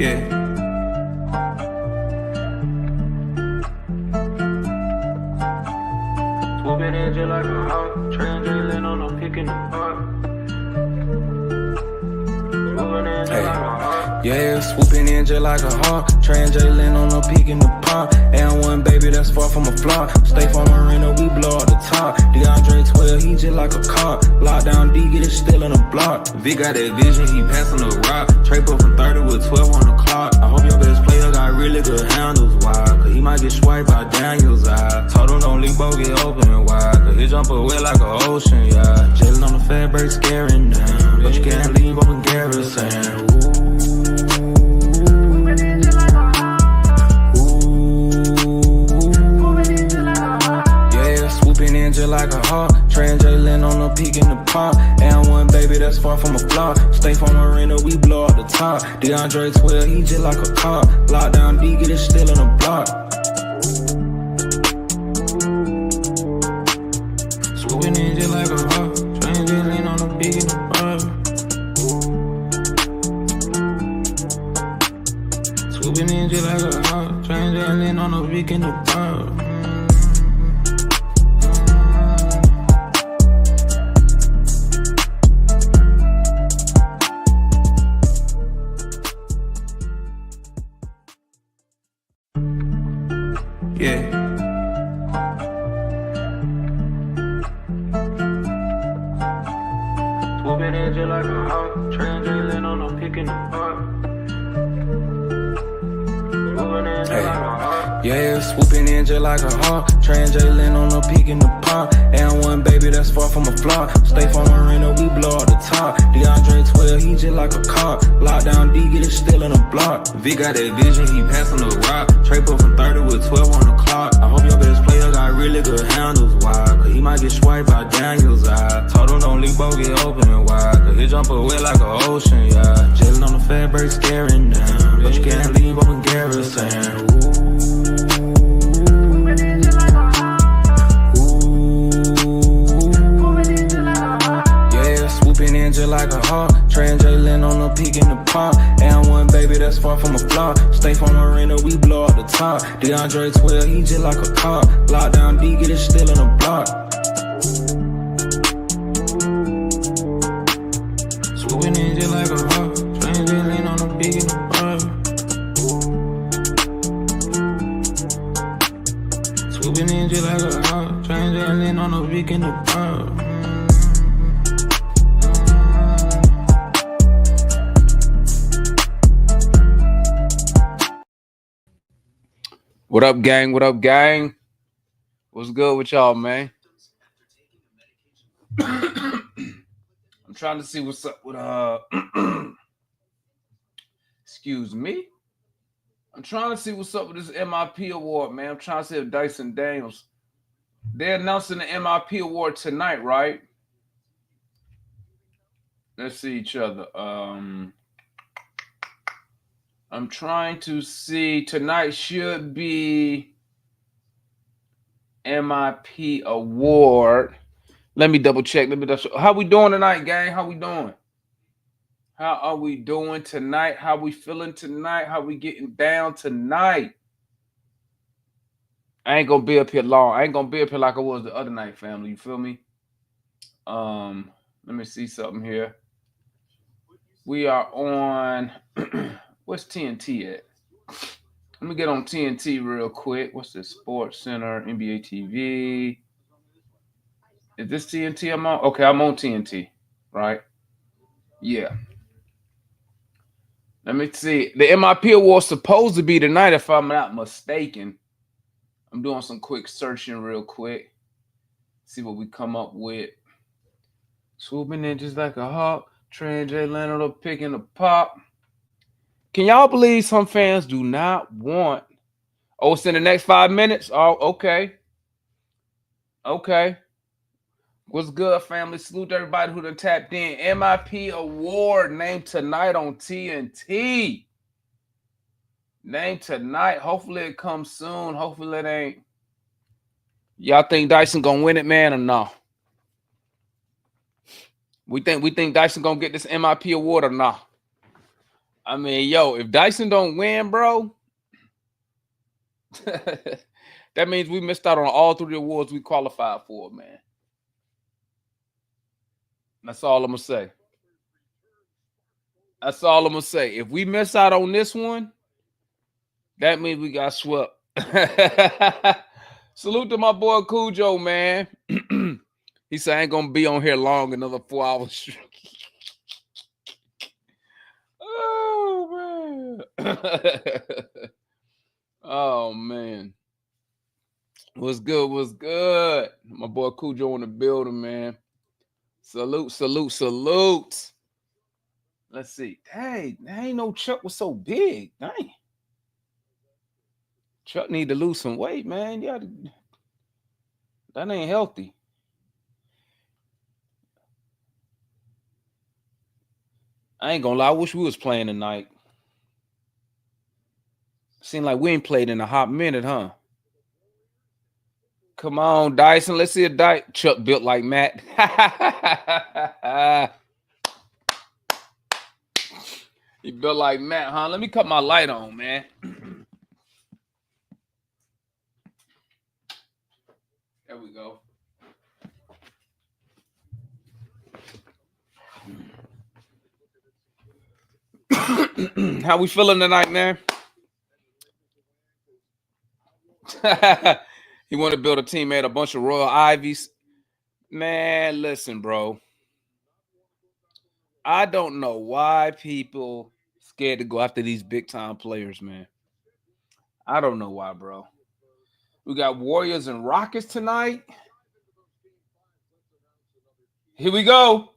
Yeah. Swooping in just like a hawk, translating on a pick in the park. Yeah, swooping in just like a hawk, translating on a peak in the park. And one baby that's far from a flop. Stay for Marina, we blow up the top. DeAndre 12, he just like a cop. Lockdown D, get it still in the block. V got that vision, he passing the rock. Trade up from 30 with 12 on the clock. I hope your best player got really good handles, why? Cause he might get swiped by Daniels, told him don't leave Bo, get open and wide. Cause he jump away like an ocean, yeah. Jailing on the fat break, scaring them. But you can't leave open garrison. Just like a hawk, translating on a peak in the park. And one baby that's far from a flop. Stay for Marina, we blow up the top. DeAndre 12, he just like a cop. Lockdown D, get it still in the block. Swooping in just like a hawk, translating on a peak in the park. Swooping in just like a hawk, translating on a peak in the park. Yeah. Swooping in just like a hawk, translating on a pick in the park. Yeah, swooping in just like a hawk, translating on a peak in the park. And one baby that's far from a flop. Stay for Marina, we blow up the top. DeAndre 12, he just like a cop. Lockdown D, get it still in the block. V got that vision, he passing the rock. Trade up from 30 with 12 on the clock. I hope your best player got really good handles, why? Cause he might get swiped by Daniels, told him don't leave Bo, get open and wide. Cause he jump away like an ocean, yeah. Jailing on the fat break, scaring them. But you can't leave open garrison. Just like a hawk, translating on a peak in the park. And one baby that's far from a flop. Stay for Marina, we blow up the top. DeAndre 12, he just like a cop. Lockdown D, get it still in the block. Swooping in just like a hawk, translating on a peak in the park. Swooping in just like a hawk, translating on a peak in the park. What up, gang? What up, gang? What's good with y'all, man? I'm trying to see what's up with excuse me. I'm trying to see what's up with this MIP award, man. I'm trying to see if Dyson Daniels. They're announcing the MIP award tonight, right? Let's see each other. I'm trying to see. Tonight should be MIP award. Let me double check. How we doing tonight, gang? How we doing? How are we doing tonight? How we feeling tonight? How we getting down tonight? I ain't gonna be up here long. I ain't gonna be up here like I was the other night, family. You feel me? Let me see something here. We are on. What's TNT at? Let me get on TNT real quick. What's this? Sports Center, NBA TV. Is this TNT I'm on? Okay, I'm on TNT, right? Yeah. Let me see. The MIP award's supposed to be tonight, if I'm not mistaken. I'm doing some quick searching real quick. See what we come up with. Swooping in just like a hawk. Trey J. Leonard picking a pop. Can y'all believe some fans do not want? Oh, it's in the next 5 minutes? Oh, okay. Okay. What's good, family? Salute to everybody who done tapped in. MIP award named tonight on TNT. Named tonight. Hopefully it comes soon. Hopefully it ain't. Y'all think Dyson gonna win it, man, or no? We think Dyson gonna get this MIP award or not? I mean, yo, if Dyson don't win, bro, that means we missed out on all 3 awards we qualified for, man. That's all I'm gonna say. That's all I'm gonna say. If we miss out on this one, that means we got swept. Salute to my boy Cujo, man. He said I ain't gonna be on here long, another 4 hours. Oh man. Oh man. What's good? What's good? My boy Cujo in the building, man. Salute, salute, salute. Let's see. Hey, I ain't know Chuck was so big. Dang. Chuck need to lose some weight, man. Yeah, that ain't healthy. I ain't gonna lie. I wish we was playing tonight. Seemed like we ain't played in a hot minute, huh? Come on, Dyson. Let's see a Chuck built like Matt. He built like Matt, huh? Let me cut my light on, man. There we go. How we feeling tonight, man? He want to build a team, made a bunch of Royal Ivies. Man, listen, bro. I don't know why people scared to go after these big time players, man. I don't know why, bro. We got Warriors and Rockets tonight. Here we go.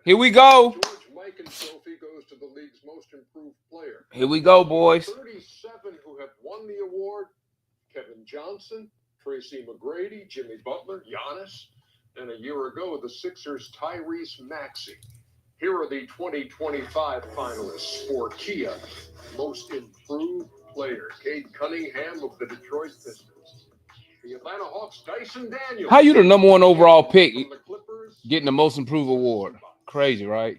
Here we go. Here we go, boys. 37 who have won the award: Kevin Johnson, Tracy McGrady, Jimmy Butler, Giannis, and a year ago the Sixers' Tyrese Maxey. Here are the 2025 finalists for Kia Most Improved Player: Cade Cunningham of the Detroit Pistons, the Atlanta Hawks' Dyson Daniels. How you the number 1 overall pick getting the Most Improved award? Crazy, right?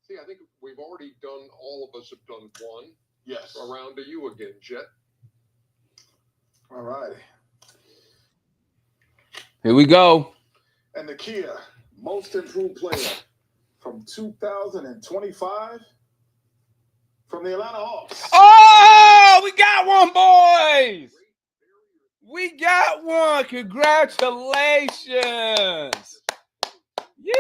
See, I think we've already done, all of us have done one. Yes. Around to you again, Jet. All right. Here we go. And the Kia Most Improved Player from 2025 from the Atlanta Hawks. Oh, we got one, boys. We got one. Congratulations. Yee.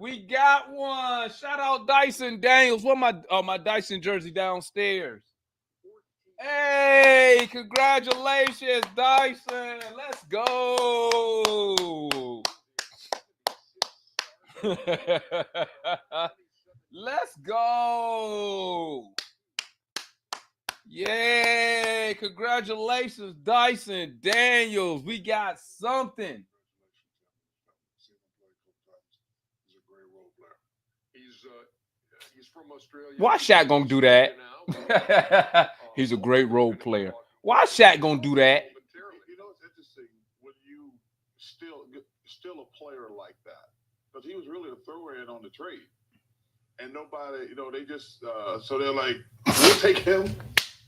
We got one. Shout out Dyson Daniels. What my Dyson jersey downstairs. Hey, congratulations, Dyson. Let's go. Let's go. Yay. Congratulations, Dyson Daniels. We got something. He's from Australia. Why Shaq gonna do that? He's a great role player. Why Shaq gonna do that? You know, it's interesting when you still a player like that, because he was really a throwaway on the trade, and nobody, you know, they just so they're like, we'll take him.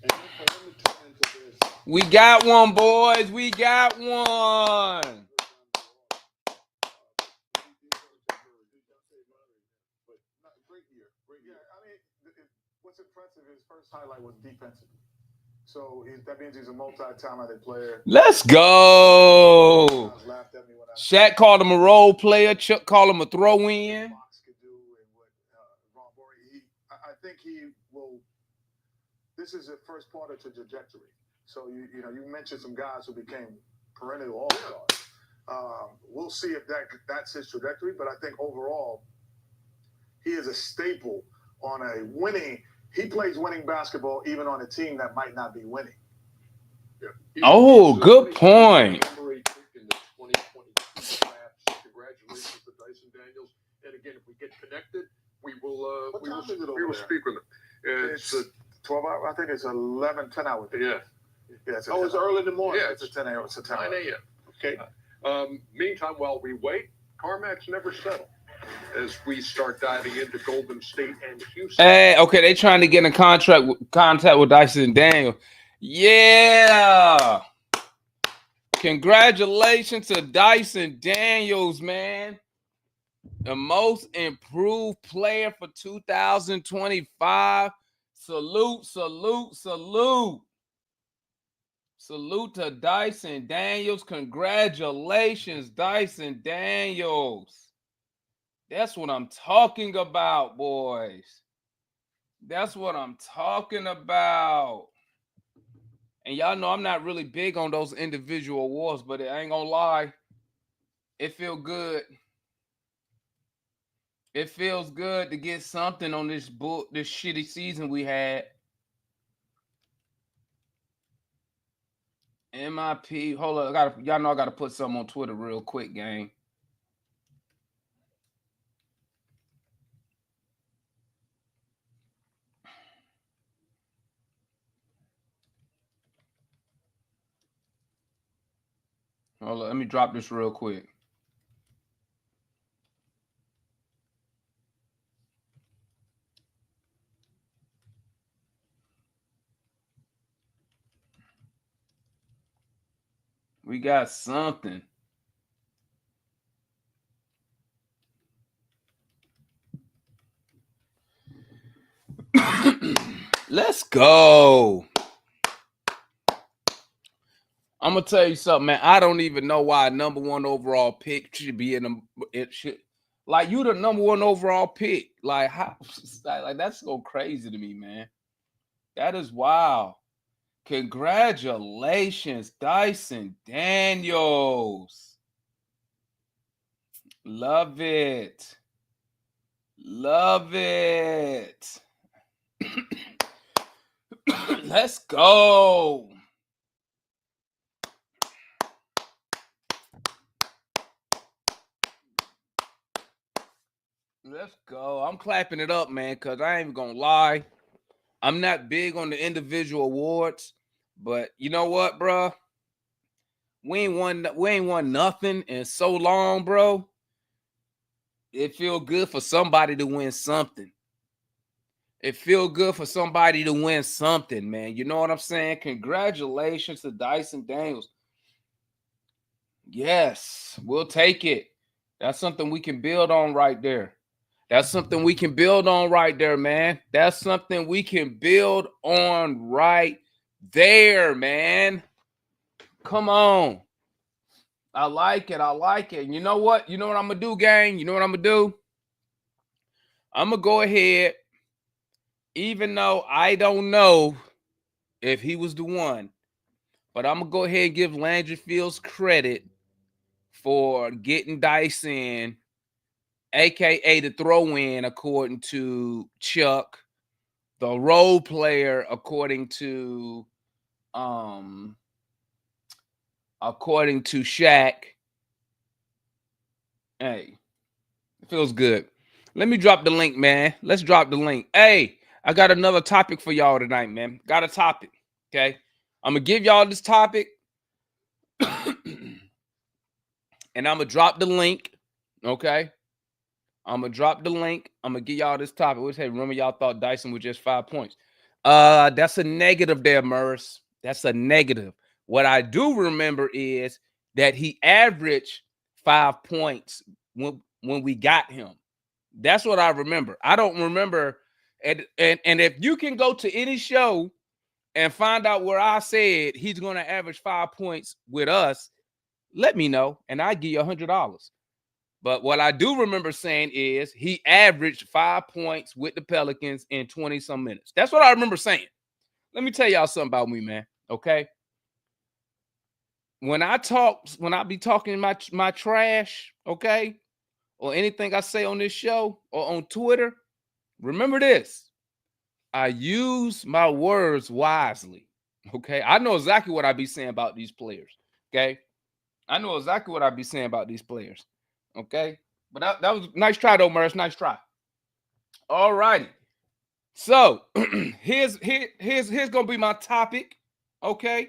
And for him to turn into this. We got one, boys. We got one. Great year. I mean, what's impressive, his first highlight was defensively. So that means he's a multi-talented player. Let's go. Shaq called him a role player. Chuck called him a throw-in. I think he will. This is the first part of the trajectory. So you mentioned some guys who became perennial all-stars. We'll see if that's his trajectory. But I think overall, he is a staple on a winning. He plays winning basketball even on a team that might not be winning. Yeah. Oh, good point. Congratulations to Dyson Daniels. And again, if we get connected, we will speak with him. It's 12 hours. I think it's 10 hours. Yeah. Yeah, it's early in the morning. Yeah, it's a 10 a.m. It's a 10 9 a.m. Okay. Meantime, while we wait, CarMax never settle. As we start diving into Golden State and Houston. Hey, okay, they trying to get in contact with Dyson Daniels. Yeah. Congratulations to Dyson Daniels, man. The most improved player for 2025. Salute, salute, salute. Salute to Dyson Daniels. Congratulations, Dyson Daniels. That's what I'm talking about, boys. That's what I'm talking about. And y'all know I'm not really big on those individual awards, but I ain't gonna lie. It feels good. It feels good to get something on this shitty season we had. MIP. Hold up. Y'all know I gotta put something on Twitter real quick, gang. Hold up, let me drop this real quick. We got something. Let's go. I'm gonna tell you something, man. I don't even know why a number one overall pick should be in them. It should, like, you the number one overall pick. Like, how? Like, that's so crazy to me, man. That is wild. Congratulations, Dyson Daniels. Love it. Love it. Let's go. Let's go. I'm clapping it up, man, because I ain't even gonna lie. I'm not big on the individual awards, but you know what, bro? We ain't won nothing in so long, bro. It feel good for somebody to win something. It feel good for somebody to win something, man. You know what I'm saying? Congratulations to Dyson Daniels. Yes, we'll take it. That's something we can build on right there. That's something we can build on right there, man. That's something we can build on right there, man. Come on. I like it. I like it. And you know what? You know what I'm going to do, gang? You know what I'm going to do? I'm going to go ahead, even though I don't know if he was the one, but I'm going to go ahead and give Landry Fields credit for getting Dyson, a.k.a. the throw-in, according to Chuck, the role player, according to Shaq. Hey, it feels good. Let me drop the link, man. Let's drop the link. Hey, I got another topic for y'all tonight, man. Got a topic, okay? I'm going to give y'all this topic, and I'm going to drop the link, okay? I'm going to drop the link. I'm going to give y'all this topic. Which, hey, remember y'all thought Dyson was just 5 points. That's a negative there, Murs. That's a negative. What I do remember is that he averaged 5 points when we got him. That's what I remember. I don't remember. And if you can go to any show and find out where I said he's going to average 5 points with us, let me know, and I'll give you $100. But what I do remember saying is he averaged 5 points with the Pelicans in 20-some minutes. That's what I remember saying. Let me tell y'all something about me, man, okay? When I be talking my trash, okay, or anything I say on this show or on Twitter, remember this. I use my words wisely, okay? I know exactly what I be saying about these players, okay? I know exactly what I be saying about these players, okay? But that was a nice try, though, Murs. Nice try. All righty. So here's gonna be my topic, okay?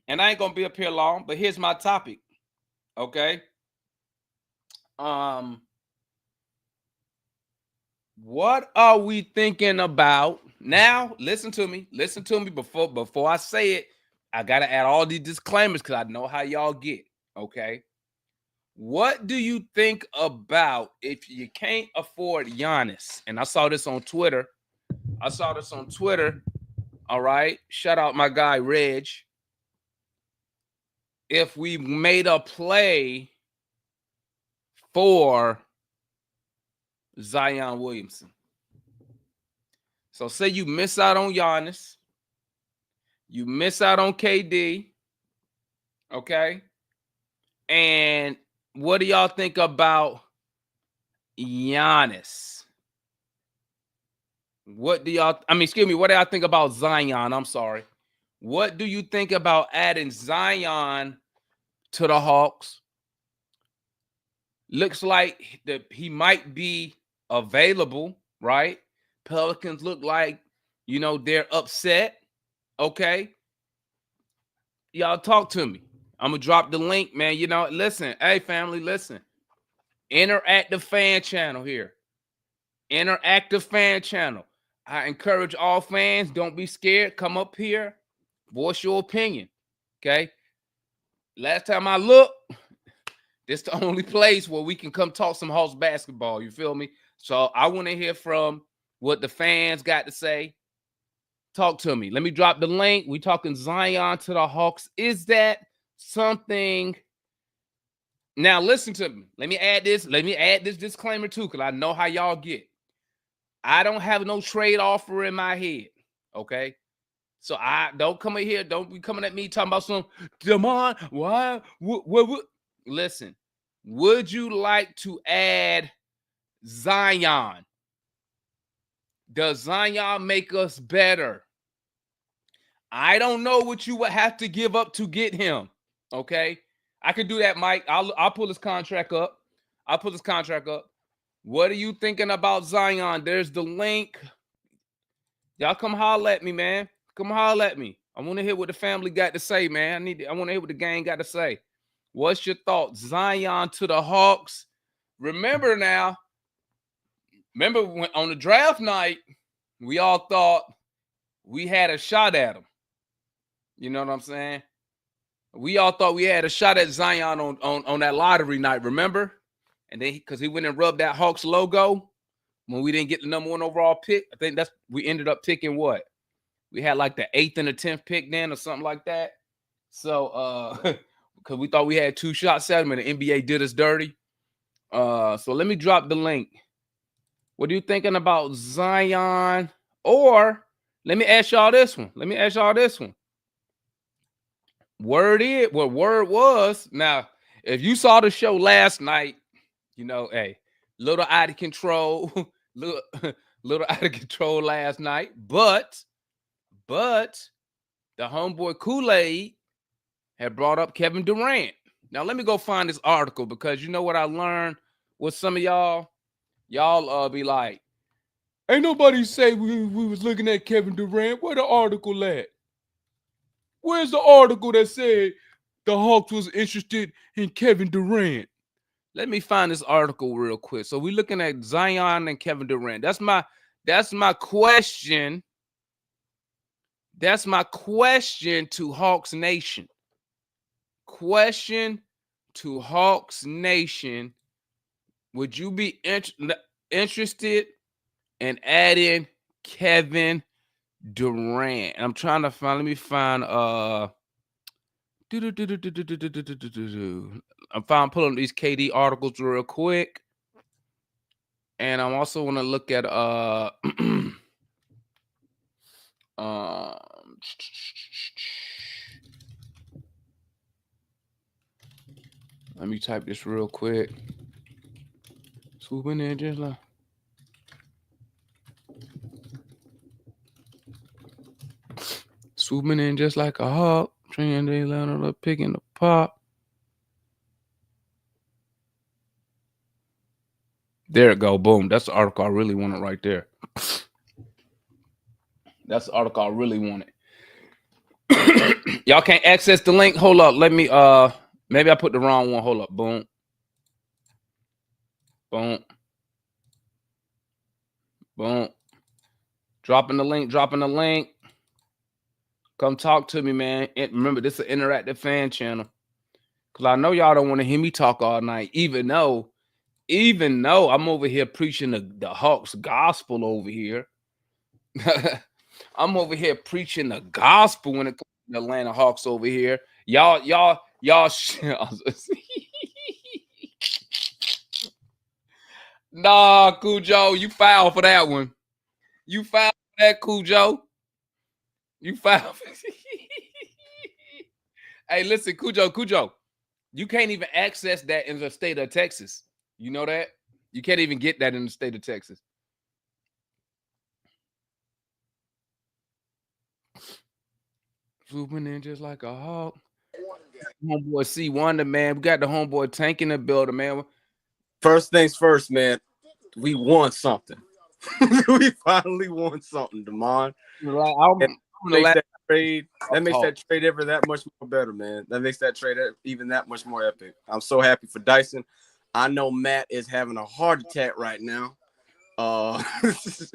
and I ain't gonna be up here long, but here's my topic. Okay. What are we thinking about now? Listen to me. Listen to me before I say it. I gotta add all these disclaimers because I know how y'all get. Okay. What do you think about if you can't afford Giannis? And I saw this on Twitter. All right. Shout out my guy Reg. If we made a play for Zion Williamson. So say you miss out on Giannis. You miss out on KD. Okay. And what do y'all think about Giannis? What do y'all, excuse me, what do y'all think about Zion? I'm sorry. What do you think about adding Zion to the Hawks? Looks like he might be available, right? Pelicans look like, they're upset. Okay. Y'all talk to me. I'm going to drop the link, man. Listen. Hey, family, listen. Interactive fan channel here. Interactive fan channel. I encourage all fans, don't be scared. Come up here. Voice your opinion. Okay. Last time I looked, this the only place where we can come talk some Hawks basketball. You feel me? So I want to hear from what the fans got to say. Talk to me. Let me drop the link. We talking Zion to the Hawks. Is that something? Now listen to me. Let me add this disclaimer too, because I know how y'all get. I don't have no trade offer in my head. Okay. So I don't come in here. Don't be coming at me talking about some Demond. Why? What? Listen, would you like to add Zion? Does Zion make us better? I don't know what you would have to give up to get him. Okay. I can do that, Mike. I'll pull his contract up. What are you thinking about Zion? There's the link. Y'all come holler at me, man. Come holler at me. I want to hear what the family got to say, man. I want to hear what the gang got to say. What's your thoughts? Zion to the Hawks. Remember when on the draft night, we all thought we had a shot at him. You know what I'm saying? We all thought we had a shot at Zion on that lottery night, remember? And then because he went and rubbed that Hawks logo when we didn't get the number 1 overall pick. I think we ended up picking what? We had like the 8th and the 10th pick then or something like that. So because we thought we had 2 shots at him and the NBA did us dirty. So let me drop the link. What are you thinking about Zion? Or let me ask y'all this one. Word was, now, if you saw the show last night, hey, little out of control, little out of control last night, but the homeboy Kool-Aid had brought up Kevin Durant. Now, let me go find this article because you know what I learned with some of y'all be like, ain't nobody say we was looking at Kevin Durant. Where the article at? Where's the article that said the Hawks was interested in Kevin Durant? Let me find this article real quick. So we're looking at Zion and Kevin Durant. That's my question. That's my question to Hawks Nation. Question to Hawks Nation. Would you be interested in adding Kevin Durant? I'm trying to find, let me find I'm pulling these KD articles real quick. And I also want to look at let me type this real quick. Swooping in just like a hawk. Trying to land up picking the pop. There it go. Boom. That's the article I really wanted right there. That's the article I really wanted. Y'all can't access the link. Hold up. Let me maybe I put the wrong one. Hold up. Boom. Boom. Boom. Dropping the link. Come talk to me, man. And remember, this is an interactive fan channel. Cause I know y'all don't want to hear me talk all night, even though I'm over here preaching the Hawks gospel over here. I'm over here preaching the gospel when it comes to the Atlanta Hawks over here. Y'all. Nah, Cujo, you foul for that one. You foul for that, Cujo. You foul. Hey, listen, Cujo. You can't even access that in the state of Texas. You know that? You can't even get that in the state of Texas. Swooping in just like a hawk. Homeboy C Wonder, man. We got the homeboy Tank in the building, man. First things first, man. We won something. We finally won something, Damon. That makes that trade ever that much more better, man. That makes that trade even that much more epic. I'm so happy for Dyson. I know Matt is having a heart attack right now,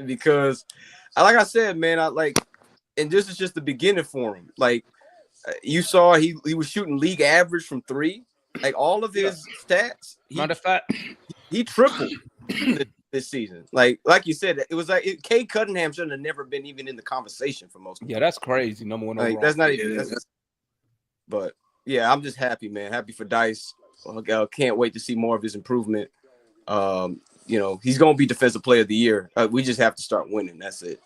because, like I said, man, and this is just the beginning for him. Like you saw, he was shooting league average from 3. Like all of his stats, he tripled this season. Like you said, it was like Cade Cunningham shouldn't have never been even in the conversation for most people. Yeah, that's crazy. Number one, like that's not even. But yeah, I'm just happy, man. Happy for Dice. Can't wait to see more of his improvement. He's gonna be defensive player of the year. We just have to start winning. That's it.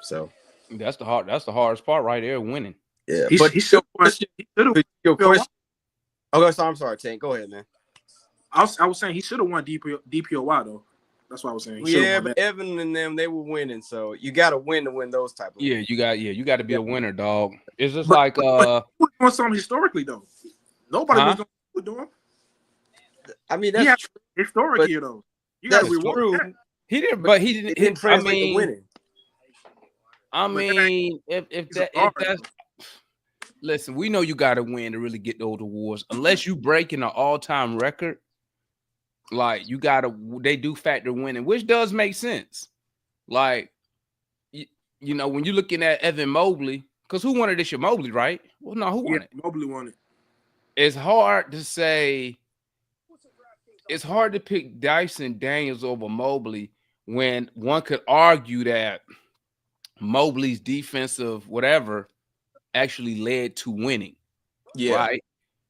So that's the hardest part right there, winning. Yeah, he should your question. Okay, so I'm sorry, Tank. Go ahead, man. I was saying he should have won DPOY though. That's what I was saying. Yeah, but Evan and them, they were winning, so you got to win to win those type of. Yeah, you got to be a winner, dog. It's just like doing something historically though. Nobody was doing him. I mean, that's true. Historic here though. You got to reward that. He didn't translate to winning. I mean, if that's listen, we know you got to win to really get those awards. Unless you breaking an all-time record, like they do factor winning, which does make sense. Like, you know, when you're looking at Evan Mobley, because who wanted this year? Mobley, right? Well, no, who won it? Mobley won it. It's hard to say. It's hard to pick Dyson Daniels over Mobley when one could argue that Mobley's defensive whatever actually led to winning. Yeah. Right?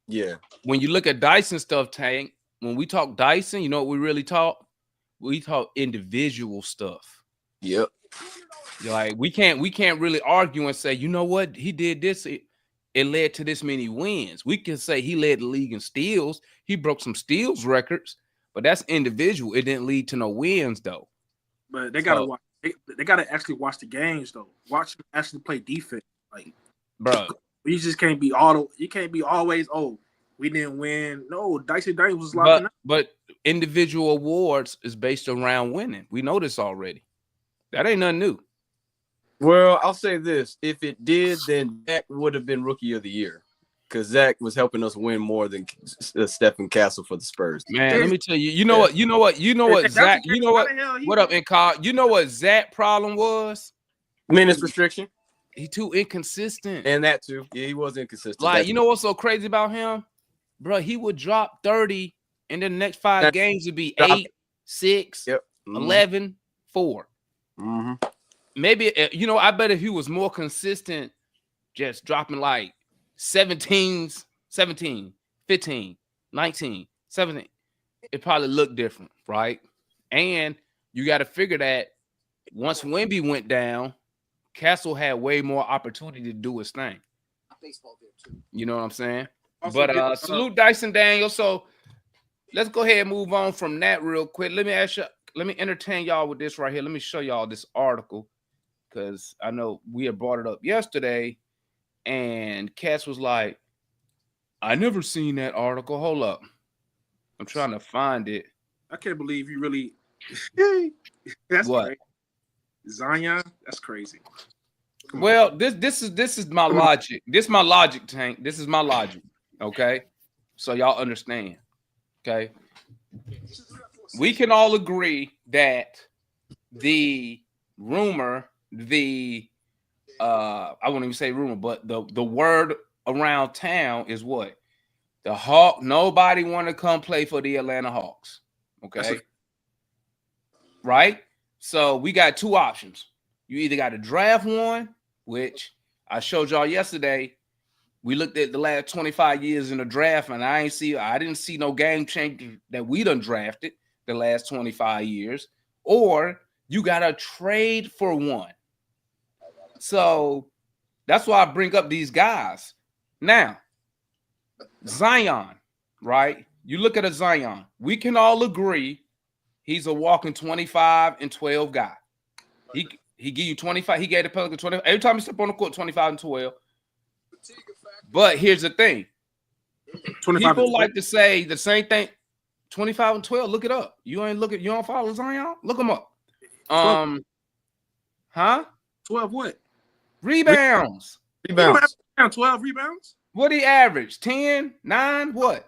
Yeah. When you look at Dyson stuff, Tank, when we talk Dyson, you know what we really talk? We talk individual stuff. Yep. Like we can't really argue and say, you know what, he did this. It led to this many wins. We can say he led the league in steals. He broke some steals records, but that's individual. It didn't lead to no wins though. But they gotta watch. They gotta actually watch the games though. Watch him actually play defense. Like, bro, you just can't be You can't be always. Oh, we didn't win. No, Dyson Daniels was locking up. But individual awards is based around winning. We know this already. That ain't nothing new. Well, I'll say this: if it did, then Zach would have been Rookie of the Year because Zach was helping us win more than Stephen Castle for the Spurs. Man, let me tell you. You know what, Zach. You know what? What up, Incog? You know what Zach's problem was? Minutes restriction. He too inconsistent, and that too. Yeah, he was inconsistent. Like, you know what's so crazy about him, bro? He would drop 30, and then the next 5 games would be 8, 6, 11, 4. Mm-hmm. Maybe, you know, I bet if he was more consistent, just dropping like 17, 15, 19, 17, it probably looked different, right? And you got to figure that once Wemby went down, Castle had way more opportunity to do his thing. You know what I'm saying? Also, salute Dyson Daniels. So let's go ahead and move on from that real quick. Let me entertain y'all with this right here. Let me show y'all this article because I know we had brought it up yesterday, and Cass was like, "I never seen that article. Hold up, I'm trying to find it." I can't believe you really. That's what? Crazy. Zion, that's crazy. Well, this is my logic. This is my logic, Tank. This is my logic. Okay, so y'all understand. Okay, we can all agree that the rumor, I won't even say rumor, but the word around town is what? The Hawk. Nobody want to come play for the Atlanta Hawks. Okay, right? So we got two options. You either got to draft one, which I showed y'all yesterday. We looked at the last 25 years in the draft, and I didn't see no game changer that we done drafted the last 25 years. Or you got to trade for one. So that's why I bring up these guys. Now, Zion, right? You look at a Zion. We can all agree he's a walking 25 and 12 guy. He give you 25. He gave the Pelicans 20. Every time he step on the court, 25 and 12. But here's the thing. People like to say the same thing. 25 and 12. Look it up. You don't follow Zion? Look him up. 12. Huh? 12 what? Rebounds. 12 rebounds? What he average? 10, 9, what?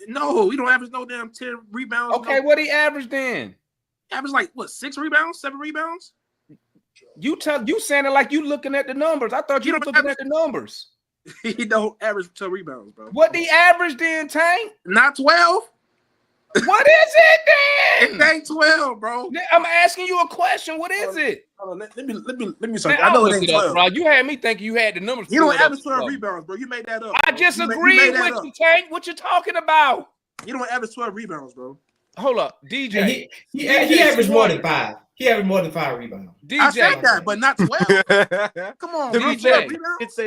No, he don't average no damn 10 rebounds. Okay, what he averaged then? Average like what? 6 rebounds, 7 rebounds? You saying it like you looking at the numbers. I thought you were looking at the numbers. He don't average 2 rebounds, bro. What the average then, Tank? Not 12. What is it then? It ain't 12, bro. I'm asking you a question. What is it? Let me search. Man, I know look it ain't it up, 12. bro. You had me thinking you had the numbers. You don't average 12 rebounds, bro. You made that up. I just agreed with you, Tank. What you talking about? You don't average 12 rebounds, bro. Hold up, DJ. He averaged more than 5. He averaged more than 5 rebounds. DJ. I said that, but not 12. Come on, DJ.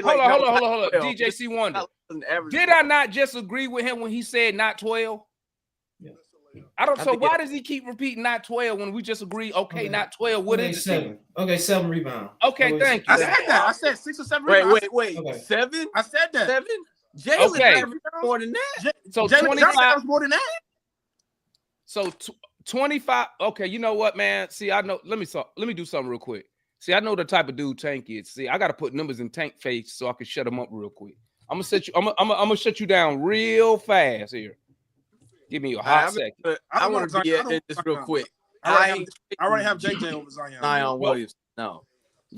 Hold on. DJ C Wonder. Did I not just agree with him when he said not 12? Yeah. So why does he keep repeating not 12 when we just agreed? Okay, not 12. What is it? 7. Okay, 7 rebounds. Okay, thank you. I said that. I said 6 or 7 rebounds. Wait. Okay. 7? I said that. 7? Jalen Okay. more than that. So Jalen 25 more than that. So 25. Okay, you know what, man? See, I know. Let me do something real quick. See, I know the type of dude Tank is. See, I got to put numbers in Tank face so I can shut him up real quick. I'm gonna shut you down real fast here. Give me a hot second. I want to be in this real quick. I already have JJ over Zion. Zion Williams. No.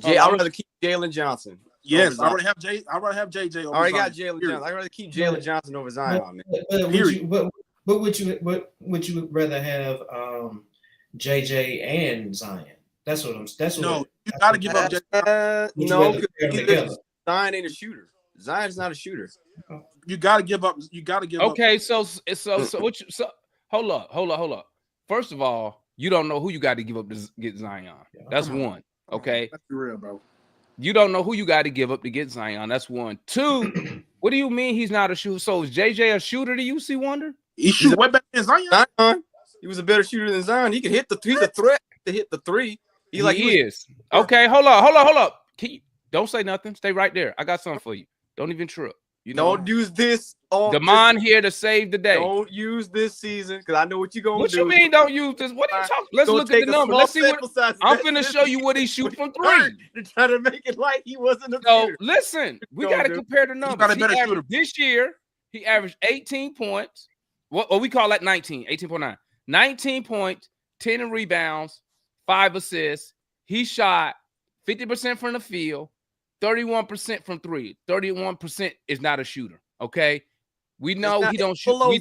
I'd rather keep Jalen Johnson. Yes, I already have JJ over I already Zion. got Jalen Johnson. I'd rather keep Jalen Johnson over Zion, man. But would you rather have JJ and Zion? You gotta give up JJ. No, because Zion ain't a shooter. Zion's not a shooter. You gotta give up. Okay, so hold up. First of all, you don't know who you got to give up to get Zion. That's one. Okay. That's real, bro. You don't know who you got to give up to get Zion. That's one. Two, what do you mean he's not a shooter? So is JJ a shooter to you, C Wonder? He shoots way better than Zion. He was a better shooter than Zion. He could hit he's a threat to hit the 3. He is. Okay, hold up. Don't say nothing. Stay right there. I got something for you. Don't even trip. You know, don't use this on Damon here to save the day. Don't use this season because I know what you're gonna do. What you mean don't use this? What are you talking? Let's look at the number. Let's see what I'm finna show you what he shoots from 3. To try to make it like he wasn't a So listen, we gotta compare the numbers. This year, he averaged 18 points. What we call that 19, 18.9. 19 points, 10 in rebounds, 5 assists. He shot 50% from the field. 31% from 3. 31% is not a shooter. Okay, we know he don't shoot below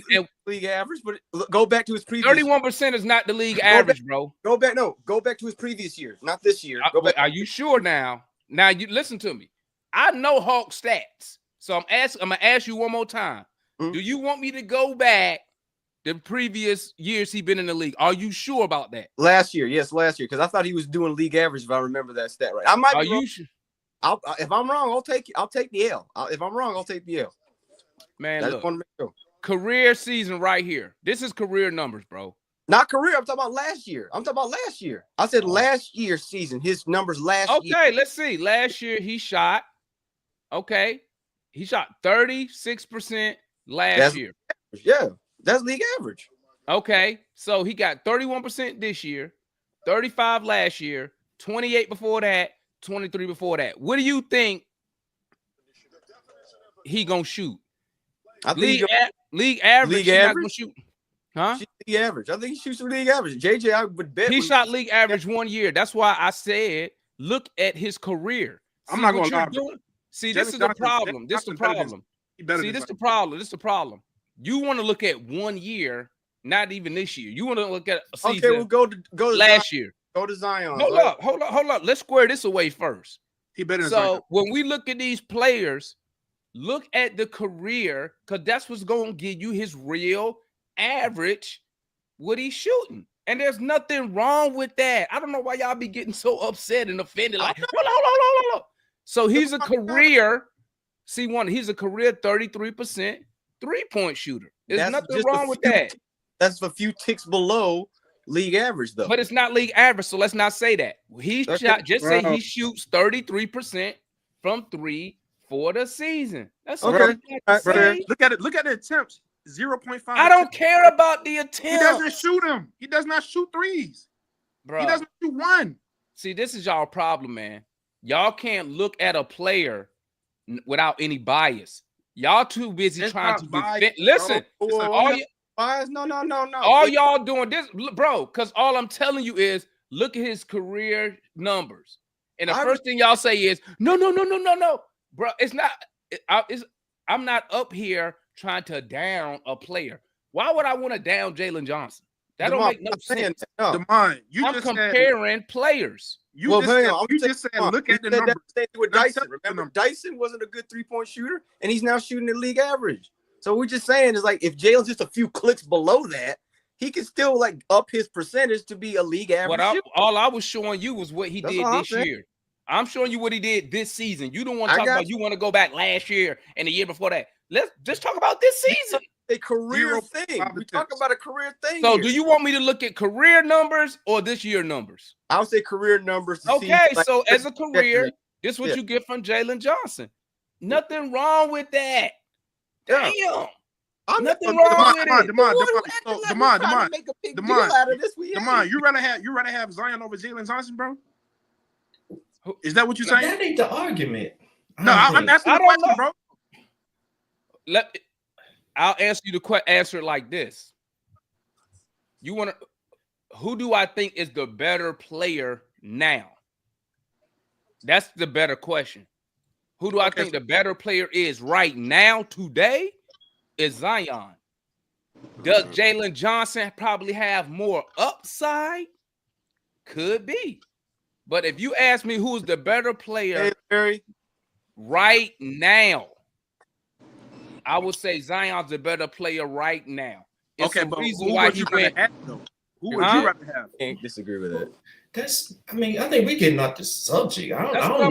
league average, but go back to his previous. 31% is not the league average, bro. Go back to his previous year, not this year. Are you sure now? Now you listen to me. I know Hawk stats, so I'm gonna ask you one more time. Mm-hmm. Do you want me to go back the previous years he been in the league? Are you sure about that? Last year, because I thought he was doing league average. If I remember that stat right, I might. Are you sure? If I'm wrong, I'll take the L. If I'm wrong, I'll take the L. Man, look, career season right here. This is career numbers, bro. Not career. I'm talking about last year. I said last year's season. His numbers last year. Okay, let's see. Last year he shot. Okay, he shot 36% last year. Yeah, that's league average. Okay, so he got 31% this year, 35 last year, 28 before that. 23 before that. What do you think he gonna shoot? I think league average. League He not average? gonna shoot. Huh? League average. I think he shoots some league average. JJ, I would bet He shot league average 1 year. That's why I said look at his career. I'm not gonna lie. See, this is the problem. This is the problem. See, this is the problem. This is the problem. You want to look at 1 year, not even this year. You want to look at a season. Okay, we'll go to last year. Go to Zion. Hold up. Let's square this away first. He better than So Zion. when we look at these players, look at the career, because that's what's going to give you his real average, what he's shooting. And there's nothing wrong with that. I don't know why y'all be getting so upset and offended. Like, hold on. So he's a career, he's a career 33% three-point shooter. There's nothing wrong with that. That's a few ticks below league average, though. But it's not league average, so let's not say that. He say he shoots 33% from 3 for the season. That's okay. Look at it. Look at the attempts. 0.5. I don't care about the attempts. He doesn't shoot them. He does not shoot threes. Bro. He doesn't shoot one. See, this is y'all problem, man. Y'all can't look at a player without any bias. Y'all too busy trying to defend. Listen, bias? No. All y'all doing this, bro, because all I'm telling you is look at his career numbers. And the first thing y'all say is, no. Bro, it's not. I'm not up here trying to down a player. Why would I want to down Jalen Johnson? That don't make no sense. I'm just comparing players. You just said look at the numbers. With Dyson. Remember, Dyson wasn't a good three-point shooter, and he's now shooting the league average. So we're just saying is like if Jalen's just a few clicks below that, he can still like up his percentage to be a league average. All I was showing you was what he did this year. I'm showing you what he did this season. You don't want to talk about you want to go back last year and the year before that. Let's just talk about this season. A career thing. We talk about a career thing. So do you want me to look at career numbers or this year numbers? I would say career numbers. Okay, so as a career, this is what you get from Jalen Johnson. Nothing wrong with that. Damn. Nothing wrong with it. Demond, you rather have Zion over Jalen Johnson, bro? Is that what you're saying? That ain't the argument. No, I'm asking the question, bro. I'll answer you answer it like this. Who do I think is the better player now? That's the better question. Who do I think the better player is right now, today? Is Zion. Does Jalen Johnson probably have more upside? Could be. But if you ask me who's the better player right now, I would say Zion's the better player right now. It's the reason why he went. Who would you rather have? Can't disagree with that. I think we're getting off the subject. I don't know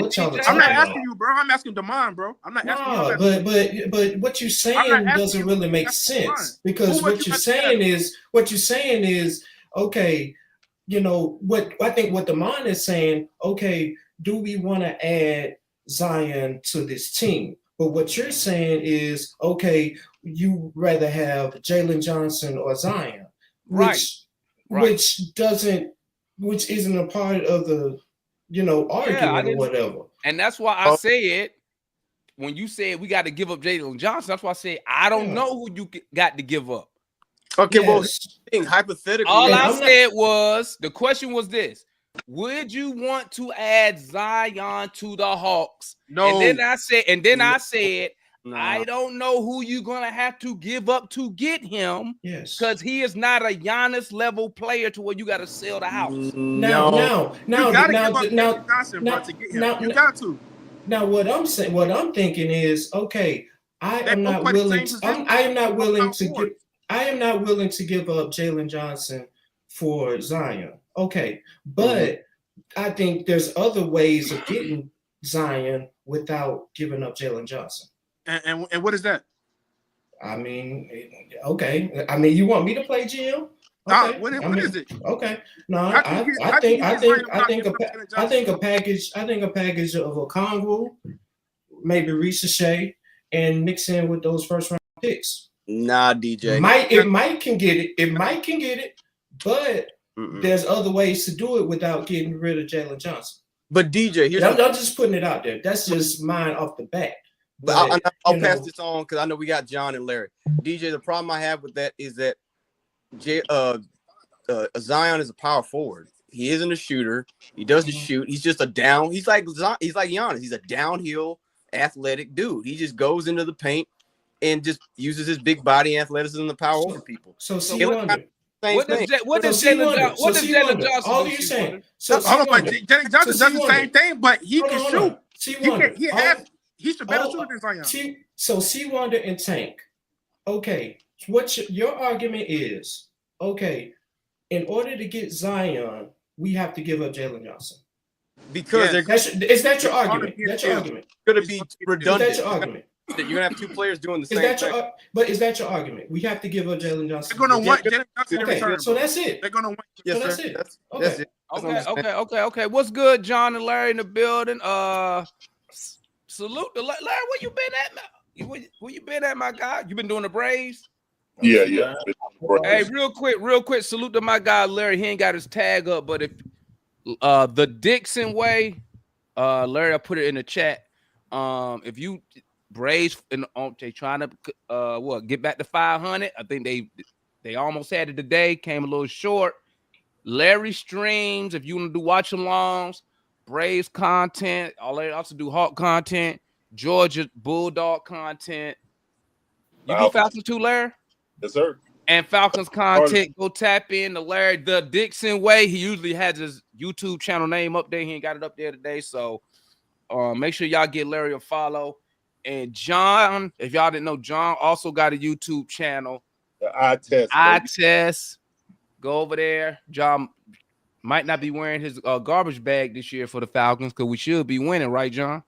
what y'all are talking about. I'm not asking you, bro. I'm asking Demond, bro. I'm not asking you. But what you're saying doesn't really make sense because what you're saying is okay. You know what I think what Demond is saying. Okay, do we want to add Zion to this team? But what you're saying is okay. You rather have Jalen Johnson or Zion, which isn't a part of the, argument or whatever. And that's why I said, when you said we got to give up Jalen Johnson, that's why I said, I don't know who you got to give up. Okay, well, hypothetically. All I said was, the question was this. Would you want to add Zion to the Hawks? No. And then I said, I don't know who you're gonna have to give up to get him. Yes, because he is not a Giannis level player to where you got to sell the house. You got to. Now, what I'm thinking is, okay, I am not willing to give up Jalen Johnson for Zion. Okay, but I think there's other ways of getting Zion without giving up Jalen Johnson. And what is that? I mean, okay. I mean, you want me to play GM? Okay. What is it? Okay. No, I think a package of a Congo, maybe Ricochet, and mix in with those first round picks. Nah, DJ. It might can get it, but there's other ways to do it without getting rid of Jalen Johnson. But DJ, here's I'm just putting it out there. That's just mine off the bat. But I'll pass this on because I know we got John and Larry. DJ, the problem I have with that is that Zion is a power forward. He isn't a shooter. He doesn't shoot. He's just he's like Giannis. He's a downhill athletic dude. He just goes into the paint and just uses his big body and athleticism to power over people. So see wonder. What does Jalen Johnson all do? you're saying? Hold on, Jalen Johnson does the same thing, but he can shoot. He's a better shooter than Zion. So see Wonder and Tank. Okay, what your argument is? Okay, in order to get Zion, we have to give up Jalen Johnson. Because is that your argument? That's your argument. It's going to be redundant. Is that your argument? You're going to have two players doing the same thing. But is that your argument? We have to give up Jalen Johnson. They're going to want Jalen Johnson in return. So that's it. They're going to want. Yes, so sir. That's it. Okay. What's good, John and Larry in the building? Salute to Larry. Where you been at, man? Where you been at, my guy? You been doing the Braves? Yeah. Hey, real quick. Salute to my guy Larry. He ain't got his tag up, but if the Dixon way, Larry, I put it in the chat. If you Braves they trying to get back to 500. I think they almost had it today. Came a little short. Larry streams. If you want to do watch alongs, Braves content. They also do Hawk content. Georgia Bulldog content. You do Falcons too, Larry? Yes, sir. And Falcons content. Go tap in to Larry the Dixon way. He usually has his YouTube channel name up there. He ain't got it up there today, so make sure y'all get Larry a follow. And John, if y'all didn't know, John also got a YouTube channel. The Eye Test. Go over there. John might not be wearing his garbage bag this year for the Falcons because we should be winning, right, John?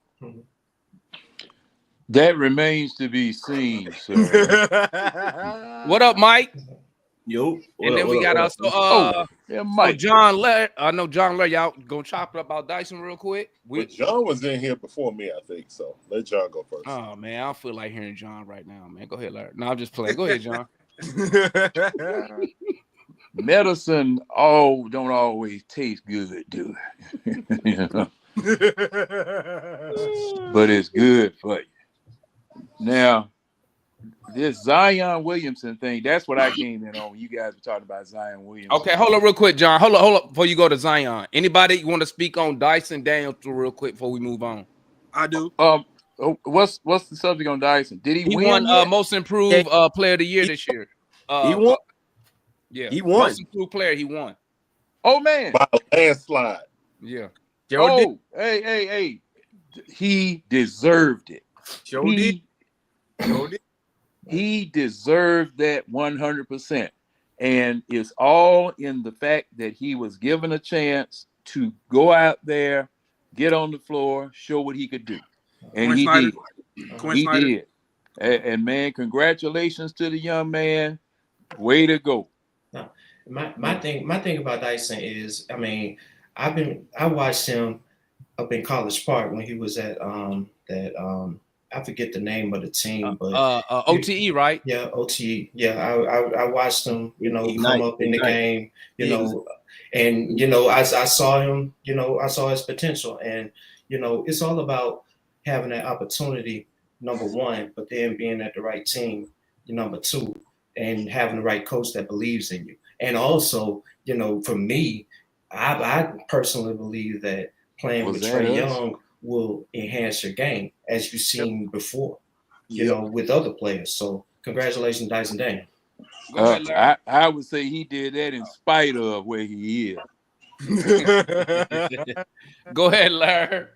That remains to be seen, sir. What up, Mike? Yo. And then we got us. Mike. John Larry. I know John Larry. Y'all gonna chop it up about Dyson real quick. John was in here before me, I think. So let John go first. Oh man, I don't feel like hearing John right now, man. Go ahead, Larry. No, I'm just playing. Go ahead, John. Medicine don't always taste good, do it? You know? But it's good for you. Now, this Zion Williamson thing, that's what I came in on. You guys were talking about Zion Williamson. Okay, hold on real quick, John. Hold up before you go to Zion. Anybody want to speak on Dyson Daniels real quick before we move on? I do. What's the subject on Dyson? Did he win? Won most improved player of the year this year. He won. Yeah, he won. Most improved player, he won. Oh man, by a landslide. Yeah. Hey. He deserved it. He deserved that 100%. And it's all in the fact that he was given a chance to go out there, get on the floor, show what he could do. And he did. He did. And man, congratulations to the young man. Way to go. My thing about Dyson is, I mean, I watched him up in College Park when he was at I forget the name of the team, but OTE, right? Yeah, OTE. Yeah, I watched him, come up in the game, and I saw him, I saw his potential, and it's all about having that opportunity, number one, but then being at the right team, number two, and having the right coach that believes in you. And also, for me, I personally believe that playing with Trae Young will enhance your game, as you've seen before, with other players. So congratulations, Dyson Daniels. I would say he did that in spite of where he is. Go ahead, Larry.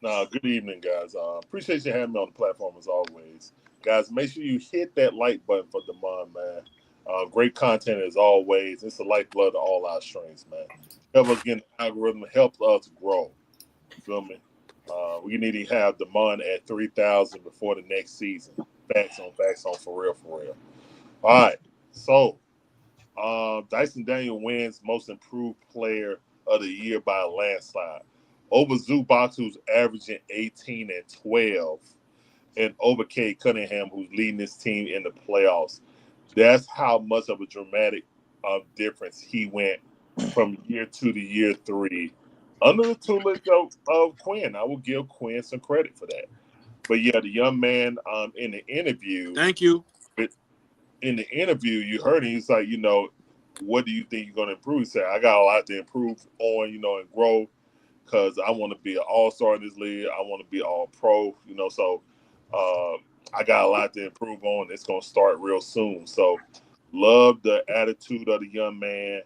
Good evening, guys. Appreciate you having me on the platform as always. Guys, make sure you hit that like button for Damon, man. Great content as always. It's the lifeblood of all our streams, man. Help us get the algorithm, help us grow. You feel me? We need to have Damon at 3,000 before the next season. Facts on, for real. All right. So, Dyson Daniels wins most improved player of the year by a landslide. Over Zubac, who's averaging 18 and 12, and over Cade Cunningham, who's leading this team in the playoffs. That's how much of a dramatic difference he went from year 2 to year 3 under the tutelage of Quinn. I will give Quinn some credit for that. But yeah, the young man in the interview. Thank you. In the interview, you heard him. He's like, what do you think you're going to improve? He said, I got a lot to improve on, and grow because I want to be an all-star in this league. I want to be all-pro, so I got a lot to improve on. It's going to start real soon. So love the attitude of the young man,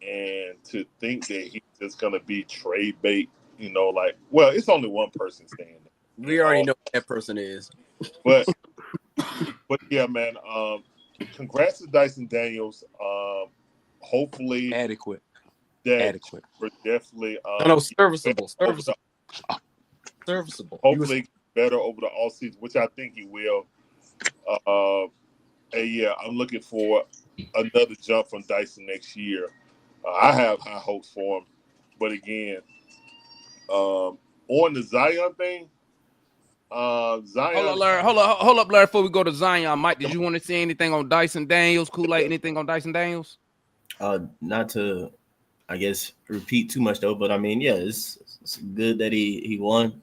and to think that he's just going to be trade bait, it's only one person saying that. We already know who that person is. But yeah, man, congrats to Dyson Daniels. Hopefully adequate. We're definitely serviceable. Hopefully better over the offseason, which I think he will. And yeah, I'm looking for another jump from Dyson next year. I have high hopes for him, but again, on the Zion thing, Zion. Hold up, Larry. Before we go to Zion, Mike, did you want to say anything on Dyson Daniels? Kool-Aid, anything on Dyson Daniels? Not to, I guess, repeat too much though, but I mean, yeah, it's good that he won.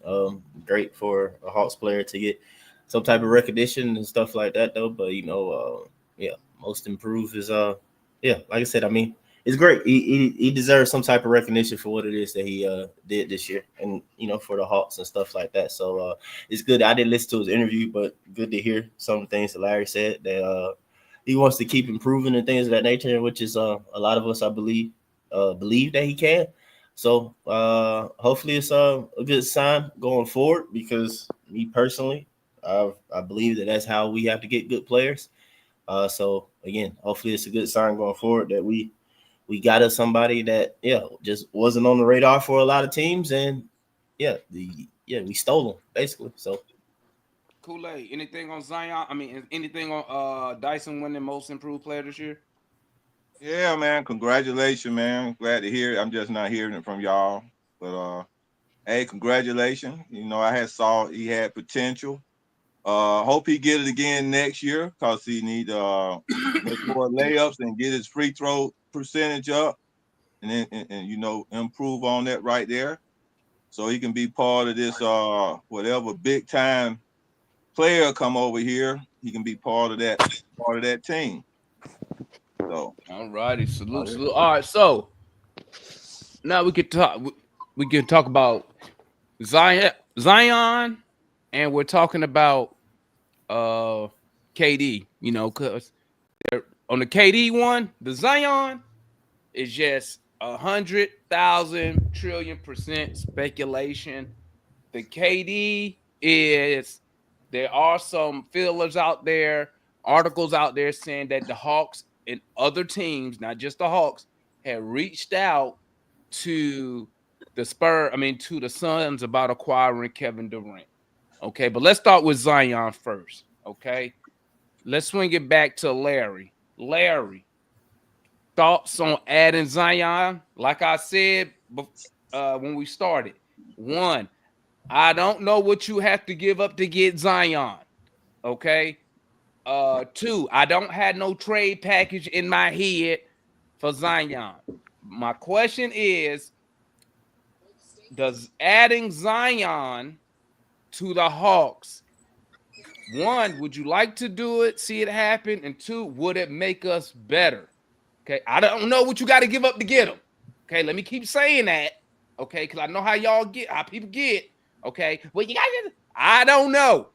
Great for a Hawks player to get some type of recognition and stuff like that though. But most improved is like I said, I mean, it's great. He deserves some type of recognition for what it is that he did this year, and for the Hawks and stuff like that. So it's good. I didn't listen to his interview, but good to hear some of the things that Larry said, that he wants to keep improving and things of that nature, which is a lot of us, I believe that he can. So hopefully it's a good sign going forward, because me personally, I believe that that's how we have to get good players. So again, hopefully it's a good sign going forward that we got us somebody that just wasn't on the radar for a lot of teams, and we stole him basically. So Kool-Aid, anything on Zion? I mean, anything on Dyson winning most improved player this year? Yeah, man. Congratulations, man. Glad to hear it. I'm just not hearing it from y'all. But hey, congratulations. I saw he had potential. Hope he get it again next year, because he need make more layups and get his free throw percentage up, and improve on that right there, so he can be part of this whatever big time player come over here. He can be part of that team. So all righty, salute. All right, so now we can talk about Zion, and we're talking about KD, because on the KD one, the Zion is just 100,000 trillion% speculation. The KD is, there are some feelers out there, articles out there saying that the Hawks and other teams, not just the Hawks, have reached out to the to the Suns about acquiring Kevin Durant. Okay, but let's start with Zion first. Okay, let's swing it back to Larry. Larry, thoughts on adding Zion? Like I said when we started, one, I don't know what you have to give up to get Zion. Okay. Two, I don't have no trade package in my head for Zion. My question is, does adding Zion to the Hawks, one, would you like to do it, see it happen? And two, would it make us better? Okay, I don't know what you got to give up to get him. Okay, let me keep saying that. Okay, because I know how people get. Okay, well, you guys, I don't know.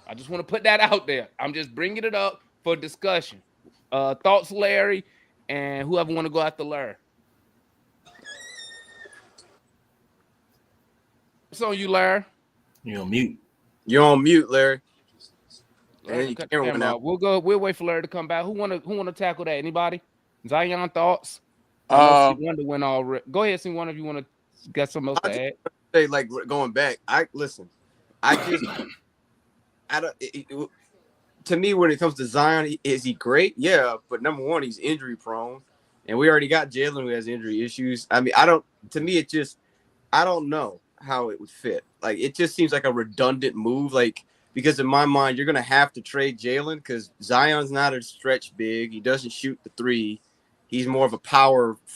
I just want to put that out there. I'm just bringing it up for discussion. Thoughts, Larry, and whoever want to go after Larry. What's on you, Larry? You're on mute. You're on mute, Larry. Larry, we'll wait for Larry to come back. Who wanna tackle that? Anybody? Zion thoughts? I know Wonder went already. Go ahead, see one of you want to got something else to add. Say, like, going back, to me, when it comes to Zion, is he great? Yeah, but number one, he's injury prone, and we already got Jalen, who has injury issues. I mean, I don't know how it would fit. Like, it just seems like a redundant move. Like, because in my mind, you're gonna have to trade Jalen, because Zion's not a stretch big. He doesn't shoot the three. He's more of a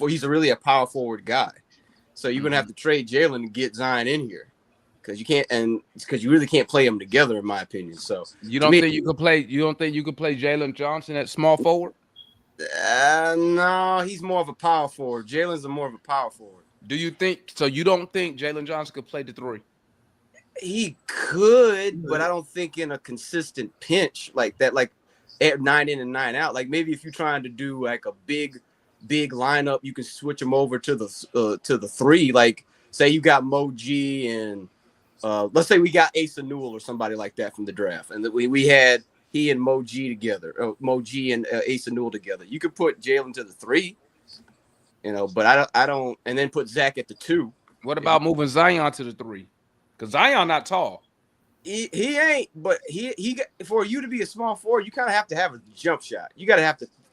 he's really a power forward guy. So you're gonna have to trade Jalen to get Zion in here because you can't, and because you really can't play them together, in my opinion. So you don't think you could play? You don't think you could play Jalen Johnson at small forward? No, he's more of a power forward. Jalen's more of a power forward. Do you think so? You don't think Jalen Johnson could play the 3? He could, but I don't think in a consistent pinch like that, like at 9 in and 9 out. Like maybe if you're trying to do like a big lineup, you can switch him over to the 3. Like say you got Mo G and let's say we got Asa Newell or somebody like that from the draft, and that we had he and Mo G together, Mo G and Asa Newell together. You could put Jalen to the 3, but I don't, and then put Zach at the 2. What about moving Zion to the 3? Because Zion not tall. He ain't, but he for you to be a small forward, you kind of have to have a jump shot. You got to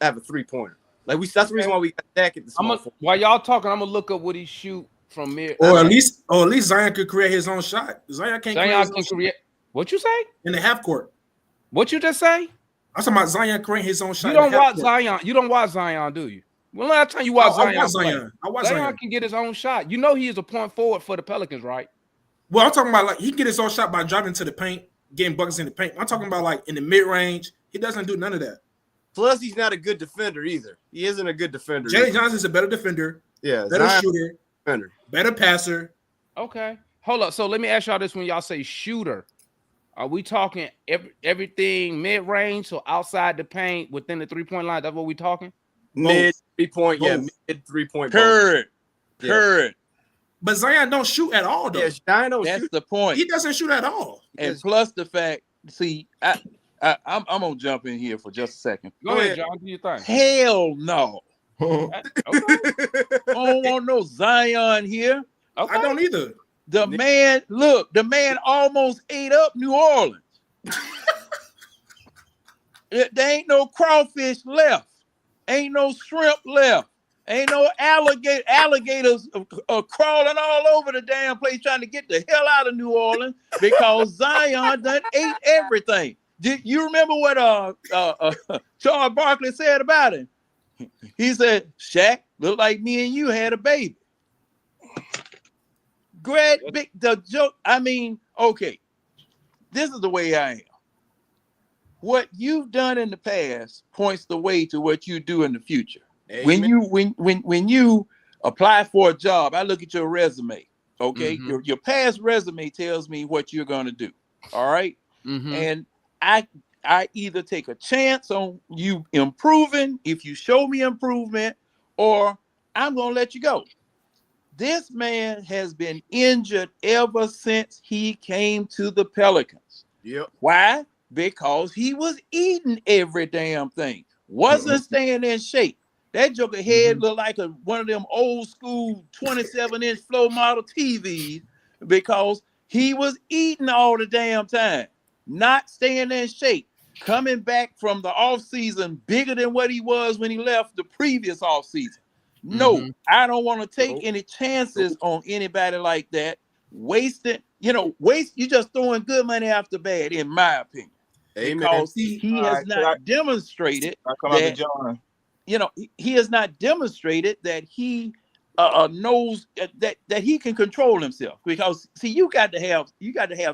have a 3-pointer. Like that's the reason why we got Zach at the small forward. While y'all talking, I'm gonna look up what he shoot from mid. Or at least Zion could create his own shot. Zion can create. What you say? In the half court. What you just say? I'm talking about Zion creating his own shot. You don't watch Zion. You don't watch Zion, do you? Well, last time you watch Zion, I watch Zion can get his own shot. You know he is a point forward for the Pelicans, right? Well, I'm talking about like he can get his own shot by driving to the paint, getting buckets in the paint. I'm talking about like in the mid range. He doesn't do none of that. Plus, he's not a good defender either. He isn't a good defender. Jay Johnson's a better defender. Yeah, better shooter, defender, better passer. Okay, hold up. So let me ask y'all this: when y'all say shooter, are we talking everything mid range, so outside the paint, within the 3-point line? That's what we talking? Mid 3-point, yeah, mid 3-point. Current. But Zion don't shoot at all, though. Yeah, Zion don't That's shoot. the point. He doesn't shoot at all. And plus the fact, see, I'm gonna jump in here for just a second. Go ahead, John. Do you think? Hell no. Okay. I don't want no Zion here. Okay. I don't either. The man almost ate up New Orleans. There ain't no crawfish left. Ain't no shrimp left. Ain't no alligators crawling all over the damn place trying to get the hell out of New Orleans because Zion done ate everything. Did you remember what Charles Barkley said about him? He said, "Shaq, look like me and you had a baby." Great big the joke. I mean, okay, this is the way I am. What you've done in the past points the way to what you do in the future. Amen. When you apply for a job, I look at your resume. Okay, your past resume tells me what you're going to do. All right, and I either take a chance on you improving if you show me improvement, or I'm going to let you go. This man has been injured ever since he came to the Pelicans. Yep. Why? Because he was eating every damn thing. Wasn't staying in shape. That joker head looked like one of them old school 27-inch floor model TVs because he was eating all the damn time, not staying in shape. Coming back from the offseason bigger than what he was when he left the previous offseason. No, I don't want to take any chances on anybody like that. Wasting, you just throwing good money after bad, in my opinion. Amen. Because he has not demonstrated that, he has not demonstrated that he knows that he can control himself. Because see, you got to have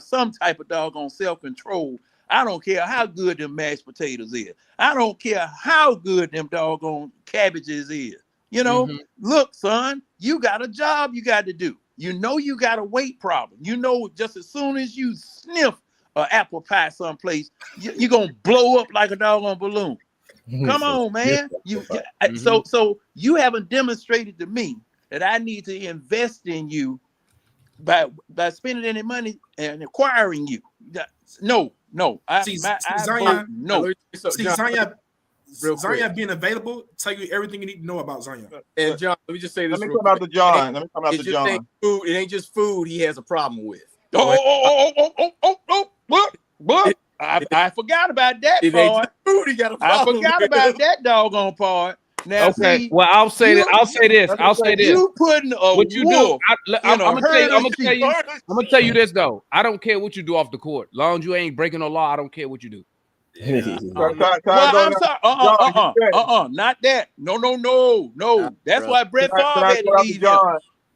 some type of doggone self-control. I don't care how good them mashed potatoes is. I don't care how good them doggone cabbages is. Look, son, you got a job you got to do. You got a weight problem. Just as soon as you sniff an apple pie someplace, you're going to blow up like a doggone balloon. Come on, man. So you haven't demonstrated to me that I need to invest in you by spending any money and acquiring you. No. Zion being available tell you everything you need to know about Zion. And John, let me just say this. Let me come out to John. It ain't just food he has a problem with. I forgot about that part. Food he got a problem I forgot about that doggone part. Now, okay. See, well, I'll say this. You putting what you do. I'm gonna tell you this though. I don't care what you do off the court. Long as you ain't breaking no law, I don't care what you do. I'm sorry. Not that. No. That's why Brett Favre had to leave him.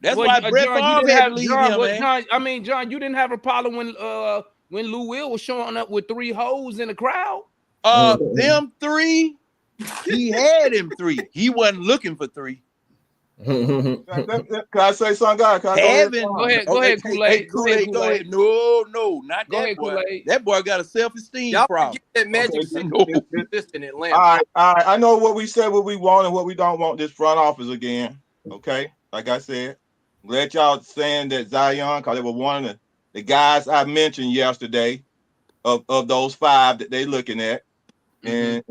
That's why Brett Favre had to leave him, man. John, you didn't have a problem when Lou Will was showing up with 3 hoes in the crowd. Them 3, he had him 3. He wasn't looking for 3. Can I say something, guys? Go ahead, Kool-Aid. Go ahead. No, not that boy. Kool-Aid. That boy got a self-esteem problem. That magic in Atlanta. All right. I know what we said, what we want, and what we don't want. This front office again. Okay, like I said, I'm glad y'all saying that Zion, because they were one of the guys I mentioned yesterday of those 5 that they looking at, and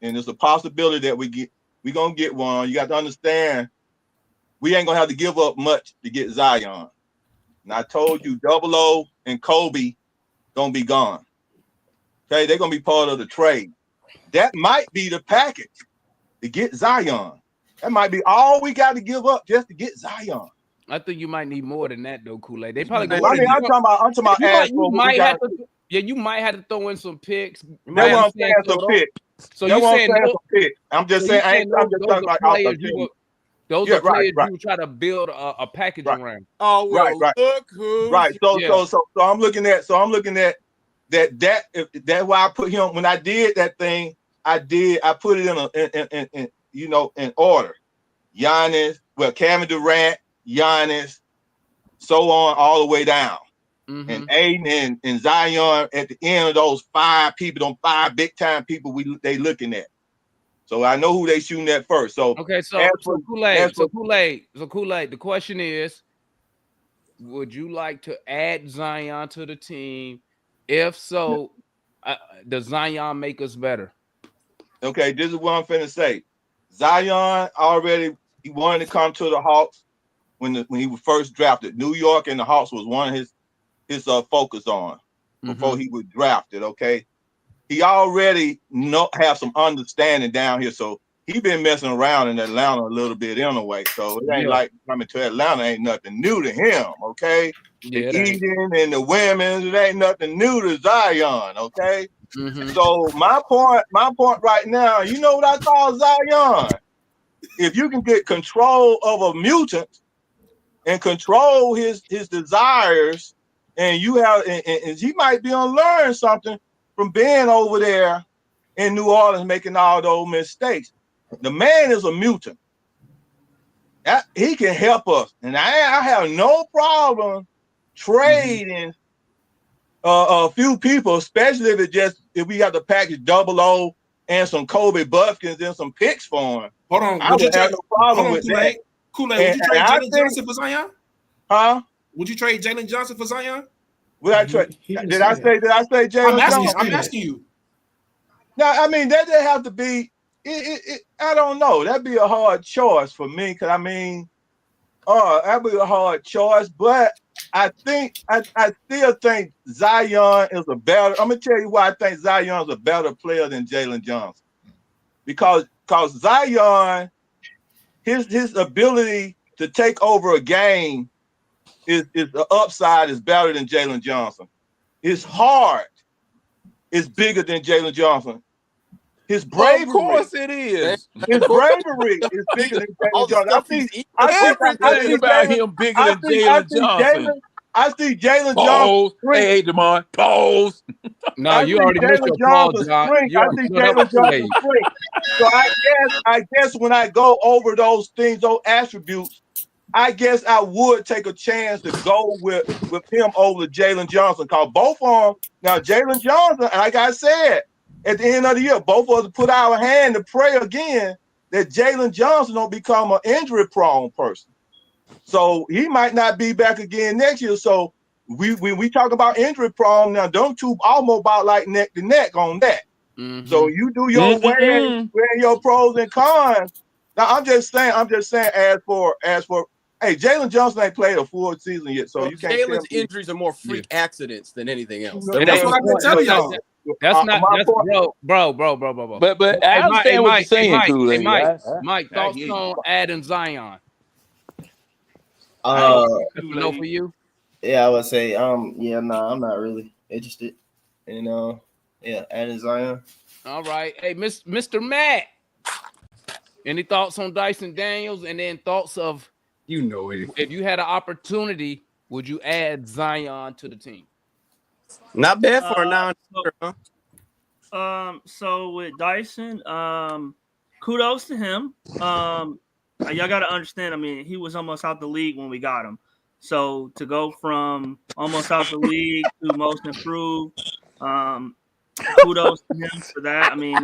there's a possibility that we're gonna get one. You got to understand, we ain't gonna have to give up much to get Zion. And I told you, 00 and Kobe gonna be gone. Okay, they're gonna be part of the trade. That might be the package to get Zion. That might be all we got to give up just to get Zion. I think you might need more than that, though, Kool-Aid. They probably. I'm talking about. You might have to throw in some picks. That's what I'm saying. Some picks. So you saying some picks? I'm just saying. I'm just talking about players. Those are players you try to build a package around. Oh, well, right. Look who. Right. So I'm looking at. That's why I put him when I did that thing. I put it in order. Giannis, Kevin Durant, Giannis, so on all the way down. And Aiden and Zion at the end of those 5 people, them 5 big time people they looking at. So I know who they shooting at first. So okay, so Kool-Aid. The question is, would you like to add Zion to the team? If so, does Zion make us better? Okay, this is what I'm finna say. Zion already he wanted to come to the Hawks when he was first drafted. New York and the Hawks was one of his focus on before he was drafted. Okay, he already have some understanding down here, so he been messing around in Atlanta a little bit anyway. So it ain't like coming to Atlanta ain't nothing new to him. Okay, the eating and the women, it ain't nothing new to Zion. Okay. So my point right now, you know what I call Zion? If you can get control of a mutant and control his desires, and you have, and he might be learn something from being over there in New Orleans making all those mistakes. The man is a mutant. He can help us, and I have no problem trading a few people, especially if we got to package 00 and some Kobe Buskins and some picks for him. Hold on, I would have no problem with that. Kool-Aid, would you trade Jalen Johnson for Zion? Huh? Would you trade Jalen Johnson for Zion? Would I trade? Did I say Jalen Johnson? I'm asking you. No, I mean that didn't have to be. I don't know. That'd be a hard choice for me, because that'd be a hard choice. But I still think Zion is a better. I'm gonna tell you why I think Zion is a better player than Jalen Johnson, because Zion, his ability to take over a game is the upside is better than Jalen Johnson. His heart is bigger than Jalen Johnson. His bravery, of course it is. His bravery is bigger than Jalen Johnson. Everything about him bigger than Jalen Johnson. I see Jalen Johnson. Hey, DeMar, pause. No, you already missed your pause, John. I see Jalen Johnson swing. So I guess when I go over those things, those attributes, I guess I would take a chance to go with him over Jalen Johnson, because both of them. Now Jalen Johnson, like I said, at the end of the year, both of us put our hand to pray again that Jalen Johnson don't become an injury-prone person. So he might not be back again next year. So when we talk about injury-prone, now them two almost about like neck to neck on that. So you do your weighing your pros and cons. Now I'm just saying. As for hey, Jalen Johnson ain't played a full season yet, so you can't. Jalen's injuries are more freak accidents than anything else. That's what I can tell y'all. That's not bro. But I understand what you're saying, Kool-Aid. Mike, thoughts on adding Zion? No for you? Yeah, I would say, I'm not really interested in adding Zion. All right. Hey, Mr. Matt. Any thoughts on Dyson Daniels, and then thoughts of You know it. If you had an opportunity, would you add Zion to the team? Not bad for a non-shooter, huh? So with Dyson, kudos to him. Y'all got to understand. I mean, he was almost out the league when we got him. So to go from almost out the league to most improved, kudos to him for that. I mean,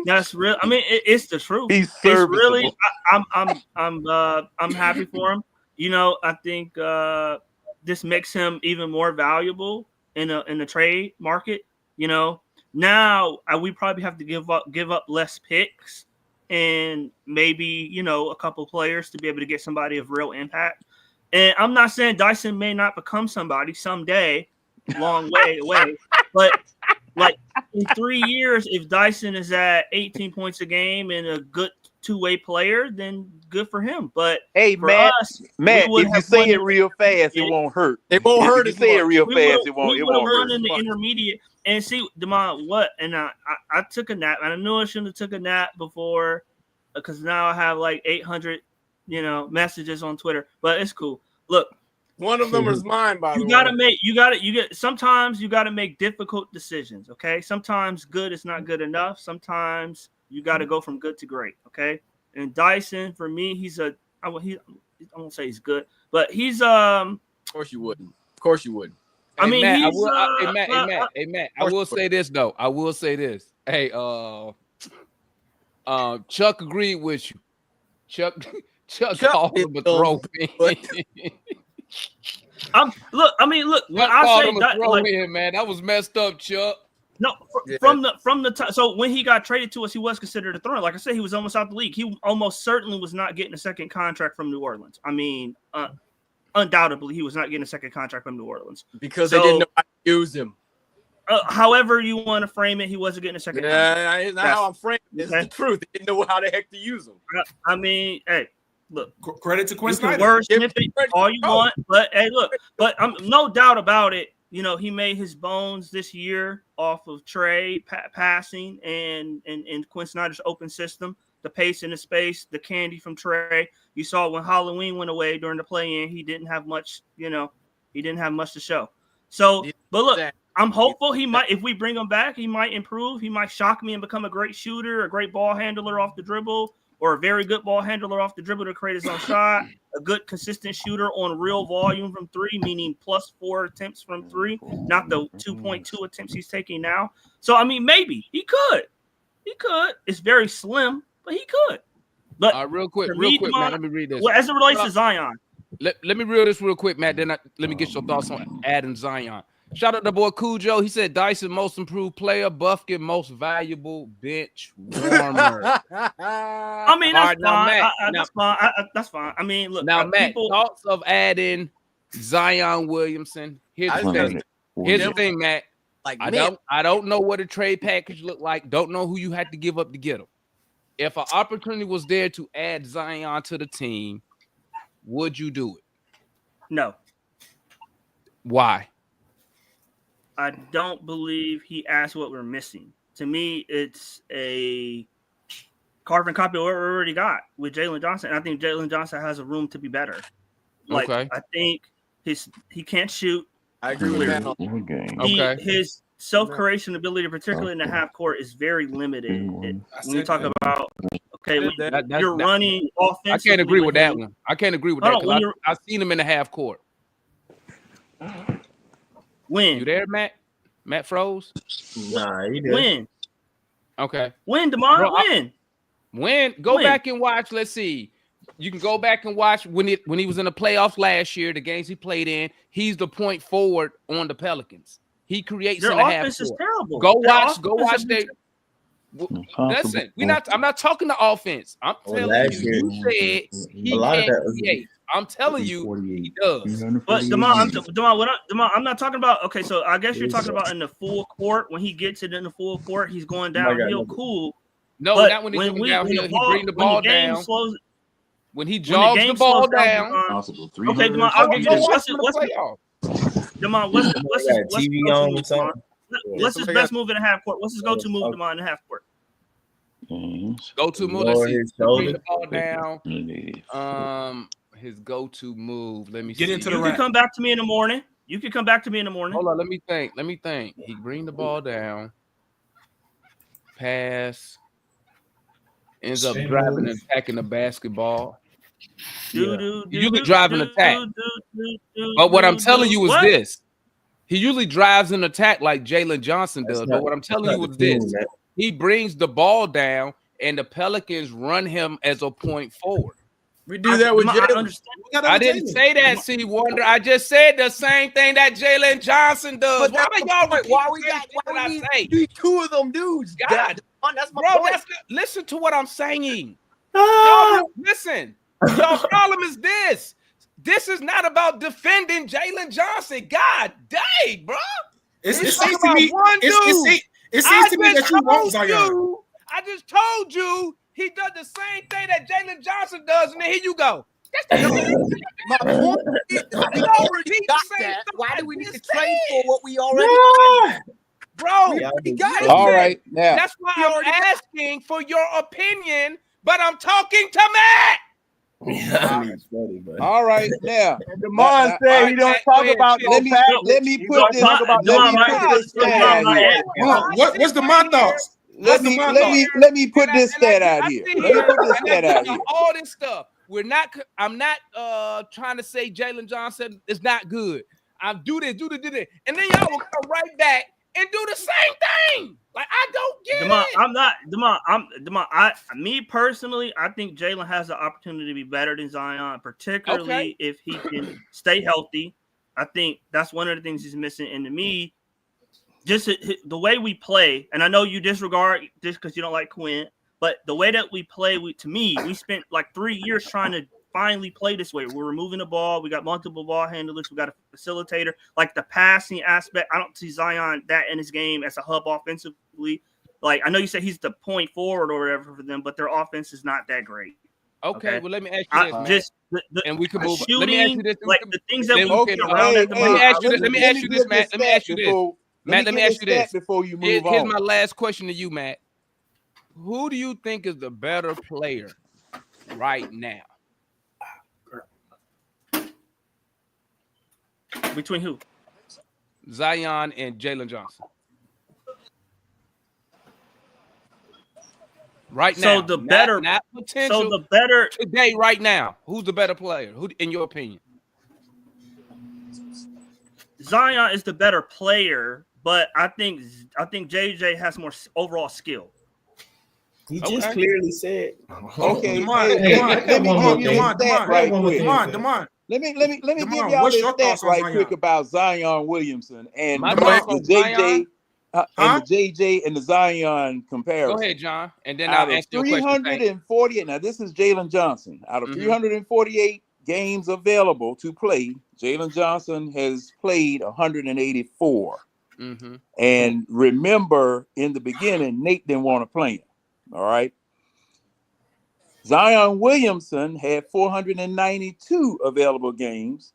that's real. I mean, it's the truth. He's serviceable. It's really. I'm happy for him. You know, I think this makes him even more valuable in the trade market. You know, now we probably have to give up less picks and maybe, you know, a couple players to be able to get somebody of real impact. And I'm not saying Dyson may not become somebody someday, long way away, but like in 3 years, if Dyson is at 18 points a game and a good two-way player, then good for him. But hey, Matt, if you say it real fast, it won't hurt. It won't hurt. If you say it real fast, it won't hurt. In the intermediate. And see, Demond, what? And I took a nap, and I knew I shouldn't have took a nap before, because now I have like 800, you know, messages on Twitter. But it's cool. Look, one of them is mine. By the way, sometimes you gotta make difficult decisions. Okay, sometimes good is not good enough. Sometimes you gotta go from good to great. Okay, and Dyson, for me, I won't say he's good, but he's Of course you wouldn't. Of course you wouldn't. I mean, Matt, he's, Matt. I will say this though. I will say this. Hey, Chuck agreed with you. Chuck called him a throw in. Look. When I say that, throw in, man, that was messed up, Chuck. No, from the time. So when he got traded to us, he was considered a throw. Like I said, he was almost out the league. He almost certainly was not getting a second contract from New Orleans. I mean, undoubtedly, he was not getting a second contract from New Orleans because they didn't know how to use him. However you want to frame it, he wasn't getting a second contract. That's not how I'm framing it. It's the truth. They didn't know how the heck to use him. I mean, hey, look. Credit to Quinn Snyder. Word snippet all you want, but hey, look. But no doubt about it. You know, he made his bones this year off of Trey passing and Quinn Snyder's open system. The pace and the space, the candy from Trey. You saw when Halloween went away during the play-in, he didn't have much, he didn't have much to show. So, but look, I'm hopeful he might, if we bring him back, he might improve. He might shock me and become a great shooter, a great ball handler off the dribble, or a very good ball handler off the dribble to create his own shot, a good consistent shooter on real volume from three, meaning +4 attempts from three, not the 2.2 attempts he's taking now. So, I mean, maybe he could. It's very slim. But he could. But real quick, Matt, let me read this. Well, as it relates to Zion. Let me read this real quick, Matt. Then let me get your thoughts on adding Zion. Shout out to boy Cujo. He said Dyson most improved player, Buffkin most valuable bench warmer. I mean, that's fine. That's fine. That's fine. I mean, look. Now, Matt, thoughts of adding Zion Williamson. Here's the thing, Matt. I don't know what a trade package looked like. Don't know who you had to give up to get him. If an opportunity was there to add Zion to the team, would you do it? No. Why? I don't believe he asked what we're missing. To me, it's a carbon copy of what we already got with Jalen Johnson. I think Jalen Johnson has a room to be better. I think he can't shoot. I agree with that. Okay. His self-creation ability, particularly in the half court, is very limited. When you talk about you're running offensively. I can't agree with that one. I can't agree with that because I've seen him in the half court. When? You there, Matt? Matt froze? Nah, he did. When? Okay. When, DeMond? When? Go back and watch. Let's see. You can go back and watch when he was in the playoffs last year, the games he played in. He's the point forward on the Pelicans. He creates their in the half offense is terrible. Go watch. Listen, I'm not talking the offense. I'm telling you. You said he can't create. I'm telling you, he does. But DeMond, I'm not talking about. Okay, so I guess you're talking about in the full court. When he gets it in the full court, he's going downhill. Cool. No, but not when he's going downhill. He bring the ball down. When he jogs the ball down. Okay, DeMond, I'll give you this. DeMond, what's his best move in the half court? What's his go-to move, DeMond, in the half court? Go-to move. Let's see. Bring the ball down. His go-to move. Let me see. You can come back to me in the morning. Hold on. Let me think. He bring the ball down. Pass. Ends up driving and attacking the basketball. He usually drive and attack. But what I'm telling you is this. He usually drives and attack like Jalen Johnson does. But what I'm telling you is this. He brings the ball down and the Pelicans run him as a point forward. We do that with Jalen. I didn't say that, C. Wonder. I just said the same thing that Jalen Johnson does. Why we need two of them dudes? God, that's my point. Listen to what I'm saying. Y'all, listen. Your problem is this. This is not about defending Jalen Johnson. God dang, bro. It seems to me that you want Zion. I just told you he does the same thing that Jalen Johnson does, and then here you go. That's my point. We already got that. Why do we need to trade for what we already got? Bro, we got it. All right, now. That's why I'm asking for your opinion, but I'm talking to Matt. All right, now. Demond said he don't talk about no fact. Let me put this stat out here. What's Demond thoughts? Let me put this stat out here. All this stuff. I'm not trying to say Jalen Johnson is not good. I'm do this, and then y'all will come right back and do the same thing. Like, I don't get it. Me personally, I think Jalen has the opportunity to be better than Zion, particularly if he can stay healthy. I think that's one of the things he's missing. And to me, just the way we play, and I know you disregard just because you don't like Quinn, but the way that we play, to me, we spent like 3 years trying to finally play this way. We're removing the ball. We got multiple ball handlers. We got a facilitator. Like the passing aspect, I don't see Zion that in his game as a hub offensively. Like, I know you said he's the point forward or whatever for them, but their offense is not that great. Okay. Well, let me ask you this, and we can move. Shooting, let me ask you this. Like the things that we get around at the Let me ask you this. Let me ask you this, Matt. Let me ask you this. Matt, let me ask you this before you move on. Here's my last question to you, Matt. Who do you think is the better player right now? Between who? Zion and Jalen Johnson. Right now. So the better, not potential. So the better today, right now. Who's the better player? Who, in your opinion? Zion is the better player, but I think JJ has more overall skill. He just clearly said. Okay, Let me give y'all this stat right quick about Zion Williamson and the JJ and the Zion comparison. Go ahead, John, and then I'll ask you a question. 348. Now this is Jalen Johnson. Out of 348 games available to play, Jalen Johnson has played 184. And remember, in the beginning, Nate didn't want to play him. All right. Zion Williamson had 492 available games.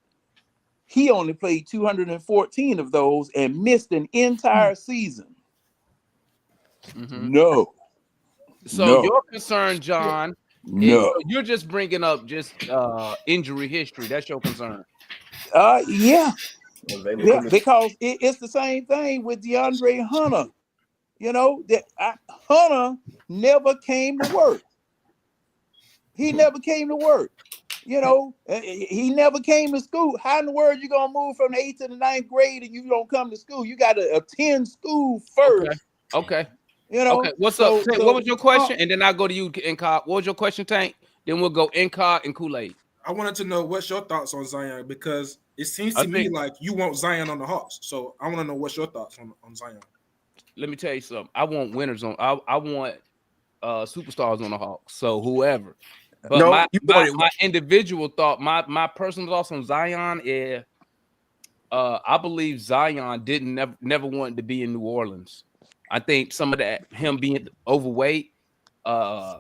He only played 214 of those and missed an entire season. No. So your concern, John, no. You're just bringing up just injury history. That's your concern. Yeah, because it's the same thing with DeAndre Hunter. You know, Hunter never came to work. He never came to work. You know, he never came to school. How in the world you gonna move from the 8th to the 9th grade and you don't come to school? You got to attend school first. Okay. You know. Okay. What's up? Tank, what was your question? And then I'll go to you, Incog. What was your question, Tank? Then we'll go Incog and Kool-Aid. I wanted to know what's your thoughts on Zion, because it seems to me like you want Zion on the Hawks. So I want to know what's your thoughts on Zion. Let me tell you something. I want winners on. I want superstars on the Hawks. So whoever. But my individual thought, my personal thoughts on Zion is, I believe Zion never wanted to be in New Orleans. I think some of that, him being overweight, I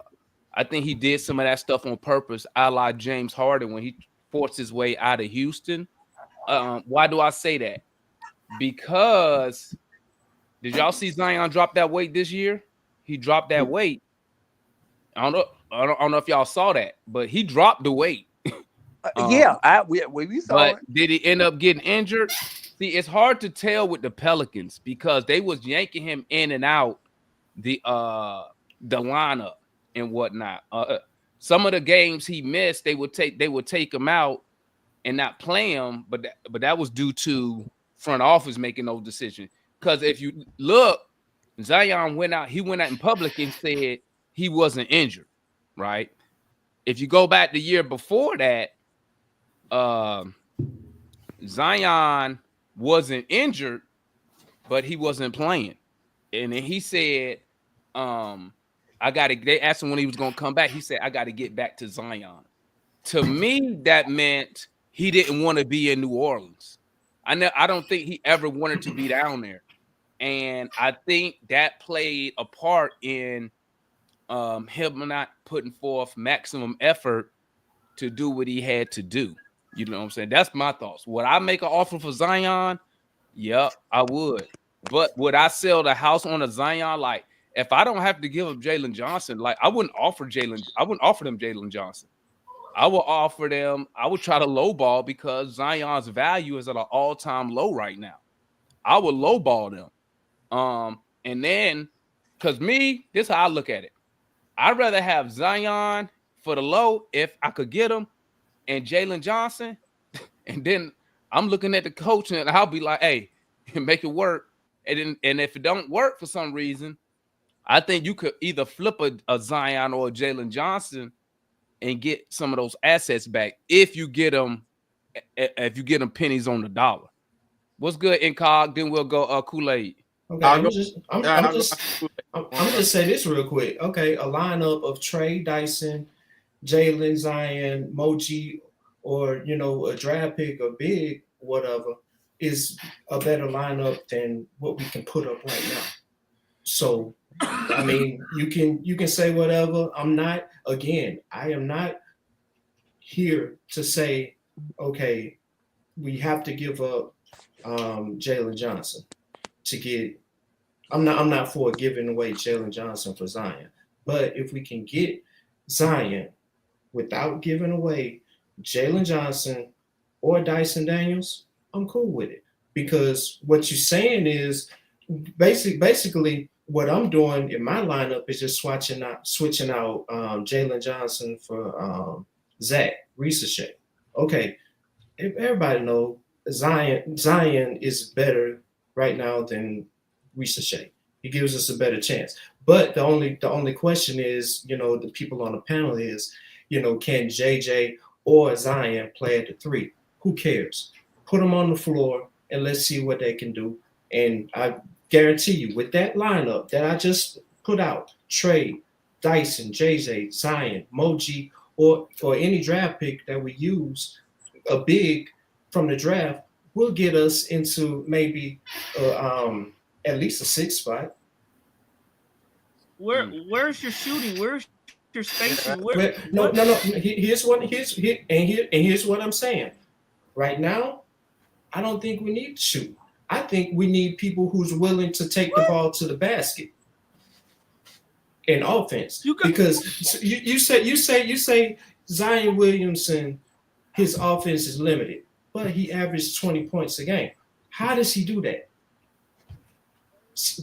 think he did some of that stuff on purpose, a la James Harden when he forced his way out of Houston. Why do I say that? Because did y'all see Zion drop that weight this year? He dropped that weight I don't know if y'all saw that, but he dropped the weight. We saw but it. Did he end up getting injured? See, it's hard to tell with the Pelicans because they was yanking him in and out the lineup and whatnot. Some of the games he missed, they would take him out and not play him, but that was due to front office making those decisions. Because if you look, Zion went out in public and said he wasn't injured, right? If you go back the year before that, Zion wasn't injured, but he wasn't playing. And then he said, they asked him when he was going to come back. He said, I got to get back to Zion. To me, that meant he didn't want to be in New Orleans. I don't think he ever wanted to be down there. And I think that played a part in him not putting forth maximum effort to do what he had to do. You know what I'm saying? That's my thoughts. Would I make an offer for Zion? Yep, I would. But would I sell the house on a Zion? Like, if I don't have to give up Jalen Johnson, like I wouldn't offer them Jalen Johnson. I would try to lowball because Zion's value is at an all-time low right now. I would lowball them. And then, because me, this is how I look at it. I'd rather have Zion for the low if I could get him and Jalen Johnson. And then I'm looking at the coach and I'll be like, hey, make it work. And if it don't work for some reason, I think you could either flip a Zion or a Jalen Johnson and get some of those assets back if you get them pennies on the dollar. What's good, Incog? Then we'll go Kool-Aid. Okay, I'm just say this real quick. Okay, a lineup of Trey, Dyson, Jalen, Zion, Moji, or a draft pick or big whatever is a better lineup than what we can put up right now. So, I mean, you can say whatever. I am not here to say, okay, we have to give up Jalen Johnson to get. I'm not for giving away Jalen Johnson for Zion, but if we can get Zion without giving away Jalen Johnson or Dyson Daniels, I'm cool with it. Because what you're saying is basically what I'm doing in my lineup is just switching out Jalen Johnson for Zach Reese. Okay, everybody know Zion is better right now than Reese. He gives us a better chance. But the only question is, the people on the panel is, can JJ or Zion play at the 3? Who cares? Put them on the floor and let's see what they can do. And I guarantee you, with that lineup that I just put out, Trey, Dyson, JJ, Zion, Moji, or any draft pick that we use, a big from the draft, will get us into maybe at least a 6th spot. Where's your shooting? Where's your spacing? No. Here's what I'm saying. Right now, I don't think we need to shoot. I think we need people who's willing to take the ball to the basket in offense. Because you say Zion Williamson, his offense is limited, but he averaged 20 points a game. How does he do that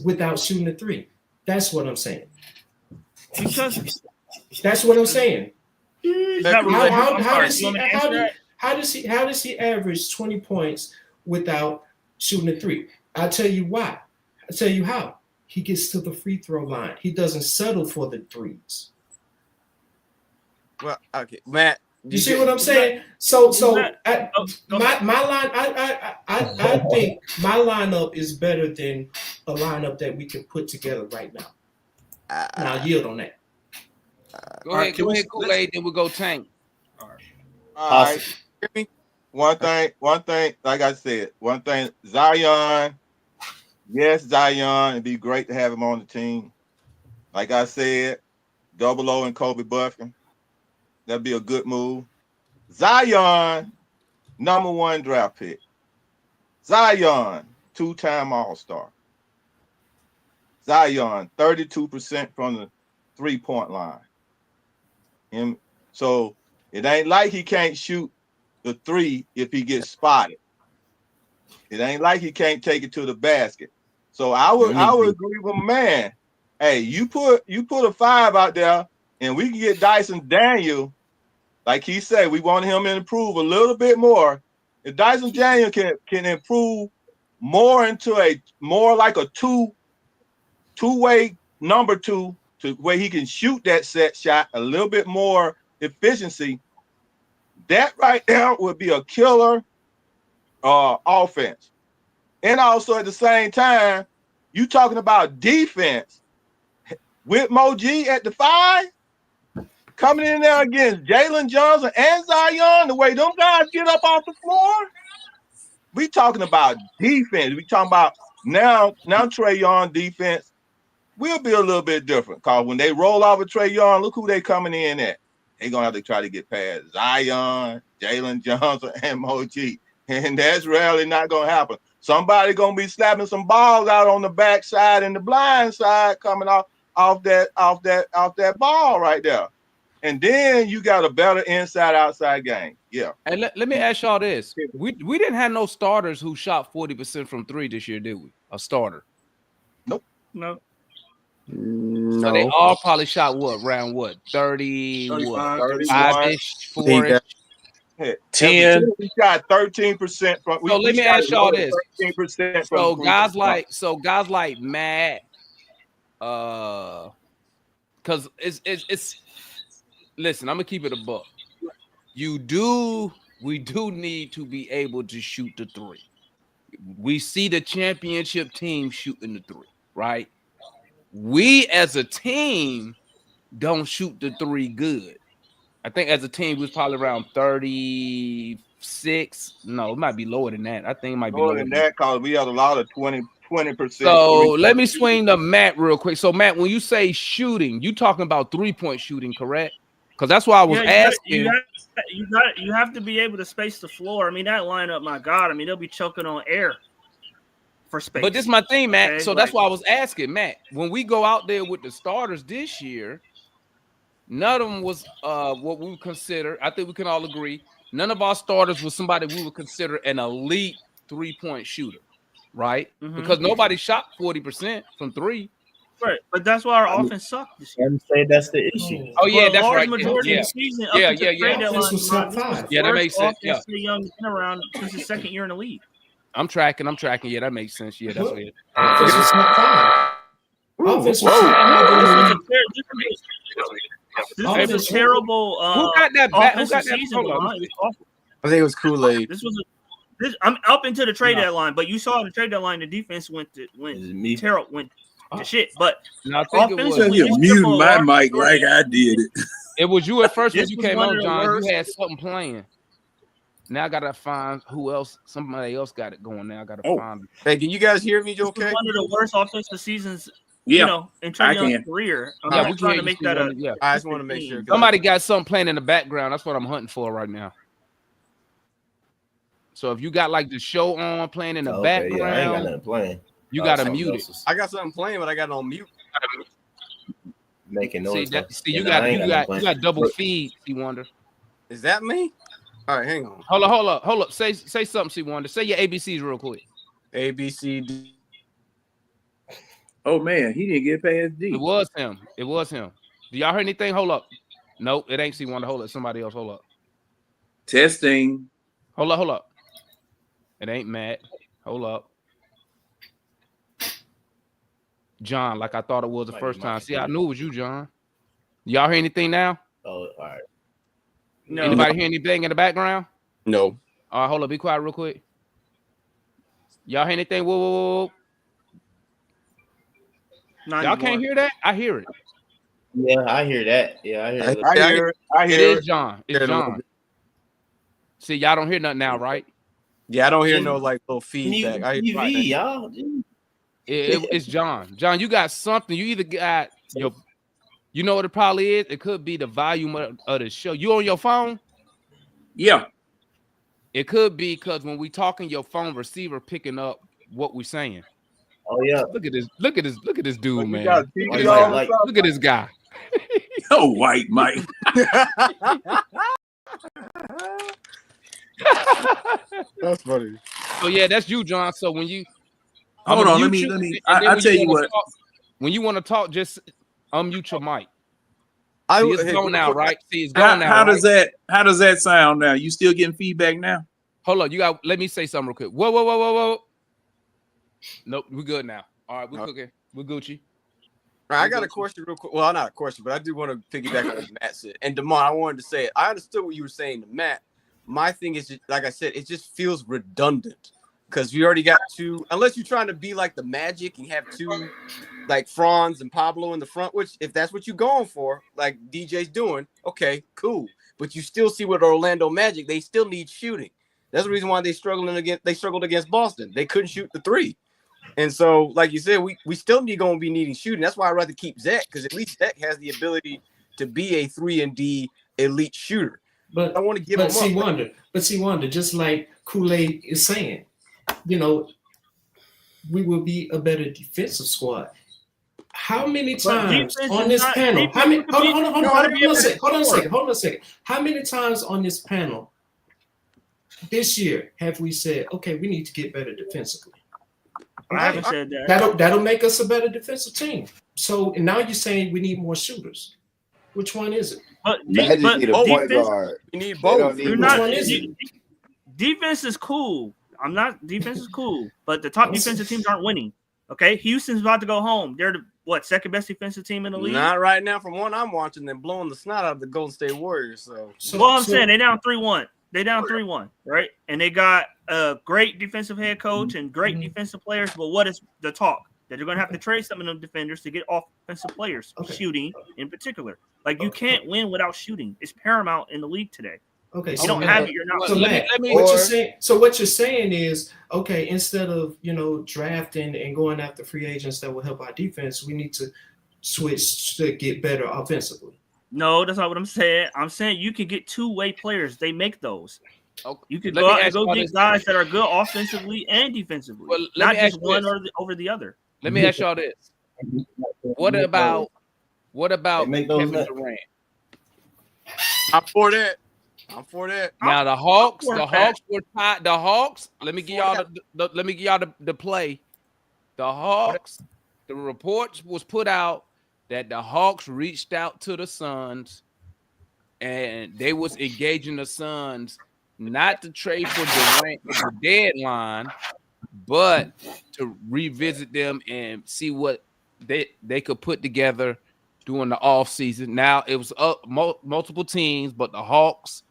without shooting a 3? That's what I'm saying. Because that's what I'm saying. How does he average 20 points without shooting a 3? I'll tell you why. I'll tell you how. He gets to the free throw line. He doesn't settle for the 3s. Well, okay, Matt. You see what I'm saying? So my line, I think my lineup is better than a lineup that we can put together right now. And I'll yield on that. Go ahead, Kool-Aid, then we'll go Tank. All right. One thing, like I said, Zion, yes, Zion, it'd be great to have him on the team. Like I said, 00 and Kobe Buffkin. That'd be a good move. Zion, #1 draft pick. Zion, 2-time All-Star. Zion, 32% from the 3-point line. him. So it ain't like he can't shoot the three if he gets spotted. It ain't like he can't take it to the basket. So I would agree with my man. Hey, you put a 5 out there, and we can get Dyson Daniels. Like he said, we want him to improve a little bit more. If Dyson Daniels can improve more into a more like a two-way number 2 to where he can shoot that set shot a little bit more efficiency, that right there would be a killer offense. And also at the same time, you talking about defense with Moji at the 5, coming in there against Jalen Johnson and Zion, the way them guys get up off the floor. We talking about defense. We talking about now Trae Young defense will be a little bit different. Because when they roll off of Trae Young, look who they coming in at. They're going to have to try to get past Zion, Jalen Johnson, and Moji. And that's rarely not going to happen. Somebody going to be slapping some balls out on the backside and the blind side coming off that ball right there. And then you got a better inside-outside game. Yeah. And let me ask y'all this. We didn't have no starters who shot 40% from 3 this year, did we? A starter. Nope. No. So they all probably shot around 30, 35-ish, 4-ish. 10. We shot 13% from. So let me ask y'all this. 13% from. So guys like Matt, because it's. Listen, I'm gonna keep it a buck. We do need to be able to shoot the 3. We see the championship team shooting the 3, right? We as a team don't shoot the 3 good. I think as a team we was probably around 36. No, it might be lower than that. I think it might be lower than that because we had a lot of 20%. So let me swing to Matt real quick. So Matt, when you say shooting, you talking about 3-point shooting, correct? Because that's why I was asking. You have to be able to space the floor. I mean, that lineup, my God. I mean, they'll be choking on air for space. But this is my thing, Matt. Okay? So that's why I was asking, Matt. When we go out there with the starters this year, none of them was what we would consider. I think we can all agree. None of our starters was somebody we would consider an elite 3-point shooter, right? Mm-hmm. Because nobody shot 40% from 3. Right, but that's why our offense sucked this year. I'm saying that's the issue. Oh yeah, that's right. Majority of the season, up until the trade deadline, was top 5. Yeah, that makes sense. Yeah, Young been around since his second year in the league. I'm tracking. Yeah, that makes sense. Yeah, that's it. This was top 5. Offense was This was a terrible. Who got that back? Who got that? Season, I think it was Kool-Aid. I'm up into the trade deadline, but you saw in the trade deadline the defense went to shit. But I think it was muting my mic like I did it. It was you at first when you came on, John. You had something playing. Now I gotta find who else. Somebody else got it going. Now I gotta find. Hey, can you guys hear me? You okay? One of the worst offensive seasons. Yeah, you know, in Trae Young's career. I'm trying to make that a. Yeah, I just want to make sure. Somebody got something playing in the background. That's what I'm hunting for right now. So if you got like the show on playing in the background, yeah, I ain't got nothing playing. You gotta mute it. I got something playing, but I got it on mute. Making noise. See, you got double feed. C Wonder. Is that me? All right, hang on. Hold up. Say something, C Wonder. Say your ABCs real quick. A B C D. Oh man, he didn't get past D. It was him. Do y'all hear anything? Hold up. Nope, it ain't C Wonder. Hold up. Somebody else. Hold up. Testing. Hold up. It ain't Matt. Hold up. John, like I thought it was the first time. See, I knew it was you, John. Y'all hear anything now? Oh, all right. No. Anybody hear anything in the background? No. All right, hold up. Be quiet real quick. Y'all hear anything? Whoa. Y'all can't hear that? I hear it. Yeah, I hear that. Yeah, I hear it. I hear it. It's John. It's John. See, y'all don't hear nothing now, right? Yeah, I don't hear no like little feedback. TV, y'all. It's John. John, you got something. You either got your, you know what it probably is? It could be the volume of the show. You on your phone? Yeah. It could be because when we talking, your phone receiver picking up what we're saying. Oh yeah. Look at this dude, man. Look at this guy. Oh, white Mike. That's funny. So yeah, that's you, John. So when you hold on, let me. I tell you what. When you want to talk, just unmute your mic. See, it's going now, right? See, it's going now. How does that sound now? You still getting feedback now? Hold on, let me say something real quick. Whoa. Nope, we're good now. All right, we're cooking. We're Gucci. All right, I got a question real quick. Well, not a question, but I do want to piggyback on what Matt said. And Damon, I wanted to say it. I understood what you were saying to Matt. My thing is, like I said, it just feels redundant because we already got two. Unless you're trying to be like the Magic and have two, like Franz and Pablo in the front, which if that's what you're going for, like DJ's doing, okay, cool. But you still see with Orlando Magic, they still need shooting. That's the reason why they struggled against Boston. They couldn't shoot the three. And so, like you said, we still going to be needing shooting. That's why I'd rather keep Zach, because at least Zach has the ability to be a 3-and-D elite shooter. But I want to give him Wanda, just like Kool-Aid is saying, we will be a better defensive squad. How many times on this panel? Hold on a second. How many times on this panel this year have we said, okay, we need to get better defensively? I haven't said that. That'll make us a better defensive team. So now you're saying we need more shooters. Which one is it? Need a point guard. We need both. Which one is it? Defense is cool. Defense is cool, but the top defensive teams aren't winning. Okay, Houston's about to go home. They're the second best defensive team in the league? Not right now. From what I'm watching, they're blowing the snot out of the Golden State Warriors. I'm saying they're down 3-1. They down 3-1, right? And they got a great defensive head coach and great defensive players. But what is the talk? That you're going to have to trade some of them defenders to get offensive players, shooting in particular. Like, you can't win without shooting. It's paramount in the league today. Okay, if you don't have it, you're not. So, what you're saying is, okay, instead of drafting and going after free agents that will help our defense, we need to switch to get better offensively. No, that's not what I'm saying. I'm saying you can get two-way players. They make those. Okay. You could go out and go get guys that are good offensively and defensively, not just one over the other. Let me ask y'all this: What about Kevin Durant? I'm for that. Now the Hawks were tied. The Hawks. Let me give y'all the play. The Hawks. The reports was put out that the Hawks reached out to the Suns, and they was engaging the Suns not to trade for Durant at the deadline, but to revisit them and see what they could put together during the offseason. Now, it was multiple teams, but the Hawks,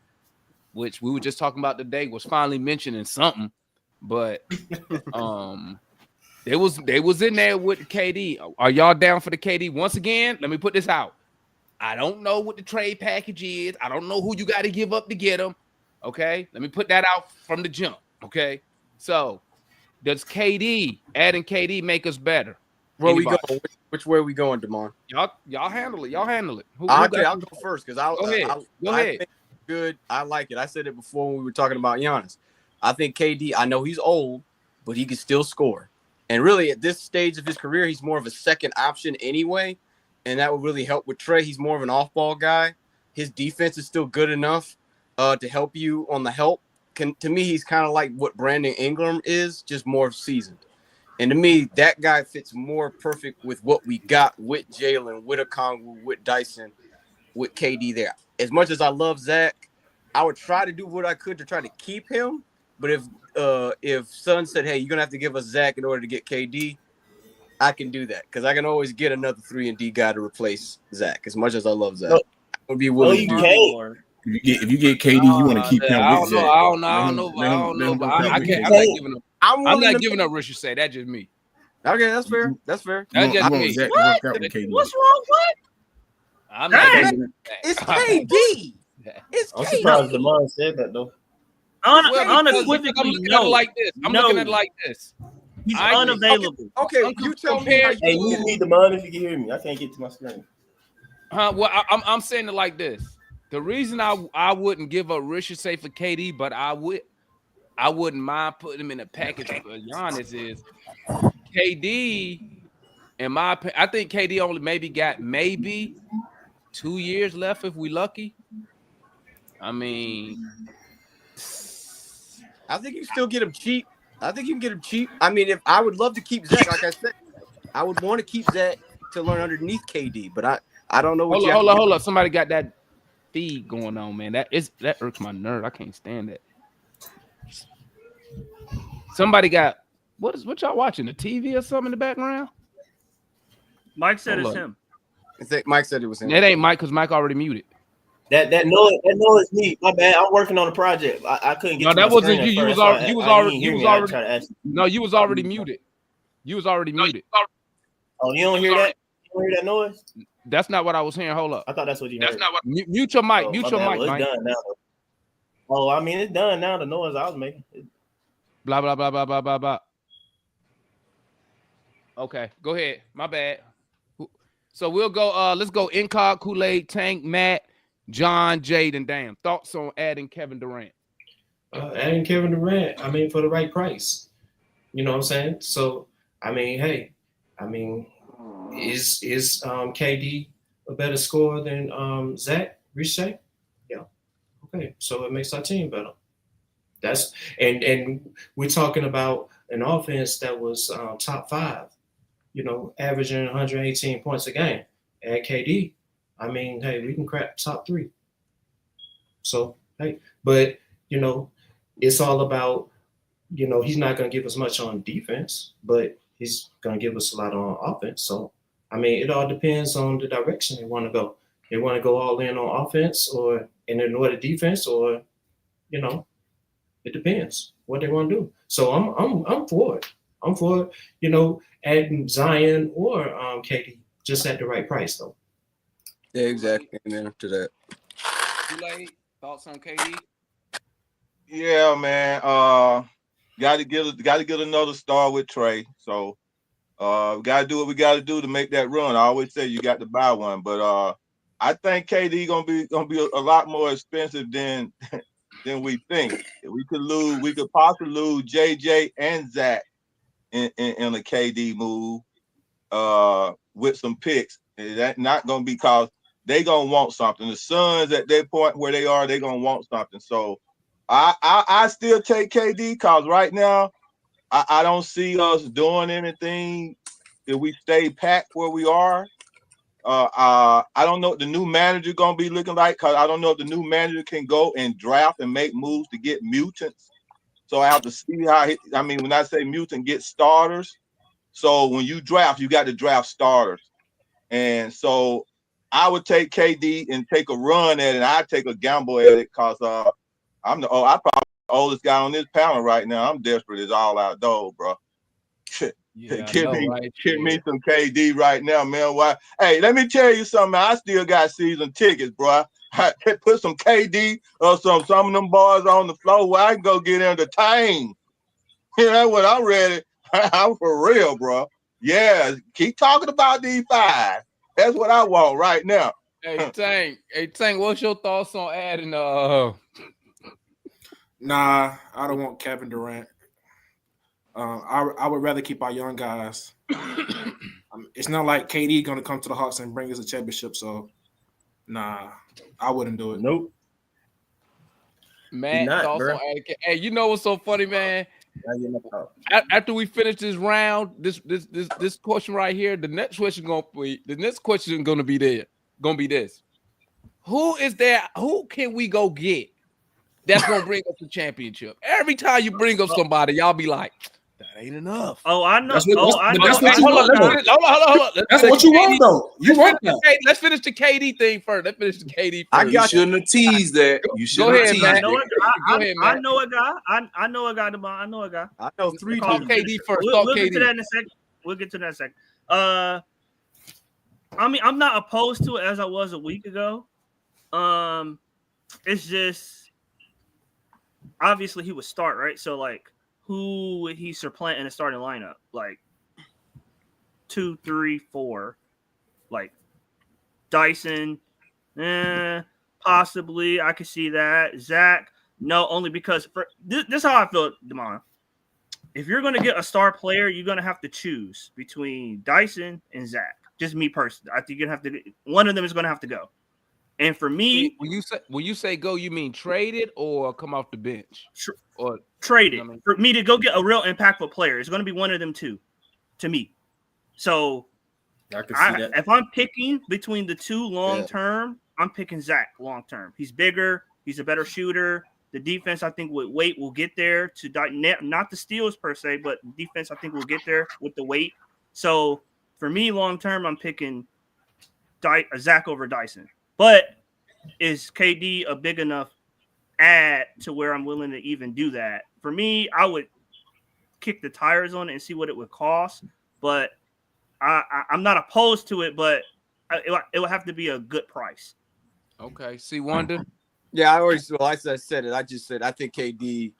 which we were just talking about today, was finally mentioning something. But they was in there with KD. Are y'all down for the KD? Once again, let me put this out. I don't know what the trade package is. I don't know who you got to give up to get them. Okay? Let me put that out from the jump. Okay? So, does adding KD make us better? Where we go? Which way are we going, Damon? Y'all handle it. I'll go first because Go ahead. I think it's good. I like it. I said it before when we were talking about Giannis. I think KD, I know he's old, but he can still score. And really, at this stage of his career, he's more of a second option anyway. And that would really help with Trey. He's more of an off-ball guy. His defense is still good enough to help you on the help. To me, he's kind of like what Brandon Ingram is, just more seasoned. And to me, that guy fits more perfect with what we got with Jalen, with Okongwu, with Dyson, with KD there. As much as I love Zach, I would try to do what I could to try to keep him. But if Sun said, hey, you're going to have to give us Zach in order to get KD, I can do that because I can always get another 3-and-D guy to replace Zach. As much as I love Zach, I would be willing to do it. If you get KD, you want to keep him with Zach. I don't know. But I'm not giving up Rich say. That's just me. Okay, that's fair. That's just me. What? What's wrong with? I'm not. It's KD. I'm surprised Damon said that though. Unequivocally, I'm looking at it like this. He's unavailable. Okay, you tell me. Hey, you need Damon if you can hear me. I can't get to my screen. Well, I'm saying it like this. The reason I wouldn't give up Richard say for KD, but I wouldn't mind putting him in a package for Giannis is KD. In my opinion, I think KD only maybe 2 years left if we lucky. I mean, I think you still get him cheap. I think you can get him cheap. I mean, if I would love to keep Zach, like I said, I would want to keep Zach to learn underneath KD, but I don't know what hold on. Somebody got that feed going on, man. That irks my nerve. I can't stand that. Somebody got what y'all watching? The TV or something in the background? Mike said it's him. Mike said it was him. That ain't Mike because Mike already muted. That noise me. My bad. I'm working on a project. I couldn't get. No, to that my wasn't screen you. at You was first, already. so You was I already. didn't You hear was me. I already. tried to ask you. No, you was already muted. You was already muted. Oh, you don't hear that? You don't hear that noise? That's not what I was hearing. Hold up. I thought that's what you heard. That's not what. Mute your mic. Mute your mic, Well, Mike. it's done now. Oh, I mean, it's done now. The noise I was making. Blah blah blah blah blah blah blah. Okay, go ahead. My bad. So we'll go. Let's go. Incog, Kool-Aid, Tank, Matt, John, Jade, and Dan. Thoughts on adding Kevin Durant? Adding Kevin Durant, I mean, for the right price. You know what I'm saying? So, I mean, hey, I mean, is KD a better scorer than Zach Riche? Yeah. Okay. So it makes our team better. That's and we're talking about an offense that was top 5, you know, averaging 118 points a game. At KD, I mean, hey, we can crack top 3. So, hey, but, you know, it's all about, you know, he's not going to give us much on defense, but he's going to give us a lot on offense. So, I mean, it all depends on the direction they want to go. They want to go all in on offense or and ignore the defense, or, you know, it depends what they want to do. So I'm for it. I'm for, you know, adding Zion or KD just at the right price though. Yeah, exactly. Amen to that. Kool-Aid, thoughts on KD? Yeah, man. Got to get another star with Trey. So we got to do what we got to do to make that run. I always say you got to buy one, but I think KD gonna be a lot more expensive than we think. We could possibly lose JJ and Zach in a KD move with some picks. That's not gonna be cause they gonna want something. The Suns at their point where they are, they gonna want something. So I still take KD because right now I don't see us doing anything if we stay packed where we are. I don't know what the new manager gonna be looking like because I don't know if the new manager can go and draft and make moves to get mutants. So I have to see how. When I say mutant, get starters. So when you draft, you got to draft starters, and so I would take KD and take a run at it. I take a gamble at it because I'm probably the oldest guy on this panel right now. I'm desperate as all out though, bro. Yeah, give me some KD right now, man. Why? Hey, let me tell you something. I still got season tickets, bro. I put some KD or some of them boys on the floor where I can go get entertained. You know what? I'm ready. I'm for real, bro. Yeah, keep talking about these 5. That's what I want right now. Hey Tank, what's your thoughts on adding Nah, I don't want Kevin Durant. I would rather keep our young guys. It's not like KD gonna come to the Hawks and bring us a championship. So, nah, I wouldn't do it. Nope. Matt, thoughts on adding? Hey, you know what's so funny, man? After we finish this round, this question right here, the next question gonna be this. Who is there? Who can we go get that's gonna bring us the championship? Every time you bring up somebody, y'all be like, that ain't enough. Oh, I know. That's what Hold on. That's what you want, though. You want that. Let's finish the KD thing first. You shouldn't have teased that. You should have teased I it. know a guy. I know a guy. I know 3 Talk KD first. We'll get to that in a second. We'll get to that in a second. I mean, I'm not opposed to it as I was a week ago. It's just obviously he would start, right? So like, who would he supplant in the starting lineup? Like 2, 3, 4, like Dyson, possibly. I could see that. Zach, no, only because this is how I feel, Damon. If you're going to get a star player, you're going to have to choose between Dyson and Zach. Just me personally. I think you're going to have to. One of them is going to have to go. And for me, when you say go, you mean traded or come off the bench? Or traded. You know what I mean? For me to go get a real impactful player, it's going to be one of them two, to me. So I can see that. If I'm picking between the two long term, I'm picking Zach long term. He's bigger. He's a better shooter. The defense, I think, with weight will get there to not the steals per se, but defense, I think, will get there with the weight. So for me, long term, I'm picking Zach over Dyson. But is KD a big enough add to where I'm willing to even do that? For me, I would kick the tires on it and see what it would cost. But I'm not opposed to it, but it would have to be a good price. Okay. See, Wonder? Yeah, I said it. I just said I think KD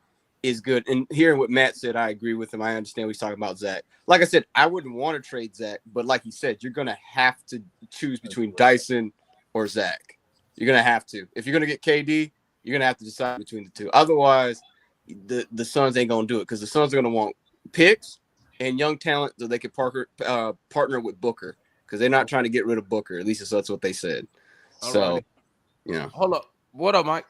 is good. And hearing what Matt said, I agree with him. I understand what he's talking about Zach. Like I said, I wouldn't want to trade Zach, but like he said, you're going to have to choose between Dyson or Zach. You're going to have to. If you're going to get KD, you're going to have to decide between the two. Otherwise, the Suns ain't going to do it because the Suns are going to want picks and young talent so they can partner with Booker because they're not trying to get rid of Booker. At least that's what they said. So, Hold up. What up, Mike?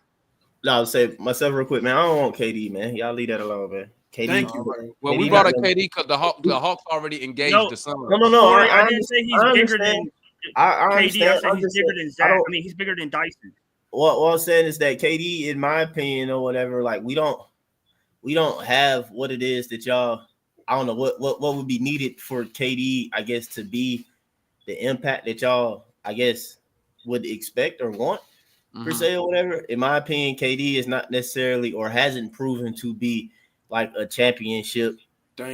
No, I'll say myself real quick, man. I don't want KD, man. Y'all leave that alone, man. KD. Thank you, man. Well, we brought a KD because the Hawks already engaged the Suns. No. I didn't say he's bigger than I KD. I said he's bigger than Zach. I mean, he's bigger than Dyson. What I'm saying is that KD, in my opinion, or whatever, like we don't have what it is that y'all. I don't know what would be needed for KD, I guess, to be the impact that y'all, I guess, would expect or want. Per se or whatever. In my opinion, KD is not necessarily or hasn't proven to be like a championship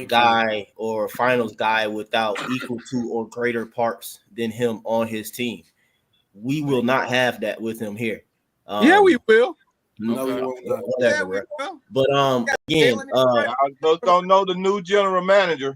guy or a finals guy without equal to or greater parts than him on his team. We will not have that with him here. Yeah, we will. No, we won't. Yeah, we will. But again, I just don't know the new general manager.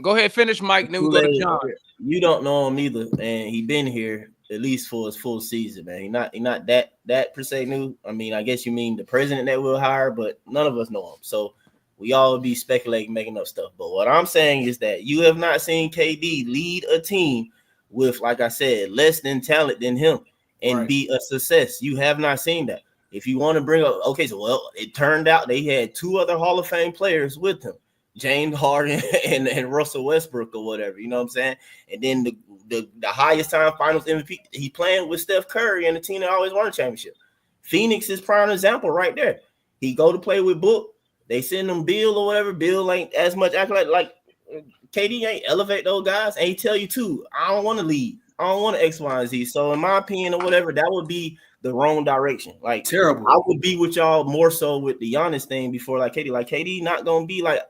Go ahead, finish, Mike. Then we go to John. You don't know him either, and he been here at least for his full season, man. He not that per se new. I mean, I guess you mean the president that we'll hire, but none of us know him. So we all would be speculating, making up stuff. But what I'm saying is that you have not seen KD lead a team with, like I said, less than talent than him and be a success. You have not seen that. If you want to bring up, it turned out they had two other Hall of Fame players with him, James Harden and Russell Westbrook or whatever, you know what I'm saying? And then the highest time finals MVP, he playing with Steph Curry and the team that always won a championship. Phoenix is prime example right there. He go to play with Book. They send him Bill or whatever. Bill ain't as much acting like KD ain't elevate those guys. And he tell you too, I don't want to lead. I don't want to X, Y, and Z. So in my opinion or whatever, that would be the wrong direction. Like terrible. I would be with y'all more so with the Giannis thing before like KD. Like KD not gonna be like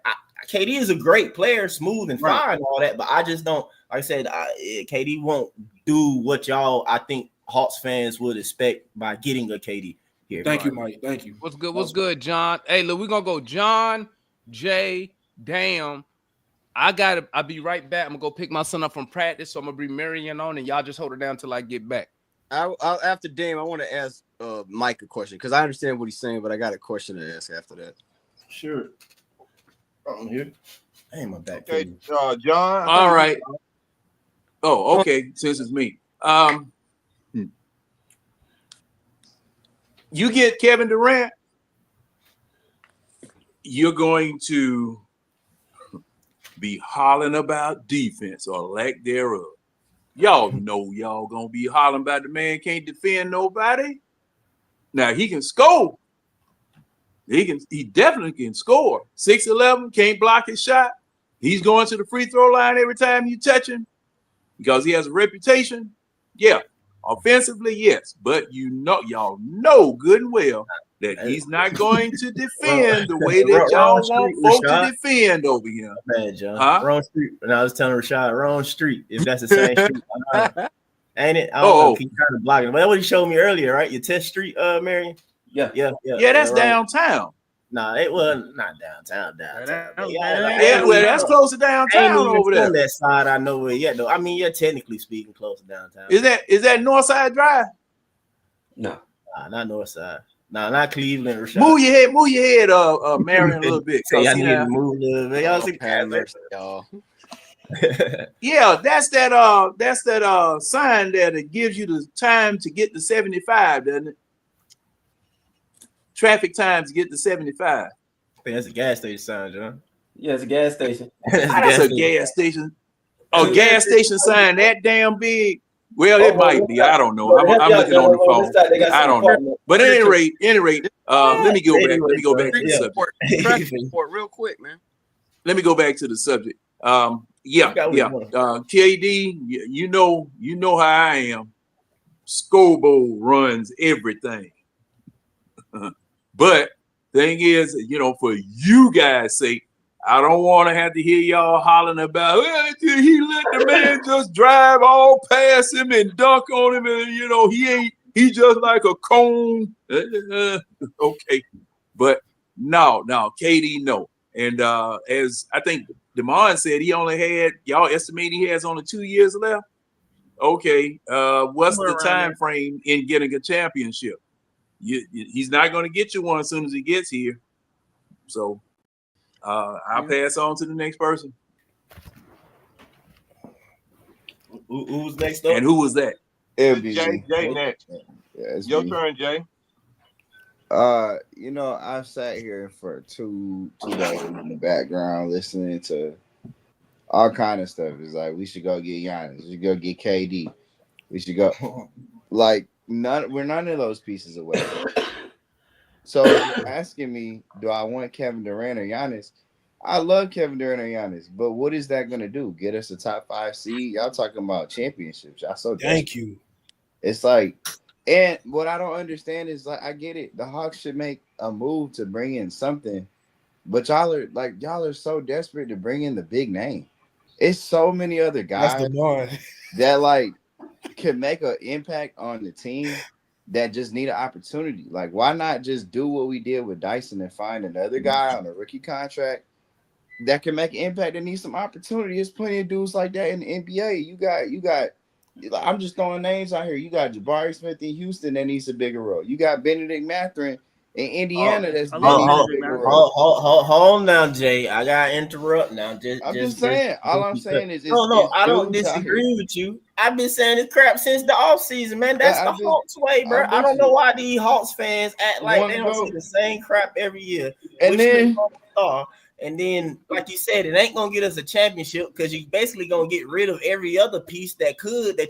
KD is a great player, smooth and fine and all that, but I just don't. Like I said, KD won't do what y'all I think Hawks fans would expect by getting a KD here. Thank you, Mike. Thank you. What's good? What's good, John? Hey, look, we're gonna go John, Jay, Damn. I'll be right back. I'm gonna go pick my son up from practice, so I'm gonna bring Marion on, and y'all just hold it down till I get back. After Dame, I want to ask Mike a question because I understand what he's saying, but I got a question to ask after that. Sure. I'm here. Hey, my back. Okay, John. All right. Oh, okay. Since it's me, you get Kevin Durant, you're going to be hollering about defense or lack thereof. Y'all know y'all gonna be hollering about the man can't defend nobody. Now he can score. He definitely can score. 6'11", can't block his shot. He's going to the free throw line every time you touch him because he has a reputation. Yeah. Offensively, yes. But y'all know good and well that he's not going to defend the way that y'all want folks to defend over here. Man, John. Wrong street. And I was telling Rashad, wrong street. If that's the same street. Ain't it? I don't know. He's trying to block it. But that's what he showed me earlier, right? Your test street, Marion? Yeah, that's downtown. Nah, it wasn't not downtown. Well, that's close to downtown over there. On that side, I know where yet though. I mean, you're technically speaking close to downtown. Is that Northside Drive? No, not Northside. Nah, not Cleveland. Rashad. Move your head, Marion, a little bit. Y'all need to move a little bit. Y'all see y'all. Yeah, that's that sign there that gives you the time to get to 75, doesn't it? Traffic time to get to 75. I think that's a gas station sign, John. Yeah, it's a gas station. That's a gas station. A gas station sign that damn big. Well, it might be. I don't know. I'm looking on the phone. I don't know. But at any rate, let me go back. Let me go back to the subject. Traffic report real quick, man. Let me go back to the subject. KD, you know how I am. Scobo runs everything. But thing is, for you guys' sake, I don't want to have to hear y'all hollering about he let the man just drive all past him and dunk on him, and he just like a cone. Okay, but no, KD, no. And as I think DeMond said, y'all estimate he has only 2 years left. Okay, what's the time frame in getting a championship? He's not going to get you one as soon as he gets here. So I'll pass on to the next person. Who's next up? And who was that? Jay next. Yeah, your turn, Jay. I've sat here for two days in the background listening to all kind of stuff. It's like we should go get Giannis, we should go get KD, we should go like we're none of those pieces away. So if you're asking me, do I want Kevin Durant or Giannis? I love Kevin Durant or Giannis, but what is that going to do? Get us a top 5 seed? Y'all talking about championships? Y'all so desperate. Thank you. It's like, and what I don't understand is like, I get it. The Hawks should make a move to bring in something, but y'all are so desperate to bring in the big name. It's so many other guys that like can make an impact on the team that just need an opportunity. Like, why not just do what we did with Dyson and find another guy on a rookie contract that can make an impact and needs some opportunity? There's plenty of dudes like that in the NBA. You got. I'm just throwing names out here. You got Jabari Smith in Houston that needs a bigger role. You got Benedict Mathurin in Indiana that's hold on now, Jay. I gotta interrupt now. I'm just saying. All I'm saying is, I don't disagree with you. I've been saying this crap since the offseason, man. That's the Hawks way, bro. I don't know why these Hawks fans act like they don't see the same crap every year. And then, like you said, it ain't gonna get us a championship because you're basically gonna get rid of every other piece that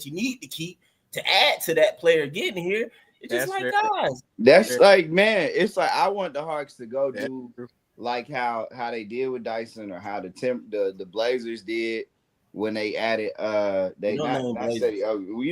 you need to keep to add to that player getting here. It's just like guys. That's like, man, it's like I want the Hawks to go do like how they did with Dyson, or how the Blazers did when they added you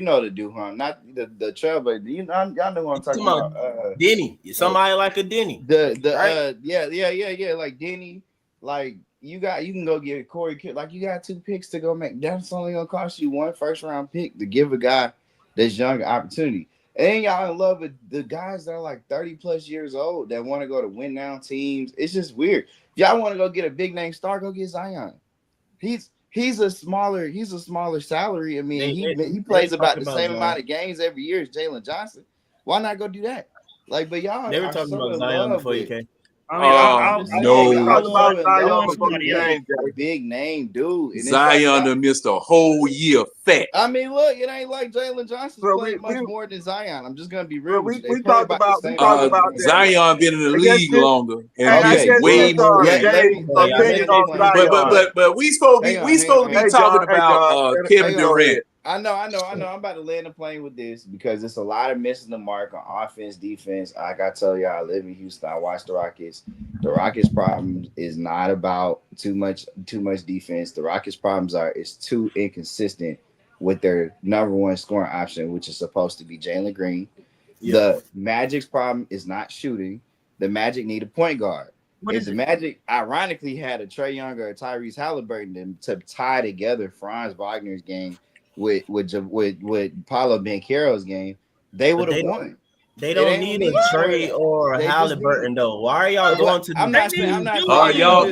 know the dude, huh? Not the Trailblazer. Y'all know what I'm talking about. Denny. Somebody like a Denny. Yeah, like Denny. Like you can go get Corey. Like you got 2 picks to go make. That's only gonna cost you 1 first-round pick to give a guy that's young an opportunity. And y'all in love with the guys that are like 30+ years old that want to go to win now teams. It's just weird. If y'all want to go get a big name star, go get Zion. He's a smaller salary. I mean, he plays about the same amount of games every year as Jalen Johnson. Why not go do that? Like, but y'all they were talking about Zion before you came. Big name dude. And Zion missed a whole year fat. I mean, look, it ain't like Jalen Johnson played much more than Zion. I'm just gonna be real. We talked about Zion been in the league longer and way more. But we supposed to be talking about Kevin Durant. I know. I'm about to land the plane with this because it's a lot of missing the mark on offense, defense. Like I tell you, I live in Houston. I watch the Rockets. The Rockets' problem is not about too much defense. The Rockets' problems is too inconsistent with their number 1 scoring option, which is supposed to be Jalen Green. Yeah. The Magic's problem is not shooting. The Magic need a point guard. The Magic ironically had a Trae Young or a Tyrese Halliburton to tie together Franz Wagner's game with Paolo Banchero's game, they would have won. They don't need a Trae or a Halliburton though. Why are y'all going to? I'm not y'all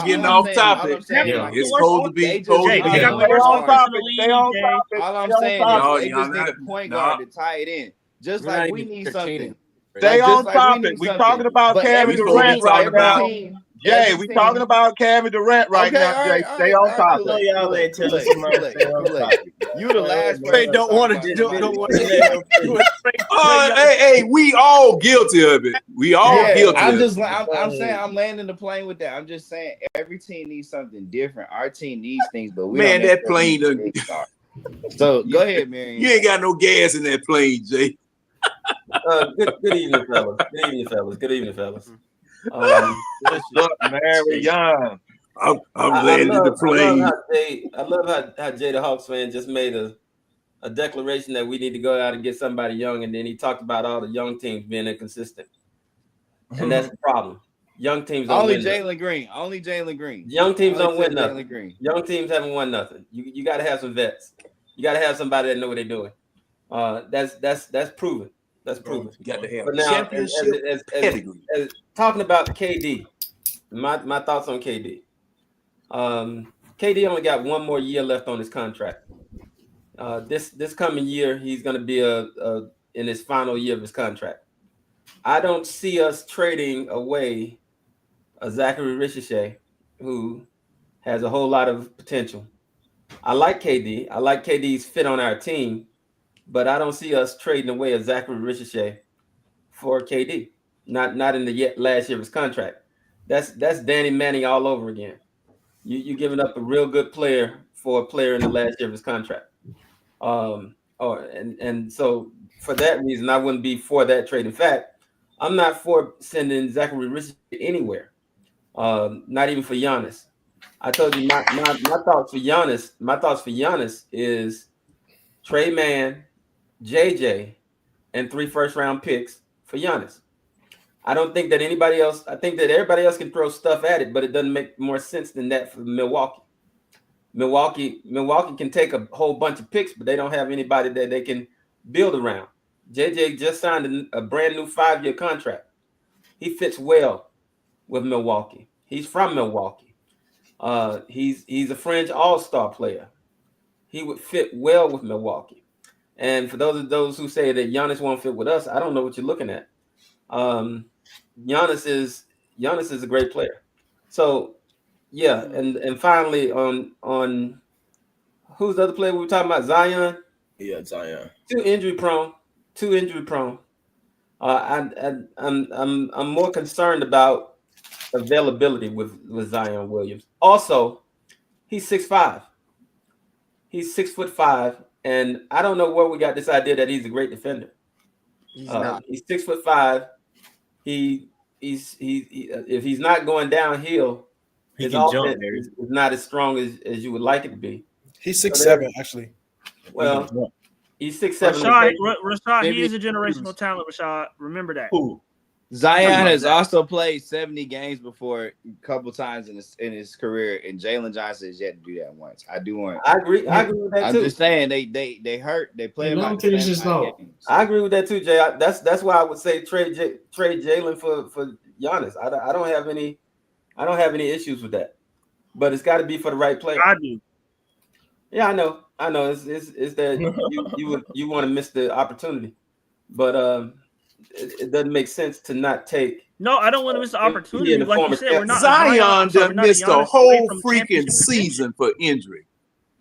getting off topic. It's supposed to be. All I'm saying is they just need a point guard to tie it in. Just like we need something. Stay on topic. We're talking about Kevin Durant right now. Jay, we talking about Kevin Durant right now. all Jay, right, stay on topic. No, y'all ain't telling somebody to stay on topic. You the last Hey, person. don't want to. Don't want to. Hey, we all guilty of it. We all guilty I'm of just. it. I'm saying I'm landing the plane with that. I'm just saying every team needs something different. Our team needs things, but we Man, don't that plane necessarily need done. big stars. So go ahead, Marion. You ain't got no gas in that plane, Jay. Good evening, fellas. Good evening, fellas. Good evening, fellas. What's up, man? We're young. I'm landing the plane. I love how Jay the Hawks fan just made a declaration that we need to go out and get somebody young, and then he talked about all the young teams being inconsistent, and that's the problem. Young teams don't Only win. Jalen Green. Only Jalen Green. Young teams Only don't win Jalen nothing. Green. Young teams haven't won nothing. You got to have some vets. You got to have somebody that know what they're doing. That's proven. That's proven. You got to have But now, championship pedigree. as talking about KD, my thoughts on KD. KD only got one more year left on his contract. This coming year, he's going to be in his final year of his contract. I don't see us trading away a Zachary Ricochet, who has a whole lot of potential. I like KD. I like KD's fit on our team, but I don't see us trading away a Zachary Ricochet for KD. Not in the last year of his contract. That's Danny Manning all over again. You're giving up a real good player for a player in the last year of his contract. And so for that reason, I wouldn't be for that trade. In fact, I'm not for sending Zachary Ricochet anywhere. Not even for Giannis. I told you my thoughts for Giannis. My thoughts for Giannis is Trey Mann, JJ, and 3 first-round picks for Giannis. I don't think that anybody else. I think that everybody else can throw stuff at it, but it doesn't make more sense than that for Milwaukee. Milwaukee can take a whole bunch of picks, but they don't have anybody that they can build around. JJ just signed a brand new 5-year contract. He fits well with Milwaukee. He's from Milwaukee. He's a fringe all-star player. He would fit well with Milwaukee. And for those who say that Giannis won't fit with us, I don't know what you're looking at. Giannis is a great player. So yeah, and finally on who's the other player we were talking about? Zion. Yeah, Zion. Too injury prone. I'm more concerned about availability with Zion Williams. Also, he's 6'5". He's 6'5", and I don't know where we got this idea that he's a great defender. He's not. He's 6'5". He's if he's not going downhill, his offense is not as strong as you would like it to be. He's 6'7", actually. Well, he's 6'7". Rashad, he is a generational talent. Rashad, remember that. Who? Zion has also played 70 games before a couple times in his career, and Jalen Johnson has yet to do that once. I agree with that too. I'm just saying they hurt. They play about the same amount of games. I agree with that too, Jay. That's why I would say trade Jalen for Giannis. I don't have any issues with that, but it's got to be for the right player. I do. Yeah, I know. It's that you want to miss the opportunity, but it doesn't make sense to not take. No, I don't want to miss the opportunity. Like you said, we're not Zion done missed a whole freaking season for injury.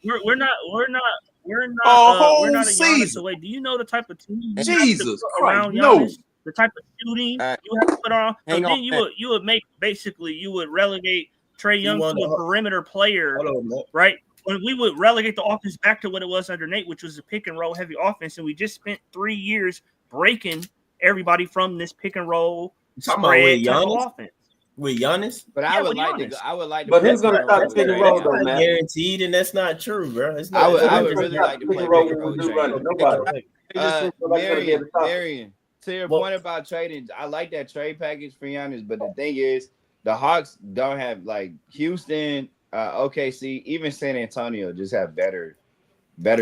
We're not a whole we're not a season away. Do you know the type of team you Jesus have to put Christ, around no. Giannis? The type of shooting you have to put on. So Hang then on, you would make basically you would relegate Trae Young to a perimeter player, Hold on, right? When we would relegate the offense back to what it was under Nate, which was a pick and roll heavy offense, and we just spent 3 years breaking everybody from this pick and roll spread type of offense. With Giannis, but Yeah, I would with like Giannis. to. I would like to. But who's going to stop the pick and roll though, man? guaranteed, and that's not true, bro. It's not. I would really like to play pick and roll. Nobody. Marion, to your point about trading, I like that trade package for Giannis, but the thing is, the Hawks don't have like Houston, OKC, even San Antonio just have better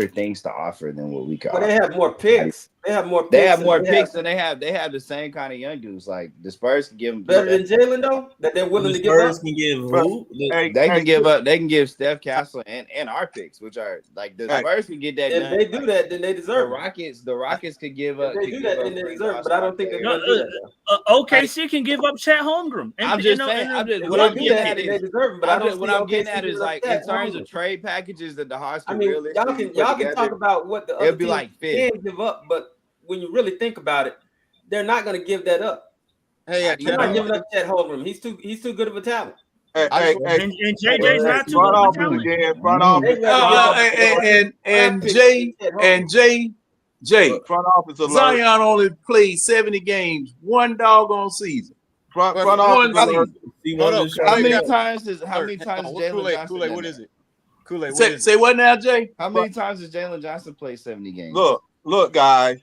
things to offer than what we got. But they have more picks. They have more picks. They have more picks than they have. They have the same kind of young dudes. Like the Spurs can give them better than Jalen though. That they're willing to give up. Can give who? They can give up. They can give Steph Castle and our picks, which are like the Spurs can get that. If they do that, then they deserve it. The Rockets could give up. If they do that, then they deserve it. But I don't think they're going to do that. OKC can give up Chet Holmgren. I'm just saying. What I'm getting at is like in terms of trade packages that the Hawks can really. Y'all can talk about what the other team can give up, but when you really think about it, they're not going to give that up. Hey, they're not giving up Chet Holmgren. He's too good of a talent. And JJ's not too good of a talent. Jay, front office alert. Zion only played 70 games, one doggone season. Front office alert. How many times Jalen Johnson? Kool-Aid, what is it? Kool-Aid, say what now, Jay? How many times has Jalen Johnson played 70 games? Look, guys.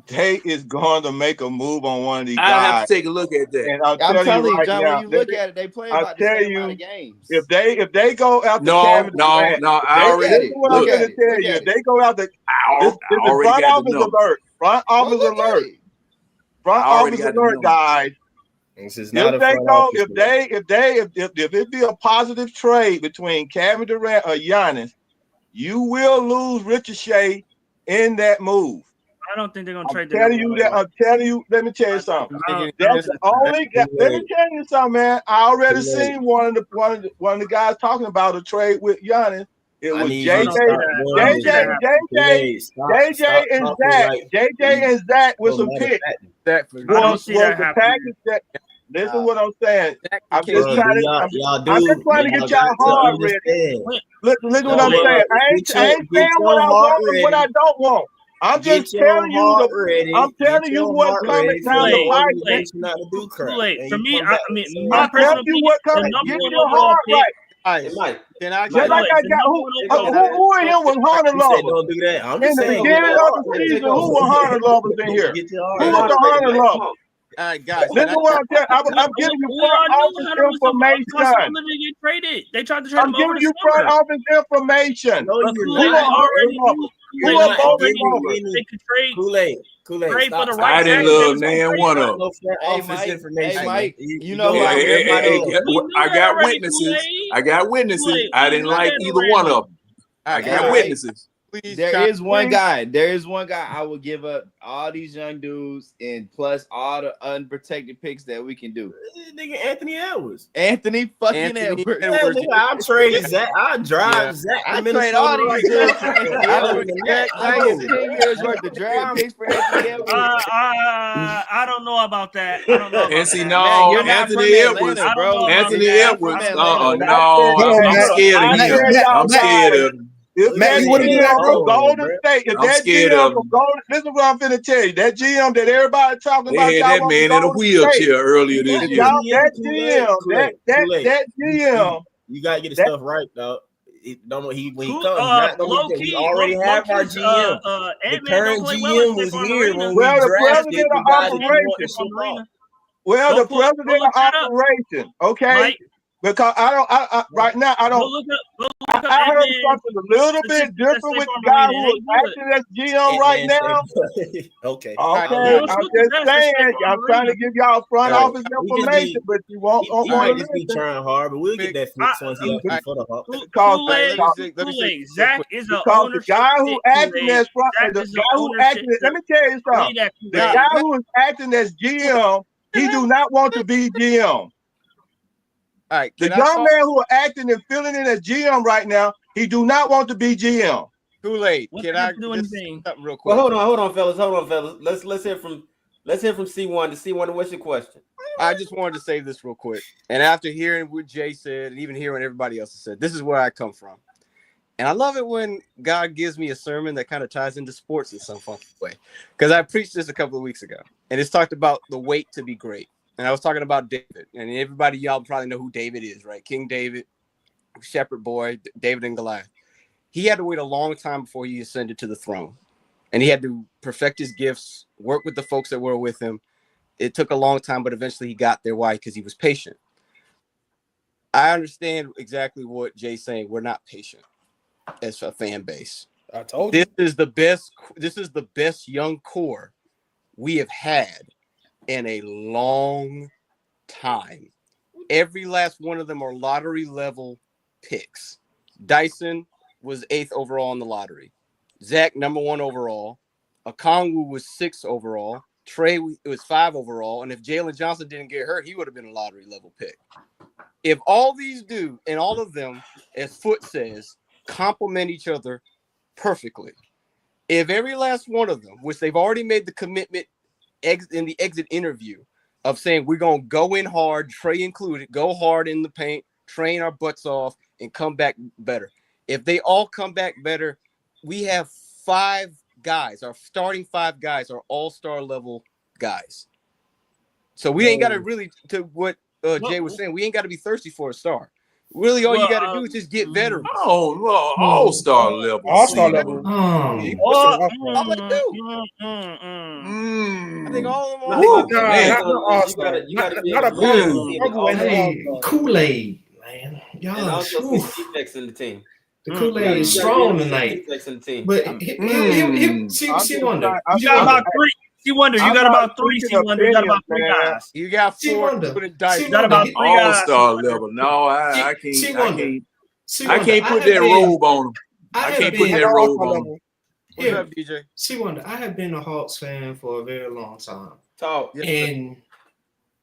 They is going to make a move on one of these guys. I have to take a look at that. And I'm telling you right John, now, when you look at it, they play about the same amount of games. If they go out the I already look at it. If they go out the front office alert. Front office alert. Front office alert, guys. This is not if it be a positive trade between Kevin Durant or Giannis, you will lose Ricochet in that move. I don't think they're gonna trade. I'm telling you. Let me tell you something. That's the only. Let me tell you something, man. I already seen one of the guys talking about a trade with Giannis. It was JJ and Zach with some picks. Was the package that? Listen what I'm saying. I'm just trying to get y'all hard ready. Listen what I'm saying. I ain't saying what I want and what I don't want. I'm just telling you. I'm telling you what's coming down the pipe. For me, my personal opinion, the number one overall pick. Can I just like I got who in here was Hunter lovers? Don't do that. I'm in just the saying. beginning of the season, who were Hunter lovers in here? Who was the Hunter lovers? All right, guys. Listen what I'm telling. I'm giving you front office information. They tried to trade I'm giving you front office information. Who are both Kool-Aid. I didn't love nan one of them. Hey, Mike, you know I got witnesses. I didn't like either one of them. I got witnesses. There is one guy I will give up all these young dudes and plus all the unprotected picks that we can do. Nigga Anthony Edwards. Anthony Edwards. I'll trade Zach. I'll drive Zach. I trade all these dudes. I get 10 years worth of draft picks for Anthony Edwards. I don't know about that. And see, no, Anthony Edwards, bro. Anthony Edwards. No, I'm scared of him. I'm scared of him. If that GM from Golden State, if that GM from Golden, this is what I'm finna tell you. That GM that everybody talking about, they had that man in a wheelchair earlier this year. That GM, you gotta get the stuff right, though. Don't know when he comes. We already have our GM. The current GM was here when we drafted the guy that Well, the president of operation, okay. Because I right now I don't. I heard something a little bit different with the guy who is acting as GM right now. Okay. I'm just saying. I'm trying to give y'all front office information, but you won't. He might just be trying hard, but we'll get that fixed once he's for the Hawks. Zach is a the guy who acting as the guy who acting. Let me tell you something. The guy who is acting as GM, he do not want to be GM. All right, the young man who are acting and filling in as GM right now, he do not want to be GM. Kool-Aid, can I do anything? Something real quick. Well, hold on, fellas. Let's hear from C1 to C1. What's your question? I just wanted to say this real quick, and after hearing what Jay said, and even hearing everybody else said, this is where I come from, and I love it when God gives me a sermon that kind of ties into sports in some fun way, because I preached this a couple of weeks ago, and it's talked about the wait to be great. And I was talking about David, and everybody, y'all probably know who David is, right? King David, shepherd boy, David and Goliath. He had to wait a long time before he ascended to the throne, and he had to perfect his gifts, work with the folks that were with him. It took a long time, but eventually he got there. Why? Because he was patient. I understand exactly what Jay's saying. We're not patient as a fan base. I told you. This is the best young core we have had in a long time. Every last one of them are lottery level picks. Dyson was 8th overall in the lottery. Zach, number 1 overall. Okongwu was 6th overall. Trey was 5 overall. And if Jalen Johnson didn't get hurt, he would have been a lottery level pick. If all these do, and all of them, as Foot says, complement each other perfectly. If every last one of them, which they've already made the commitment in the exit interview of saying we're going to go in hard, Trey included, go hard in the paint, train our butts off, and come back better. If they all come back better, we have 5 guys. Our starting 5 guys are all-star level guys. So we ain't got to really, to what Jay was saying, we ain't got to be thirsty for a star. Really, all you got to do is just get veterans. Oh, well, all-star level. All-star level. All I do. I think all of them are Kool-Aid, man. And Y'all, also some defects in the team. the Kool-Aid is strong tonight. Defects in the team. But see, Wonder. You got about 3. See, Wonder, you got about 3. See, Wonder, you got about 3 guys. You got 4. You got about 3 guys. All-star level. No, I can't put that robe on them. I can't put that robe on them. What's up, DJ? See, Wonder, I have been a Hawks fan for a very long time. Talk. And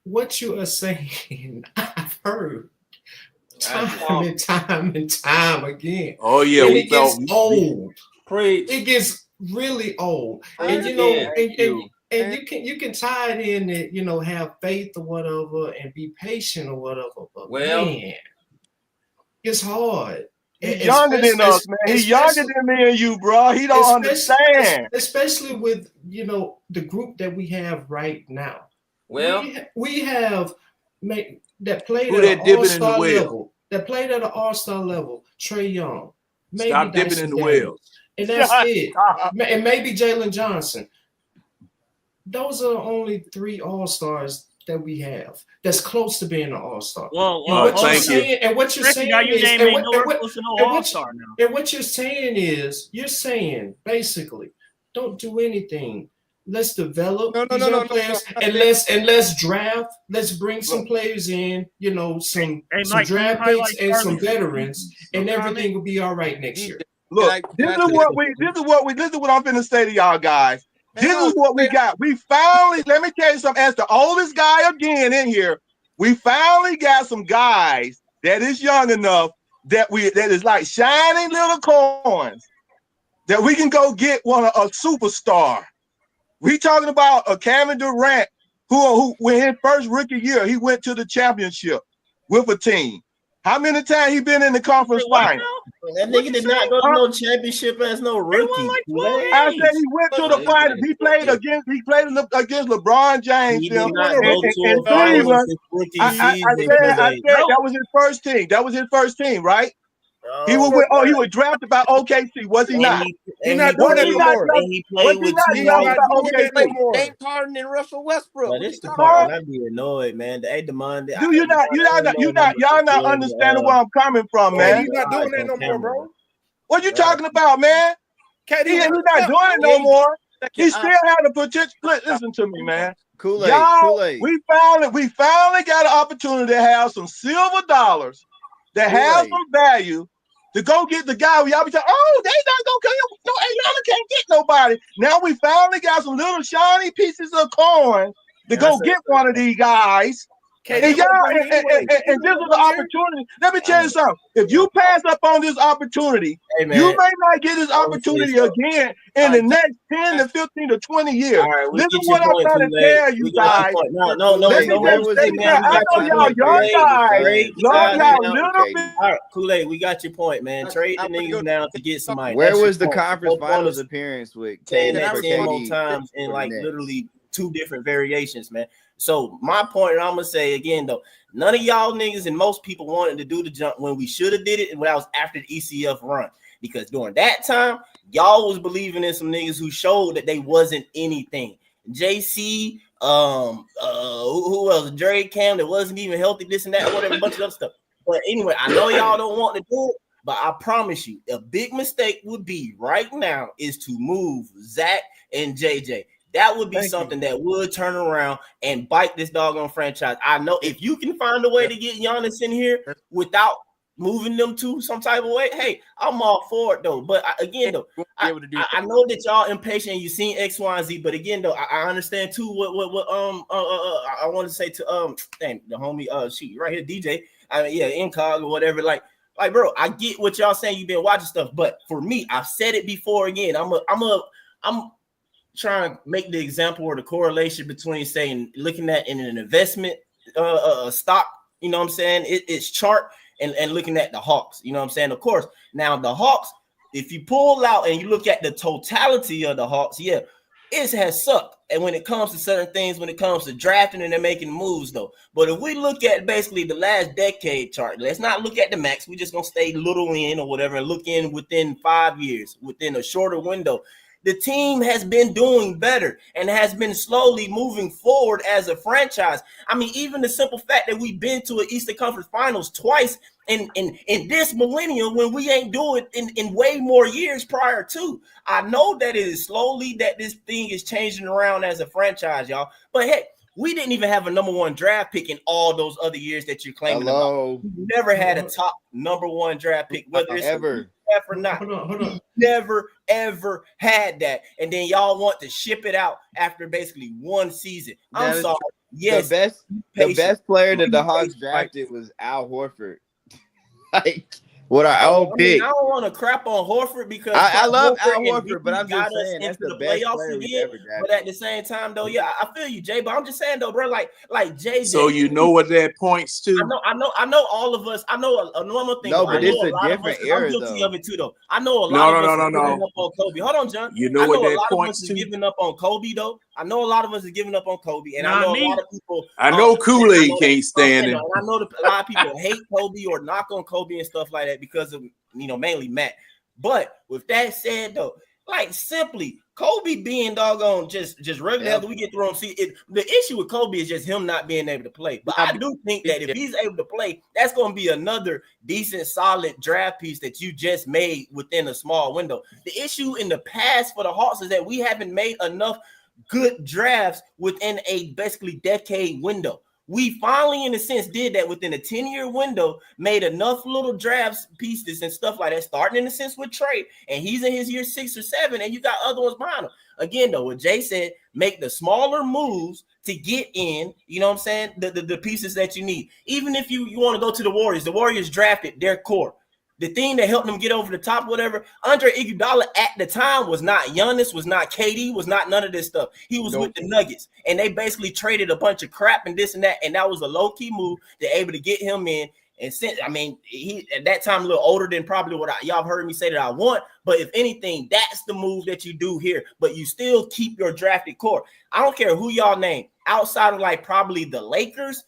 what you are saying, I've heard time and time again. Oh, yeah. And it gets old. Preach. It gets really old. And you can tie it in that, have faith or whatever and be patient or whatever. But man, it's hard. He's younger than us, man. He's younger than me and you, bro. He don't understand. Especially with, the group that we have right now. Well, we have that played at an all-star level. That played at an all-star level. Trey Young. Maybe Stop dipping Dyson in the Daniels. wells. And that's it. And maybe Jalen Johnson. Those are the only 3 all-stars that we have that's close to being an all-star. Well, and what you're saying is, you're saying basically, don't do anything. Let's develop these young players, and let's draft. Let's bring some players in, some draft picks and some veterans, and everything will be all right next year. Look, this is what I'm finna say to y'all guys. This is what we got. We finally, let me tell you something, as the oldest guy again in here, we finally got some guys that is young enough that is like shining little coins that we can go get a superstar. We talking about a Kevin Durant who when his first rookie year, he went to the championship with a team. How many times he been in the conference final? That nigga did not go to no championship as no rookie. I said he went to the finals. He played against LeBron James. He did not go to in Cleveland. I said that was his first team. That was his first team, right? He was drafted by OKC. Was he not? He's not doing that anymore. He played with James Harden and Russell Westbrook. This the part when I be annoyed, man. Y'all not understanding where I'm coming from, man. He's not doing that no more, bro. What you talking about, man? He's not doing it no more. He still had the potential. Listen to me, man. Kool-Aid. We finally got an opportunity to have some silver dollars that have some value to go get the guy. Y'all be talking, they not gonna come. No, Atlanta can't get nobody. Now we finally got some little shiny pieces of coin to go get one of these guys. And this is the opportunity. Let me tell you something. If you pass up on this opportunity, you may not get this opportunity again in the next 10 to 15 to 20 years. This is what I'm trying to tell you guys. No. I know y'all guys. All right, Kool-Aid, we got your point, man. Trade the niggas now to get somebody. Where was the conference finals appearance with? Saying that 10 more times in like literally 2 different variations, man. So my point, and I'm gonna say again though, none of y'all niggas and most people wanted to do the jump when we should have did it, and when I was after the ECF run, because during that time y'all was believing in some niggas who showed that they wasn't anything. JC, who else? Drake Cam that wasn't even healthy, this and that, whatever, bunch of other stuff. But anyway, I know y'all don't want to do it. But I promise you, a big mistake would be right now is to move Zach and JJ. That would be something that would turn around and bite this doggone franchise. I know if you can find a way to get Giannis in here without moving them to some type of way, hey, I'm all for it though. But again, though, I know that y'all impatient. You seen X, Y, and Z. But again, though, I understand too. What I want to say to the homie she right here, DJ. I mean, yeah, Incog or whatever. Like, bro, I get what y'all saying. You've been watching stuff, but for me, I've said it before. Again, I'm trying to make the example or the correlation between saying looking at in an investment stock, you know what I'm saying, it's chart and looking at the Hawks, you know what I'm saying. Of course, now the Hawks, if you pull out and you look at the totality of the Hawks, yeah, it has sucked. And when it comes to certain things, when it comes to drafting and they're making moves though. But if we look at basically the last decade chart, let's not look at the max. We're just gonna stay little in or whatever and look in within 5 years, within a shorter window. The team has been doing better and has been slowly moving forward as a franchise. I mean, even the simple fact that we've been to an Eastern Conference Finals twice in this millennium when we ain't do it in way more years prior to. I know that it is slowly that this thing is changing around as a franchise, y'all. But hey, we didn't even have a number 1 draft pick in all those other years that you're claiming about. We never had a top number 1 draft pick, whether it's ever or not. Hold on. Never ever had that, and then y'all want to ship it out after basically 1 season. I'm sorry. Yes, the best player that the Hawks drafted was Al Horford. Like, what our own pick. I don't want to crap on Horford because I love Al Horford, but I'm just saying that's the best player we've ever drafted. But at the same time, though, yeah, I feel you, Jay. But I'm just saying, though, bro, like JJ. So you know what that points to? I know. All of us. I know a normal thing. No, but it's a different era, I'm guilty though. of it too, though. I know a lot of us are giving up on Kobe. Hold on, John. You know what that points to? Giving up on Kobe, though. I know a lot of us are giving up on Kobe, and I know a lot of people. I know Kool-Aid can't stand it. I know a lot of people hate Kobe or knock on Kobe and stuff like that because of mainly Matt. But with that said, though, like simply Kobe being doggone just regular healthy, we get through him. See, the issue with Kobe is just him not being able to play. But I do think that if he's able to play, that's going to be another decent, solid draft piece that you just made within a small window. The issue in the past for the Hawks is that we haven't made enough good drafts within a basically decade window. We finally, in a sense, did that within a 10-year window, made enough little drafts pieces and stuff like that, starting in a sense with Trey, and he's in his year 6 or 7, and you got other ones behind him. Again, though, what Jay said, make the smaller moves to get in, you know what I'm saying, the pieces that you need. Even if you want to go to the Warriors drafted their core. The thing that helped them get over the top, whatever, Andre Iguodala at the time was not Giannis, was not KD, was not none of this stuff. He was with the Nuggets, and they basically traded a bunch of crap and this and that, and that was a low-key move. They're able to get him in. And since, I mean, he at that time a little older than probably what y'all heard me say that I want. But if anything, that's the move that you do here. But you still keep your drafted core. I don't care who y'all name. Outside of like probably the Lakers,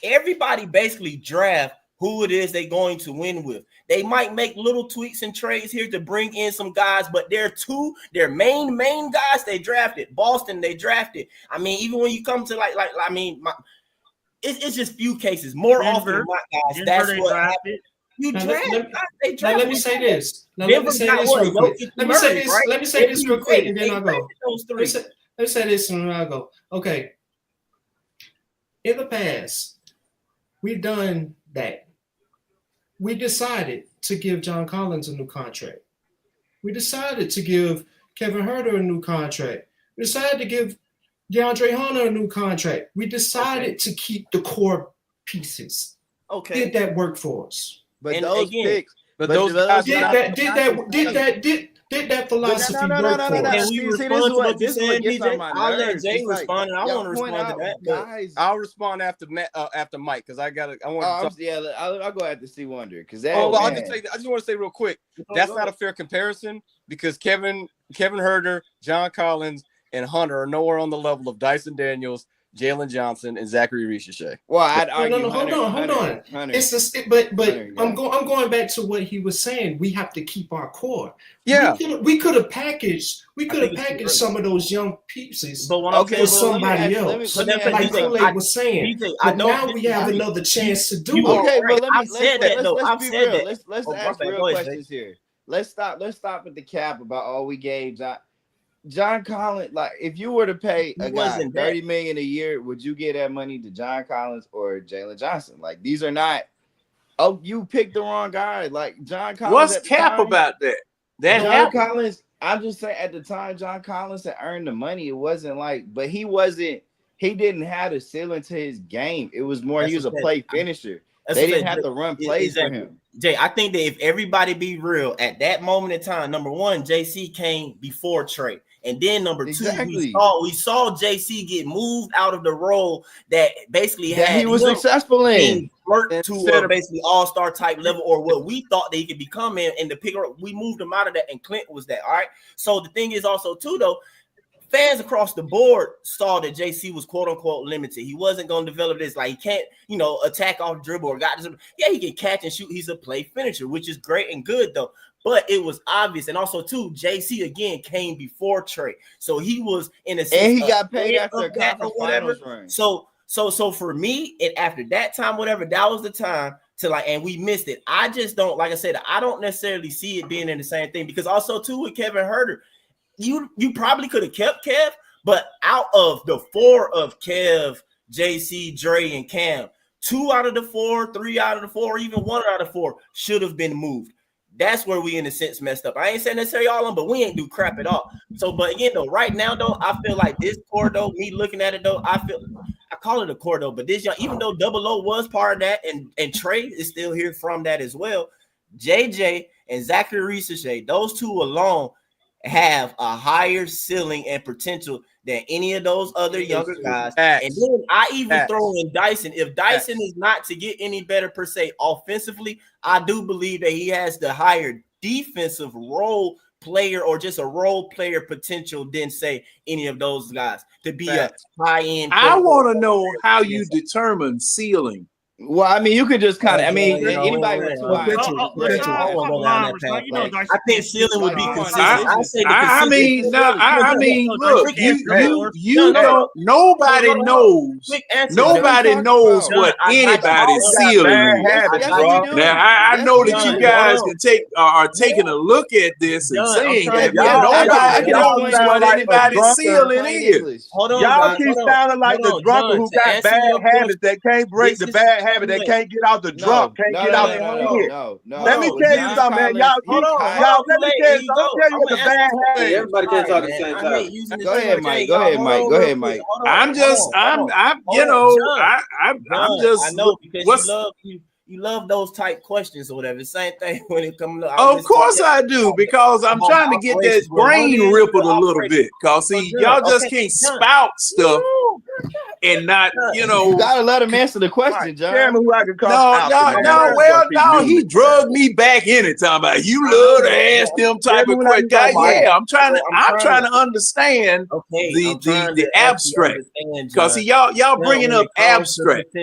everybody basically draft who it is they're going to win with. They might make little tweaks and trades here to bring in some guys, but their main guys they drafted. Boston, they drafted. I mean, even when you come to it's just few cases. More often than not, guys, that's what happened. You draft. Let me say this. Let me say this real quick. Let me say this real quick, and then I'll go. Let me say this, and then I'll go. Okay. In the past, we've done that. We decided to give John Collins a new contract. We decided to give Kevin Huerter a new contract. We decided to give DeAndre Hunter a new contract. We decided to keep the core pieces. Okay. Did that work for us? But and those again, picks, but those guys did that philosophy work for us? Can we respond to what you're saying, DJ? I'll let Jay respond, and I want to respond to that. Guys, I'll respond after Mike because I want. I'll go after C Wonder because I just want to say real quick that's not a fair comparison because Kevin Huerter, John Collins, and Hunter are nowhere on the level of Dyson Daniels, Jalen Johnson, and Zachary Ricochet. Well, I'd argue. No, hold on. It's just, but I'm going back to what he was saying. We have to keep our core. Yeah, we could have packaged some of those young pieces, but for somebody else. Like Kool-Aid was saying, but now we have another chance to do it. Okay, but I've said that though. Let's I've be said real. that. Let's ask real questions here. Let's stop with the cap about we gave John Collins. Like, if you were to pay a guy $30 million a year, would you give that money to John Collins or Jalen Johnson? Like, these are not. Oh, you picked the wrong guy. Like John Collins. What's cap about that? John Collins. I'm just saying, at the time John Collins had earned the money. It wasn't like, but he didn't have the ceiling to his game. It was more he was a play finisher. They didn't have to run plays for him. Jay, I think that if everybody be real at that moment in time, number one, JC came before Trey. And then number two, we saw JC get moved out of the role that basically he was successful in. Flirt to basically all-star type level, or what we thought that he could become in the picker. We moved him out of that, and Clint was that. All right. So the thing is also too, though, fans across the board saw that JC was quote unquote limited. He wasn't going to develop this. Like, he can't, attack off dribble or got this. Yeah, he can catch and shoot. He's a play finisher, which is great and good though. But it was obvious, and also too, JC again came before Trey, so he was in a sense, and he got paid after a conference finals run. So for me, and after that time, whatever, that was the time to and we missed it. I just don't, like I said, I don't necessarily see it being in the same thing, because also too with Kevin Huerter, you probably could have kept Kev, but out of the four of Kev, JC, Dre, and Cam, 2 out of the 4, 3 out of the 4, even 1 out of 4 should have been moved. That's where we, in a sense, messed up. I ain't saying necessarily all of them, but we ain't do crap at all. So, but again, though, right now, though, I feel like this core, though, me looking at it, though, I call it a core, though, but this young, even though Double O was part of that, and Trey is still here from that as well, JJ and Zachary Ricochet, those two alone have a higher ceiling and potential than any of those other younger guys. And then I even throw in Dyson. If Dyson is not to get any better per se offensively, I do believe that he has the higher defensive role player or just a role player potential than say any of those guys to be a high end. I want to know how you determine ceiling. Well, I mean, you could just kind of. I mean, anybody with 2 eyes. I think ceiling would be consistent. I mean, look, you don't. Nobody knows. Nobody knows what anybody's ceiling is. Now, I know that you guys are taking a look at this and saying that nobody knows what anybody's ceiling is. Y'all keep sounding like the drunker who got bad habits that can't break the bad habit. They can't get out the drunk, can't get out the head. Let me tell you something, man. Y'all, let me tell you what the bad habit. Everybody can't talk at the same time. Go ahead, Mike. Go ahead, Mike. I'm just. I know because you love those type questions or whatever. Same thing when it comes to. Of course I do, because I'm trying to get that brain rippled a little bit. Cause see, y'all just can't spout stuff and not, You gotta let him answer the question, John. Tell me who I can call. No. He drugged me back in it. Talking about you love to ask them type of questions. Yeah, I'm trying to understand the abstract. Because see, y'all bringing up abstract.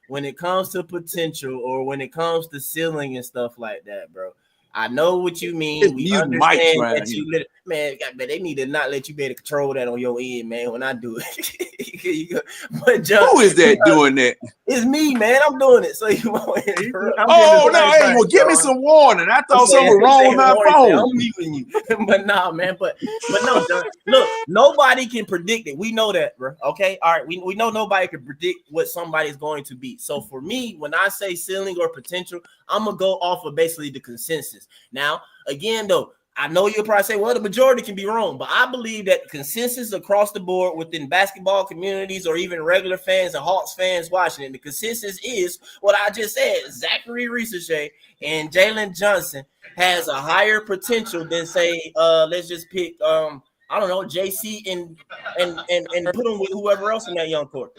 When it comes to potential or when it comes to ceiling and stuff like that, bro, I know what you mean. We understand that man, they need to not let you be able to control that on your end, man. When I do it, but John, who is that doing that? It's me, man. I'm doing it. So you want? Hey, well, give me some warning. I thought something was wrong with my phone. I'm leaving you, but nah, man. But no, John, look, nobody can predict it. We know that, bro. Okay, all right. We know nobody can predict what somebody's going to be. So for me, when I say ceiling or potential, I'm gonna go off of basically the consensus. Now, again, though, I know you'll probably say, well, the majority can be wrong, but I believe that consensus across the board within basketball communities or even regular fans and Hawks fans watching it, the consensus is what I just said. Zachary Ricochet and Jalen Johnson has a higher potential than say, let's just pick, I don't know, JC and put them with whoever else in that young court.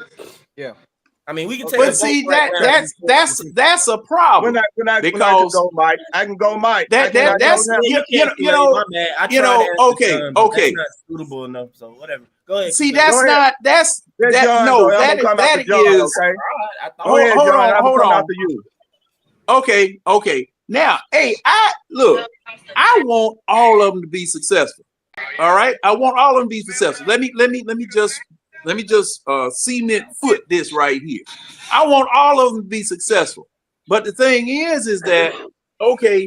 Yeah. I mean, we can take. But see, that's a problem. Because I can go, Mike. That's okay. That's not suitable enough. So whatever. Go ahead. See, that's Okay. Now, hey, I want all of them to be successful. All right, I want all of them to be successful. Let me just cement foot this right here. I want all of them to be successful. But the thing is that okay,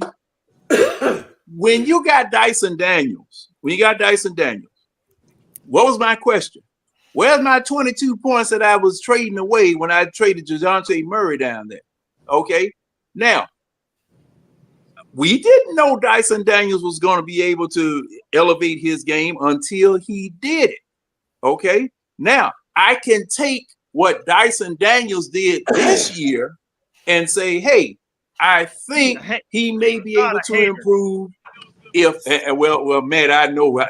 when you got Dyson Daniels, what was my question? Where's my 22 points that I was trading away when I traded DeJounte Murray down there? Okay, now we didn't know Dyson Daniels was going to be able to elevate his game until he did it. Okay, now I can take what Dyson Daniels did this year and say, hey, I think he may be able to improve. Well, Matt, I know.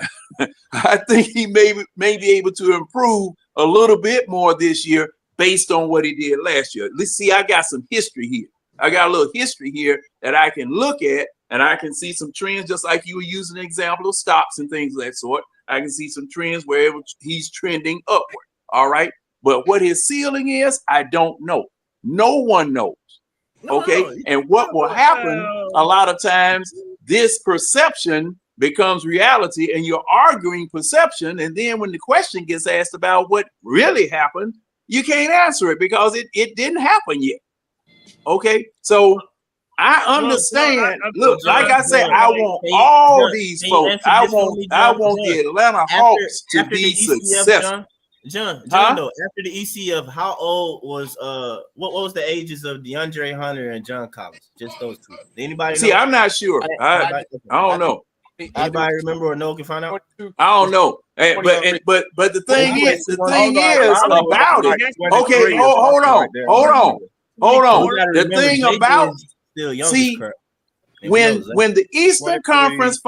I think he may be able to improve a little bit more this year based on what he did last year. Let's see, I got some history here. I got a little history here that I can look at, and I can see some trends, just like you were using an example of stocks and things of that sort. I can see some trends where he's trending upward. All right. But what his ceiling is, I don't know. No one knows. Okay. And what will happen a lot of times, this perception becomes reality, and you're arguing perception. And then when the question gets asked about what really happened, you can't answer it because it didn't happen yet. Okay. So I understand. Look, like I said, I want all these folks. I want the Atlanta Hawks to be successful. John, though, after the ECF, how old was what was the ages of DeAndre Hunter and John Collins? Just those two. Anybody see? Know? I'm not sure. I don't know. Anybody remember or know? Can find out. I don't know. But the thing is about it. Okay, hold on. The thing about when the Eastern Conference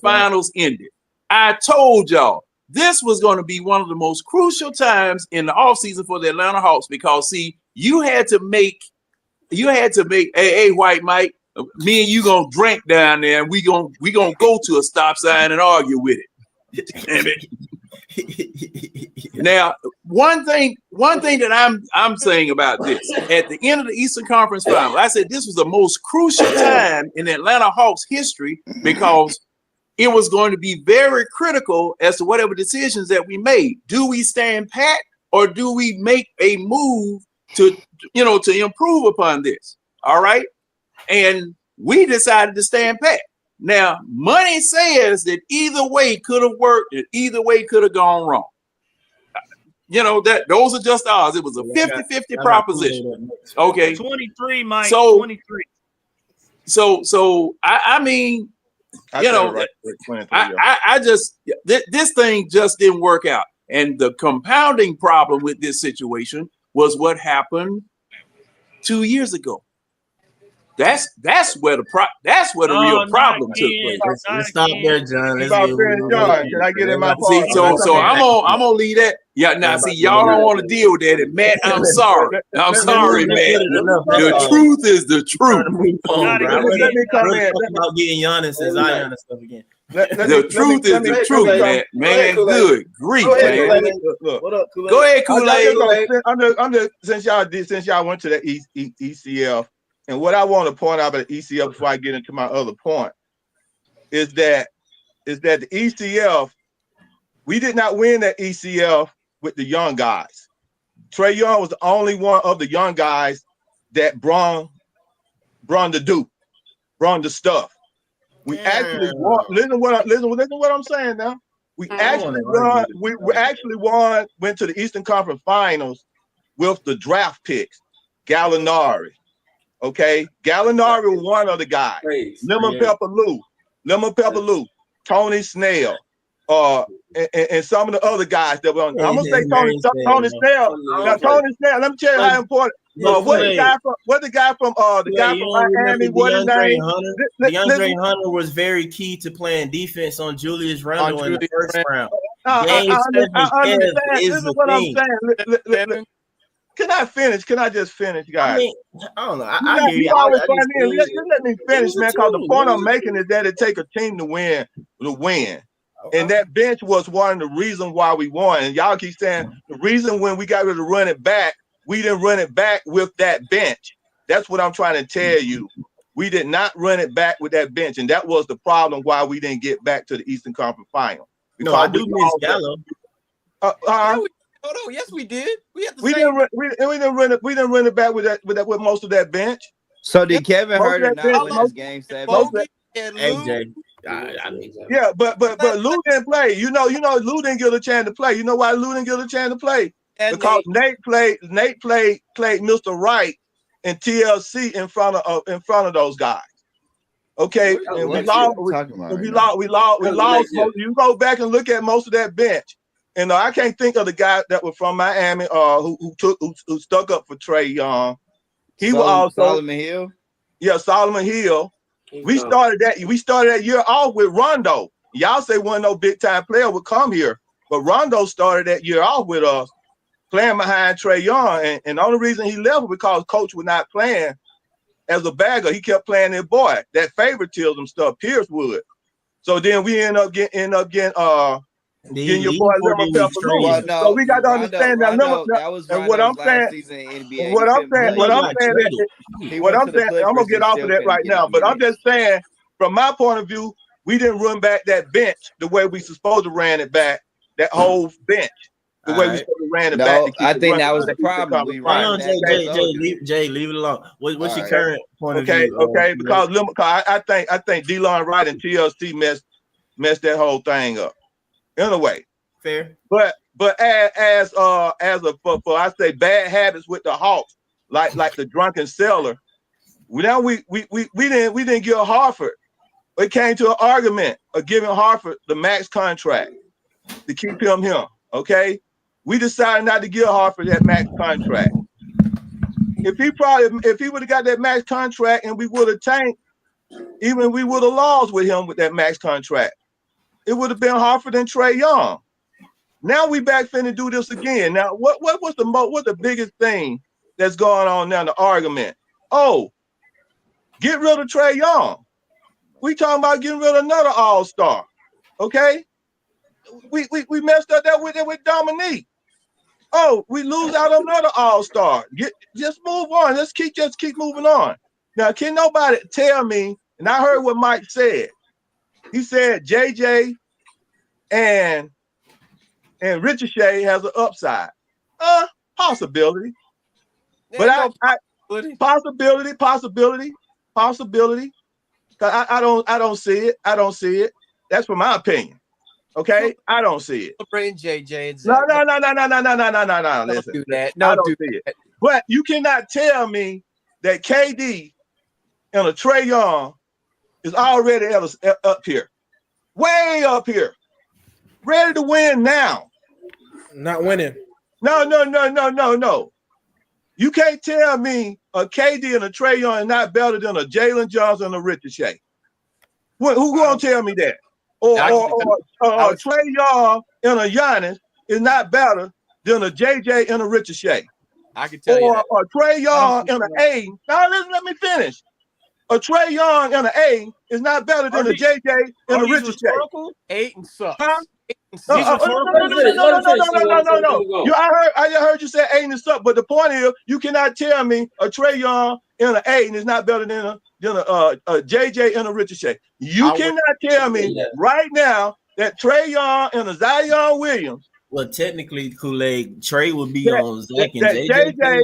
Finals ended, I told y'all this was going to be one of the most crucial times in the offseason for the Atlanta Hawks because see, you had to make hey White Mike, me and you gonna drink down there and we gonna go to a stop sign and argue with it. Damn it. Now, one thing that I'm saying about this, at the end of the Eastern Conference Finals, I said this was the most crucial time in Atlanta Hawks history because it was going to be very critical as to whatever decisions that we made. Do we stand pat or do we make a move to improve upon this? All right. And we decided to stand pat. Now, money says that either way could have worked and either way could have gone wrong. That those are just odds. It was a 50-50 proposition. Okay. 23, Mike. So 23. So I mean, I just this thing just didn't work out. And the compounding problem with this situation was what happened 2 years ago. That's where the real problem took place. Let's stop there, John. Can I get in my part? So I'm gonna leave that. Yeah, now see, y'all don't want to deal with that. And Matt, I'm sorry. I'm sorry, Matt. The truth is the truth. Let me come in about getting Giannis and Zion and stuff again. The truth is the truth, man. Man, good grief, man. Go ahead, Kool-Aid. I'm just since y'all went to the ECF. And what I want to point out about the ECF before I get into my other point is that the ECF, we did not win that ECF with the young guys. Trae Young was the only one of the young guys that brung the stuff. We actually won. Listen to what I'm saying now. We actually won. Went to the Eastern Conference Finals with the draft picks, Gallinari. Okay, Gallinari was one of the guys. Lemon Pepper Lou, Tony Snell, and some of the other guys that were on. I'm gonna say Tony Snell. Now Tony Snell. Let me tell you how important. What the guy from Miami? What his name? DeAndre Hunter was very key to playing defense on Julius Randle in the first round. I understand. This is what I'm saying. Can I finish? Can I just finish, guys? I mean, I don't know. I hear you. Just let me finish, man. Because the point I'm making is that it takes a team to win. And that bench was one of the reasons why we won. And y'all keep saying the reason when we got rid of run it back, we didn't run it back with that bench. That's what I'm trying to tell you. We did not run it back with that bench. And that was the problem why we didn't get back to the Eastern Conference Final. No, I do miss Gallo. Yes, we did. We didn't run it back with most of that bench. So did Kevin Herter not win this game 7? AJ. Yeah, but Lou didn't play. You know, Lou didn't get a chance to play. You know why Lou didn't get a chance to play? Because Nate played Mr. Wright and TLC in front of those guys. Okay, and we lost. You go back and look at most of that bench. And I can't think of the guy that was from Miami who stuck up for Trey Young. He was also Solomon Hill. Yeah, Solomon Hill. We started that year off with Rondo. Y'all say one no big time player would come here, but Rondo started that year off with us, playing behind Trey Young. And the only reason he left was because coach was not playing as a bagger. He kept playing their boy, that favoritism stuff, Pierce would. So then we end up getting your boy Lemon Pepper Lou. So we got to understand that. That was and what I'm saying, season in NBA. what I'm saying, I'm gonna get off of that right now. But I'm just saying, from my point of view, we didn't run back that bench the way we supposed to ran it back. That whole bench, the way we supposed to ran it back. I think that was the problem. Jay, leave it alone. What's your current point of view? Okay, because I think D-Lon Wright and TLC messed that whole thing up. Anyway, fair. But as I say bad habits with the Hawks, like the drunken sailor. We didn't give Hartford. It came to an argument of giving Hartford the max contract to keep him here. Okay, we decided not to give Hartford that max contract. If he would have got that max contract and we would have tanked, even we would have lost with him with that max contract. It would have been Hartford and Trey Young. Now we back finna do this again. Now, what's the biggest thing that's going on now in the argument? Oh, get rid of Trey Young. We talking about getting rid of another all-star. Okay? We messed up that with Dominique. Oh, we lose out on another all-star. Just move on. Just keep moving on. Now, can nobody tell me, and I heard what Mike said. He said JJ and Ricochet has an upside. Possibility. But possibility. I don't see it. I don't see it. That's from my opinion. Okay? I don't see it. Bring JJ and No. Listen, do that. I don't see it. But you cannot tell me that KD and a Trey Young is already up here. Way up here. Ready to win now. Not winning. No. You can't tell me a KD and a Trey Young is not better than a Jalen Johnson and a Ricochet. Who gonna tell me that? Or Trey Young and a Giannis is not better than a JJ and a Ricochet. I can tell you that. Or Trey Young and an A. Now let me finish. A Trey Young and an A is not better than a JJ and a Ricochet. Aiden sucks. Huh? No. I just heard you say Aiden is up, but the point is, you cannot tell me a Trey Young and an Aiden is not better than a JJ and a Ricochet. You cannot tell me right now that Trey Young and a Zion Williams. Well, technically, Kool-Aid, Trey would be on Zach and JJ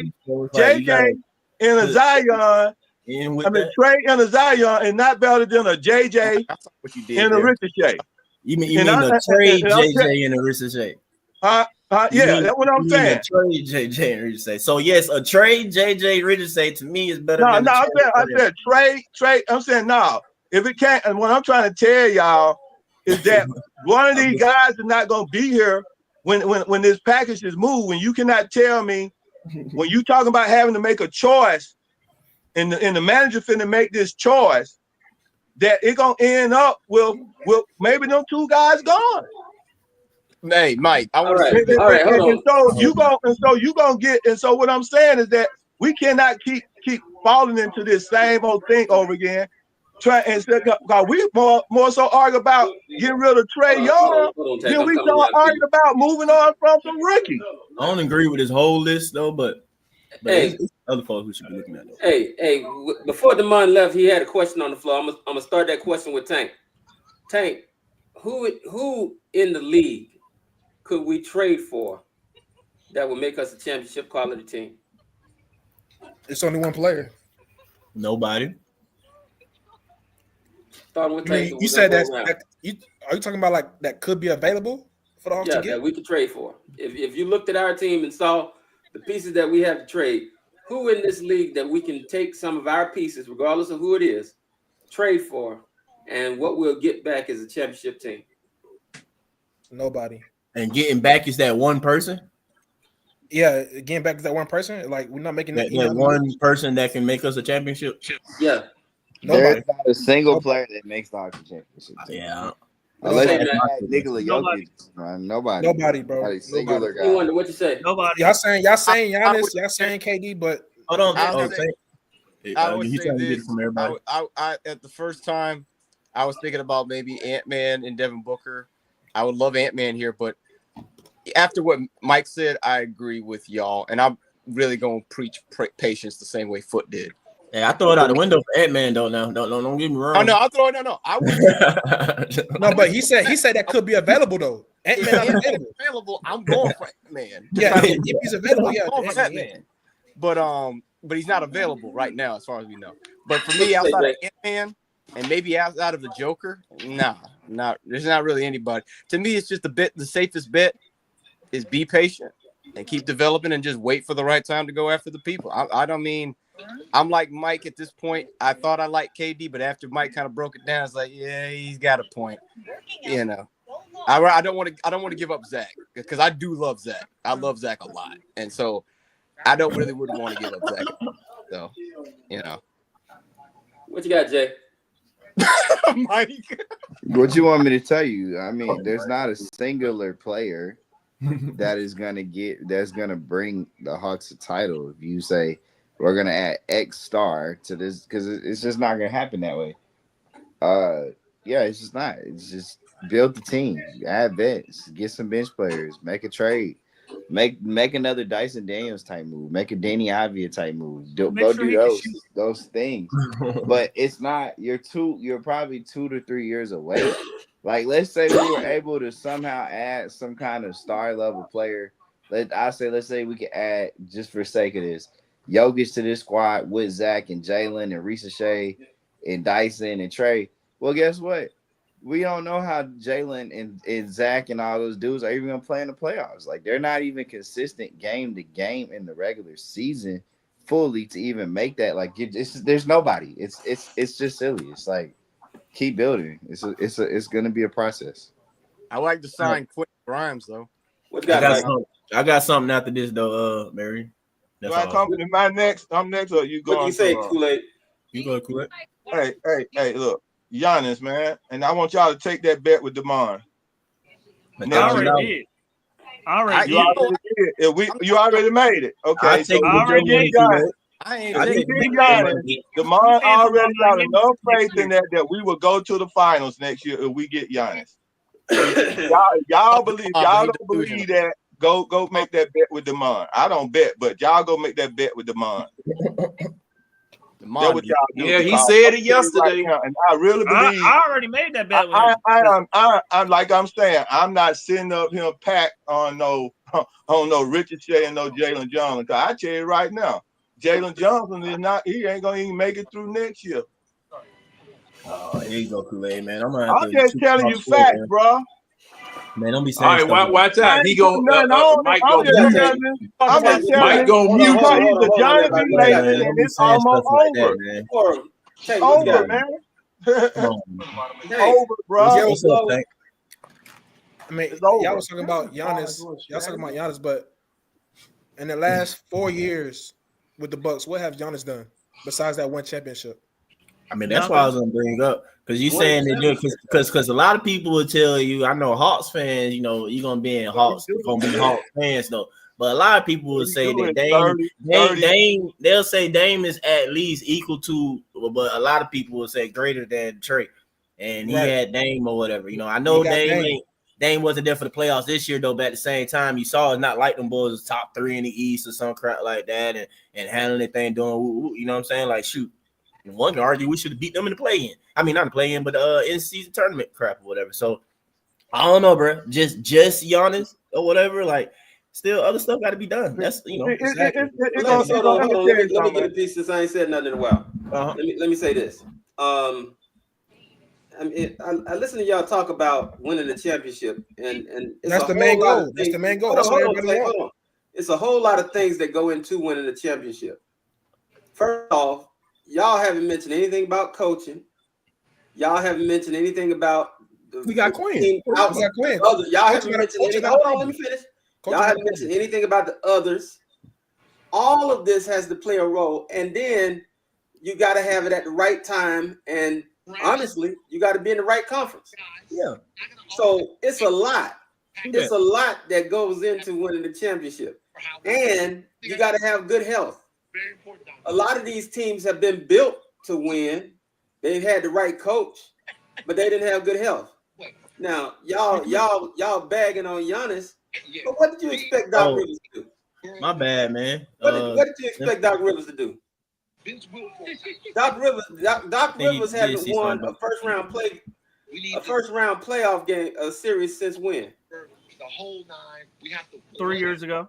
and a Zion. Trey and a Zion is not better than a JJ and a Ricochet. You mean a Trey, JJ, and a Ricochet? Yeah, that's what I'm saying. Trey, JJ, and Ricochet. So yes, a Trey, JJ, Ricochet to me is better. I said Trey. I'm saying no. If it can't, and what I'm trying to tell y'all is that one of these guys is not going to be here when this package is moved. When you cannot tell me when you talking about having to make a choice, and the manager finna make this choice, that it gonna end up with maybe them two guys gone. Hey, Mike, I want to say so what I'm saying is that we cannot keep falling into this same old thing over again. trying instead because we more so argue about getting rid of Trey Young than we start arguing about moving on from some rookies. I don't agree with his whole list though, but Hey. it's other folks we should be looking at. Though. Hey, before Damon left, he had a question on the floor. I'm gonna start that question with Tank. Tank, who in the league could we trade for that would make us a championship quality team? It's only one player. Nobody. Starting with Tank. You said that are you talking about like that could be available for the Hawks to get? That we could trade for. If you looked at our team and saw the pieces that we have to trade, who in this league that we can take some of our pieces, regardless of who it is, trade for, and what we'll get back is a championship team? Nobody. And getting back is that one person? Yeah, getting back to that one person. Like we're not making that one person that can make us a championship. Yeah. There's not a single player that makes the Hawks a championship team. Yeah. Unless you had Nikola Jokic, man. Nobody, bro. Nobody, singular guy. You wonder what you say? Nobody. Y'all saying Giannis, y'all saying KD, but hold on. I would say this. At the first time, I was thinking about maybe Ant-Man and Devin Booker. I would love Ant-Man here, but after what Mike said, I agree with y'all, and I'm really going to preach patience the same way Foot did. Yeah, I throw it out the window for Ant-Man though. Now, don't get me wrong. Oh no, I'll throw it. No, I would. No, but he said that could be available though. Ant-Man available. I'm going for Ant-Man. Yeah, if he's available, I'm going for Ant-Man. But he's not available right now, as far as we know. But for me, outside of Ant-Man and maybe outside of the Joker, there's not really anybody. To me, it's just the safest bet is be patient and keep developing and just wait for the right time to go after the people. I don't mean. I'm like Mike at this point. I thought I liked KD, but after Mike kind of broke it down, it's like, yeah, he's got a point. You know, I don't want to give up Zach because I do love Zach. I love Zach a lot, and so I wouldn't want to give up Zach. So, you know, what you got, Jay? Mike, what you want me to tell you? I mean, there's not a singular player that's gonna bring the Hawks a title. If you say we're gonna add X star to this, because it's just not gonna happen that way. Yeah, it's just not. It's just build the team, add vets, get some bench players, make a trade, make another Dyson Daniels type move, make a Danny Avdia type move. Do those things. But it's not. You're probably 2 to 3 years away. Like, let's say we were able to somehow add some kind of star level player. Let's say we could add, just for sake of this, Jokic to this squad with Zach and Jalen and Ricochet and Dyson and Trey. Well, guess what? We don't know how Jalen and Zach and all those dudes are even going to play in the playoffs. Like, they're not even consistent game to game in the regular season fully to even make that. Like, there's nobody. It's just silly. It's like, keep building. It's going to be a process. I like to sign Quentin Grimes though. I got something after this though, Mary. Do I come to my next? I'm next, or you going? What do you say, Kool-Aid? You go, Kool-Aid. Hey, look, Giannis, man, and I want y'all to take that bet with DeMond. I already did. You already made it. Okay, so I already did. DeMond already got enough faith in that we will go to the finals next year if we get Giannis. y'all don't believe that. Go make that bet with DeMond. I don't bet, but y'all go make that bet with DeMond. What y'all do. Yeah, he said it yesterday. Right now, and I really believe I already made that bet with him. I'm like I'm saying, I'm not sending up him packed on no Ricochet and no Jalen Johnson. I tell you right now, Jalen Johnson he ain't gonna even make it through next year. Oh, here you go, Kool-Aid, man. I'm just telling you facts, bro. Man, don't be saying. All right, watch out. He go. Mike go mute. I'm just telling Mike go mute. He's a giant relation, and it's almost over. Over, man. Over, bro. I mean, y'all was talking about Giannis. Y'all talking about Giannis, but in the last 4 years with the Bucks, what have Giannis done besides that one championship? I mean, that's why I was gonna bring up, because you saying that because a lot of people will tell you, I know Hawks fans, you know, you're gonna be in Hawks, gonna be Hawks fans though. But a lot of people will say that Dame, they'll say Dame is at least equal to, but a lot of people will say greater than Trey. And he had Dame or whatever. You know, I know Dame wasn't there for the playoffs this year, though, but at the same time, you saw it's not like them boys was top 3 in the East or some crap like that and handling their thing, doing, you know what I'm saying? Like, shoot, one can argue we should have beat them in the play-in. I mean, not in the play-in, but in-season tournament crap or whatever. So, I don't know, bro. Just Giannis or whatever, like, still other stuff got to be done. That's, you know. Exactly. Hold on. Let me get a piece since I ain't said nothing in a while. Let me say this. I mean, I listen to y'all talk about winning the championship, and it's that's the main goal. That's the main goal. That's what everybody wants. Hold on. It's a whole lot of things that go into winning the championship. First off, y'all haven't mentioned anything about coaching. Y'all haven't mentioned anything about we got Quinn. We got Quinn. Y'all haven't mentioned anything. Hold on, let me finish. Y'all haven't mentioned anything about the others. All of this has to play a role, and then you got to have it at the right time. And honestly, you got to be in the right conference. Yeah. So it's a lot. It's a lot that goes into winning the championship, and you got to have good health. A lot of these teams have been built to win. They've had the right coach, but they didn't have good health. Now, y'all bagging on Giannis, but what did you expect Doc Rivers to do? My bad, man. What did you expect Doc Rivers to do? Doc Rivers hasn't won a first round playoff game, a series since when? The whole 9. We have to 3 years ago.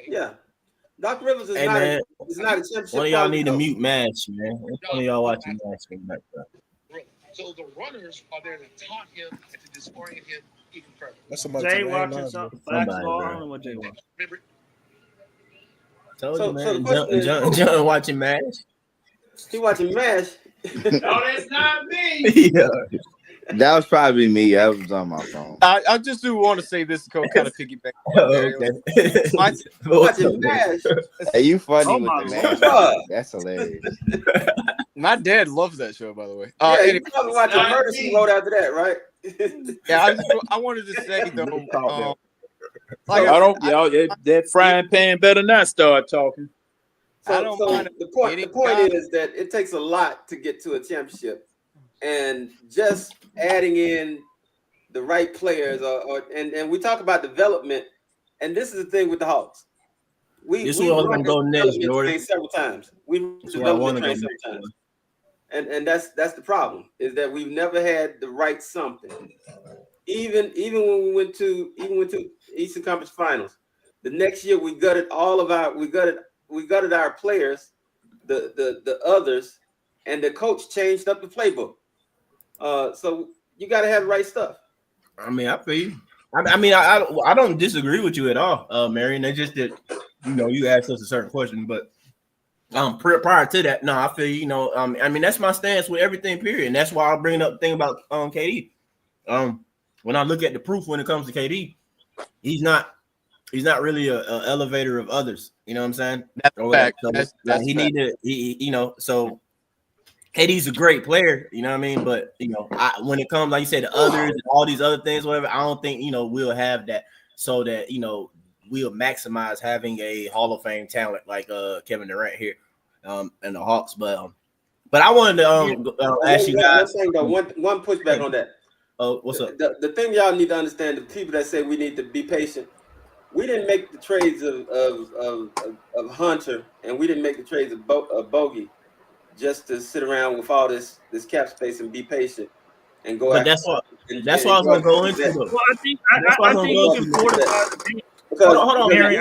Yeah. Doc Rivers is not a championship. One of y'all need to mute Mash, man. One of y'all watching Mash from the background. So the runners are there to taunt him and to disorient him even further. That's Jay watching something. I don't know what Jay watching. Told you, man. John watching Mash. He watching Mash. No, that's not me. Yeah. That was probably me. I was on my phone. I just do want to say this to kind of piggyback. Watching Mash. Hey, you funny with the Mash. That's hilarious. My dad loves that show, by the way. You probably watching Murder She Wrote after that, right? Yeah, I wanted to say though. That frying pan better not start talking. So the point is that it takes a lot to get to a championship, and just adding in the right players, and we talk about development, and this is the thing with the Hawks. This is what I'm gonna go next, Jordan. Several times. And that's the problem, is that we've never had the right something. Even when we went to Eastern Conference Finals, the next year we gutted our players, the others, and the coach changed up the playbook. So you got to have the right stuff. I mean, I feel you. I don't disagree with you at all, Marion. They just that you asked us a certain question, but prior to that, no, I feel you. I mean that's my stance with everything. Period, and that's why I bring up the thing about KD. When I look at the proof when it comes to KD, he's not really a elevator of others. You know what I'm saying? That's fact. So KD's a great player. You know what I mean? But when it comes, like you said, the others and all these other things, whatever, I don't think we'll have that, so that we'll maximize having a Hall of Fame talent like Kevin Durant here, and the Hawks. But I wanted to ask you guys one pushback on that. What's up? The thing y'all need to understand, the people that say we need to be patient, we didn't make the trades of Hunter, and we didn't make the trades of Bogey just to sit around with all this cap space and be patient and go. But that's what I was going to go into. Well, I think you can fortify the team. Hold on, Mary.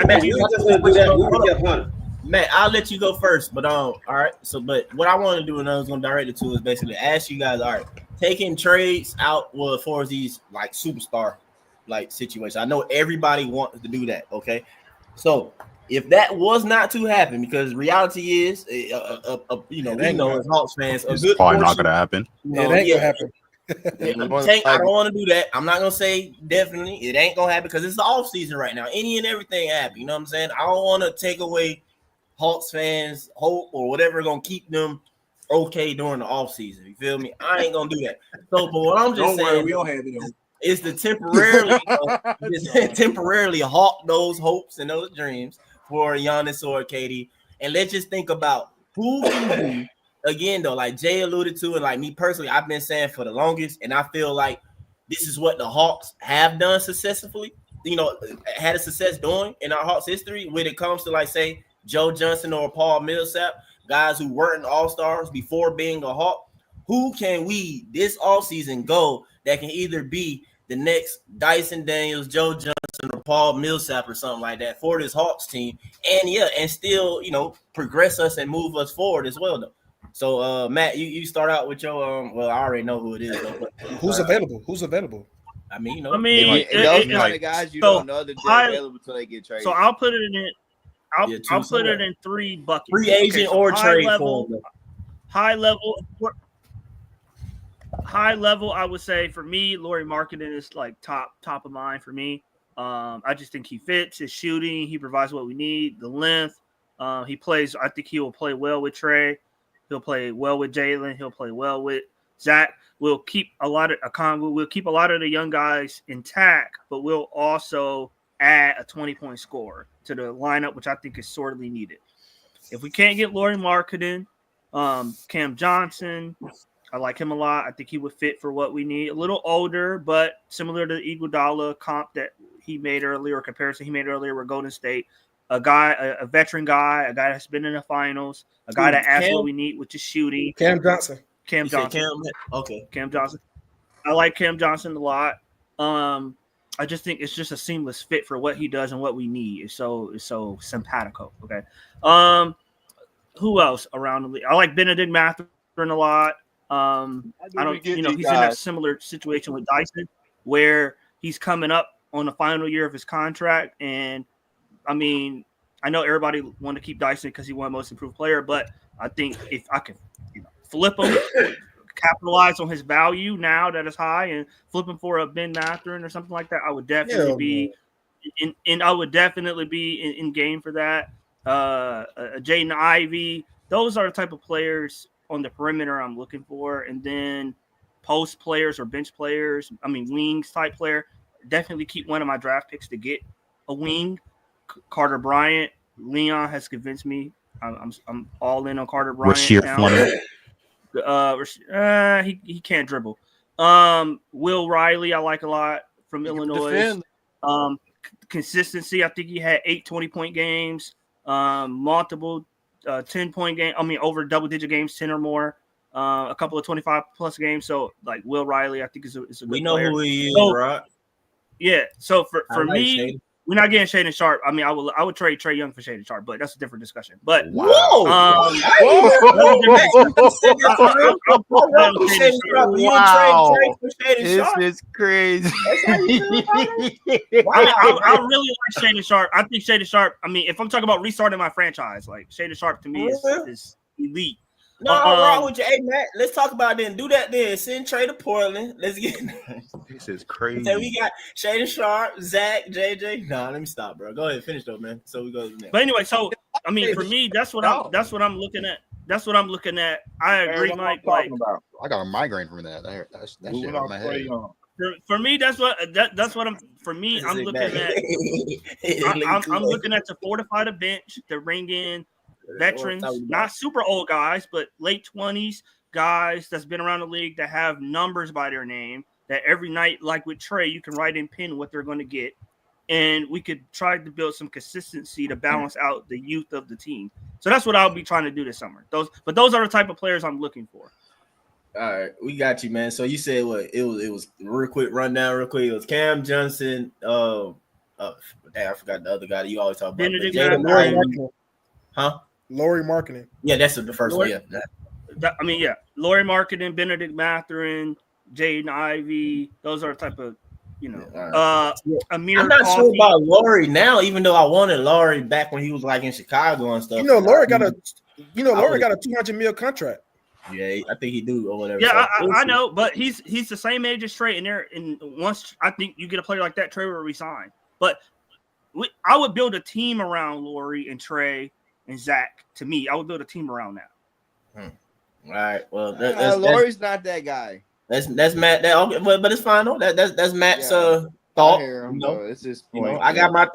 Hunter. Matt, I'll let you go first, but all right. So, but what I want to do, and I was going to direct it to, is basically ask you guys, all right, taking trades out as far as these like superstar like situations. I know everybody wants to do that. Okay, so if that was not to happen, because reality is, as Hawks fans, it's probably not going to happen. It ain't going to happen. I don't want to do that. I'm not gonna say definitely it ain't gonna happen because it's the off season right now. Any and everything happen. You know what I'm saying? I don't want to take away Hawks fans' hope or whatever gonna keep them okay during the off season. You feel me? I ain't gonna do that. So, but what I'm just saying, we don't have it. is to temporarily temporarily halt those hopes and those dreams for Giannis or KD. And let's just think about who can be, again, though, like Jay alluded to, and like me personally, I've been saying for the longest, and I feel like this is what the Hawks have done successfully, had a success doing in our Hawks history when it comes to, like, say, Joe Johnson or Paul Millsap, guys who weren't all-stars before being a Hawk. Who can we this offseason go that can either be the next Dyson Daniels, Joe Johnson, or Paul Millsap or something like that for this Hawks team, and still, progress us and move us forward as well, though. So, Matt, you start out with your well, I already know who it is, though. But Who's available? I mean, those kind of guys you don't know that they're available until they get traded. So I'll put it in. I'll put it in 3 buckets. Free agent or trade level, high level. I would say for me, Lauri Markkanen is like top of mind for me. I just think he fits his shooting. He provides what we need. The length. He plays. I think he will play well with Trey. He'll play well with Jalen. He'll play well with Zach. We'll keep a lot of the young guys intact, but we'll also add a 20-point scorer to the lineup, which I think is sorely needed. If we can't get Lauri Markkanen, Cam Johnson, I like him a lot. I think he would fit for what we need. A little older, but similar to the Iguodala comp that he made earlier, or comparison he made earlier with Golden State. A veteran guy, a guy that's been in the finals, a guy that asks what we need, which is shooting. Cam Johnson. Cam Johnson. Cam Johnson. I like Cam Johnson a lot. I just think it's just a seamless fit for what he does and what we need. It's so simpatico. Okay. Who else around the league? I like Benedict Mathurin a lot. He's in that similar situation with Dyson, where he's coming up on the final year of his contract. And I mean, I know everybody want to keep Dyson because he won Most Improved Player, but I think if I can, flip him, capitalize on his value now that is high, and flip him for a Ben Mathurin or something like that, I would definitely be in game for that. Jaden Ivey, those are the type of players on the perimeter I'm looking for. And then post players or bench players, wings type player, definitely keep one of my draft picks to get a wing. Carter Bryant, Leon has convinced me. I'm all in on Carter Bryant. He can't dribble. Will Riley, I like a lot from Illinois. Consistency, I think he had 8 20-point games, multiple 10-point game. Over double-digit games, 10 or more. A couple of 25-plus games. So, like, Will Riley, I think is a good player. We know who he is, right? Yeah. So for me, we're not getting Shaedon Sharpe. I would trade Trae Young for Shaedon Sharpe, but that's a different discussion. But This is crazy. I really like Shaedon Sharpe. I think Shaedon Sharpe. If I'm talking about restarting my franchise, like Shaedon Sharpe to me is elite. No, wrong with you. Hey, Matt, let's talk about it then. Do that then. Send Trey to Portland. Let's get This is crazy. So we got Shaedon Sharpe, Zach, JJ. Nah, let me stop, bro. Go ahead, finish though, man. So we go next. But anyway, so for me, that's what I'm looking at. That's what I'm looking at. I agree, Mike. Like, I got a migraine from that. That shit in my head. For me, I'm looking at. I'm looking at to fortify the bench, to bring in veterans, not super old guys, but late 20s guys that's been around the league that have numbers by their name, that every night, like with Trey, you can write in pen what they're going to get. And we could try to build some consistency to balance out the youth of the team. So that's what I'll be trying to do this summer. Those are the type of players I'm looking for. All right, we got you, man. So you said what? It was real quick rundown, real quick. It was Cam Johnson. I forgot the other guy that you always talk about. Lauri Markkanen. Yeah, that's the first one. Yeah. Lauri Markkanen, Benedict Mathurin, Jaden Ivey. Those are the type of, Amir. I'm not sure about Lauri now, even though I wanted Lauri back when he was like in Chicago and stuff. Lauri got a $200 million contract. Yeah, I think he do or whatever. Yeah, so, I know, but he's the same age as Trey, and once I think you get a player like that, Trey will resign. But I would build a team around Lauri and Trey and Zach. To me, I would build a team around that. All right. Well, Lauri's not that guy. That's Matt. Okay, but it's fine though. That's Matt's I thought. hear him though. It's his You know, point. I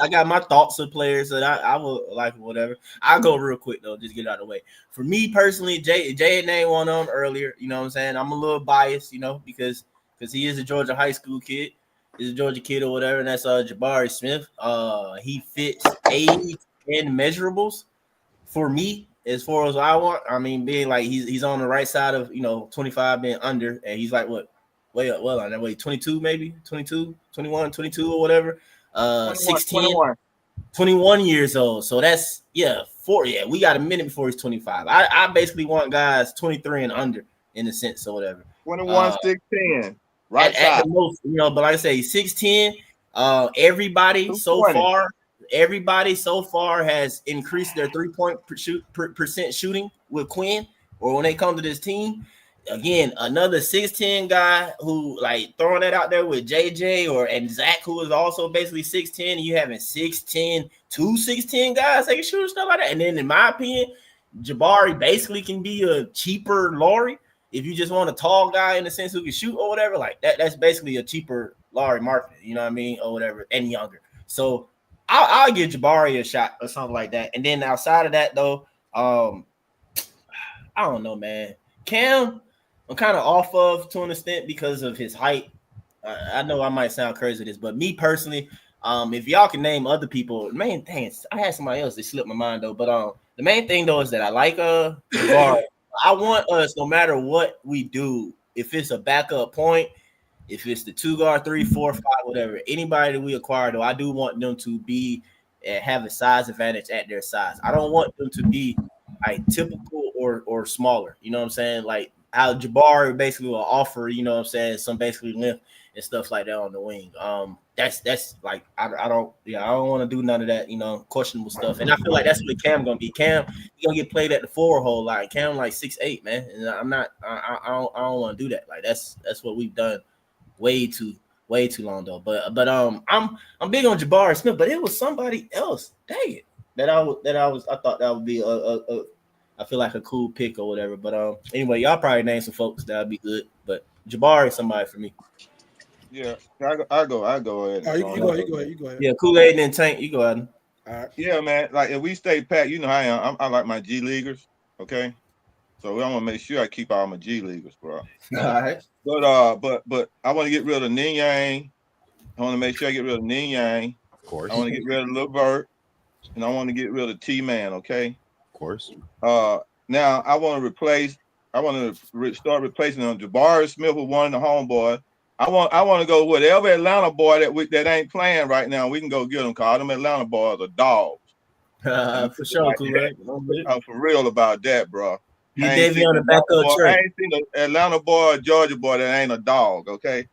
got my thoughts of players that I will like whatever. I'll go real quick though, just get it out of the way. For me personally, Jay named one of them earlier. You know what I'm saying? I'm a little biased, you know, because he is a Georgia high school kid. He's a Georgia kid or whatever, and that's Jabari Smith. He fits age and measurables for me as far as I want. I mean, being like he's on the right side of 25 being under, and he's like what way up well on that way 22 maybe 22 21 22 or whatever 16 21 years old. So that's we got a minute before he's 25. I basically want guys 23 and under in a sense or whatever. 21, 6'10", right side. At the most, but like I say, 6'10". Everybody so far has increased their 3-point percent shooting with Quinn, or when they come to this team. Again, another 6'10" guy who like throwing that out there with JJ and Zach, who is also basically 6'10", and you having 6'10", 6'10" guys that can shoot and stuff like that. And then in my opinion, Jabari basically can be a cheaper Laurie. If you just want a tall guy in the sense who can shoot or whatever, like that's basically a cheaper Laurie Marketing, you know what I mean, or whatever, and younger. So I'll give Jabari a shot or something like that. And then outside of that, though, I don't know, man. Cam, I'm kind of off of to an extent because of his height. I know I might sound crazy with this, but me personally, if y'all can name other people, the main thing is, I had somebody else that slipped my mind though. But the main thing though is that I like Jabari. I want us, no matter what we do, if it's a backup point, if it's the 2 guard, 3, 4, 5, whatever, anybody that we acquire, though, I do want them to be have a size advantage at their size. I don't want them to be like typical or smaller. You know what I'm saying? Like how Jabari basically will offer, you know what I'm saying, some basically length and stuff like that on the wing. That's like I don't want to do none of that, questionable stuff. And I feel like that's what Cam gonna be. Cam, he gonna get played at the 4 hole. Like Cam, like 6'8", man. And I don't want to do that. Like that's what we've done way too long though. But I'm big on Jabari Smith, but it was somebody else. Dang it. I thought that would be I feel like a cool pick or whatever. But anyway, y'all probably name some folks that'd be good. But Jabari is somebody for me. Yeah, I go ahead. You go ahead. Yeah, Kool-Aid and Tank, you go ahead. All right. Yeah, man. Like if we stay pat, you know how I am. I like my G leaguers. Okay, so I want to make sure I keep all my G leaguers, bro. All right. But I want to get rid of Ning Yang. I want to make sure I get rid of Ning Yang. Of course. I want to get rid of Levert, and I want to get rid of T-Man. Okay. Of course. Now I want to replace. I want to start replacing them. Jabari Smith with one of the homeboys. I want to go whatever Atlanta boy that ain't playing right now. We can go get them. Call them Atlanta boys are dogs. For sure, Kool-Aid. I'm for real about that, bro. You Davey on the back of the I ain't seen an Atlanta boy or Georgia boy that ain't a dog, okay?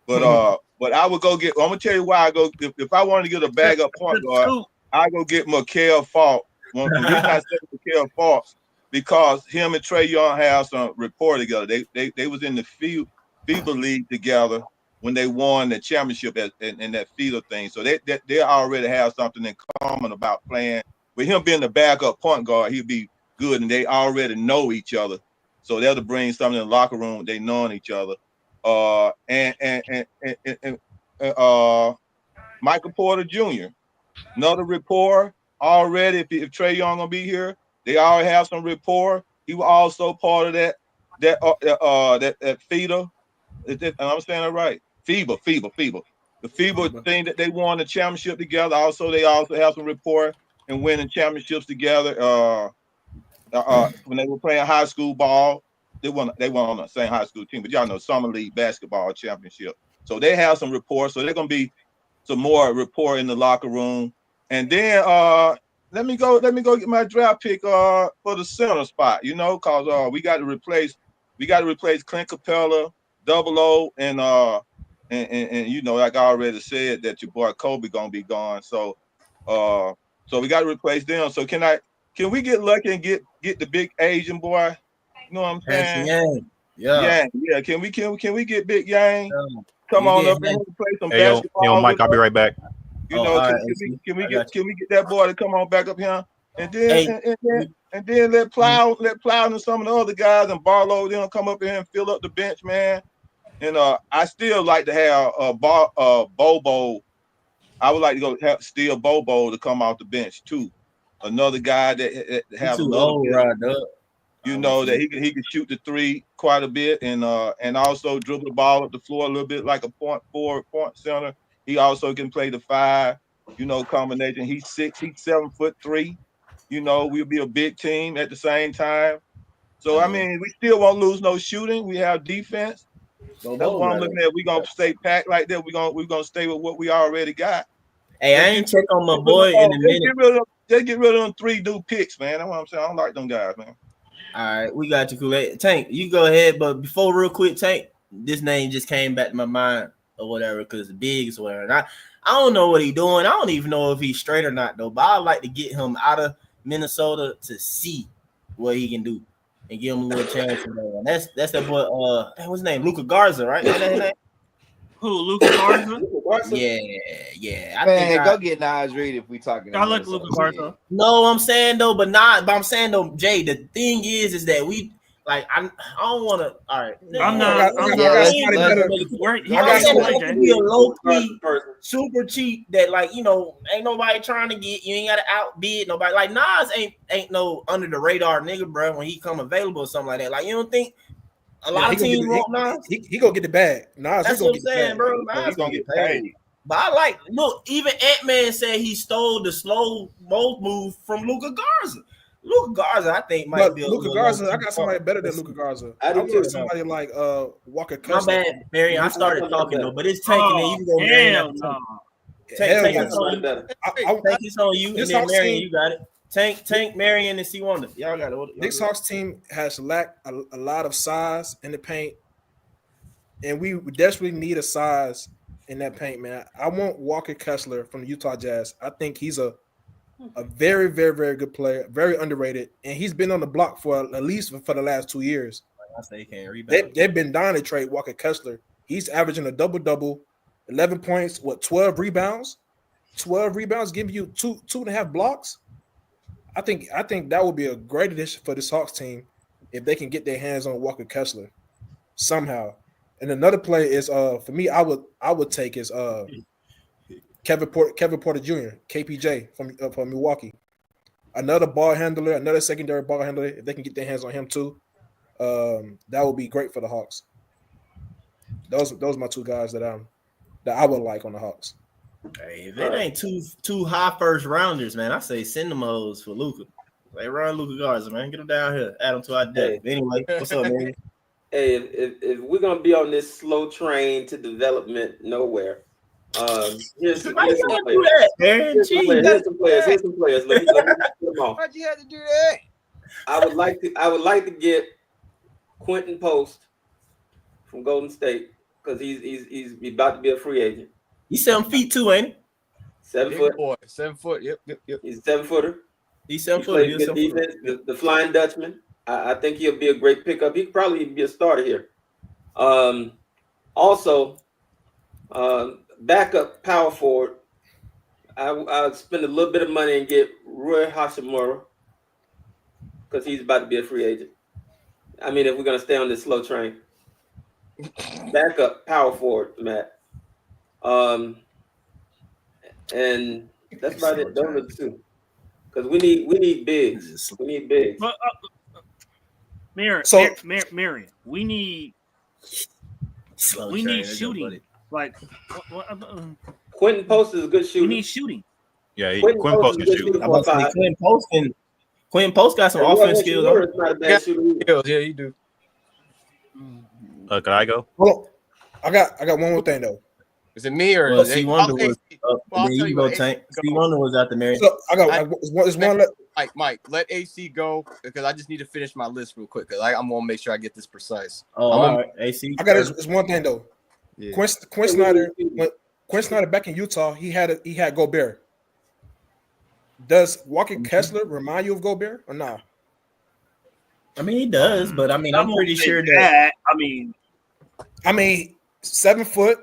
But I would go get. I'm gonna tell you why I go. If I wanted to get a bag up point guard, I go get Mikael Falk. The reason I said Mikael Falk because him and Trey Young have some rapport together. They was in the FIBA league together when they won the championship in that FIBA thing. So they already have something in common about playing. With him being the backup point guard, he'd be good, and they already know each other. So that'll bring something in the locker room. They knowing each other. Michael Porter Jr. Another rapport already. If Trey Young gonna be here, they already have some rapport. He was also part of that FIBA. I'm saying it right. FIBA. The FIBA thing that they won the championship together. They also have some rapport and winning championships together. When they were playing high school ball, they weren't on the same high school team, but y'all know summer league basketball championship. So they have some rapport. So they're gonna be some more rapport in the locker room. And then let me go get my draft pick for the center spot. Cause we got to replace Clint Capella, Double O, and like I already said that your boy Kobe gonna be gone. So we got to replace them. So can we get lucky and get the big Asian boy? You know what I'm saying? Yeah. Can we get Big Yang? Come on up and play some basketball. Yo, Mike, I'll be right back. Can we get that boy to come on back up here? And then let Plow and some of the other guys and Barlow them come up here and fill up the bench, man. And I still like to have Bobo. I would like to go steal Bobo to come off the bench too. Another guy that have a too little old, bit, Rod, up. you know, that he can shoot the three quite a bit and also dribble the ball up the floor a little bit like a point forward, point center. He also can play the 5, you know, combination. He's 7'3". You know, we'll be a big team at the same time. So I mean, we still won't lose no shooting. We have defense. That's what I'm looking at. We're gonna stay packed like that. We're gonna stay with what we already got. Hey, I ain't check on my boy in a minute. Just get rid of them 3 new picks, man. That's what I'm saying. I don't like them guys, man. All right, we got you, Kool-Aid. Tank, you go ahead, but before real quick, Tank, this name just came back to my mind or whatever because the Biggs were. And I don't know what he's doing. I don't even know if he's straight or not, though. But I'd like to get him out of Minnesota to see what he can do and give him a little chance. And that's that boy. What's his name? Luka Garza, right? Who? Luka Garza? Yeah. Go get Nas Reed if we talking. I like Luka Garza. No, I'm saying though, but I'm saying though, Jay. The thing is that we like. I don't want to. All right, I'm not. Be a low key, super cheap. That like ain't nobody trying to get. You ain't got to outbid nobody. Like Nas ain't no under the radar nigga, bro. When he come available or something like that. Like you don't think. A lot of teams want Nas. He gonna get the bag. Nas, that's what I'm saying, bro. Nas gonna get paid. But I even Ant-Man said he stole the slow move from Luka Garza. Luka Garza, I think might be Luka Garza. I got somebody better than Luka Garza. I want somebody like Walker Kessler. My bad, Marion. I started talking though, but it's Tank, and then you can go Marion. Tank is on you, and then Marion, you got it. Tank, Marion, and C Wonder. Y'all got it. This Hawks team has lacked a lot of size in the paint, and we desperately need a size in that paint, man. I want Walker Kessler from the Utah Jazz. I think he's a very, very, very good player, very underrated, and he's been on the block for at least for the last 2 years. I say he can't rebound. They've been dying to trade Walker Kessler. He's averaging a double-double, 11 points, 12 rebounds? 12 rebounds, giving you two and a half blocks. I think that would be a great addition for this Hawks team if they can get their hands on Walker Kessler somehow. And another play is for me, I would take is Kevin Porter Jr., KPJ from Milwaukee. Another ball handler, another secondary ball handler. If they can get their hands on him too, that would be great for the Hawks. Those are my 2 guys that I would like on the Hawks. Hey, if it ain't two high first rounders, man, I say send them those for Luka. Like run Luka Garza, man, get them down here, add them to our deck. Anyway, what's up, man? Hey, if we're gonna be on this slow train to development nowhere, here's some players. Here's some players. Let me put them off. Why'd you have to do that? I would like to get Quentin Post from Golden State because he's about to be a free agent. He's 7 feet too, ain't he? 7 foot. Boy, 7 foot. Yep. He's a 7-footer. He's 7 foot. He's good defense. The Flying Dutchman. I think he'll be a great pickup. He could probably even be a starter here. Also, backup power forward. I'll spend a little bit of money and get Rui Hachimura because he's about to be a free agent. I mean, if we're gonna stay on this slow train, backup power forward, Matt. And that's about it. Those are the 2. Because we need bigs. We need bigs. But, Marion, we need shooting. Like Quentin Post is a good shooter. We need shooting. Yeah, Quentin Post can shoot. Quentin Post got some offense skills. Yeah, you do. Can I go? Well, I got one more thing though. Is it me or well, C Wonder was? You go, Tank. C Wonder was out the Marion. So I got one. Mike, let AC go because I just need to finish my list real quick because I'm gonna make sure I get this precise. Oh, all right, AC. I got it's one thing though. Yeah. Quinn Snyder back in Utah, he had Gobert. Does Walker Kessler remind you of Gobert or not? I mean, he does, but I mean, I'm pretty sure that. I mean, 7 foot.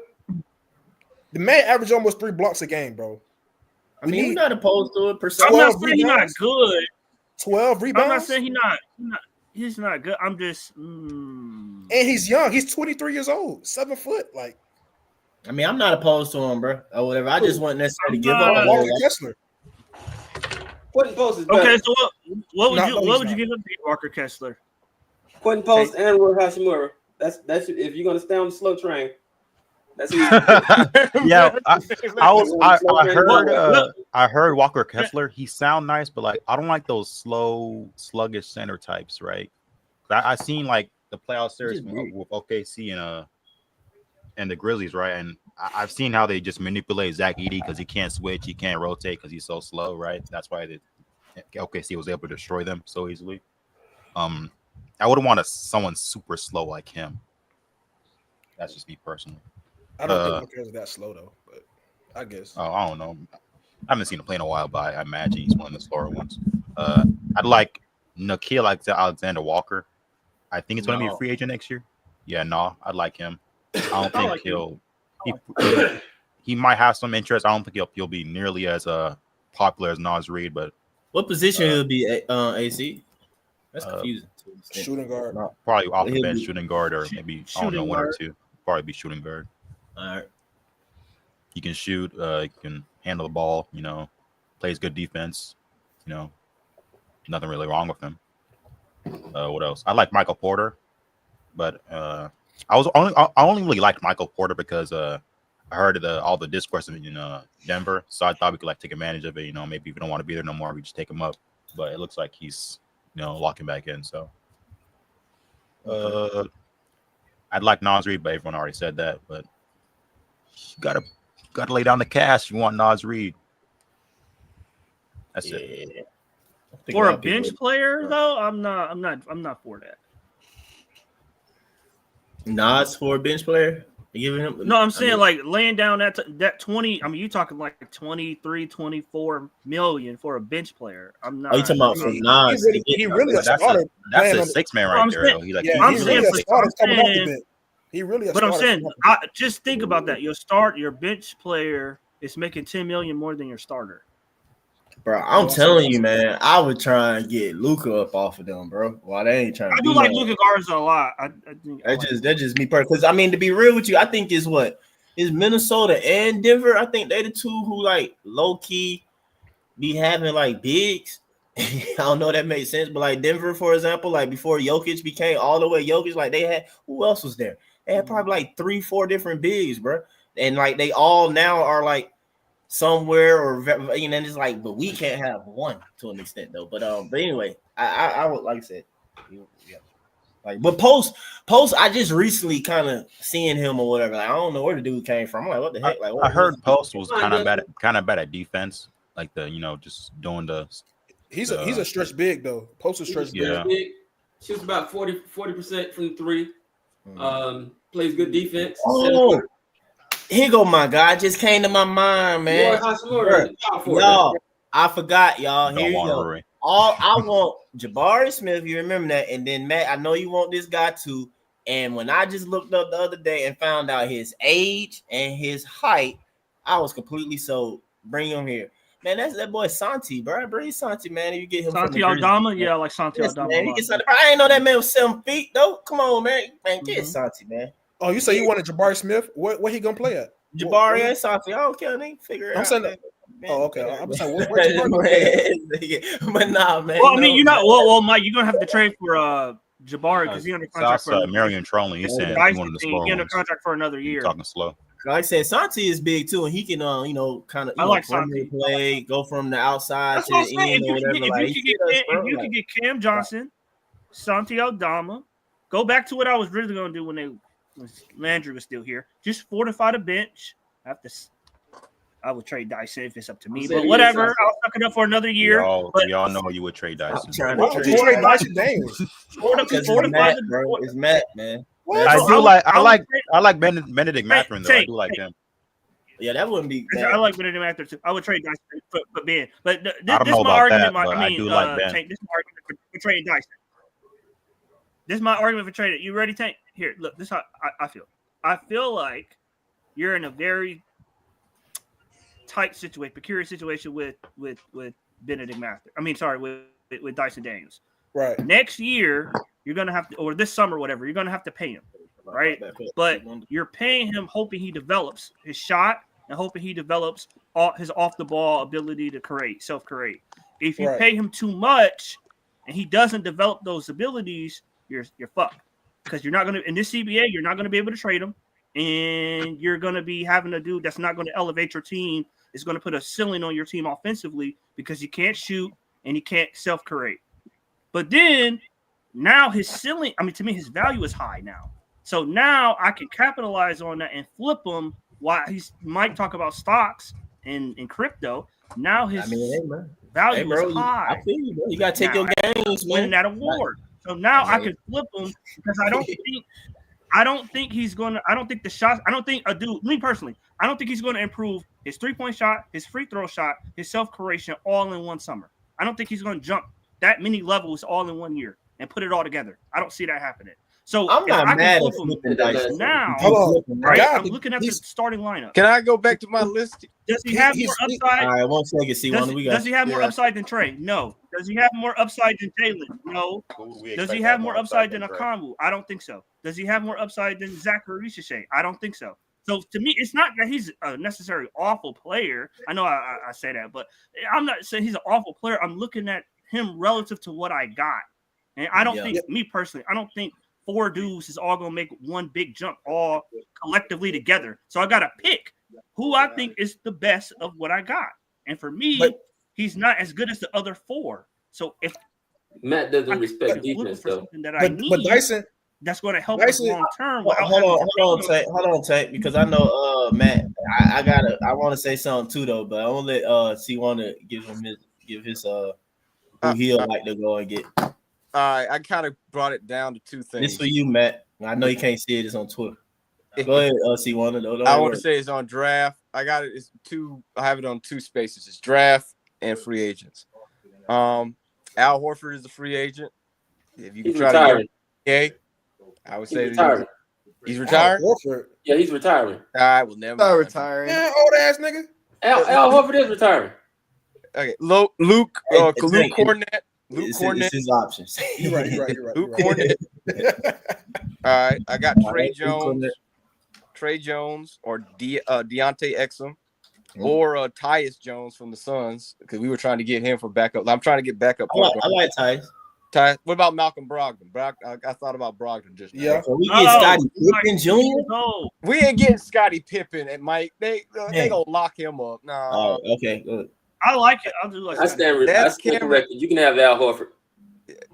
The man averaged almost 3 blocks a game, bro. I mean, he's not opposed to it. I'm not saying he's not good. 12 rebounds. I'm not saying he's not good. I'm just. And he's young. He's 23 years old, 7 foot. Like, I mean, I'm not opposed to him, bro, or whatever. I just want necessarily to give up. Walker Kessler. Quentin Post is better. Okay, so what would you give up to Walker Kessler? Quentin Post and Will Hashimura. That's if you're gonna stay on the slow train. That's Yeah, I heard Walker Kessler. He sound nice, but like I don't like those slow, sluggish center types, right? I seen like the playoff series with OKC and the Grizzlies, right? And I've seen how they just manipulate Zach Edey because he can't switch, he can't rotate because he's so slow, right? That's why OKC was able to destroy them so easily. I wouldn't want someone super slow like him. That's just me personally. I don't think Walker is that slow though, but I guess. Oh, I don't know. I haven't seen him play in a while, but I imagine he's one of the slower ones. I'd like Nikhil Alexander Walker. I think it's going to be a free agent next year. Yeah, no, I'd like him. I don't think he might have some interest. I don't think he'll be nearly as popular as Naz Reid. But what position he'll be AC? That's confusing. Shooting guard. Probably off the bench shooting guard, or maybe I don't know, one or two. Probably be shooting guard. All right. He can shoot. He can handle the ball. Plays good defense. Nothing really wrong with him. What else? I like Michael Porter, but I only really liked Michael Porter because I heard all the discourse in Denver, so I thought we could take advantage of it. Maybe if we don't want to be there no more, we just take him up. But it looks like he's locking back in. So I'd like Naz Reid, but everyone already said that. But you gotta lay down the cash if you want Naz Reid. That's it. For a bench player, though, I'm not for that. Nas for a bench player? Giving him? No, I'm saying laying down that 20. I mean, you talking like 23, 24 million for a bench player. I'm not. Are you talking about from Nas? He really a starter. That's a 6-man right there. He really a starter. But I'm saying, just think about that. Your bench player is making 10 million more than your starter. Bro, I'm telling you, man, I would try and get Luka up off of them, bro. Why they ain't trying to do like Luka Garza a lot. I think that's just me personally. Because I mean, to be real with you, I think is Minnesota and Denver. I think they the two who low key be having bigs. I don't know if that makes sense, but Denver, for example, before Jokic became all the way Jokic, they had who else was there? They had probably 3-4 different bigs, bro. And they all now are somewhere or it's but we can't have one to an extent though. But anyway, I would like I said, yeah. But Post, I just recently kind of seeing him or whatever. I don't know where the dude came from. I'm what the heck? I heard Post was kind of bad at defense, just doing the. He's a stretch big though. Post is stretch big. Shoots about 40% from 3. Plays good defense. Oh. Here go my guy. Just came to my mind, man. Y'all, I forgot, y'all. Here you go. I want Jabari Smith. You remember that? And then Matt, I know you want this guy too. And when I just looked up the other day and found out his age and his height, I was completely sold. Bring him here, man. That's that boy Santi, bro. Bring Santi, man. You get him. Santi Aldama, yeah, I like Santi Aldama. I ain't know that man was 7 feet though. Come on, man. Get Santi, man. Oh, you say you wanted Jabari Smith? Where he gonna play at? Jabari and Santi. I don't care. They figure it out. Saying that. Oh, okay. I'm saying where Jabari? But nah, man. Well, I mean, well, Mike, you're gonna have to trade for Jabari because he's under contract for Marion Trolling. He's saying he's under contract for another year. Talking slow. Like I said, Santi is big too, and he can, kind of. I like Santi. Play, go from the outside to the end or whatever. If you could get Cam Johnson, Santi Aldama, go back to what I was really gonna do when Landry was still here. Just fortify the bench. I would trade Dyson if it's up to me, but whatever. I'll suck it up for another year. Y'all know you would trade Dyson. Why would you trade Dyson Daniels? Fortify bro. It's Matt, man. I like Benedict Mathurin though. I do like him. Yeah, that wouldn't be bad. I like Benedict Mathurin too. I would trade Dyson for Ben. But this I don't know is my about argument. that, I do like Ben. Tank, this is my argument for trading Dyson. This is my argument for trading. You ready, Tank? Here, look. This is how I feel. I feel like you're in a very tight situation, peculiar situation with Benedict Mathurin. I mean, sorry, with Dyson Daniels. Right. Next year, you're gonna have to, or this summer, whatever, you're gonna have to pay him, right? But you're paying him hoping he develops his shot and hoping he develops his off the ball ability to self-create. If you pay him too much and he doesn't develop those abilities, you're fucked. Because you're not gonna in this CBA, you're not gonna be able to trade him, and you're gonna be having a dude that's not gonna elevate your team. It's gonna put a ceiling on your team offensively because he can't shoot and he can't self-create. But then now his ceiling, I mean, to me, his value is high now. So now I can capitalize on that and flip him while Mike talk about stocks and crypto. Now his value is high. I feel you, bro. You gotta take your games, man. Win that award. So now I can flip him because I don't think he's gonna. I don't think the shots. I don't think a dude. Me personally, I don't think he's gonna improve his 3-point shot, his free throw shot, his self-creation all in one summer. I don't think he's gonna jump that many levels all in 1 year and put it all together. I don't see that happening. So I'm not mad at flipping Dyson now. Right? I'm looking at the starting lineup. Can I go back to my list? Does he have more upside? All right, 1 second. See, does he have more upside than Trey? No. Does he have more upside than Jalen? No. Does he have more upside than Akambu? I don't think so. Does he have more upside than Zachary Richeche? I don't think so. So to me, it's not that he's a necessarily awful player. I know I say that, but I'm not saying he's an awful player. I'm looking at him relative to what I got. And I don't think, me personally, I don't think 4 dudes is all going to make one big jump all collectively together. So I got to pick who I think is the best of what I got. And for me, he's not as good as the other 4. So if Matt doesn't respect defense, though. But Dyson, that's going to help us long term. Hold on, Tank, because I know Matt. I want to say something too though, but I want to let C want to give his who he'll like to go and get. All right, I kind of brought it down to 2 things. This for you, Matt. I know you can't see it. It's on Twitter. Go ahead, C1. I want to say it's on draft. I got it. It's 2. I have it on 2 spaces. It's draft and free agents. Al Horford is a free agent. If you can try to get I would say he's retired. Yeah, he's retiring. All right, well, never mind. Retiring. Yeah, old ass nigga. Al Horford is retiring. Okay, Luke Cornett. It's his options. You're right. Luke Cornett. All right, I got Trey Jones, or Deontay Exum, or Tyus Jones from the Suns, because we were trying to get him for backup. I'm trying to get backup. I like Tyus. What about Malcolm Brogdon? I thought about Brogdon just now. Yeah, so we get Scottie Pippen Jr. We ain't getting Scottie Pippen and Mike. They gonna lock him up. No. Oh, okay, good. I like it. I'll do like I stand corrected. You can have Al Horford.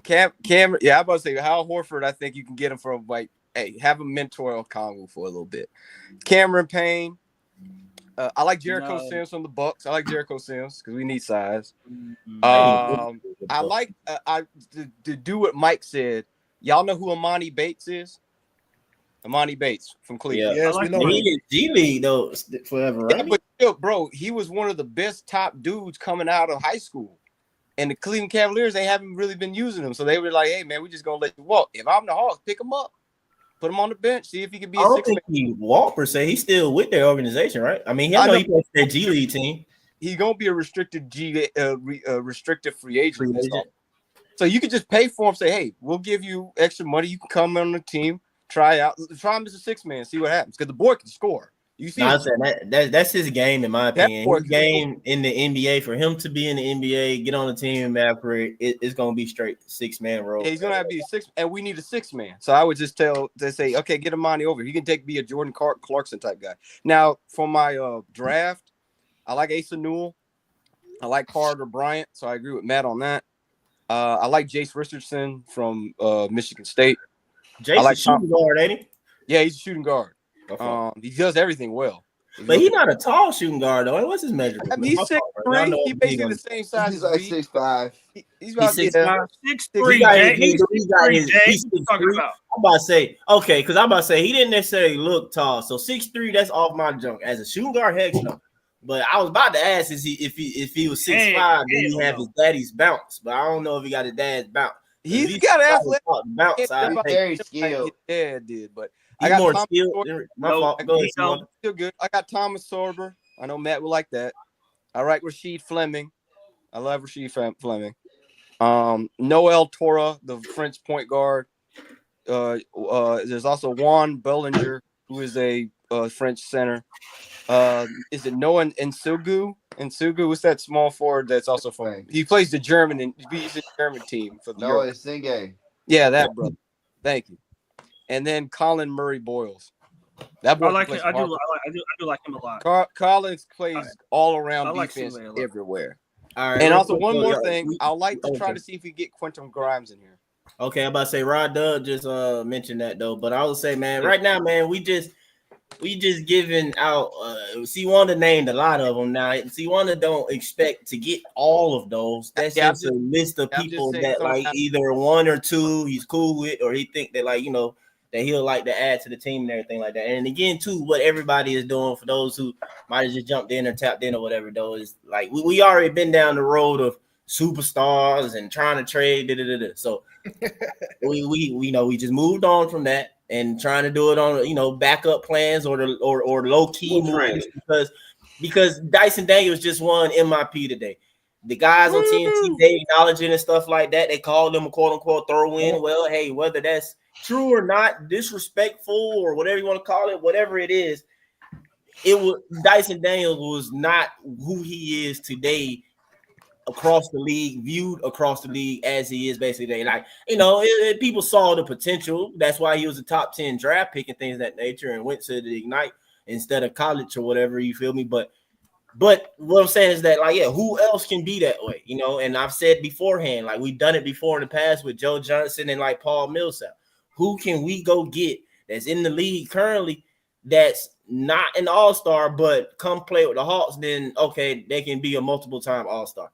Cameron, yeah, I'm about to say Al Horford. I think you can get him from have him mentor Okongwu for a little bit. Cameron Payne. I like Jericho Sims from the Bucks. I like Jericho Sims because we need size. I like to do what Mike said. Y'all know who Amani Bates is? Amani Bates from Cleveland. Yeah, we know he is G League though forever, right? Yeah, but still, bro, he was one of the best top dudes coming out of high school. And the Cleveland Cavaliers, they haven't really been using him. So they were like, hey, man, we're just going to let you walk. If I'm the Hawks, pick him up. Put him on the bench. See if he can be a 6-man. I don't think he walked per se. He's still with their organization, right? I mean, he plays for their G League team. He's going to be a restricted restricted free agent. So you could just pay for him, say, hey, we'll give you extra money. You can come on the team, try out. Try him as a 6-man, see what happens. Because the boy can score. You see, that's his game, in my opinion. His game in the NBA, for him to be in the NBA, get on the team after it's going to be straight 6-man role. Yeah, he's going to have to be a 6, and we need a 6-man. So I would just say, okay, get Amani over. He can be a Jordan Clarkson type guy. Now, for my draft, I like Asa Newell. I like Carter Bryant, so I agree with Matt on that. I like Jace Richardson from Michigan State. Jace is shooting guard, ain't he? Yeah, he's a shooting guard. He does everything well. But he's not a tall shooting guard, though. What's his measurement? I mean, he's 6'3". He's basically the same size. He's like 6'5". He's about 6'5". 6'3". He's 6'3". I'm about to say, okay, because I'm about to say he didn't necessarily look tall. So 6'3", that's off my junk. As a shooting guard, heck no. But I was about to ask if he was 6'5", then he have his daddy's bounce. But I don't know if he got his dad's bounce. He's got athletic bounce. Very skilled. Yeah, did, but he's more skilled. My fault. Go ahead, still good. I got Thomas Sorber. I know Matt will like that. I like Rasheed Fleming. I love Rasheed Fleming. Noel Torre, the French point guard. There's also Juan Bellinger, who is a French center. Is it Noah Nsugu? Nsugu, what's that small forward that's also from? He plays the German and he's the German team for the No, it's Singay. Yeah, that brother. Thank you. And then Colin Murray Boyles. That boy I like him. plays I do like him a lot. Collins plays all around defense everywhere. All right. And also one more thing, I'd like to try to see if we get Quentin Grimes in here. Okay, I'm about to say Rod Dub just mentioned that though, but I would say, man, right now, man, we just giving out. C1 named a lot of them now. C1 don't expect to get all of those. That's just a list of people that like either one or two he's cool with, or he think that like that he'll like to add to the team and everything like that. And again, too, what everybody is doing for those who might have just jumped in or tapped in or whatever, though, is like we already been down the road of superstars and trying to trade. So we just moved on from that and trying to do it on backup plans or low key moves because Dyson Daniels just won MIP today. The guys on TNT, they acknowledging and stuff like that. They called them a quote unquote throw in. Well, hey, whether that's true or not, disrespectful or whatever you want to call it, whatever it is, Dyson Daniels was not who he is today across the league, viewed across the league as he is basically. Like, people saw the potential. That's why he was a top 10 draft pick and things of that nature and went to the Ignite instead of college or whatever, you feel me? But what I'm saying is that, like, yeah, who else can be that way? And I've said beforehand, like, we've done it before in the past with Joe Johnson and like Paul Millsap. Who can we go get that's in the league currently that's not an all-star, but come play with the Hawks, then okay, they can be a multiple-time all-star.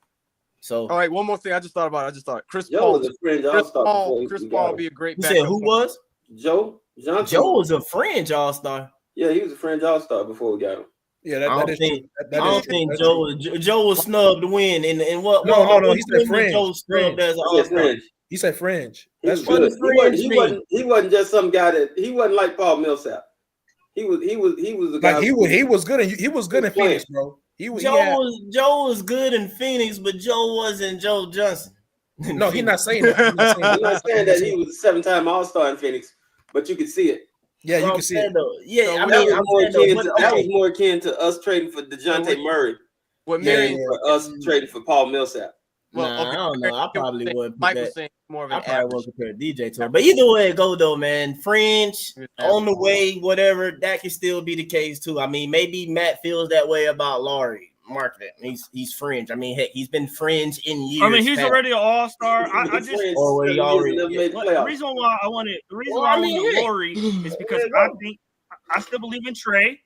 So, all right, one more thing I just thought about. Chris Joe Paul was a fringe all-star. Chris Paul would be a great. You said who was? Joe Johnson. Joe was a fringe all-star. Yeah, he was a fringe all-star before we got him. Yeah, I don't think Joe was snubbed to win. In what? No, hold on. He said fringe. Joe snubbed as an all-star. He said fringe. That's good. He wasn't just some guy that he wasn't like Paul Millsap. He was the guy. Like he was good. He was good in Phoenix, bro. Joe was good in Phoenix, but Joe wasn't Joe Johnson. No, he's not saying that. I'm not saying that he was a 7-time all-star in Phoenix, but you could see it. Yeah, you can see it. Yeah, so that was more akin to us trading for DeJounte Murray than for us trading for Paul Millsap. Well, I don't know. I probably would. Mike was saying more of an I probably would compare DJ to him. But either way it go, though, man. Fringe on the way, whatever. That can still be the case too. I mean, maybe Matt feels that way about Laurie. Mark that. He's fringe. I mean, heck, he's been fringe in years. I mean, he's already an all-star. The reason why I wanted Laurie is because I still believe in Trey.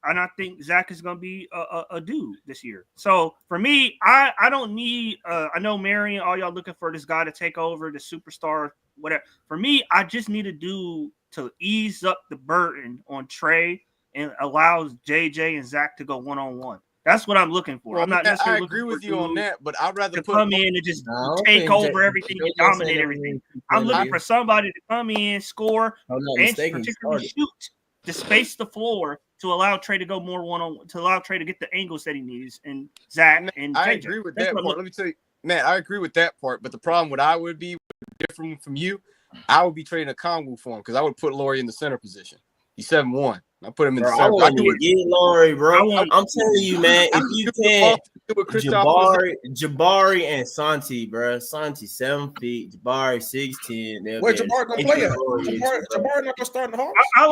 And I think Zach is going to be a dude this year. So for me, I don't need. I know Marion, all y'all looking for this guy to take over, the superstar, whatever. For me, I just need a dude to ease up the burden on Trey and allows JJ and Zach to go one-on-one. That's what I'm looking for. Well, I'm not necessarily. I agree with you on that, but I'd rather come in and just take over everything and dominate everything. I'm looking for somebody to come in, score, and particularly shoot to space the floor to allow Trey to go more one-on-one, to allow Trey to get the angles that he needs. And Zach and JJ. I agree with that part. Let me tell you, man, I agree with that part. But the problem what I would be different from you, I would be trading a Kongwu for him because I would put Laurie in the center position. He's 7'1". I put him in the center. I get Laurie, bro. I'm telling you, man, if you can't, Jabari and Santi, bro. Santi 7 feet, Jabari 6'10". Where Jabari gonna play at? Jabari not gonna start in the Hawks. I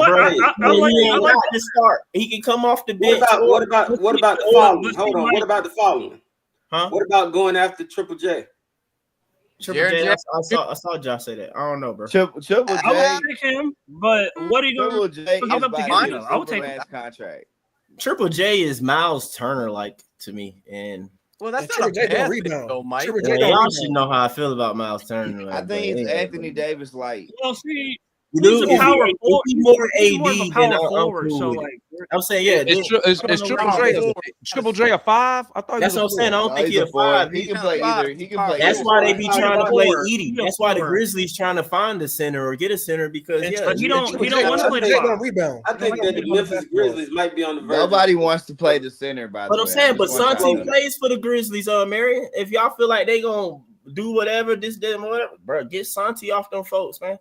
like to start. He can come off the bench. What about the following? Hold on. What about the following? Huh? What about going after Triple J? Triple J, I saw Josh say that. I don't know, bro. Triple J. I would take him, but what are you Triple J is I would take him. Contract. Triple J is Miles Turner like to me, and well, that's not a bad thing, though, Mike. Y'all should know how I feel about Miles Turner. I think it's Anthony Davis like. Well, see, He's a power forward. He's more He's more of a AD than power forward. cool So with it. like, I'm saying, yeah, It's Triple J a 5? I thought that's what I'm saying. I don't think he's a 5. He can play either. He can play. That's either why they spot. be He's a trying to play forward. Edie. He's a That's why the forward. Grizzlies trying to find a center or get a center because But he don't want to play the 5. I think that the Memphis Grizzlies might be on the verge. Nobody wants to play the center, by the But way. I'm saying, but I just want y'all Santi to know. plays for the Grizzlies, Marion. If y'all feel like they gonna do whatever, this, that, and whatever, bro, get Santi off them folks, man.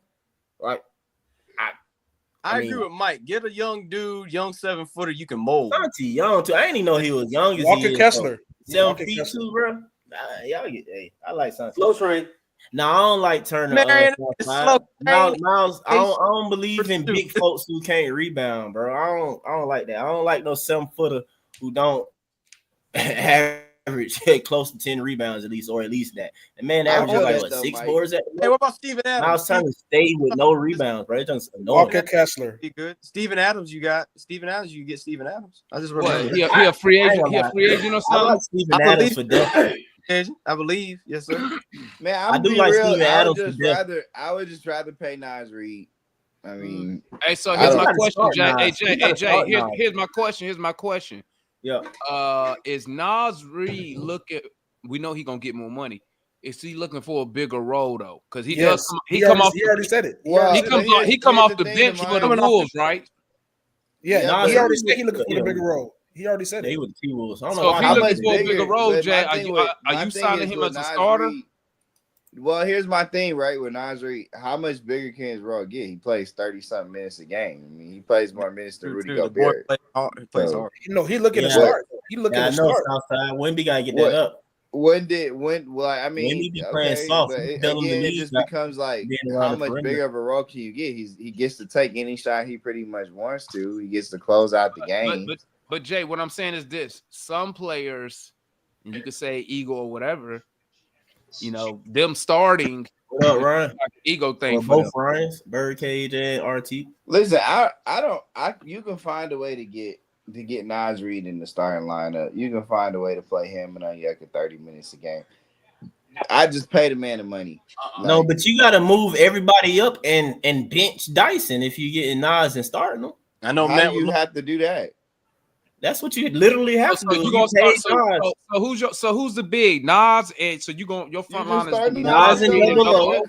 Like, I mean, agree with Mike. Get a young dude, young 7-footer you can mold. Santi young too. I didn't even know he was young as Walker he is. Kessler. 7 feet too, bro. Y'all get. Hey, I like Santi. Slow train. No, I don't like Turner. Man, it's slow train. Miles, I don't believe in big folks who can't rebound, bro. I don't like that. I don't like no 7-footer who don't average close to 10 rebounds at least, or at least that. And man, averages like what, 6 boards at. Hey, what about Steven Adams? Miles Turner stay with no rebounds, bro. It's just annoying. Walker Kessler. Be good. Steven Adams, you get Steven Adams. I just What? remember. He a free agent? He a free agent or I like something? Steven Adams for depth. I believe, yes, sir. Man, I do like Steven Adams for depth. I would just rather pay Nas Reed. I mean, Hey, so here's my question, Jay. Hey, gotta Jay. start Nas. Here's my question. Here's my question. Yeah. Is Nas Reed looking? We know he gonna get more money. Is he looking for a bigger role though? Because he does. He already said it. He come off the bench for the Wolves, right? Yeah, he already said he looking for a bigger role. He already said it. They with the T-Wolves. I don't know So why if he looking for a bigger role, but Jay, my thing are you signing him as a Nas starter? Reed- well, here's my thing, right? With Nas Reed, how much bigger can his role get? He plays 30-something minutes a game. I mean, he plays more minutes than Rudy Gobert. He plays hard. No, he looking to start. He looking to start. Southside. Wemby gotta get that up. Well, I mean, Wemby be playing soft. but He's again, building the it league just up, becomes like being around how the much perimeter. bigger of a role can you get? He gets to take any shot he pretty much wants to. He gets to close out the game. But Jay, what I'm saying is this: some players, and you could say ego or whatever, you know, them starting. What up, Ryan? Like ego thing Or for both them. Ryans, Birdcage and RT. Listen, you can find a way to get Nas Reed in the starting lineup. You can find a way to play him and Onyeka 30 minutes a game. I just pay the man the money. No, but you got to move everybody up and bench Dyson if you get Nas and starting them. I know How Matt do you have to do that? That's what you literally have to do. You You gonna pay start, Nas. so who's the big Nas? And so your front line is Nas and Below.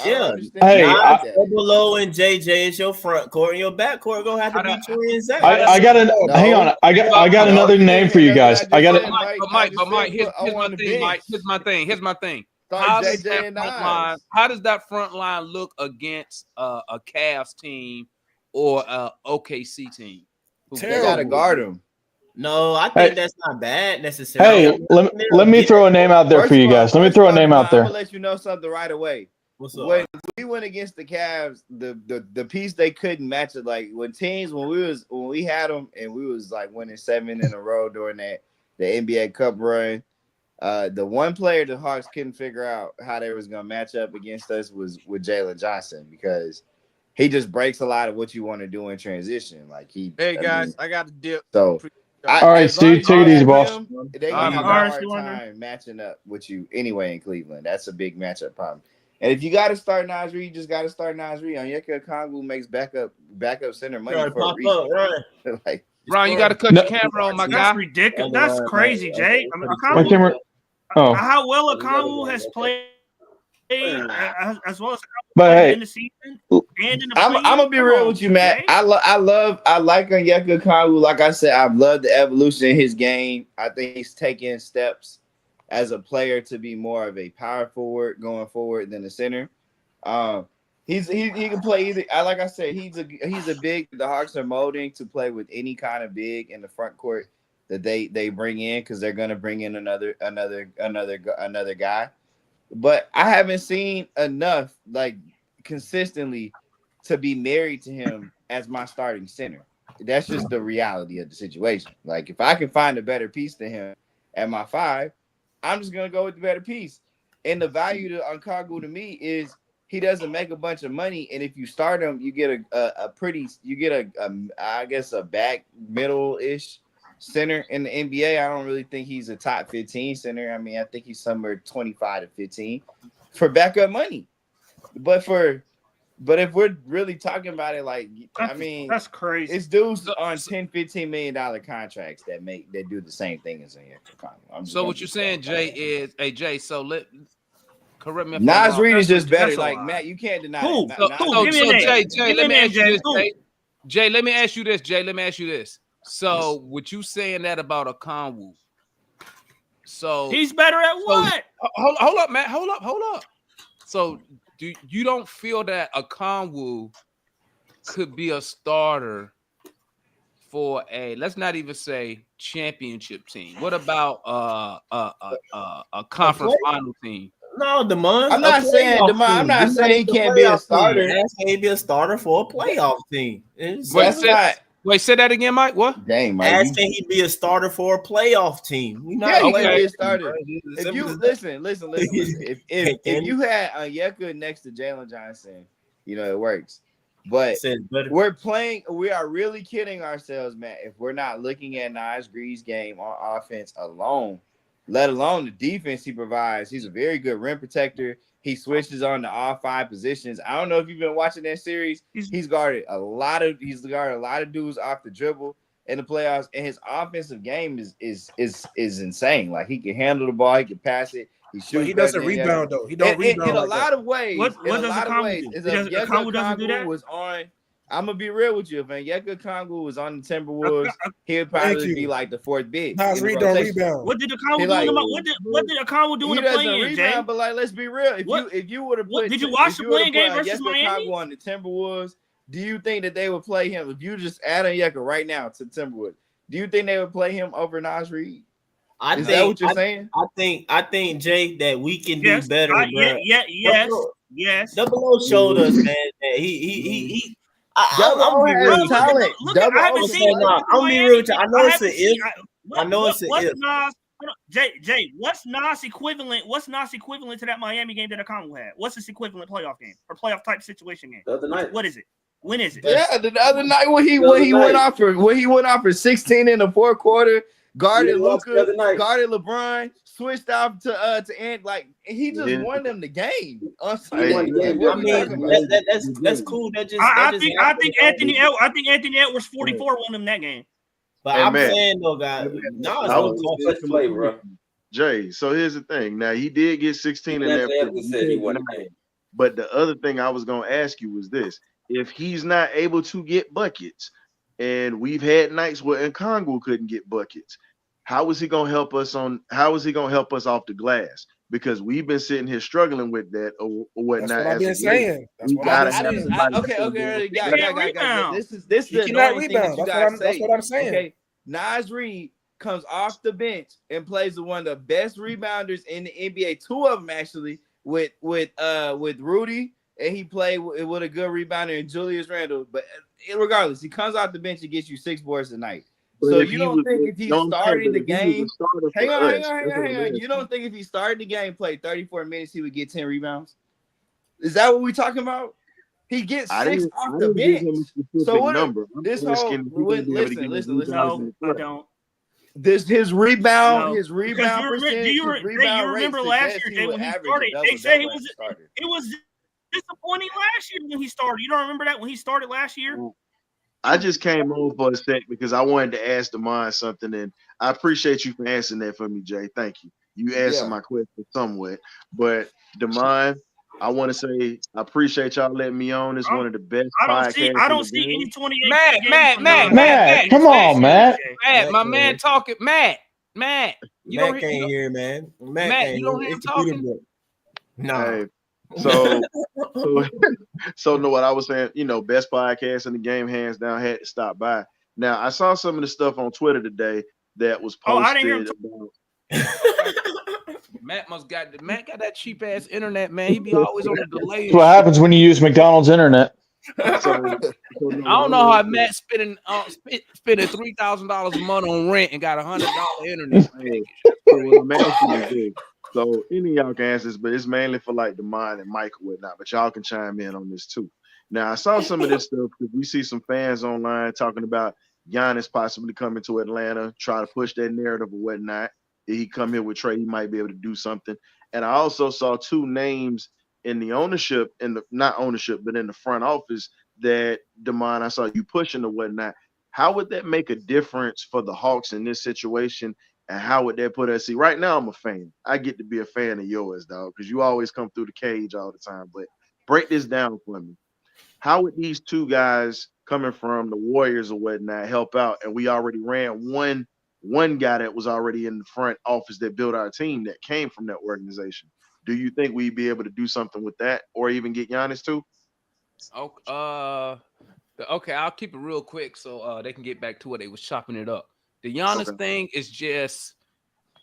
Yeah. Hey, Nas, Below, and JJ is your front court, and your back court gonna have to be Trey and Zach. I got hang on. I got another name for you guys. I got it. But Mike, here's my thing, Mike. Here's my thing. How does that front line look against a Cavs team or a OKC team? They gotta guard him. No, I think that's not bad necessarily. Hey, let me throw a name out there for you guys. Let me throw a name out I'm there. gonna let you know something right away. What's up? When we went against the Cavs, the piece they couldn't match it. Like when we had them and we was like winning 7 in a row during the NBA Cup run. The one player the Hawks couldn't figure out how they was gonna match up against us was with Jalen Johnson because he just breaks a lot of what you want to do in transition. Like I got to dip. So. All right, Steve, take it easy, boss. They have a hard time matching up with you anyway in Cleveland. That's a big matchup problem. And if you got to start Nas Reed, you just got to start Nas Reed. Onyeka Okongwu makes backup center money for a reason. Like, Brian, you got to cut your camera on, my guy. That's ridiculous. That's crazy, Jay. I mean, My camera. Oh, how well Okongwu has played as well as but hey, in the season and in the I'm gonna be real with you, Matt. Jay? I like Onyeka Okongwu. Like I said, I've loved the evolution in his game. I think he's taking steps as a player to be more of a power forward going forward than a center. He can play either. Like I said, he's a big. The Hawks are molding to play with any kind of big in the front court that they bring in because they're gonna bring in another guy. But I haven't seen enough like consistently to be married to him as my starting center. That's just the reality of the situation. Like if I can find a better piece to him at my 5, I'm just gonna go with the better piece. And the value to Okongwu to me is he doesn't make a bunch of money, and if you start him, you get a back middle-ish center in the NBA. I don't really think he's a top 15 center. I mean, I think he's somewhere 25 to 15 for backup money. But for But if we're really talking about it, like, I mean, that's crazy. It's dudes on $10-15 million contracts that do the same thing as Onyeka. So what you're saying, Jay, is Jay. So correct me if I'm Nas wrong. Reed is just better. Like Matt, you can't deny Who? that. So Jay, let me ask you this, Jay. Jay, let me ask you this. Jay, let me ask you this. So what you saying that about a Okongwu? So he's better at what? Hold up, Matt. Hold up. So you don't feel that a Okongwu could be a starter for let's not even say championship team? What about a conference final team? No, DeMond. I'm not saying he can't be a starter. He can't be a starter for a playoff team. Wait, say that again, Mike. What? Dang, Mike. Asking he be a starter for a playoff team. He can be a starter. If you listen. If you had Onyeka next to Jalen Johnson, it works. But we are really kidding ourselves, Matt, if we're not looking at Nas Reed's game on offense alone, let alone the defense he provides. He's a very good rim protector. He switches on to all 5 positions. I don't know if you've been watching that series. He's guarded a lot of dudes off the dribble in the playoffs, and his offensive game is insane. Like, he can handle the ball, he can pass it. He doesn't rebound though. He don't rebound in a lot of ways. What does Okongwu doesn't do that? Was on. I'm gonna be real with you. If Onyeka Okongwu was on the Timberwolves, he would probably be like the 4th big. Nas Reed don't rebound. What did Okongwu do? What did Okongwu do in the play-in, Jay? But like, let's be real. If you would have put, did you watch the play-in game versus Miami? Okongwu on the Timberwolves, do you think that they would play him? If you just add Onyeka right now to Timberwolves, do you think they would play him over Nas Reed? Is that what you're saying? I think Jay, that we can do better, bro. Yes. Double O showed us, man, that he Double be real. Talent. I haven't seen. I'm be real with you. I know it's an if. I know it's an if. Jay, what's Nas equivalent? What's Nas equivalent to that Miami game that Okongwu had? What's his equivalent playoff game or playoff type situation game? The other night. What is it? When is it? Yeah, the other night when he went off for 16 in the 4th quarter. Guarded Luka, guarded LeBron, switched off to end. Like, he just won them the game. That's cool. I think Anthony Edwards 44 won them that game. But I'm saying though, guys, Jay. So here's the thing. Now, he did get 16 in that. But the other thing I was gonna ask you was this: if he's not able to get buckets, and we've had nights where Okongwu couldn't get buckets, how is he gonna help us off the glass? Because we've been sitting here struggling with that or whatnot. That's what I've been saying. That's what I'm saying. This is the cannot rebound. That's what I'm saying. Okay, Nas Reed comes off the bench and plays with one of the best rebounders in the NBA. 2 of them actually, with Rudy, and he played with a good rebounder in Julius Randle. But regardless, he comes off the bench and gets you 6 boards a night. So you don't think if he's starting the game, hang on. You don't think if he started the game, played 34 minutes, he would get 10 rebounds? Is that what we're talking about? He gets 6 off the bench. So what? Listen. No, I don't. His rebound percentage. Do you remember last year, Jay, when he started? They said it was disappointing last year when he started. You don't remember that when he started last year? I just came on for a sec because I wanted to ask DeMond something, and I appreciate you for answering that for me, Jay. Thank you. You answered my question somewhat. But DeMond, I want to say I appreciate y'all letting me on. It's one of the best podcasts. I don't see any 28. Matt, come on, Matt. Matt, my man talking. Matt. Matt can't hear, man. Matt, you don't hear him talking? No. Hey, so know what I was saying, best podcast in the game, hands down, had to stop by. Now, I saw some of the stuff on Twitter today that was posted. I didn't hear Matt got that cheap ass internet, man. He be always on the delay. That's what happens when you use McDonald's internet. I don't know how Matt spending $3,000 a month on rent and got $100 internet. So any of y'all can answer this, but it's mainly for like DeMond and Mike or whatnot. But y'all can chime in on this too. Now I saw some of this stuff because we see some fans online talking about Giannis possibly coming to Atlanta, trying to push that narrative or whatnot. If he come here with Trey, he might be able to do something. And I also saw 2 names in the ownership, in the not ownership, but in the front office that Damon, I saw you pushing or whatnot. How would that make a difference for the Hawks in this situation? And how would that put us? See, right now I'm a fan. I get to be a fan of yours, dog, because you always come through the cage all the time. But break this down for me. How would these two guys coming from the Warriors or whatnot help out? And we already ran one guy that was already in the front office that built our team that came from that organization. Do you think we'd be able to do something with that, or even get Giannis too? Okay, I'll keep it real quick so they can get back to it. They was chopping it up. The Giannis thing is just,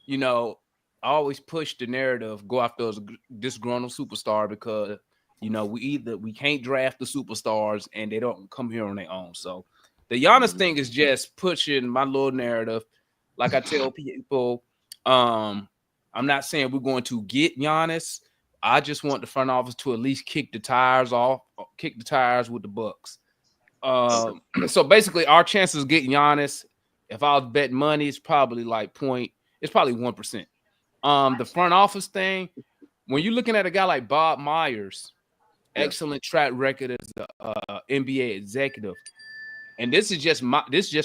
I always push the narrative, go after a disgruntled superstar because, we can't draft the superstars and they don't come here on their own. So the Giannis thing is just pushing my little narrative. Like I tell people, I'm not saying we're going to get Giannis. I just want the front office to at least kick the tires with the Bucks. So basically, our chances of getting Giannis, if I was betting money, it's probably it's probably 1%. The front office thing, when you're looking at a guy like Bob Myers, excellent track record as a NBA executive, and this is just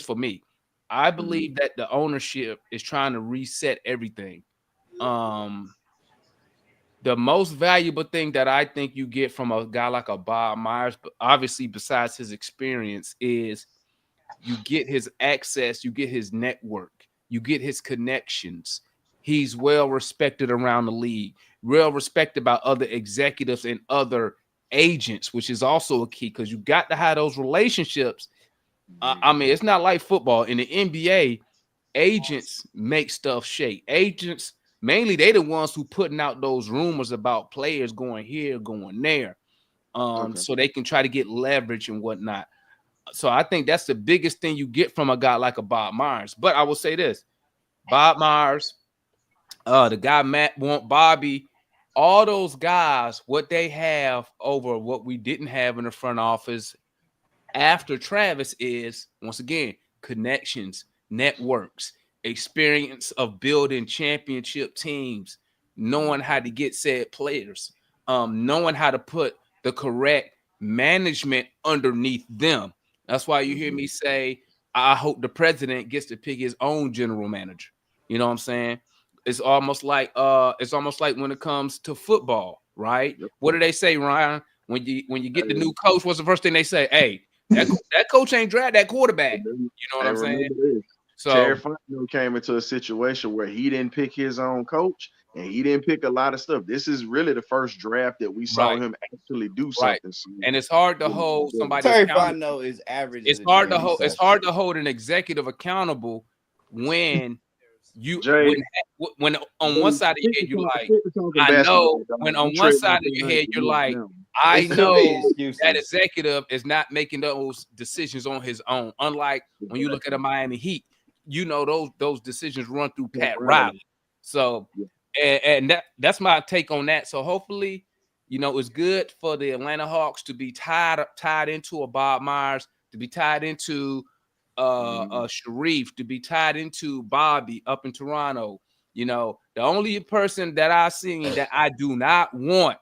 for me. I believe that the ownership is trying to reset everything. The most valuable thing that I think you get from a guy like a Bob Myers, but obviously besides his experience, is you get his access, you get his network, you get his connections. He's well respected around the league, well respected by other executives and other agents, which is also a key because you got to have those relationships. It's not like football. In the NBA, agents make stuff shake. Agents, mainly, they the ones who putting out those rumors about players going here, going there, so they can try to get leverage and whatnot. So I think that's the biggest thing you get from a guy like a Bob Myers. But I will say this: Bob Myers, the guy Matt Bobby, all those guys, what they have over what we didn't have in the front office after Travis is, once again, connections, networks, experience of building championship teams, knowing how to get said players, knowing how to put the correct management underneath them. That's why you hear me say, I hope the president gets to pick his own general manager. You know what I'm saying? It's almost like when it comes to football, right? What do they say, Ryan? When you get the new coach, what's the first thing they say? Hey, that coach ain't draft that quarterback. You know what I'm saying? So Terry Fontenot came into a situation where he didn't pick his own coach and he didn't pick a lot of stuff. This is really the first draft that we saw him actually do something. So, and it's hard to hold somebody. Terry Fontenot is average. It's hard to hold. It's hard to hold an executive accountable when you when on one side of your head you're like, I know. When on one side of your head you're like, I know that executive is not making those decisions on his own. Unlike when you look at the Miami Heat, those decisions run through Pat Riley. So, and that's my take on that. So hopefully, it's good for the Atlanta Hawks to be tied into a Bob Myers, to be tied into Sharif, to be tied into Bobby up in Toronto. The only person that I've seen that I do not want,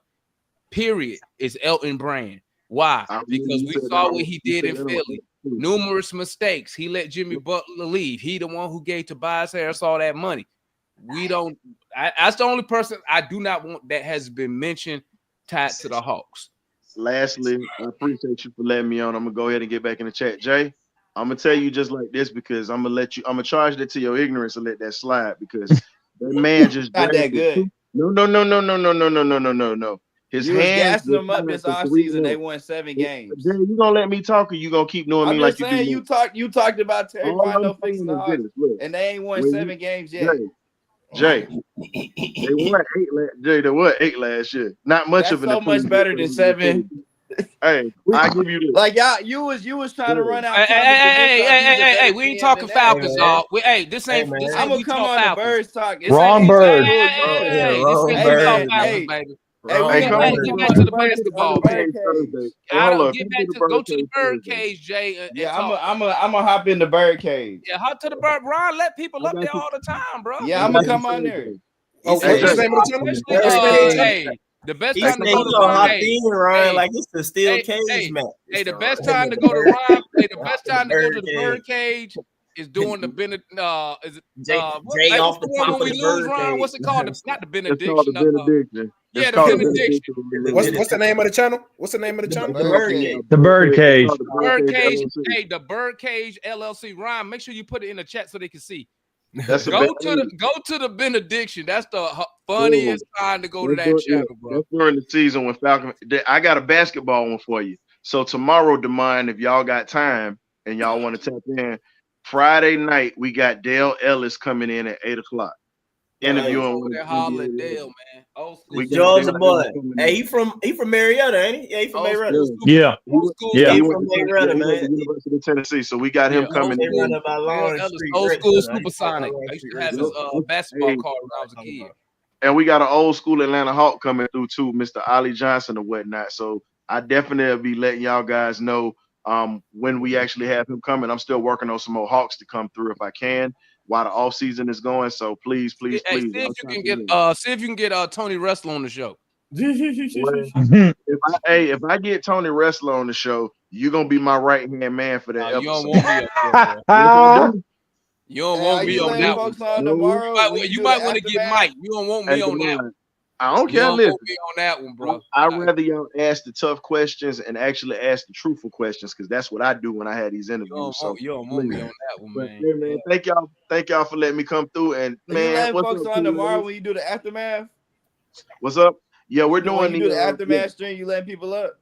period, is Elton Brand. Why? Because we saw what he did in Philly. Numerous mistakes. He let Jimmy Butler leave. He the one who gave Tobias Harris all that money. That's the only person I do not want that has been mentioned tied to the Hawks. Lastly, I appreciate you for letting me on. I'm gonna go ahead and get back in the chat. Jay, I'm gonna tell you just like this because I'm gonna charge that to your ignorance and let that slide because that man just not that good. No. His you was hands gassing them up this offseason. They won 7 games. Jay, you gonna let me talk or you gonna keep knowing me like you do? You talked about Terry Fontenot fixing the Hawks, and they ain't won 7 games yet. Jay, they won 8 last year. Not much That's of an so much better than 7. Hey, I give you this. Like you was trying to run out. Hey, we ain't talking Falcons, y'all. This ain't. I'm gonna come on the Birds talk. Wrong Bird. Hey, we gotta get back to the basketball. Go to the bird cage, Jay. Yeah, I'm gonna hop in the bird cage. Yeah, hop to the bird. Ron, let people up there all the time, bro. Yeah, I'm gonna come on there. Hey, The best He's time to saying go you to gonna hop Ryan. in, Ryan, like it's the steel cage match. Hey, the best time to go to Ryan. Hey, the best time to go to the birdcage is doing the is it Jay hey, what's off the the one top when of we the lose, Ryan? birdcage. What's it called? Not the It's called the benediction. benediction. Yeah, It's the called benediction. What's the name of the channel? What's the name of the channel? The birdcage. The birdcage. It's called the Birdcage. LLC. Hey, the Birdcage LLC. Ryan, make sure you put it in the chat so they can see. That's Go to the benediction. That's the funniest time to go to that channel, bro. That's during the season when Falcon. I got a basketball one for you. So tomorrow, Demond, if y'all got time and y'all want to tap in, Friday night we got Dale Ellis coming in at 8:00. Interviewing over there, holler at Dale, man. Old school. We got Georgia Dale boy. Ellis coming in. Hey, he from Marietta, ain't he? Yeah, he from Marietta. Yeah. He from Marietta, He went man. to University of Tennessee, so we got him coming in. They run about Long Street. Old Great, school son. I used to supersonic. Long I used Street to have Great, his son. basketball card when I was a kid. And we got an old school Atlanta Hawk coming through too, Mr. Ollie Johnson and whatnot. So I definitely will be letting y'all guys know when we actually have him coming. I'm still working on some more Hawks to come through if I can while the off season is going. So please. Hey, see if you can get Tony Wrestler on the show. If I get Tony Wrestler on the show, you're gonna be my right hand man for that episode. You don't want me up there, bro. You don't want me on that one. You might want to get Mike. You don't want me on that one. I don't care. You don't Listen, want me on that one, bro. I'd rather y'all ask the tough questions and actually ask the truthful questions because that's what I do when I had these interviews. You don't want me on that one, man. Hey, man, thank y'all for letting me come through. And man, you let what's folks up, on tomorrow when you do the aftermath? What's up? Yeah, we're When doing you do the aftermath stream, you letting people up?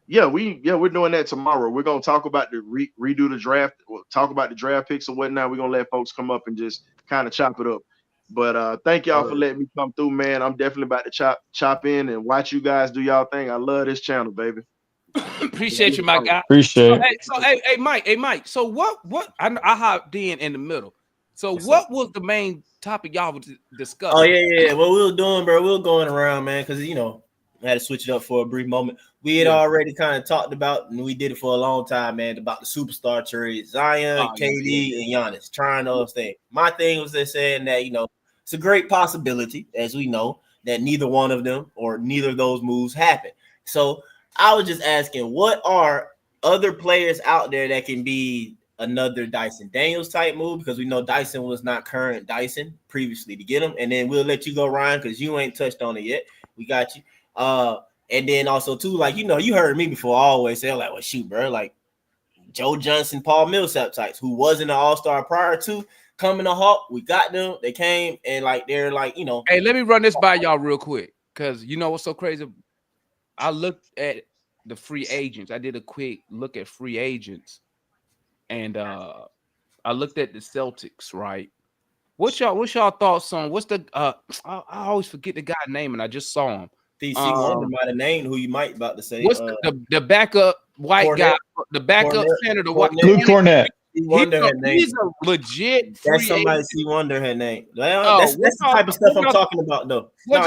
we're doing that tomorrow. We're gonna talk about the redo the draft, talk about the draft picks and whatnot. We're gonna let folks come up and just kind of chop it up. But thank y'all for letting me come through, man. I'm definitely about to chop in and watch you guys do y'all thing. I love this channel, baby. Appreciate you, my guy. Appreciate it. Hey, Mike. So what? I hopped in the middle. So what was the main topic y'all would discuss? Oh yeah. What we were doing, bro, we were going around, man, because I had to switch it up for a brief moment. We had already kind of talked about, and we did it for a long time, man, about the superstar trade, Zion, KD, and Giannis, trying those things. My thing was just saying that, it's a great possibility, as we know, that neither one of them or neither of those moves happen. So I was just asking, what are other players out there that can be another Dyson Daniels type move? Because we know Dyson was not current Dyson previously to get him. And then we'll let you go, Ryan, because you ain't touched on it yet. We got you. And then also too, like, you heard me before, I always say, like, well, shoot, bro, like Joe Johnson, Paul Millsap types, who wasn't an all-star prior to coming to Hawk. We got them. They came and they're like, Hey, let me run this by y'all real quick. Because you know what's so crazy? I looked at the free agents. I did a quick look at free agents. And I looked at the Celtics, right? What's y'all thoughts on what's the I always forget the guy's name and I just saw him. DC Wonder might have named who you might about to say. What's the backup white Cornette, guy, the backup center, the white Luke Cornett. He's a legit free That's somebody agent. C Wonder had name. That's the type of stuff I'm talking about, though. What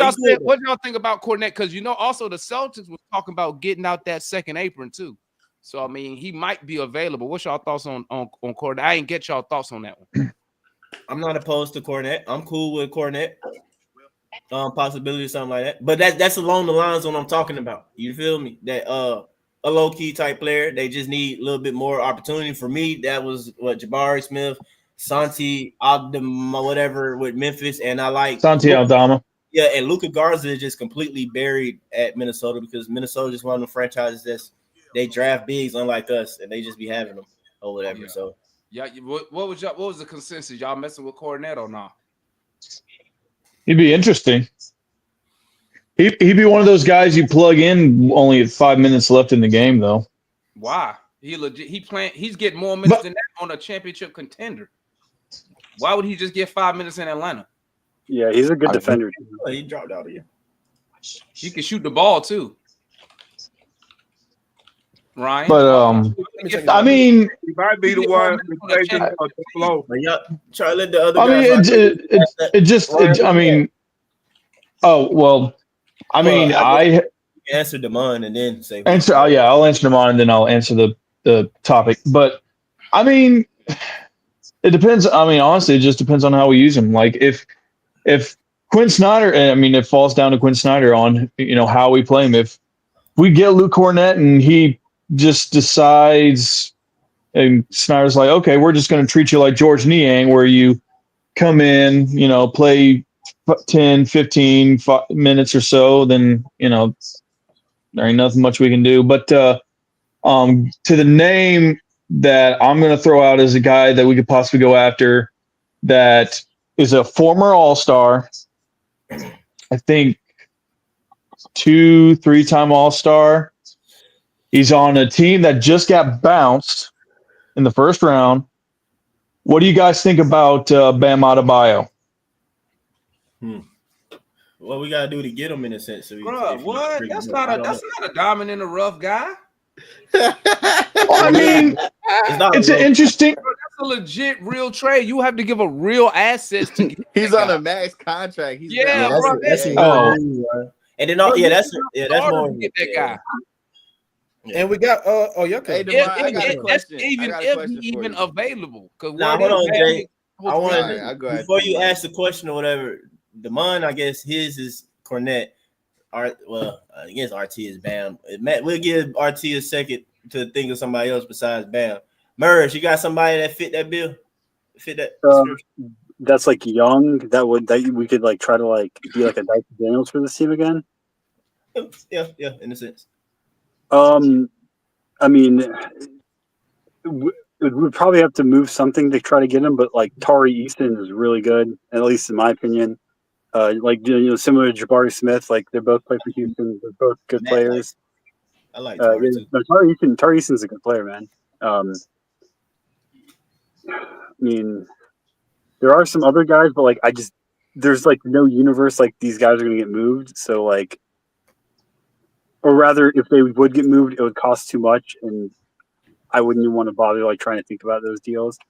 y'all think about Cornette? Because also the Celtics was talking about getting out that second apron too. So I mean, he might be available. What's y'all thoughts on Cornette? I ain't get y'all thoughts on that one. I'm not opposed to Cornette. I'm cool with Cornette. Possibility or something like that. But that's along the lines of what I'm talking about. You feel me? That a low-key type player. They just need a little bit more opportunity. For me, that was what Jabari Smith, Santi Aldama, whatever with Memphis, and I like Santi Aldama. Yeah, and Luka Garza is just completely buried at Minnesota because Minnesota is one of the franchises they draft bigs unlike us, and they just be having them or whatever. So what was the consensus? Y'all messing with Cornette or not? He'd be interesting. He'd be one of those guys you plug in only 5 minutes left in the game, though. Why? He's getting more minutes than that on a championship contender. Why would he just get 5 minutes in Atlanta? Yeah, he's a good defender. He dropped out of here. He can shoot the ball too. Ryan, but I mean, he might be the one taking the flow. Try to let the other. I mean, I mean, oh well. I mean, I answer Demond and then say answer. Oh yeah, I'll answer Demond and then I'll answer the topic. But I mean, it depends. I mean, honestly, it just depends on how we use him. Like if Quinn Snyder, I mean, it falls down to Quinn Snyder on, how we play him. If we get Luke Cornett and he just decides, and Snyder's like, okay, we're just going to treat you like George Niang, where you come in, play 10, 15 minutes or so, then, there ain't nothing much we can do. But to the name that I'm going to throw out as a guy that we could possibly go after that is a former All-Star, I think 2-3-time All-Star. He's on a team that just got bounced in the first round. What do you guys think about Bam Adebayo? What we gotta do to get him in a sense? So Bruh, what? That's not a diamond in the rough guy. Well, I mean, it's an interesting. Bro, that's a legit real trade. You have to give a real assets to get. He's on a max contract. He's that's and then that's more get that guy. And we got y'all Hey, Devon, I got a question. Even if he's even available. Nah, hold on, Jay. I want before you ask the question or whatever. Demond, I guess his is Cornette. I guess RT is Bam. We'll give RT a second to think of somebody else besides Bam. Merge, you got somebody that fit that bill? Fit that description? That's like young. That we could like try to like be like a Dyson Daniels for this team again. Yeah, in a sense. I mean, we'd probably have to move something to try to get him, but like Tari Easton is really good, at least in my opinion. Similar to Jabari Smith, like they both play for Houston. They're both good players. I like Tari too. Tari Easton's a good player, man. I mean, there are some other guys, but like there's like no universe like these guys are gonna get moved. So like, or rather, if they would get moved, it would cost too much, and I wouldn't even want to bother like trying to think about those deals.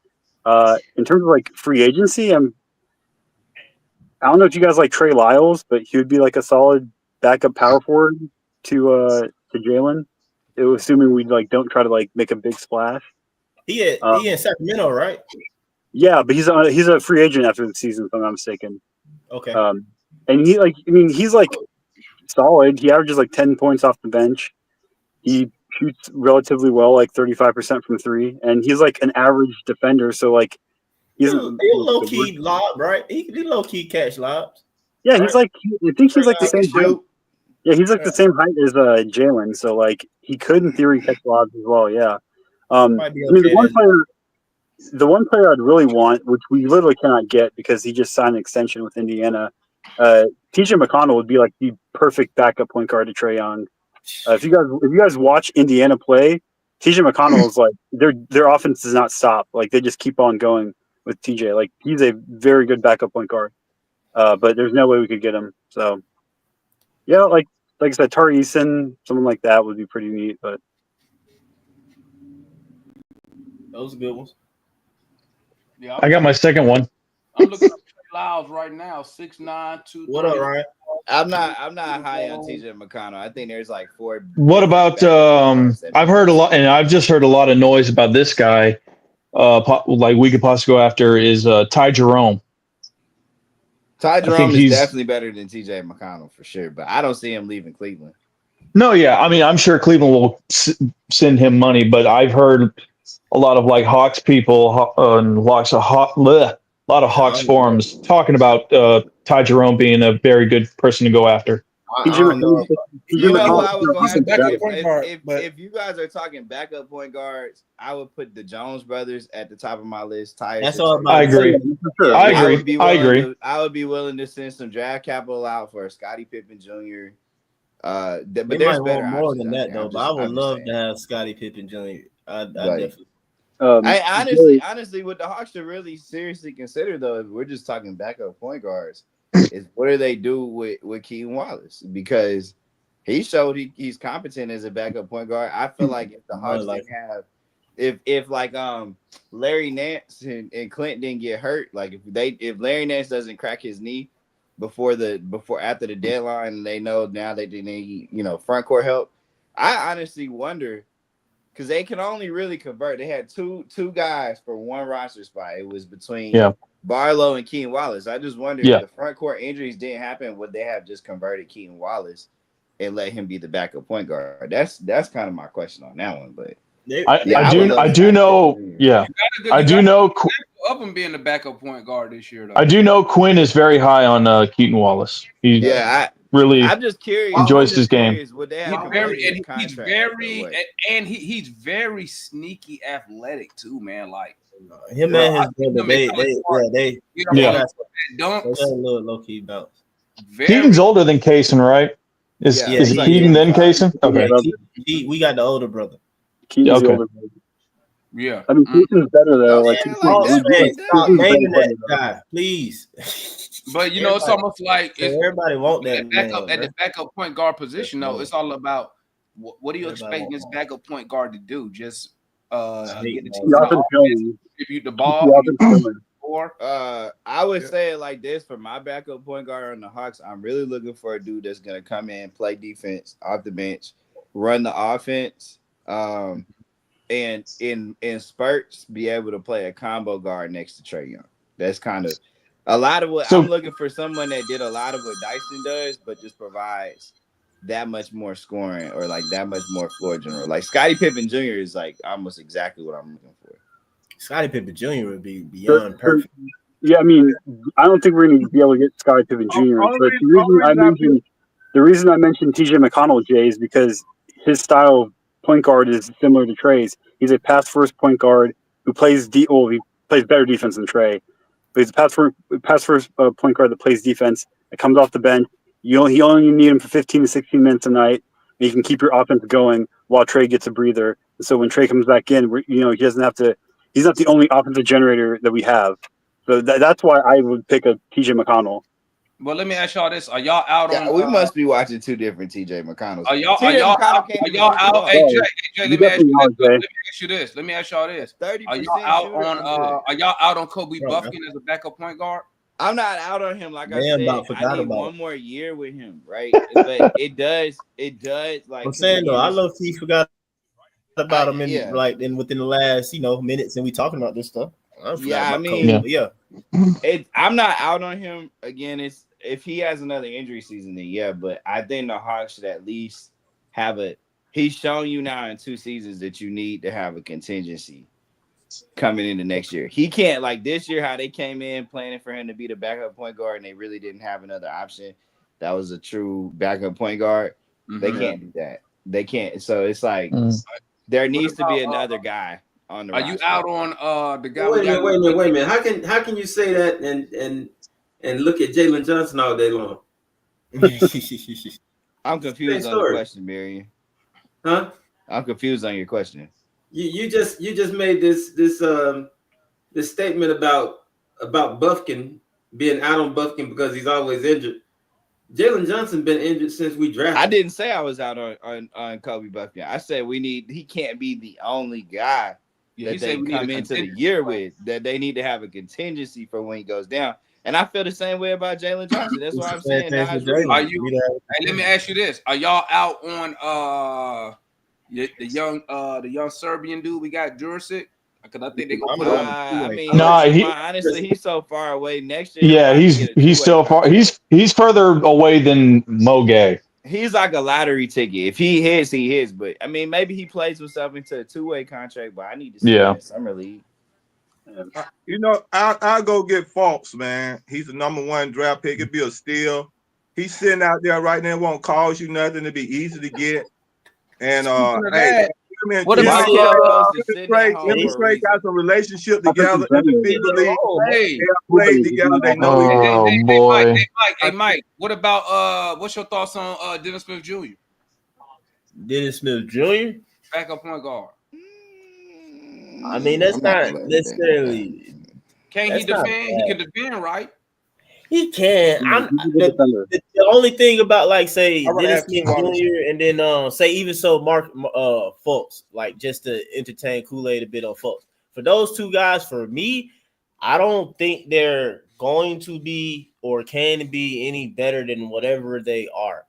In terms of like free agency, I don't know if you guys like Trey Lyles, but he would be like a solid backup power forward to Jalen. Assuming we like don't try to like make a big splash. He in Sacramento, right? Yeah, but he's a free agent after the season, if I'm not mistaken. Okay. And he's like solid. He averages like 10 points off the bench. He shoots relatively well, like 35% from three, and he's like an average defender. So like. He's a low key lob, right? He low key catch lobs. Yeah, right? He's like I think he's like the same height. Yeah, he's like the same height as Jalen, so like he could in theory catch lobs as well. Yeah. The one player I'd really want, which we literally cannot get because he just signed an extension with Indiana, TJ McConnell would be like the perfect backup point guard to Trae Young. If you guys watch Indiana play, TJ McConnell is like their offense does not stop. Like they just keep on going with TJ. Like he's a very good backup point guard. But there's no way we could get him. So yeah, like I said, Tari Eason, someone like that would be pretty neat. But those are good ones. Yeah, I got my second one. I'm looking at Trey Lyles right now, 6'9", 230. What up, Ryan? I'm not high on TJ McConnell. I think there's like four. What about I've heard a lot, and I've just heard a lot of noise about this guy. Like we could possibly go after is Ty Jerome. Ty Jerome is definitely better than TJ McConnell for sure, but I don't see him leaving Cleveland. No, yeah, I mean I'm sure Cleveland will send him money, but I've heard a lot of like Hawks people and a lot of Hawks forums talking about Ty Jerome being a very good person to go after. If you guys are talking backup point guards, I would put the Jones brothers at the top of my list. That's all I agree. I agree. I would be willing to send some draft capital out for Scottie Pippen Jr. But they there's might better want more options than that, though. But I would love saying. to have Scottie Pippen Jr. I Like, definitely. I honestly, what the Hawks should really seriously consider, though, if we're just talking backup point guards, is what do they do with Keaton Wallace? Because he showed he's competent as a backup point guard. I feel like if the Hawks didn't have, if like Larry Nance and Clint didn't get hurt, like if Larry Nance doesn't crack his knee after the deadline, and they know now that they need front court help, I honestly wonder because they can only really convert. They had two guys for one roster spot. It was between Barlow and Keaton Wallace. I just wonder if the front court injuries didn't happen, would they have just converted Keaton Wallace and let him be the backup point guard? That's kind of my question on that one. But I do know. Yeah, I do know. Up him being the backup point guard this year, though. I do know Quinn is very high on Keaton Wallace. He really I'm just curious. enjoys his game. Would they have he's very sneaky athletic too, man. Like him and his brother, they got dunks. little low key bounce. Keaton's older than Kaysen, right? Is it Keaton then Kaysen? Okay. We got the older brother. Keaton's the older brother. Yeah. I mean, Keaton's better though. Stop naming that guy, please. But you know, it's almost like everybody want that at the backup point guard position. Though it's all about what do you expect this backup point guard to do? Just get the team to distribute the ball. I would say it like this for my backup point guard on the Hawks. I'm really looking for a dude that's gonna come in, play defense off the bench, run the offense, and in spurts be able to play a combo guard next to Trae Young. That's kind of a lot of what I'm looking for. Someone that did a lot of what Dyson does, but just provides that much more scoring or like that much more floor general. Like Scottie Pippen Jr. is like almost exactly what I'm looking for. Scottie Pippen Jr. would be beyond perfect. Yeah, I mean, I don't think we're going to be able to get Scottie Pippen Jr. But the reason I mentioned TJ McConnell, Jay, is because his style of point guard is similar to Trey's. He's a pass-first point guard who plays he plays better defense than Trey. But he's a pass-first point guard that plays defense, that comes off the bench. He only need him for 15 to 16 minutes a night, and you can keep your offense going while Trey gets a breather. And so when Trey comes back in, he doesn't have to. He's not the only offensive generator that we have. So that's why I would pick a TJ McConnell. Well, let me ask y'all this: are y'all out on? We must be watching two different TJ McConnells. Are y'all out? Hey, Jay, let me ask you this. Let me ask y'all this: Are y'all out on Kobe Buffkin as a backup point guard? I'm not out on him. Like I said, I need one more year with him, right? But it does. Like I'm saying though, I love he forgot about him within the last minutes, and we talking about this stuff. I'm not out on him. Again, it's if he has another injury season, then but I think the Hawks should at least have he's shown you now in 2 seasons that you need to have a contingency coming into next year. He can't, like this year, how they came in planning for him to be the backup point guard and they really didn't have another option that was a true backup point guard. They can't do that. They can't. So it's like there needs to be another guy on the roster. You out on the guy? Wait a minute. How can you say that and look at Jalen Johnson all day long? I'm confused on the question, Marion. Huh? I'm confused on your question. You just made this statement about Buffkin being out on Buffkin because he's always injured. Jalen Johnson been injured since we drafted. I didn't say I was out on Kobe Buffkin. I said he can't be the only guy that they come into the year with, that they need to have a contingency for when he goes down. And I feel the same way about Jalen Johnson. That's what I'm saying. Let me ask you this: are y'all out on the young Serbian dude we got, Durant? Because I think they're gonna put him. Honestly, he's so far away. Next year, yeah, he's so far. He's further away than Mo Gay. He's like a lottery ticket. If he hits, he hits. But I mean, maybe he plays himself into a 2-way contract. But I need to see him in summer league. I'll go get Fultz, man. He's the #1 draft pick. It'd be a steal. He's sitting out there right now. It won't cost you nothing. It'd be easy to get. And what about Trey got some relationship together in the FIBA league. They played together. They know each other. Hey, Mike. What about what's your thoughts on Dennis Smith Jr.? Dennis Smith Jr. backup point guard. I mean, that's not necessarily. Can he defend? He can defend, right? He can. The only thing about say Dennis Smith Jr. and then say even so Mark Fultz, like just to entertain Kool-Aid a bit on Fultz. For those two guys, for me, I don't think they're going to be or can be any better than whatever they are.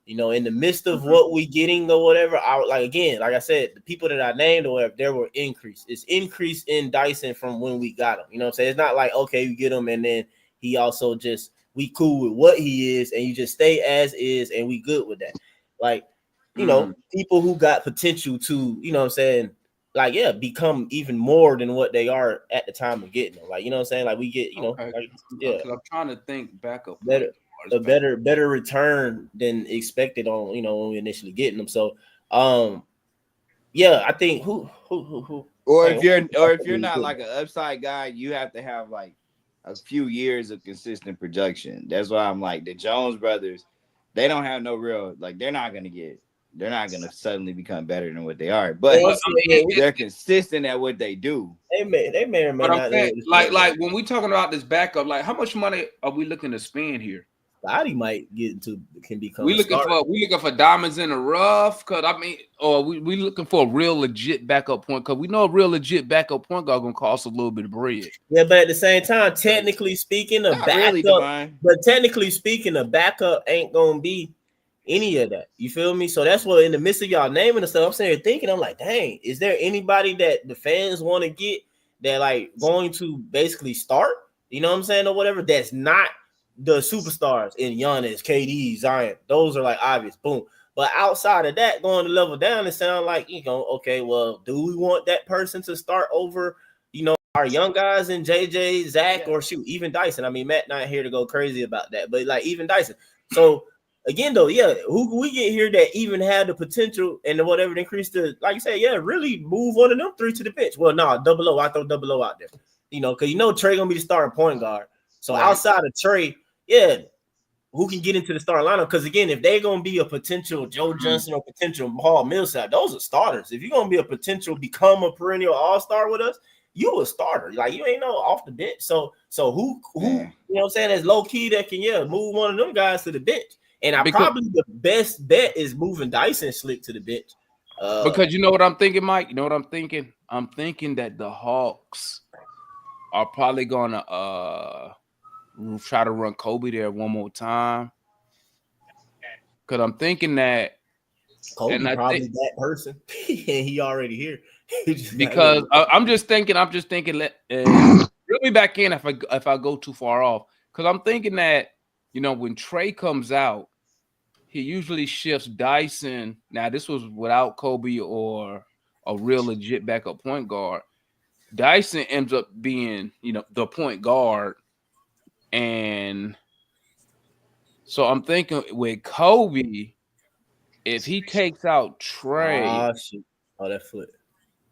You know, in the midst of what we getting or whatever, like I said, the people that I named or whatever, there were increase. It's increase in Dyson from when we got him. You know what I'm saying? It's not like, okay, you get him and then he also just, we cool with what he is and you just stay as is and we good with that. Like, you know, people who got potential to, you know what I'm saying, like, yeah, become even more than what they are at the time of getting them. Like, you know what I'm saying? Like, we get, you know, like, yeah. Because I'm trying to think back up. Better return than expected on, you know, when we initially getting them. So, yeah, I think who. Or if you're not like an upside guy, you have to have like a few years of consistent production. That's why I'm like the Jones brothers. They don't have no real like. They're not gonna suddenly become better than what they are. But they're consistent at what they do. They may or may But not. I'm saying, like when we talking about this backup, like how much money are we looking to spend here? Body might get into can become. We looking for diamonds in the rough, cause I mean, or we looking for a real legit backup point, cause we know a real legit backup point guard gonna cost a little bit of bread. Yeah, but at the same time, technically speaking, a backup ain't gonna be any of that. You feel me? So that's what in the midst of y'all naming and stuff, I'm sitting here thinking, I'm like, dang, is there anybody that the fans want to get that like going to basically start? You know what I'm saying, or whatever? That's not the superstars in Giannis, KD, Zion. Those are like obvious, boom. But outside of that, going to level down, it sounds like, you know, okay, well, do we want that person to start over, you know, our young guys in JJ, Zach, or shoot, even Dyson? I mean, Matt not here to go crazy about that, but like even Dyson. So again, though, yeah, who we get here that even had the potential and whatever to increase the, like you said, yeah, really move one of them three to the bench. Well, no, double O. I throw double O out there, you know, because you know Trey gonna be the starting point guard. So outside of Trey, yeah, who can get into the starting lineup? Because again, if they're gonna be a potential Joe Johnson or potential Paul Millsap, those are starters. If you're gonna be a potential become a perennial all-star with us, you a starter. Like you ain't no off the bench. So who you know what I'm saying, that's low key that can move one of them guys to the bench. And probably the best bet is moving Dyson Slick to the bench. Because you know what I'm thinking, Mike? You know what I'm thinking? I'm thinking that the Hawks are probably gonna try to run Kobe there one more time. Because I'm thinking that Kobe probably that person. He already here. Because I'm just thinking, let reel me back in if I go too far off. Because I'm thinking that, you know, when Trey comes out, he usually shifts Dyson. Now, this was without Kobe or a real legit backup point guard. Dyson ends up being, you know, the point guard. And so I'm thinking with Kobe, if he takes out Trey. Oh, that foot.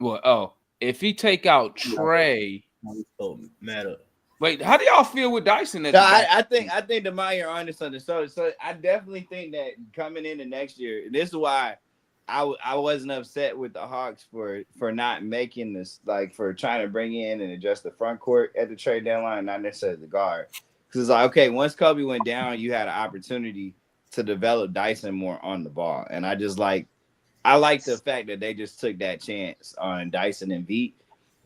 Well, if he take out Trey. Matter. Wait, how do y'all feel with Dyson? I think the Meyer understood. So I definitely think that coming into next year, this is why I wasn't upset with the Hawks for not making this, like for trying to bring in and adjust the front court at the trade deadline, not necessarily the guard. Because it's like, okay, once Kobe went down, you had an opportunity to develop Dyson more on the ball. And I like the fact that they just took that chance on Dyson and Veet.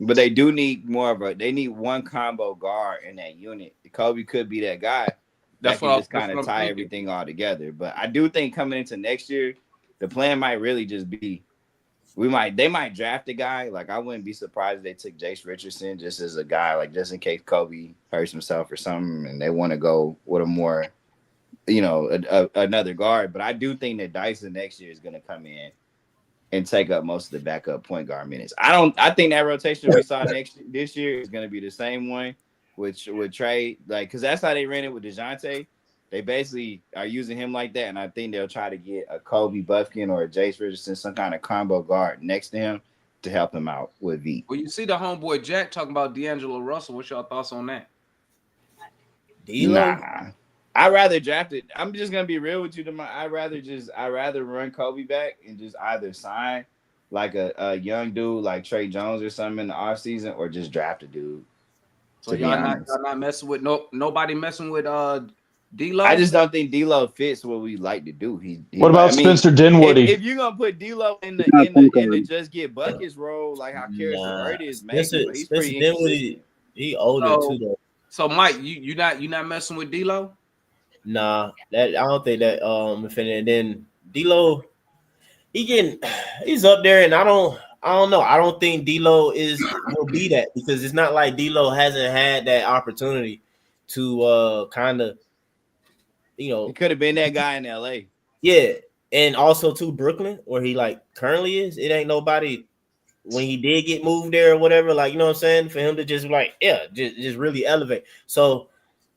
But they do need they need one combo guard in that unit. Kobe could be that guy that can just kind of tie everything all together. But I do think coming into next year, the plan might really just be they might draft a guy. Like I wouldn't be surprised if they took Jace Richardson just as a guy, like just in case Kobe hurts himself or something, and they want to go with a more, you know, another guard. But I do think that Dyson next year is going to come in and take up most of the backup point guard minutes. I think that rotation we saw this year is going to be the same one with Trey, like, because that's how they ran it with DeJounte. They basically are using him like that, and I think they'll try to get a Kobe Buffkin or a Jace Richardson, some kind of combo guard next to him to help him out with V. Well, you see the homeboy Jack talking about D'Angelo Russell. What's y'all thoughts on that? Nah. I'd rather draft it. I'm just gonna be real with you. I'd rather run Kobe back and just either sign like a young dude like Trey Jones or something in the offseason, or just draft a dude. So y'all not messing with nobody messing with D-Lo? I just don't think D-Lo fits what we like to do. What about Spencer Dinwiddie? If you're gonna put D-Lo in the just get buckets role, like how Karis LeVert is making, he's pretty Dinwiddie. He older too though. So Mike, you not messing with D-Lo? Nah, that I don't think that and then D'Lo, he's up there, and I don't know. I don't think D'Lo will be that because it's not like D'Lo hasn't had that opportunity to kind of He could have been that guy in LA. Yeah, and also to Brooklyn where he like currently is. It ain't nobody when he did get moved there or whatever. Like you know what I'm saying for him to just like just really elevate. So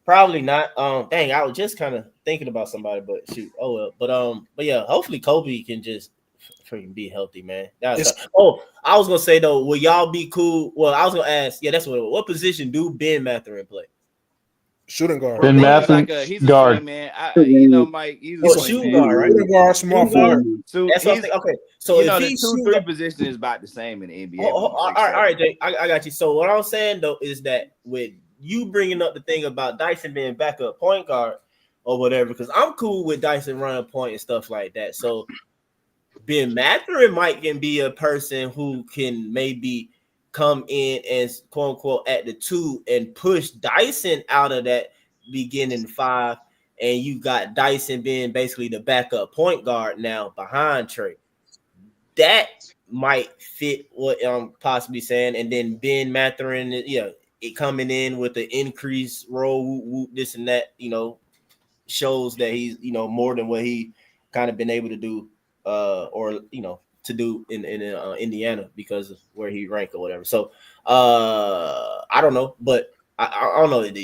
probably not. Dang, I was just kind of thinking about somebody, but shoot, oh well. But yeah, hopefully Kobe can just freaking be healthy, man. Oh, I was gonna say though, will y'all be cool? Well, I was gonna ask. Yeah, that's what position do Ben Mathurin play? Shooting guard. Ben Mathurin, He's a guard. swing man. Mike, he's a shooting man. guard, right? Shooting guard, small forward. So that's something. Okay, so if the he's 2-3 position is about the same in the NBA. all right, Jay, I got you. So what I'm saying though is that with you bringing up the thing about Dyson being backup point guard or whatever, because I'm cool with Dyson running point and stuff like that. So Ben Mathurin might can be a person who can maybe come in as quote unquote at the 2 and push Dyson out of that beginning 5, and you got Dyson being basically the backup point guard now behind Trey. That might fit what I'm possibly saying, and then Ben Mathurin, it coming in with the increased role, this and that, shows that he's more than what he kind of been able to do, or to do in Indiana because of where he ranked or whatever. So I don't know, but I don't know. When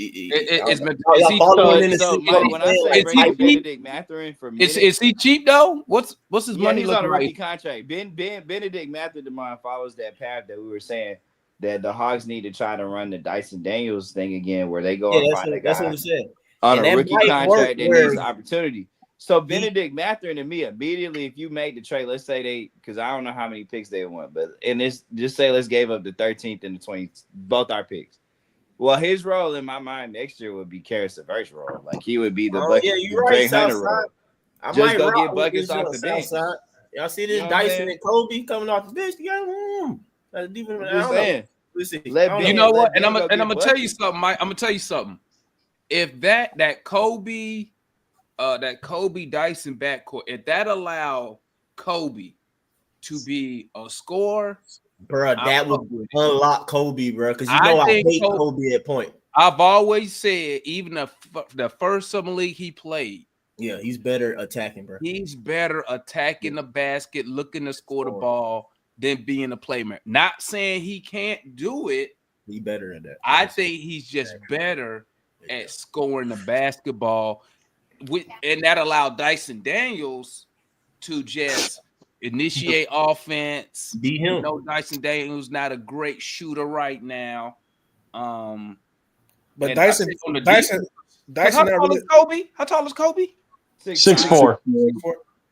I say bring Benedict Mathurin for minutes, is he cheap though? What's his money he's looking on a rookie like? contract. Benedict Mathurin follows that path that we were saying that the Hawks need to try to run the Dyson Daniels thing again, where they go and find a guy on a rookie contract that needs the opportunity. So Benedict Mathurin to me immediately, if you made the trade, let's say because I don't know how many picks they want, but just say let's give up the 13th and the 20th, both our picks. Well, his role in my mind next year would be Karis LeVert's role. Like he would be the bucket, you're Dre right, Hunter role. I Just might go get rock buckets with off the bench. Southside. Y'all see this You know what I'm Dyson saying? and Kobe coming off the bench together? That's deep in the I'm just saying. Let's see. You know what? And I'm gonna tell you something, Mike. I'm gonna tell you something. If that Kobe Dyson backcourt, if that allow Kobe to be a scorer, bro, that would unlock Kobe, bro. Because I hate Kobe at point. I've always said, even the first summer league he played, yeah, he's better attacking, bro. He's better attacking the basket, looking to score the ball than being a playmaker. Not saying he can't do it. He better at that. I think he's just better at scoring the basketball. And that allowed Dyson Daniels to just initiate offense. Be him. Dyson Daniels not a great shooter right now. But Dyson. How tall is Kobe? How tall is Kobe? 6'4".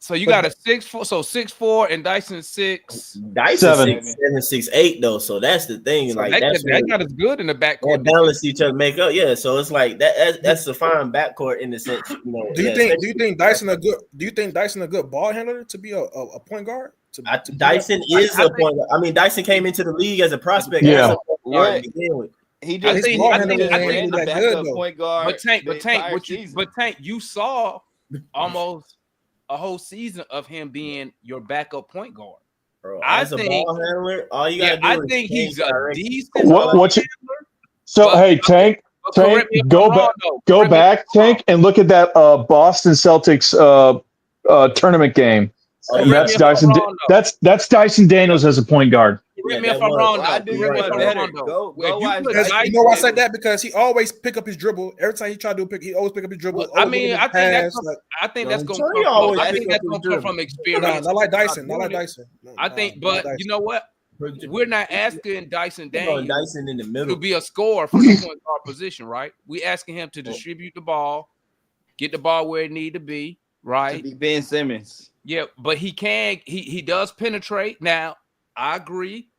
So you got a 6'4", so 6'4", and Dyson 6. Dyson 6'7", 6'8" though. So that's the thing. So like that got us good in the backcourt. Balance each other, make up. Yeah. So it's like that's a fine backcourt in the sense. Do you think Dyson a good? Do you think Dyson a good ball handler to be a point guard? Dyson is a point guard. I mean, Dyson came into the league as a prospect. Yeah. He just point guard. But Tank, you saw almost a whole season of him being your backup point guard. Bro, as a ball handler, all you gotta do I is think he's a decent what's it? So hey, Tank, go back, Tank, and look at that Boston Celtics tournament game. That's Dyson. That's Dyson Daniels as a point guard. Correct me if I'm wrong, though. I do you want better. Go watch. You know why I said that? Because he always pick up his dribble. Every time he try to do a pick, he always pick up his dribble. I think that's going to come from experience. Not like Dyson. But you know what? We're not asking Dyson Daniels Dyson in the middle to be a scorer for the point guard position, right? We asking him to distribute the ball, get the ball where it need to be, right? To be Ben Simmons. Yeah, but he does penetrate. Now, I agree.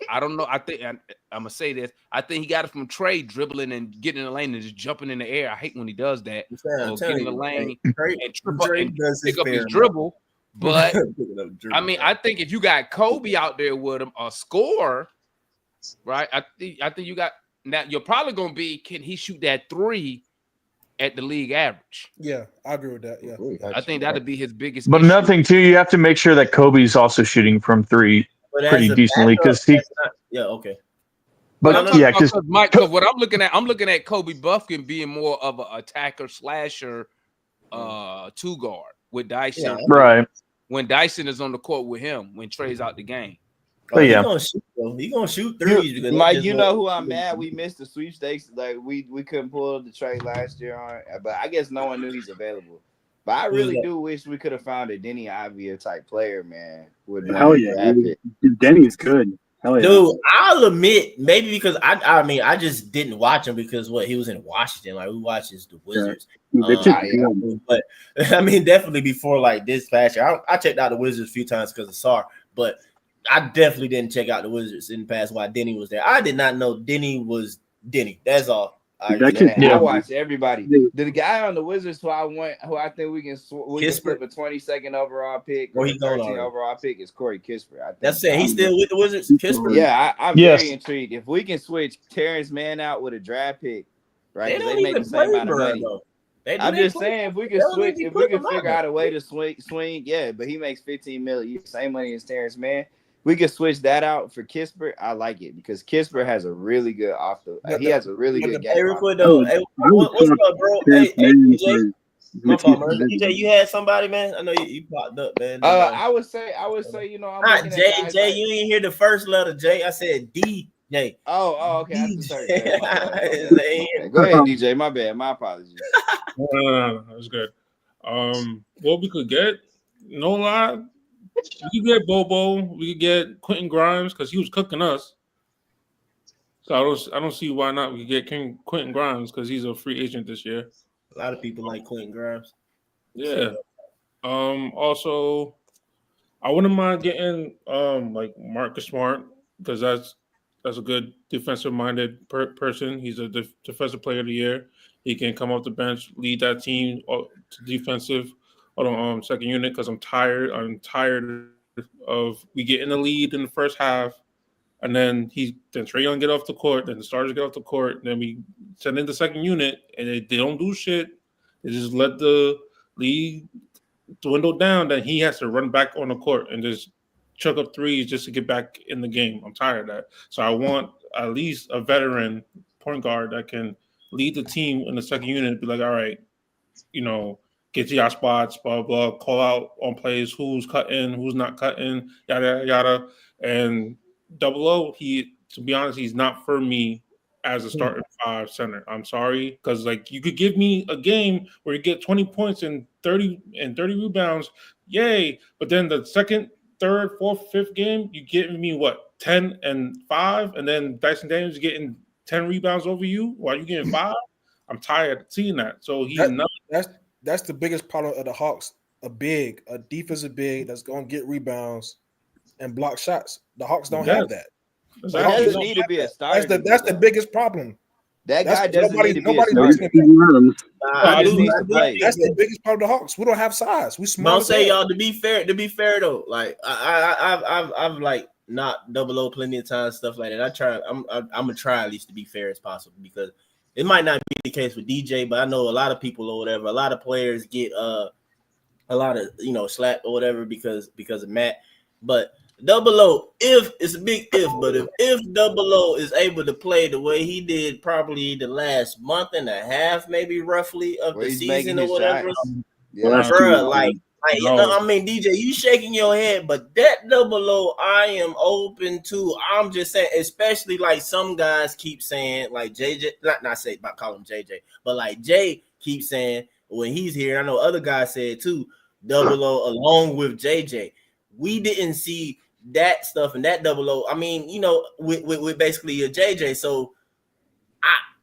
I don't know. I think I'm gonna say this. I think he got it from Trey dribbling and getting in the lane and just jumping in the air. I hate when he does that. Get in the lane and pick up his dribble. But I mean, I think if you got Kobe out there with him, a scorer, right? I think you got now. You're probably gonna be. Can he shoot that 3 at the league average. Yeah, I agree with that. Yeah, I think that'd be his biggest. But issue. nothing too. You have to make sure that Kobe's also shooting from three But pretty as a decently backup, because he. that's not, yeah, okay. But But I'm talking yeah, about because Mike. Because what I'm looking at Kobe Buffkin being more of an attacker slasher, 2-guard with Dyson. Yeah. Right. When Dyson is on the court with him, when Trey's out the game. Oh, he gonna shoot though. He gonna shoot threes. because Mike, that's you just know what- who I'm mad? We missed the sweepstakes. Like we couldn't pull the trade last year on, but I guess no one knew he's available. But I really do wish we could have found a Denny Avia type player, man. Hell yeah, Denny's good. Hell yeah. Dude, I'll admit, maybe because I mean, I just didn't watch him because he was in Washington. Like, who watches the Wizards? But I mean, definitely before like this past year, I checked out the Wizards a few times because of SAR, but I definitely didn't check out the Wizards in the past while Denny was there. I did not know Denny was Denny. That's all. I watch everybody. The guy on the Wizards who I think we can flip a 22nd overall pick or a 13 overall pick is Corey Kispert. I think That's it. He's still with the Wizards. Kispert. Yeah, I'm very intrigued. If we can switch Terrence Mann out with a draft pick, right? Because they make the same amount of money. I'm just saying, if we can switch, if we can figure out a way to swing, yeah. But he makes $15 million, same money as Terrence Mann. We could switch that out for Kispert. I like it because Kispert has a really good he has a really good game. Hey, real quick though, hey, what's up, bro? Hey, DJ, my fault, man. DJ, you had somebody, man. I know you popped up, man. I would say, you know, I'm not looking Jay. at guys Jay, like, you didn't hear the first letter, Jay. I said DJ. Oh, okay. DJ. Go ahead, DJ. My bad. My apologies. That's good. What we could get, no lie, we could get Bobo. We could get Quentin Grimes because he was cooking us. So I don't see why not. We could get Quentin Grimes because he's a free agent this year. A lot of people like Quentin Grimes. Yeah. Also, I wouldn't mind getting like Marcus Smart because that's a good defensive minded person. He's a defensive player of the year. He can come off the bench, lead that team to defensive second unit because I'm tired. I'm tired of we get in the lead in the first half, and then Trae Young get off the court, then the starters get off the court, then we send in the second unit, and they don't do shit. They just let the lead dwindle down. Then he has to run back on the court and just chuck up threes just to get back in the game. I'm tired of that. So I want at least a veteran point guard that can lead the team in the second unit and be like, all right, get to your spots, blah, blah, call out on plays, who's cutting, who's not cutting, yada, yada. And Double O, to be honest, he's not for me as a starting 5 center. I'm sorry, because like you could give me a game where you get 20 points and 30 rebounds, yay. But then the second, third, fourth, fifth game, you give me what, 10 and 5, and then Dyson Daniels getting 10 rebounds over you while you getting 5. I'm tired of seeing that. So that's the biggest problem of the Hawks. A defensive big that's gonna get rebounds and block shots. The Hawks don't have that. He doesn't need to be a starter. That's the biggest problem. That guy doesn't need to be a starter. That's the biggest problem of the Hawks. We don't have size. We small. I'll say y'all to be fair though, like I've like not Double O plenty of times, stuff like that. I'm gonna try at least to be fair as possible because it might not be the case with DJ, but I know a lot of people or whatever. A lot of players get a lot of slack or whatever because of Matt. But Double O, if it's a big if, but if Double O is able to play the way he did probably the last month and a half, maybe roughly of the season or whatever, I mean, DJ, you shaking your head, but that Double O, I am open to. I'm just saying, especially like some guys keep saying, like JJ, not say about call him JJ, but like Jay keeps saying when he's here. I know other guys said too. Double O along with JJ, we didn't see that stuff and that Double O. I mean, with basically a JJ. So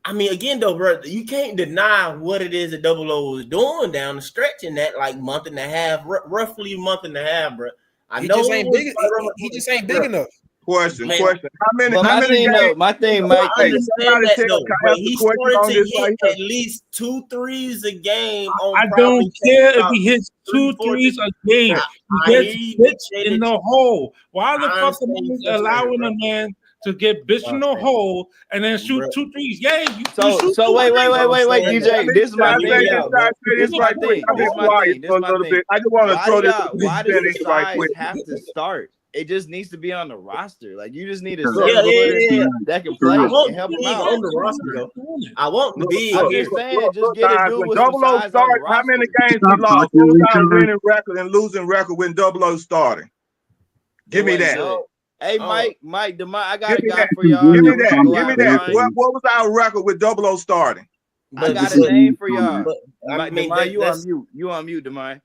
I mean, again, though, bro, you can't deny what it is that Double O was doing down the stretch in that like month and a half, roughly a month and a half, bro. He just ain't big. He just ain't big enough. Question. How many games? My thing, Mike. I understand that though, but he's starting to hit at least 2 threes a game. I don't care if he hits 2 threes a game. He gets hits in the hole. Why the fuck are we allowing a man to get bitch in the hole and then shoot 2 threes. Yeah, you So shoot wait, 2 threes. DJ. This is my Can I thing, say y'all. this right quick? I've been quiet for a little bit. I just want to throw this Why does the right size quick. have to start? It just needs to be on the roster. Like you just need a Yeah, 7-footer that can play I and help them out. on the roster though. I want the big. I'm just saying, just get a guys, dude when with some Double O size on the started, how many roster. games we lost? What was our winning record and losing record when Double O started? Give me that. Hey, Mike, I got a Give me guy that. for y'all. Give me that. Go Give me out that. and What was our record with Double O starting? I got a name for y'all. I mean, Demai, you on mute. You on mute, Demai.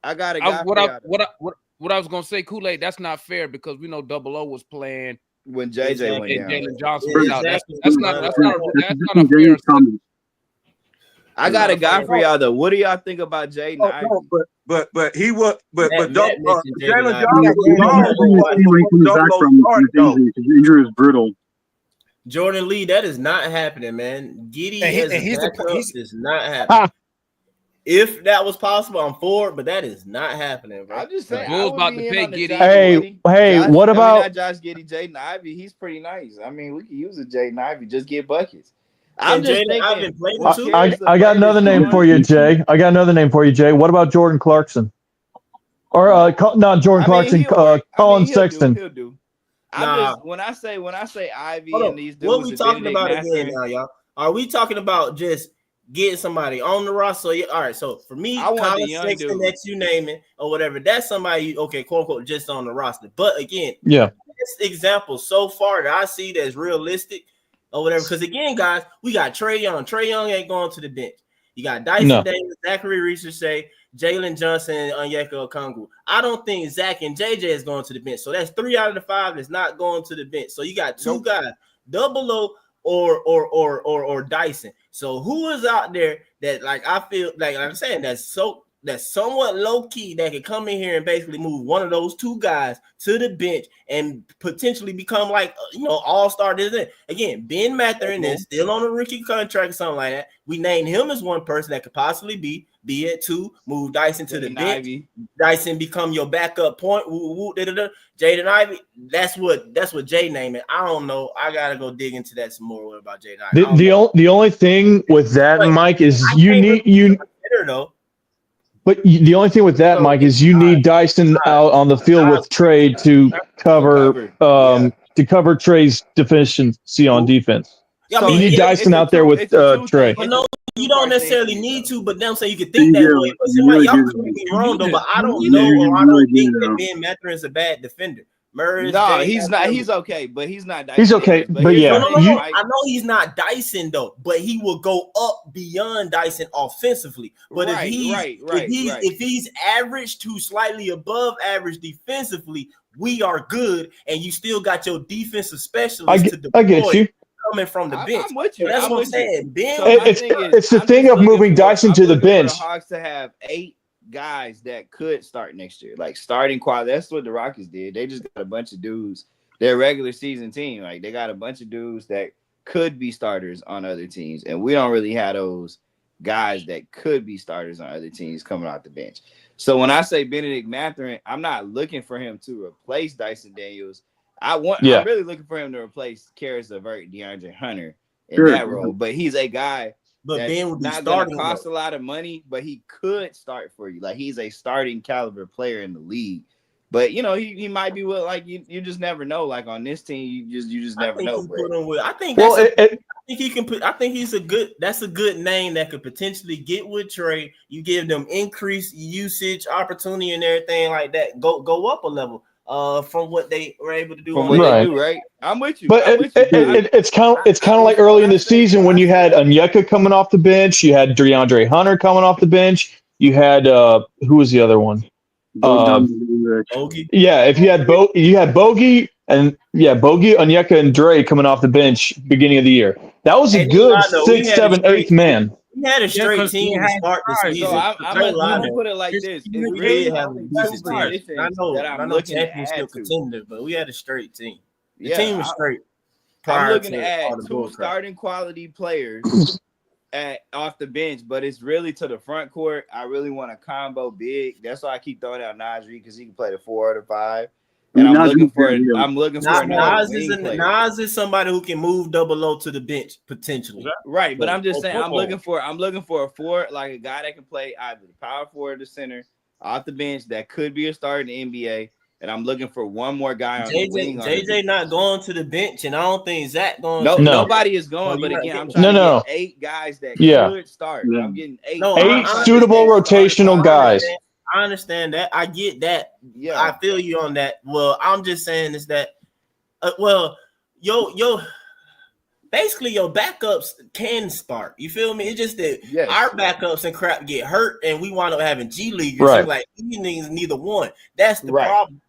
I got a guy what for I y'all. what I was gonna say, Kool-Aid, that's not fair because we know Double O was playing when JJ went down. Jalen Johnson was out. That's not a fair comment. I got a guy for y'all though. What do y'all think about Jaden Ivey? But he was but Matt Jalen Ivey. Johnson was gone. His injury is brutal. Jordan Lee, that is not happening, man. Giddy as a backup is not happening. If that was possible, I'm for it, but that is not happening, bro. I'm just saying, Bulls I about would to be in pay on the Giddy. Josh Hey, what about not Josh Giddy, Jaden Ivey? He's pretty nice. I mean, we could use a Jaden Ivey, just get buckets. I'm just thinking. I got another name for you, Jay. What about Jordan Clarkson? Or not Jordan Clarkson, Colin Sexton. He'll do. I'm just when I say Ivy and these dudes. What we talking about again now, y'all? Are we talking about just getting somebody on the roster? So, yeah, all right. So for me, I want the Colin young Sexton dude. that you name it or whatever, that's somebody okay, quote unquote, just on the roster. But again, yeah, this example so far that I see that's realistic or whatever. Because again, guys, we got Trae Young. Trae Young ain't going to the bench. You got Dyson Daniels, Zachary Reese-Shea, Jalen Johnson, and Onyeka Okongwu. I don't think Zach and JJ is going to the bench. So that's 3 out of the 5 that's not going to the bench. So you got 2 guys, Double O or Dyson. So who is out there that like I feel like I'm saying that's somewhat low key that can come in here and basically move one of those 2 guys to the bench and potentially become like all-star. Again, Ben Mathurin is still on a rookie contract or something like that. We named him as one person that could possibly be at 2, move Dyson to the bench. Ivy. Dyson become your backup point. Jaden Ivey. That's what Jay named it. I don't know. I gotta go dig into that some more. What about Jaden Ivey? The only thing with that, Mike, is But the only thing with that, Mike, is you need Dyson out on the field with Trey to cover Trey's deficiency on defense. Yeah, you need Dyson out there with Trey. But no, you don't necessarily need to, but them say you could think that way. But y'all could be wrong though. But I don't know, or I don't think that Ben Mathurin is a bad defender. No, he's not. He's okay, but he's not Dyson. He's okay, but yeah. No. I know he's not Dyson though, but he will go up beyond Dyson offensively. But if he's average to slightly above average defensively, we are good, and you still got your defensive specialist to deploy. I get you. Coming from the bench. I'm with you. That's what I'm saying. It's the thing of moving Dyson to the bench. For the Hawks to have 8 guys that could start next year, like starting quality. That's what the Rockets did. They just got a bunch of dudes. Their regular season team, like they got a bunch of dudes that could be starters on other teams, and we don't really have those guys that could be starters on other teams coming off the bench. So when I say Benedict Mathurin, I'm not looking for him to replace Dyson Daniels. I'm really looking for him to replace Karis LeVert, DeAndre Hunter in that role. But he's a guy that's Ben would be not going to cost a lot of money, but he could start for you. Like he's a starting caliber player in the league. But he might be you just never know. Like on this team, you just never know. I think he can put. I think that's a good name that could potentially get with Trey. You give them increased usage, opportunity, and everything like that. Go up a level. From what they were able to do. From what they do, right? I'm with you. But it's kind of like early in the season when you had Onyeka coming off the bench, you had DeAndre Hunter coming off the bench, you had who was the other one? Bogey. Yeah, if you had Bogey and Bogey, Onyeka, and Dre coming off the bench beginning of the year. That was a good 6, 7, 8 man. We had a straight team to start the season. So I'm gonna put it like this: it's really only 2 positions that I'm looking to add still contender, but we had a straight team. The Yeah, team was straight. I'm looking to add 2 starting quality players off the bench, but it's really to the front court. I really want a combo big. That's why I keep throwing out Najee because he can play the 4 or the 5. And I'm looking for another wing player. Nas is somebody who can move double O to the bench potentially. Right, but I'm just saying I'm looking for a forward, like a guy that can play either the power forward or the center off the bench that could be a starter in the NBA. And I'm looking for one more guy on the wing. JJ not going to the bench, and I don't think Zach going. No, to nobody is going. But again, I'm trying to get 8 guys that could start. I'm getting 8. Eight suitable rotational guys. I understand that. I get that. Yeah, I feel you on that. Well, I'm just saying is that, basically your backups can start. You feel me? It's just that our backups and crap get hurt, and we wind up having G leaguers. Right. So like these niggas neither one. That's the problem.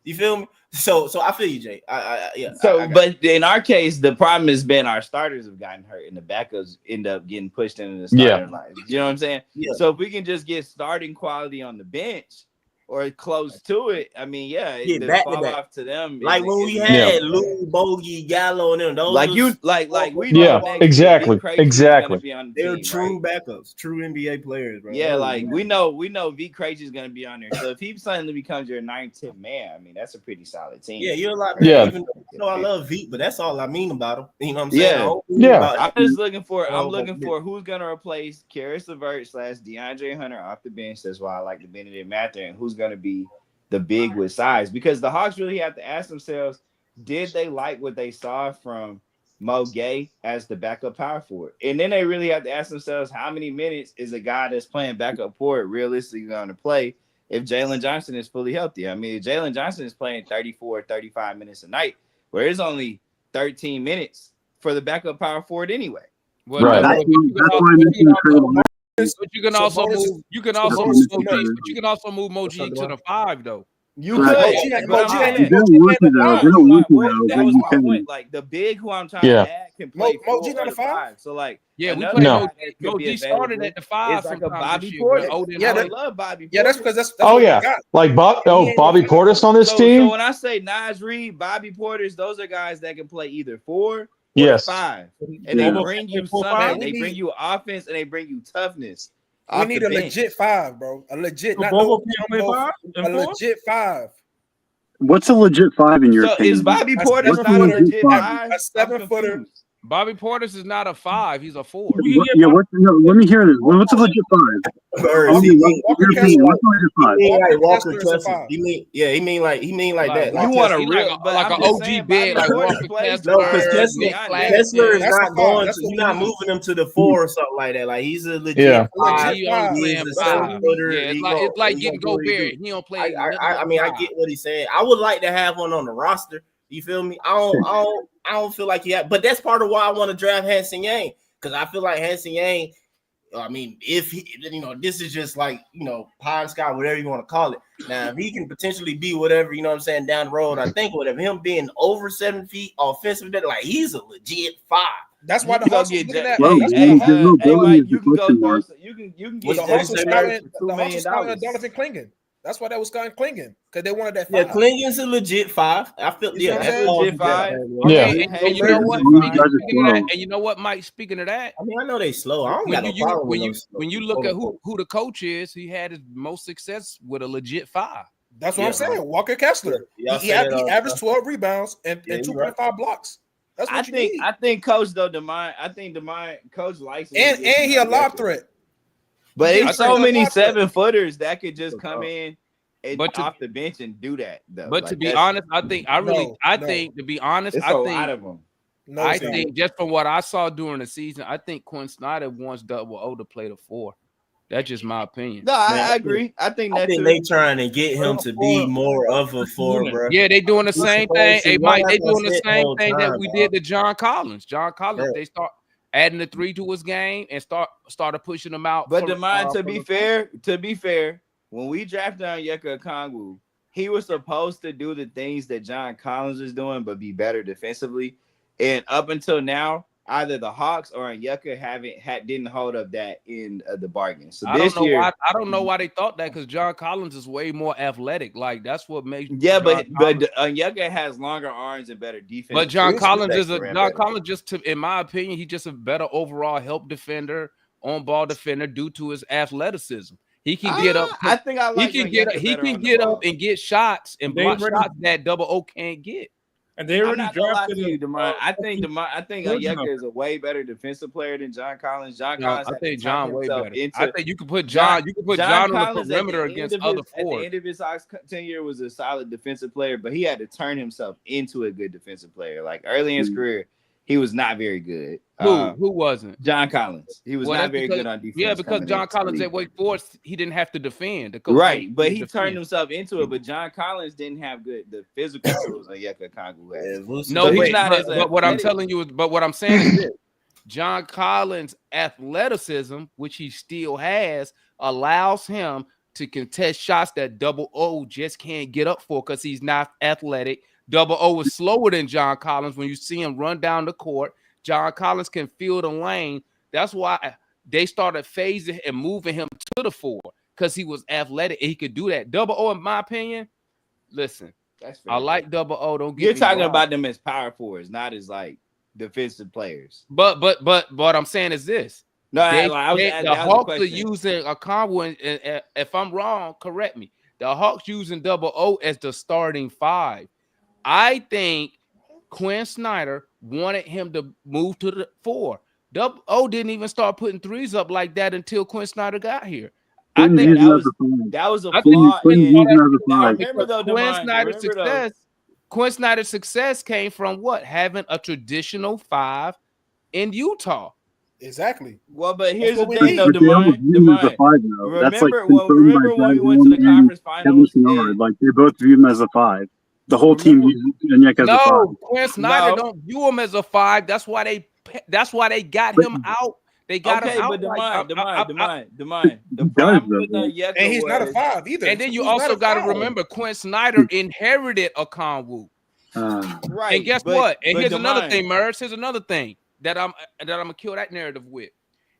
You feel me? So I feel you, Jay. But in our case, the problem has been our starters have gotten hurt, and the backups end up getting pushed into the starting line. You know what I'm saying? Yeah. So if we can just get starting quality on the bench or close to it, I mean, the fall off to them. Like when we had Lou, Bogey, Gallo, and them. Those we know exactly. They're true backups, true NBA players, bro. Yeah, we know V Krejci is going to be on there. So if he suddenly becomes your 9th, 10th man, I mean, that's a pretty solid team. Yeah, you're a lot better. Even though I love V, but that's all I mean about him. You know what I'm saying? I'm just looking for who's going to replace Karis LeVert / DeAndre Hunter off the bench. That's why I like the Benedict Mather, and who's going to be the big with size, because the Hawks really have to ask themselves, did they like what they saw from Mo Gay as the backup power forward? And then they really have to ask themselves, how many minutes is a guy that's playing backup forward realistically going to play if Jalen Johnson is fully healthy? I mean, Jalen Johnson is playing 34, 35 minutes a night, where it's only 13 minutes for the backup power forward anyway. Well, right. But you can also move Moji to the 5 though. You could. That was my point. Like the big who I'm trying to add can play Moji not a 5. So like, we play Moji started at the 5. It's like a Bobby Portis. I love Bobby Portis. Yeah, that's because that's like Bobby Portis on this team. So when I say Naz Reid, Bobby Portis, those are guys that can play either 4 or 5, and they bring you something. They bring you offense and they bring you toughness. We need a legit 5, bro. A legit, not no a legit 5. What's a legit 5 in your opinion? Is Bobby Portis not a legit 5? A 7-footer. Bobby Portis is not a 5. He's a 4. Let me hear this. What's a legit 5? He mean like that. You want a real like an OG big like Walker Kessler. No, because Kessler is not going to. You're not moving him to the 4 or something like that. Like he's a legit 5. It's like getting Gobert. He don't play. I mean, I get what he's saying. I would like to have one on the roster. You feel me? I don't feel like he had, but that's part of why I want to draft Hanson Yang, because I feel like Hanson Yang, I mean, if he, this is just like, pie in the sky, whatever you want to call it. Now, if he can potentially be whatever, you know what I'm saying, down the road, I think whatever, him being over 7 feet offensive, like he's a legit 5. That's why the Hawks looking at. You can go first. You can get Donovan Clingan. That's why that was Scott Clingan, because they wanted that 5. Yeah, Clingan's a legit 5. I feel that's legit 5. And you know what? And you know what, Mike? Speaking of that, I mean, I know they slow. I don't got no problem with those. When you look at who the coach is, he had his most success with a legit 5. That's what I'm saying. Walker Kessler. He averaged 12 rebounds and 2.5 blocks. That's what you need. I think Coach Coach likes it. And he a lob threat. But it's so many 7-footers that could just come in and off the bench and do that. Though. But to be honest, I think to be honest, it's a lot of them. I think just from what I saw during the season, I think Quinn Snyder wants Double O to play the 4. That's just my opinion. No, I agree. I think they trying to get him to be more of a 4, bro. Yeah, they doing the same thing. Hey, Mike, they doing the same thing that we did to John Collins. John Collins, they start adding the 3 to his game and started pushing him out. But to be fair, when we drafted Onyeka Okongwu, he was supposed to do the things that John Collins is doing, but be better defensively. And up until now, either the Hawks or Onyeka didn't hold up that in the bargain. So I don't know why they thought that, because John Collins is way more athletic. Like that's what makes. Yeah, but Onyeka has longer arms and better defense. But John Collins just in my opinion, he's just a better overall help defender, on ball defender due to his athleticism. He can get up. I think I like he can get up and get shots and block shots that Double O can't get. And they I'm already not gonna lie drafted to you, him. Demond. I think Onyeka is a way better defensive player than John Collins. John Collins, I think John way better. I think you could put John. You could put John on the Collins perimeter against other At the forwards. end of his Hawks tenure, was a solid defensive player, but he had to turn himself into a good defensive player. Like early in his career, he was not very good. Who wasn't? John Collins. He was not very good on defense. Yeah, because John Collins at Wake Forest, he didn't have to defend. Right, but he turned himself into it. But John Collins didn't have the physical tools Onyeka Okongwu has. No, he's not. But what I'm telling you is, but what I'm saying is this: John Collins' athleticism, which he still has, allows him to contest shots that Double O just can't get up for because he's not athletic. Double O is slower than John Collins. When you see him run down the court, John Collins can feel the lane. That's why they started phasing and moving him to the 4 because he was athletic and he could do that. Double O, in my opinion, listen, I like Double O. Don't get You're me talking wrong. about them as power forwards, not as like defensive players. But what I'm saying is this. No, the Hawks are using a combo, and if I'm wrong, correct me. The Hawks using Double O as the starting 5. I think Quinn Snyder wanted him to move to the 4. Double O didn't even start putting threes up like that until Quinn Snyder got here. I think that was a flaw. Remember though, Quinn Snyder's success came from what? Having a traditional 5 in Utah. Exactly. Well, but here's the thing, though, Demond. Remember when we went to the conference finals? Like they both view him as a 5. The whole team views Onyeka as a 5. No, Quinn Snyder don't view him as a 5. That's why they got him out. They got him out. But Demond. The problem with Onyeka and he's not a 5 either. And then you also got to remember Quinn Snyder inherited Okongwu. Right. And guess what? And here's another thing, Merz. Here's another thing that I'm gonna kill that narrative with.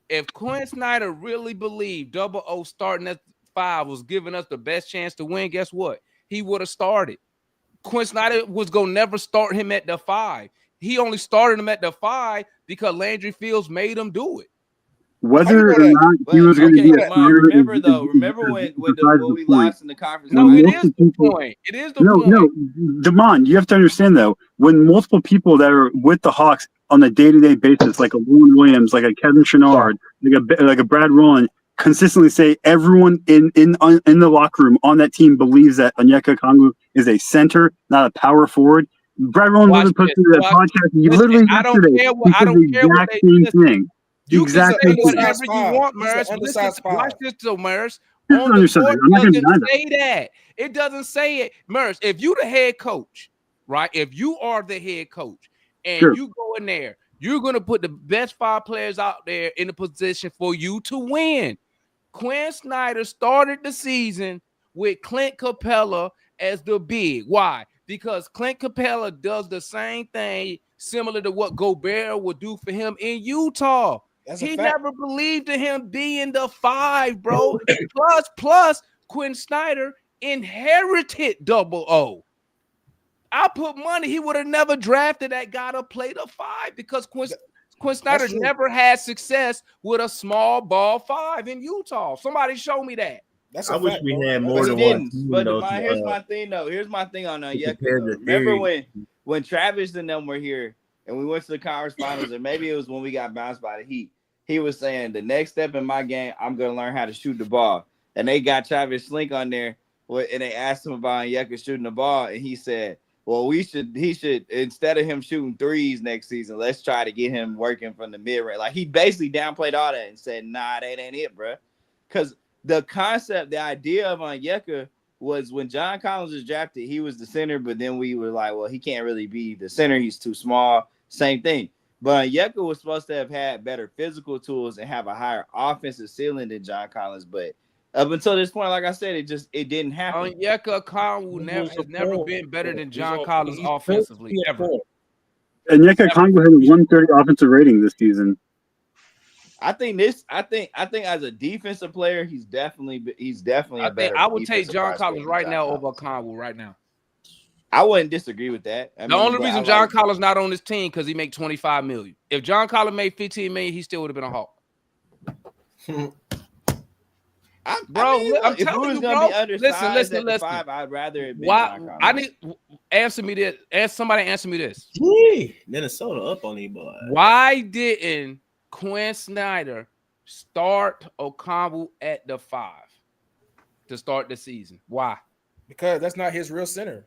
If Quinn Snyder really believed Double O starting at 5 was giving us the best chance to win, guess what? He would have started. Quinn Snyder was gonna never start him at the 5. He only started him at the 5 because Landry Fields made him do it. Whether or not he was going to be a remember when we lost in the conference? No, it is the point. It is the point. No, Demond, you have to understand though, when multiple people that are with the Hawks on a day-to-day basis, like a Warren Williams, like a Kevin Chouinard, like a Brad Rowland, consistently say everyone in the locker room on that team believes that Onyeka Okongwu is a center, not a power forward. Brad Rowland was put through that podcast. You literally yesterday the exact same thing. You can say whatever you want, Merz. Watch this, though, Merz. On the court doesn't say that. It doesn't say it, Merz. If you the head coach, right? If you are the head coach and you go in there, you're gonna put the best 5 players out there in a position for you to win. Quinn Snyder started the season with Clint Capella as the big. Why? Because Clint Capella does the same thing similar to what Gobert would do for him in Utah. He never believed in him being the 5, bro. plus, Quinn Snyder inherited Double O. I put money he would have never drafted that guy to play the 5 because Quinn Snyder never had success with a small ball 5 in Utah. Somebody show me that. I wish we had more than one. But here's my thing, though. Here's my thing on Onyeka. Remember when Travis and them were here and we went to the conference finals, or maybe it was when we got bounced by the Heat. He was saying the next step in my game, I'm gonna learn how to shoot the ball. And they got Travis Slink on there, and they asked him about Onyeka shooting the ball, and he said, "Well, he should instead of him shooting threes next season, let's try to get him working from the mid range." Like he basically downplayed all that and said, "Nah, that ain't it, bro." Because the concept, the idea of Onyeka was when John Collins was drafted, he was the center, but then we were like, well, he can't really be the center. He's too small. Same thing. But Onyeka was supposed to have had better physical tools and have a higher offensive ceiling than John Collins. But up until this point, like I said, it didn't happen. Onyeka Okongwu has never been better than John Collins offensively, ever. Onyeka Okongwu had a 130 offensive rating this season. I think as a defensive player, he's definitely I would take John Collins right now over Okongwu right now. I wouldn't disagree with that. The only reason John Collins not on this team because he make $25 million. If John Collins made $15 million, he still would have been a Hawk. I'm if telling Who's you, gonna bro. be undersized Listen. at the 5, I'd rather it be Why? John I Collins. need answer me this. Somebody answer me this. Gee, Minnesota up on these boys. Why didn't Quinn Snyder start Okongwu at the 5 to start the season? Why? Because that's not his real center.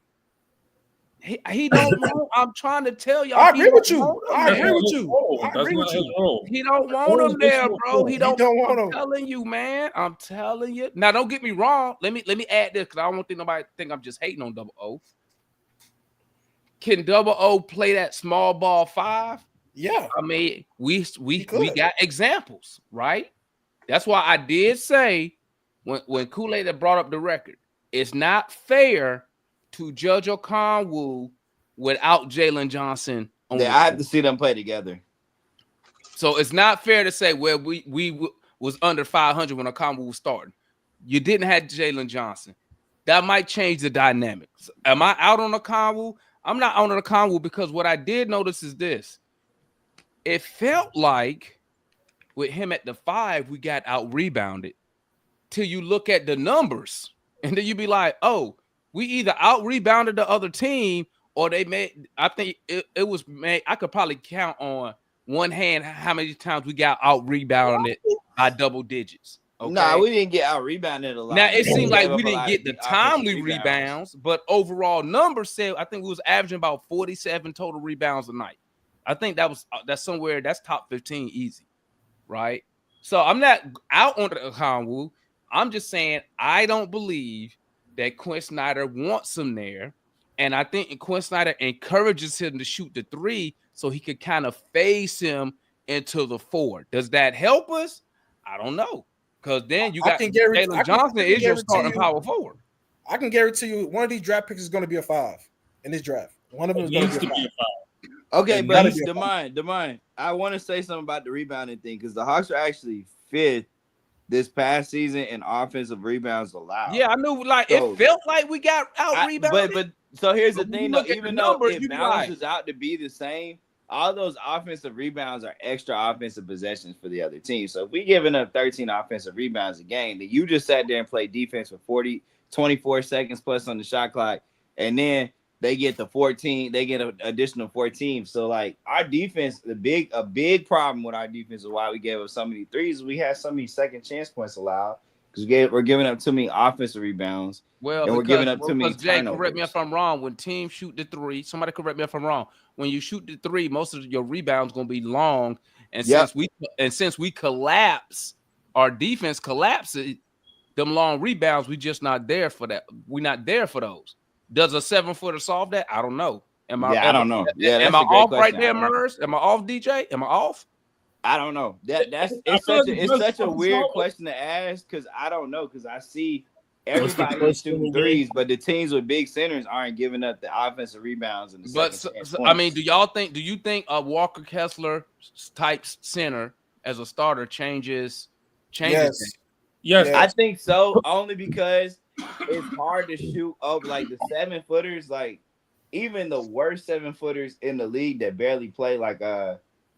He don't want. I'm trying to tell y'all. I agree with you. I agree with you. I That's agree not with his you. role. He don't want Role him is there, no bro. role. He don't want him. I'm telling you, man. I'm telling you. Now, don't get me wrong. Let me add this because I don't think nobody think I'm just hating on Double O. Can Double O play that small ball 5? Yeah. I mean, we got examples, right? That's why I did say when Kool-Aid had brought up the record, it's not fair to judge Okongwu without Jalen Johnson on the I have court. to see them play together. So it's not fair to say, well, we was under 500 when Okongwu was starting. You didn't have Jalen Johnson. That might change the dynamics. Am I out on Okongwu? I'm not out on Okongwu because what I did notice is this. It felt like with him at the 5, we got out-rebounded till you look at the numbers. And then you be like, oh, we either out-rebounded the other team or they made – I think it was made – I could probably count on one hand how many times we got out-rebounded by double digits. Okay? Nah, we didn't get out-rebounded a lot. Now, it seemed like gave we up a didn't lot get of the offensive timely rebounds, but overall numbers said I think we was averaging about 47 total rebounds a night. I think that's somewhere that's top 15 easy, right? So I'm not out on the Okongwu. I'm just saying I don't believe that Quinn Snyder wants him there, and I think Quinn Snyder encourages him to shoot the 3 so he could kind of phase him into the 4. Does that help us? I don't know. Because then you got Jalen Johnson is your starting power forward. I can guarantee you one of these draft picks is going to be a 5 in this draft. One of them is going to be a 5. Okay, but Demine, I want to say something about the rebounding thing because the Hawks are actually 5th this past season in offensive rebounds allowed. Yeah, I knew. It felt like we got out rebounded. But so here's the thing, though. Even though numbers, it balances out to be the same, all those offensive rebounds are extra offensive possessions for the other team. So if we giving up 13 offensive rebounds a game, then you just sat there and played defense for 24 seconds plus on the shot clock, and then they get the 14, they get an additional 14. So like our defense, a big problem with our defense is why we gave up so many threes. We had so many second chance points allowed because we're giving up too many offensive rebounds. Well, and we're giving up too many Jay, turnovers. correct me if I'm wrong. When teams shoot the 3, somebody correct me if I'm wrong. When you shoot the 3, most of your rebounds gonna be long. And since we collapse, our defense collapses, them long rebounds, we just not there for that. We're not there for those. Does a 7-footer solve that? I don't know. I don't know. Yeah, am I off right there, Murs? Am I off, DJ? Am I off? I don't know. It's such a weird question to ask because I don't know because I see everybody shooting threes, but the teams with big centers aren't giving up the offensive rebounds and the I mean, do you think a Walker Kessler type center as a starter changes? Yes, I think so. Only because it's hard to shoot up like the 7-footers. Like even the worst 7-footers in the league that barely play. Like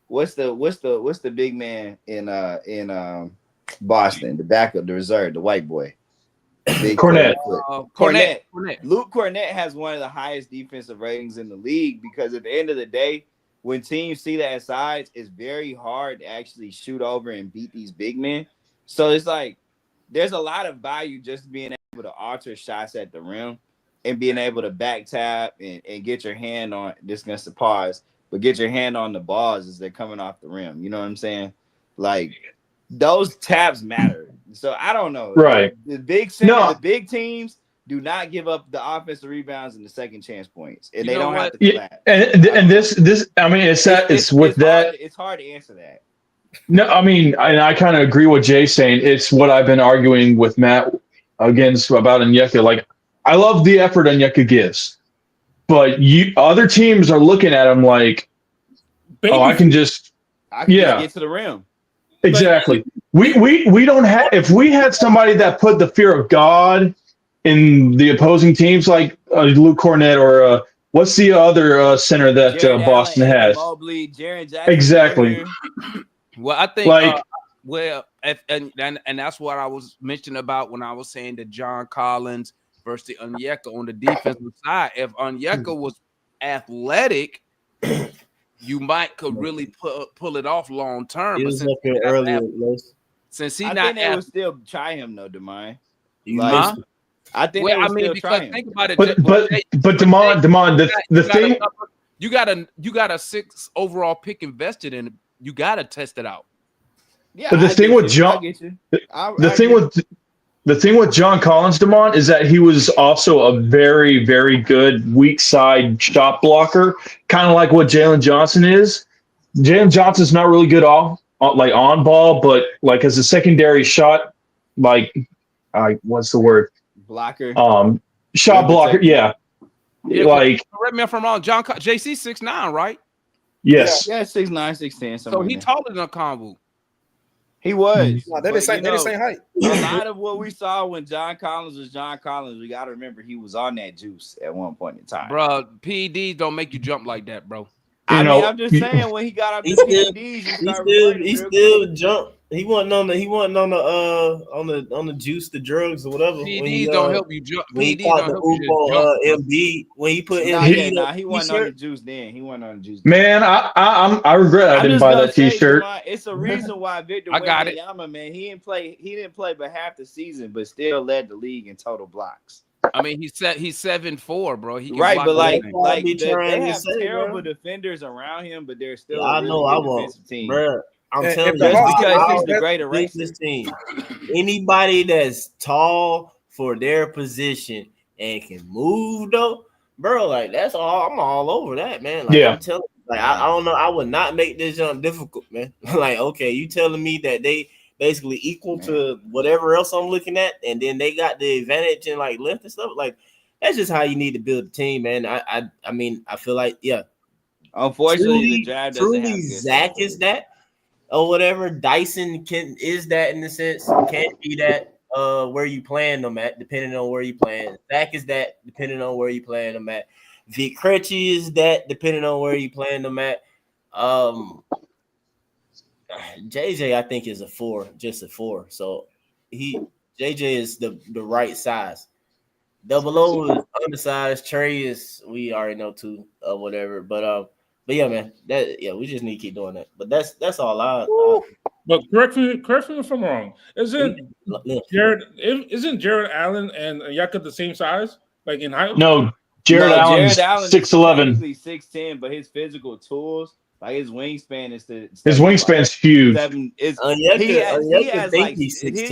what's the big man in Boston? The backup, the reserve, the white boy. Cornette. Luke Cornette has one of the highest defensive ratings in the league because at the end of the day, when teams see that size, it's very hard to actually shoot over and beat these big men. So it's like there's a lot of value just being able to alter shots at the rim and being able to back tap and get your hand on this against the pause, but get your hand on the balls as they're coming off the rim. You know what I'm saying? Like those taps matter. So I don't know. Right. The big teams do not give up the offensive rebounds and the second chance points, and they don't have to collapse. And this, I mean, it's hard to answer that. No, I mean, I kind of agree with Jay saying. It's what I've been arguing with Matt against about Onyeka. Like, I love the effort Onyeka gives, but other teams are looking at him like, I can just get to the rim. Exactly. We don't have. If we had somebody that put the fear of God in the opposing teams, like Luke Cornette or what's the other center that Boston has? Mobley, Jaren Jackson. Exactly. Well, I think and that's what I was mentioning about when I was saying that John Collins versus Onyeka on the defensive side. If Onyeka was athletic, you could really pull it off long term. He But was since up here earlier. since he I not, think they would still try him though, Demai. huh? I think Well, they would I mean, still try because him. think about it. But Damon, the thing. You got a 6 overall pick invested in it. You got to test it out. Yeah, But the thing with John, the thing with John Collins, Damon, is that he was also a very, very good weak side shot blocker, kind of like what Jalen Johnson is. Jalen Johnson's not really good on ball, but like as a secondary shot, like what's the word? Blocker. Shot blocker. Yeah. Like correct me if I'm wrong. JC 6'9", right? Yes. Yeah, 6'9", 6'10". So he taller than Convu. He was. No, they're the same height. A lot of what we saw when John Collins was John Collins, we got to remember he was on that juice at one point in time. Bro, PEDs don't make you jump like that, bro. I mean, I'm just saying when he got up to PEDs, he still jumped. He wasn't on the juice, the drugs or whatever. PEDs don't help you jump. When he PEDs fought don't the help you jump. MB, when he put MB, he wasn't on the juice then. He wasn't on the juice. Man, I regret I didn't buy that T-shirt. It's a reason why Victor Wembanyama, man, he didn't play but half the season, but still led the league in total blocks. I mean, he's 7'4", bro. He can right, block but they to have say, terrible bro. defenders around him, but they're still I a really know I good won't, defensive team. bro. I'm And telling you, just because I he's the great eraser. this team. Anybody that's tall for their position and can move though, bro, like that's all. I'm all over that, man. Like I'm telling you, like I don't know. I would not make this jump difficult, man. Like, okay, you telling me that they basically equal to whatever else I'm looking at, and then they got the advantage in like length and stuff. Like that's just how you need to build a team, man. I mean, I feel like Unfortunately, the draft doesn't have Zach is that or whatever. Dyson is that in the sense. Can't be that where you playing them at, depending on where you playing. Zach is that depending on where you playing them at. Vic Krejci is that depending on where you playing them at. JJ, I think, is a 4, just a 4. So JJ is the right size. Double O is undersized. Trey is, we already know, 2 or whatever. But yeah, man, we just need to keep doing that. But that's all But correct me if I'm wrong. Isn't Jared Allen and Yaka the same size, like in height? No, Jared Allen's 6'11". 6'10", but his physical tools, like his wingspan is his wingspan's huge. He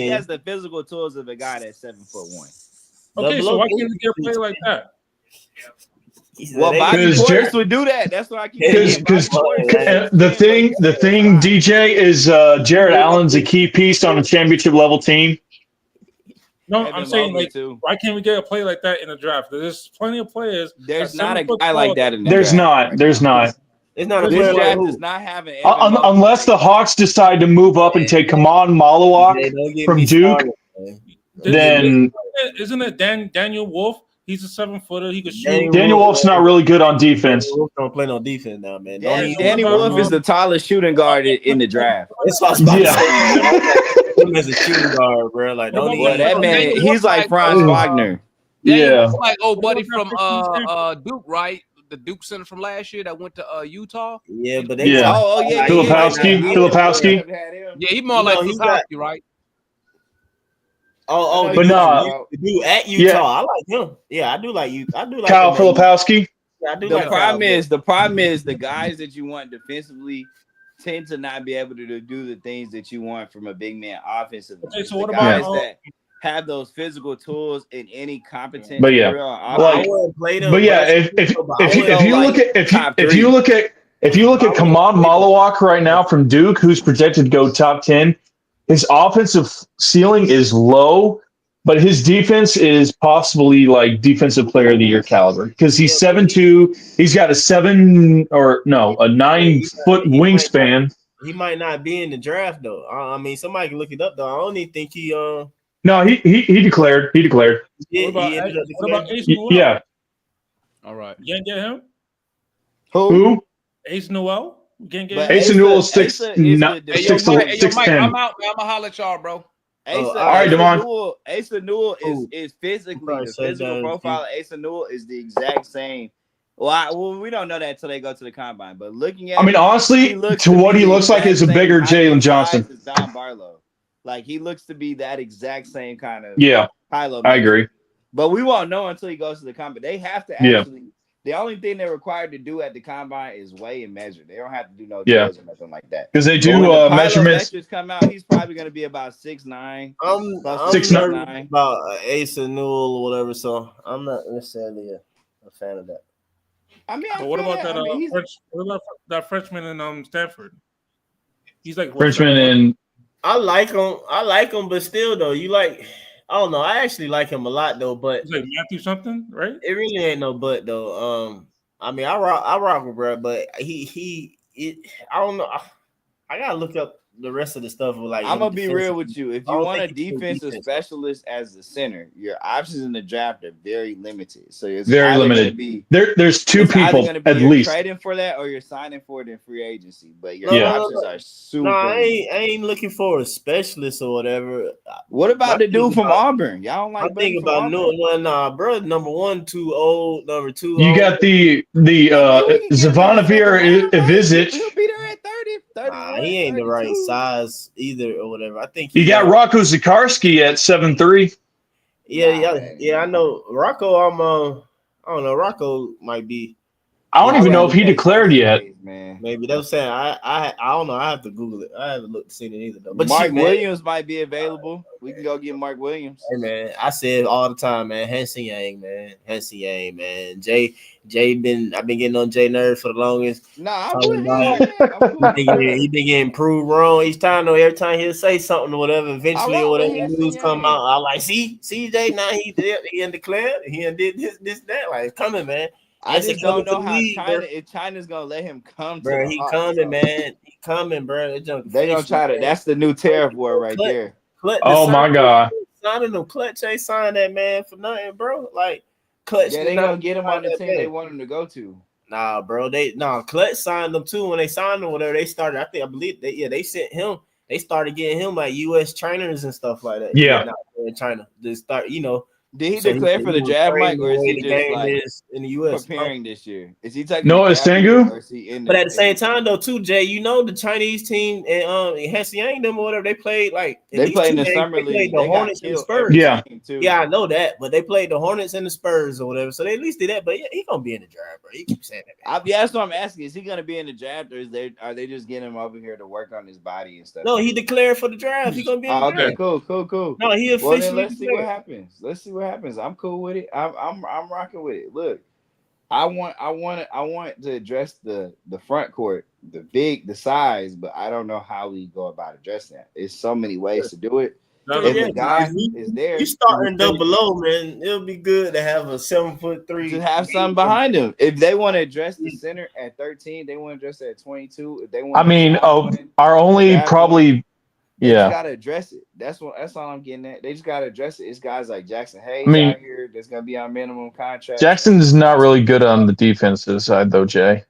has the physical tools of a guy that's 7'1". Okay, so why can't we get a play like that? Well, Bobby Portis would do that. That's why I keep because the thing, DJ, is Jared Allen's a key piece on a championship level team. No, I'm saying like, why can't we get a play like that in the draft? There's plenty of players. There's not a guy like that in the There's draft. There's not. It's not a this player draft like does not have an unless the Hawks decide to move up and take Kaman Malawak from Duke. Then isn't it Daniel Wolf? He's a 7-footer. He could shoot. Daniel Wolf's not really good on defense. Wolf don't play no defense now, man. Danny Wolf is the tallest shooting guard in the draft. That's what I was about to say. Him as a shooting guard, bro. Like, don't even. That man, he's like Franz Wagner. Yeah, like old buddy from Duke, right? The Duke center from last year that went to Utah. Yeah, but Filipowski. Yeah, he more like Filipowski, right? But no, dude at Utah, I like him. Yeah, I do like you. I do like Kyle Filipowski. Yeah, I do. The problem is the guys that you want defensively tend to not be able to do the things that you want from a big man offensively. Okay, so what guys about that have those physical tools in any competent? But yeah, if you look at Kaman Malawak right now from Duke, who's projected to go top 10, his offensive ceiling is low, but his defense is possibly like defensive player of the year caliber because he's 7'2". He's got a 9-foot wingspan. He might not be in the draft though. I mean, somebody can look it up though. I don't even think he. No, he declared. He declared. What about Ace Noel? Yeah. All right. You can't get him. Who? Ace Noel. Asa Newell is 6'6". Hey, yo, Mike, I'm out, man. I'm gonna holler at y'all, bro. Asa Newell is physically the physical profile of Asa Newell is the exact same. Well, we don't know that until they go to the combine. But looking at, I mean, honestly, to what he looks like is a bigger Jalen Johnson. Don Barlow, like he looks to be that exact same kind of high-low. I agree. But we won't know until he goes to the combine. They have to actually. The only thing they're required to do at the combine is weigh and measure. They don't have to do no drills or nothing like that. Because they do measurements. Measures come out. He's probably going to be about 6'9". I'm 6'9" about Asa Newell or whatever. So I'm not necessarily a fan of that. I mean, but what about that Frenchman in Stanford? He's like Frenchman in. I like him, but still though, I don't know. I actually like him a lot though, but it's like Matthew something, right? It really ain't no but though. I mean, I rock with bro, but I don't know. I gotta look up the rest of the stuff. Like, I'm gonna be real with you. If you want a defensive specialist as the center, your options in the draft are very limited. So it's very limited. There's two people at least trading for that, or you're signing for it in free agency. But your options are super. No, I ain't looking for a specialist or whatever. What about the dude from Auburn? Y'all don't like? I think about nah, bro. Number one, too old. Number two, you got the Zvonimir Ivizic. He'll be there at 30. He ain't the right size either, or whatever. I think you got Rocco Zikarsky at 7'3". Yeah, I know Rocco. I don't know. Rocco might be. I don't even know if he declared yet. Man, maybe that's saying I don't know. I have to Google it. I haven't looked seen it either though. But Mark Williams might be available. We can go get Mark Williams. Hey man, I say it all the time, man. Hanson Yang, man. I've been getting on Jay nerves for the longest. Nah, he been getting proved wrong each time. Though every time he'll say something or whatever, eventually or whatever news come out, I like see Jay now he declared he did this that like it's coming, man. I just don't know how China's gonna let him come. Bro, he coming, man. He coming, bro. They gonna try to. That's the new tariff war right there. Oh my god! Signing them, Clutch ain't signed that man for nothing, bro. Like Clutch, they gonna get him on the team they want him to go to. Nah, bro. Clutch signed them too. When they signed him, whatever they started, I believe they sent him. They started getting him like U.S. trainers and stuff like that. Yeah, in China to start, Did he declare for the draft, Mike, or is he just like in the U.S. preparing this year? Is he taking Noah Sengu? But at the same time, though, too, Jay, the Chinese team and Hessiang them or whatever they played they played in the summer league. The Hornets and the Spurs. Yeah, I know that, but they played the Hornets and the Spurs or whatever, so they at least did that. But yeah, he gonna be in the draft, bro. He keeps saying that. That's what I'm asking. Is he gonna be in the draft, or are they just getting him over here to work on his body and stuff? No, he declared for the draft. He gonna be in the draft. Okay, cool. No, he officially. Well, let's see what happens. I'm cool with it. I'm rocking with it. Look, I want to address the front court, the size, but I don't know how we go about addressing that. There's so many ways to do it. If the guy is there, you starting double below, man. It'll be good to have a 7'3" to have something behind him. If they want to address the center at 13, they want to address it at 22. If they want, our only probably. They just gotta address it. That's all I'm getting at. They just gotta address it. It's guys like Jackson Hayes out here that's gonna be on minimum contract. Jackson's not really good on the defensive side, though, Jay.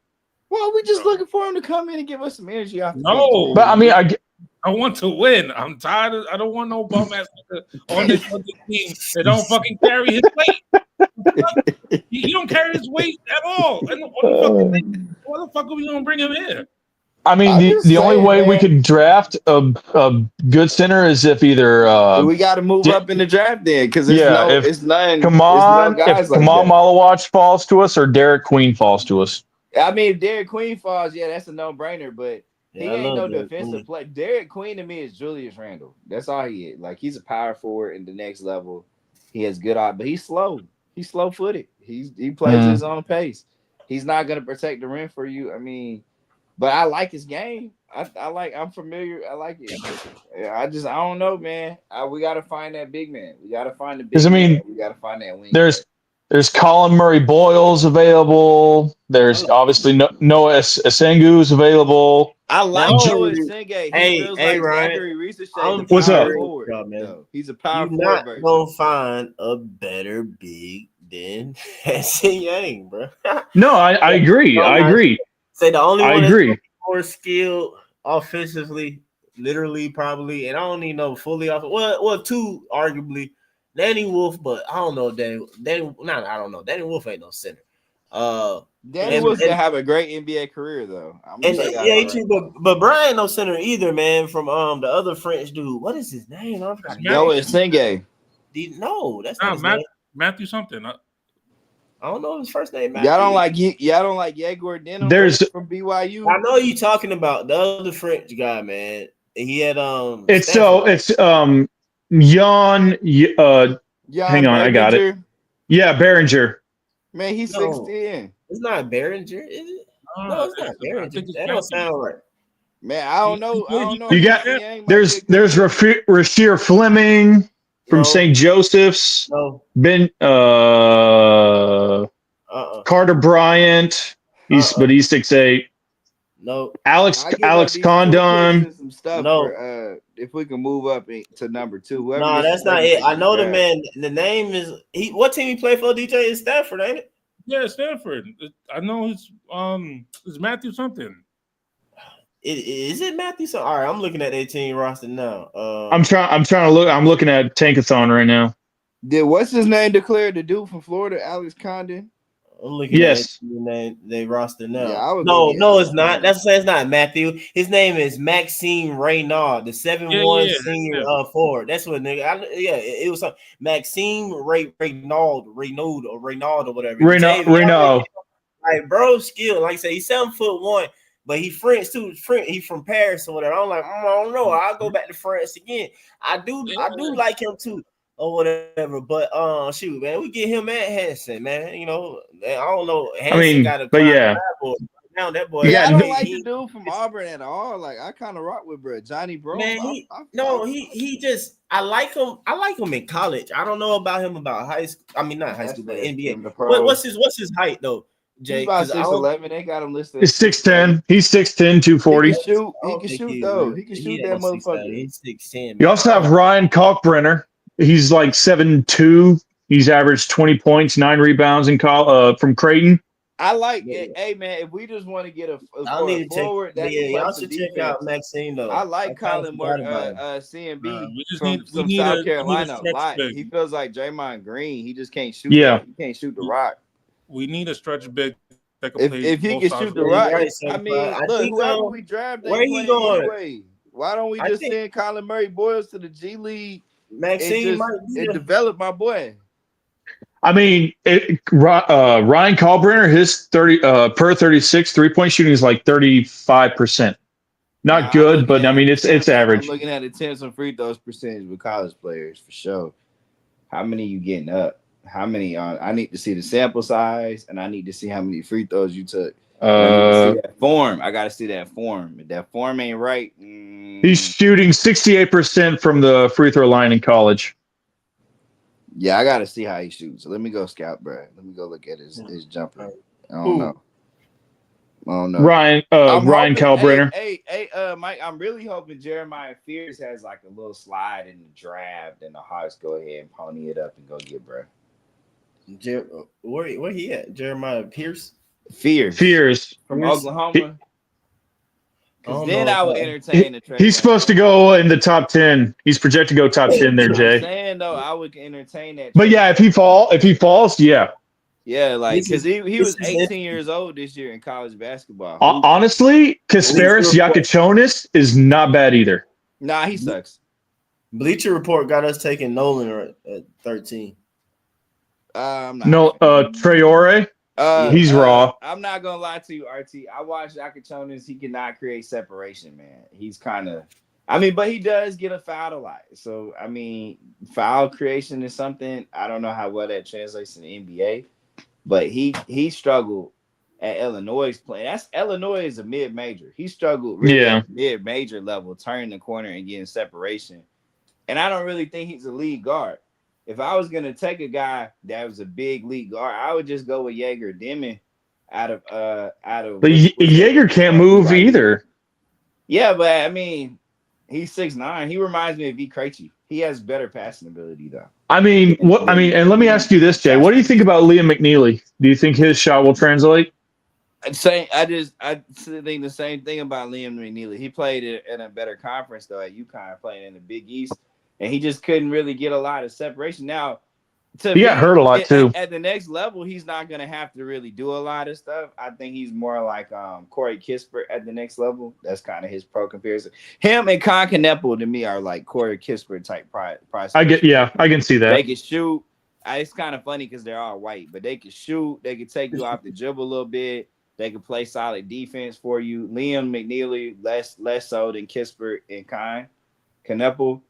Well, we're just looking for him to come in and give us some energy off. No, but I mean, I want to win. I'm tired of. I don't want no bum ass on this team that don't fucking carry his weight. He don't carry his weight at all. And what the fuck are we gonna bring him here? I mean, the only way we could draft a good center is if either we got to move up in the draft then, because it's none. Kaman Malawatch falls to us or Derek Queen falls to us. I mean, if Derek Queen falls, that's a no-brainer, but he ain't no defensive player. Derek Queen to me is Julius Randle. That's all he is. Like, he's a power forward in the next level. He has good eye, but he's slow. He's slow-footed. He plays his own pace. He's not going to protect the rim for you. I mean, but I like his game. I'm familiar. I like it. I don't know, man. We got to find that big man. We got to find the big man. We got to find that wing. There's Colin Murray Boyles available. There's obviously Noah Esengu's available. I like Noah Esenge. Hey, Ryan. What's up? He's a power forward. You're not gonna find a better big than Hanson Yang, bro. No, I agree. I agree. Say the only one more skilled offensively, literally probably, and I don't even know fully off. Well, two arguably, Danny Wolf, but I don't know Danny. I don't know. Danny Wolf ain't no center. Danny Wolf's gonna have a great NBA career though. But Brian no center either, man. From the other French dude, what is his name? I forgot. Noah Senge. No, that's not his name. Matthew something. I don't know his first name. Matthew. Y'all don't like Yegor Denham from BYU. I know you talking about the other French guy, man. He had It's Stanford. Jan. Hang on, I got it. Yeah, Behringer. Man, he's 6'10". It's not Behringer, is it? No, it's not Behringer. That don't sound right. Man, I don't know. You got there's Rasheer Fleming from St. Joseph's. No. Carter Bryant. He's 6'8". No. Alex Condon. Some stuff for, if we can move up to number 2. No, that's not it. I know the man. The name is what team he played for? DJ is Stanford, ain't it? Yeah, Stanford. I know it's Matthew something. Is it Matthew? So all right, I'm looking at their team roster now. I'm trying to look. I'm looking at Tankathon right now. Did what's his name declare the dude from Florida, Alex Condon? I'm looking at they roster now. Yeah, no, it's not. That's it's not Matthew. His name is Maxime Reynaud, the 7'1" senior forward. That's what nigga. It was Maxime Reynaud or whatever. Reynaud. Like bro, skill. Like I say, he's 7'1", but he French too. He from Paris or whatever. I'm like, I don't know. I'll go back to France again. I do like him too. Or whatever, but shoot, man, we get him at Hansen, man. You know, I don't know. Hansen got a now that boy. Yeah, I don't like the dude from Auburn at all. Like I kind of rock with bro Johnny Bro. Man, he just I like him. I like him in college. I don't know about him about high school. I mean, not high school, but NBA. What's his height though, Jay? He's about 6'11". They got him listed. He's 6'10". He's 6'10", 240. He can shoot though. He can shoot that motherfucker. He's 6'10". You also have Ryan Kalkbrenner. He's like 7'2". He's averaged 20 points, 9 rebounds from Creighton. I like it. Hey man, if we just want to get a forward, y'all should check out Maxine though. I like Colin Moore, CMB from South Carolina a lot. He feels like Draymond Green. He just can't shoot. Yeah, he can't shoot the rock. We need a stretch big that can play. If he can shoot the rock, I mean, look, whoever we draft, where he going? Anyway. Why don't we just send Colin Murray Boyles to the G League? Maxine and develop my boy. I mean, Ryan Kalkbrenner, his 30 per 36 3-point shooting is like 35%. Not good, but I mean it's average. I'm looking at attempts and free throws percentage with college players for sure. How many you getting up? How many? I need to see the sample size, and I need to see how many free throws you took. I need to see that form. I got to see that form. If that form ain't right, he's shooting 68% from the free throw line in college. Yeah, I got to see how he shoots. So let me go scout, bro. Let me go look at his jumper. I don't know. Ryan Kalkbrenner. Hey, Mike, I'm really hoping Jeremiah Fears has like a little slide in the draft, and the Hawks go ahead and pony it up and go get bro. Where he at? Jeremiah Pierce. Fears from Oklahoma. Because then I would entertain the trade. He's supposed to go in the top 10. He's projected to go top 10 there, Jay. I'm saying though, I would entertain that. But yeah, if he falls, yeah. Yeah, like because he was 18 years old this year in college basketball. Honestly, Kasparis Yakichonis is not bad either. Nah, he sucks. Bleacher Report got us taking Nolan at 13. Traore. He's raw. I'm not gonna lie to you, RT. I watched Yakichonis. He cannot create separation, man. He's kind of, but he does get a foul a lot. So foul creation is something. I don't know how well that translates in the NBA, but he struggled at Illinois playing. Illinois is a mid-major. He struggled really at mid-major level, turning the corner and getting separation. And I don't really think he's a lead guard. If I was gonna take a guy that was a big league guard, I would just go with Jaeger Demon out of. But Jaeger can't move either. Yeah, but he's 6'9". He reminds me of V. Krejci. He has better passing ability though. And let me ask you this, Jay. What do you think about Liam McNeely? Do you think his shot will translate? I think the same thing about Liam McNeely. He played in a better conference though at UConn, playing in the Big East, and he just couldn't really get a lot of separation. Now, he got hurt a lot too. At the next level, he's not gonna have to really do a lot of stuff. I think he's more like Corey Kispert at the next level. That's kind of his pro comparison. Him and Con Kneppel to me are like Corey Kispert type prospects. I can see that. They can shoot. It's kind of funny because they're all white, but they can shoot. They can take you off the dribble a little bit. They can play solid defense for you. Liam McNeely less so than Kispert and Con Kneppel.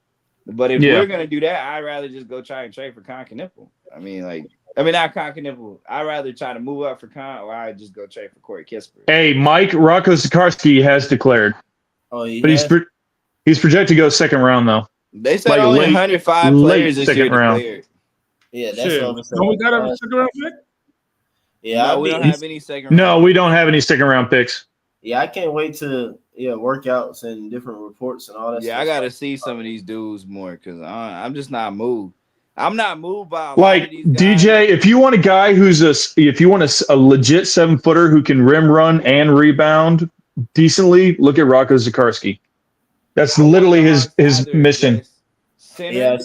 But if we're gonna do that, I'd rather just go try and trade for Con Kneppel. Not Con Kneppel. I'd rather try to move up for Con, or I'd just go trade for Corey Kispert. Hey, Mike Rocco Zikarsky has declared. Oh, yeah. But he's projected to go second round though. They said only 105 players this year declared. Yeah, that's what don't we got a second round pick? Yeah, no, we don't have any second round. No, we don't have any second round picks. Yeah, I can't wait to workouts and different reports and all that. Yeah, stuff. I gotta see some of these dudes more because I'm just not moved. I'm not moved by Like DJ. If you want a guy if you want a legit 7-footer who can rim run and rebound decently, look at Rocco Zikarsky. That's literally his mission. Center, yeah, I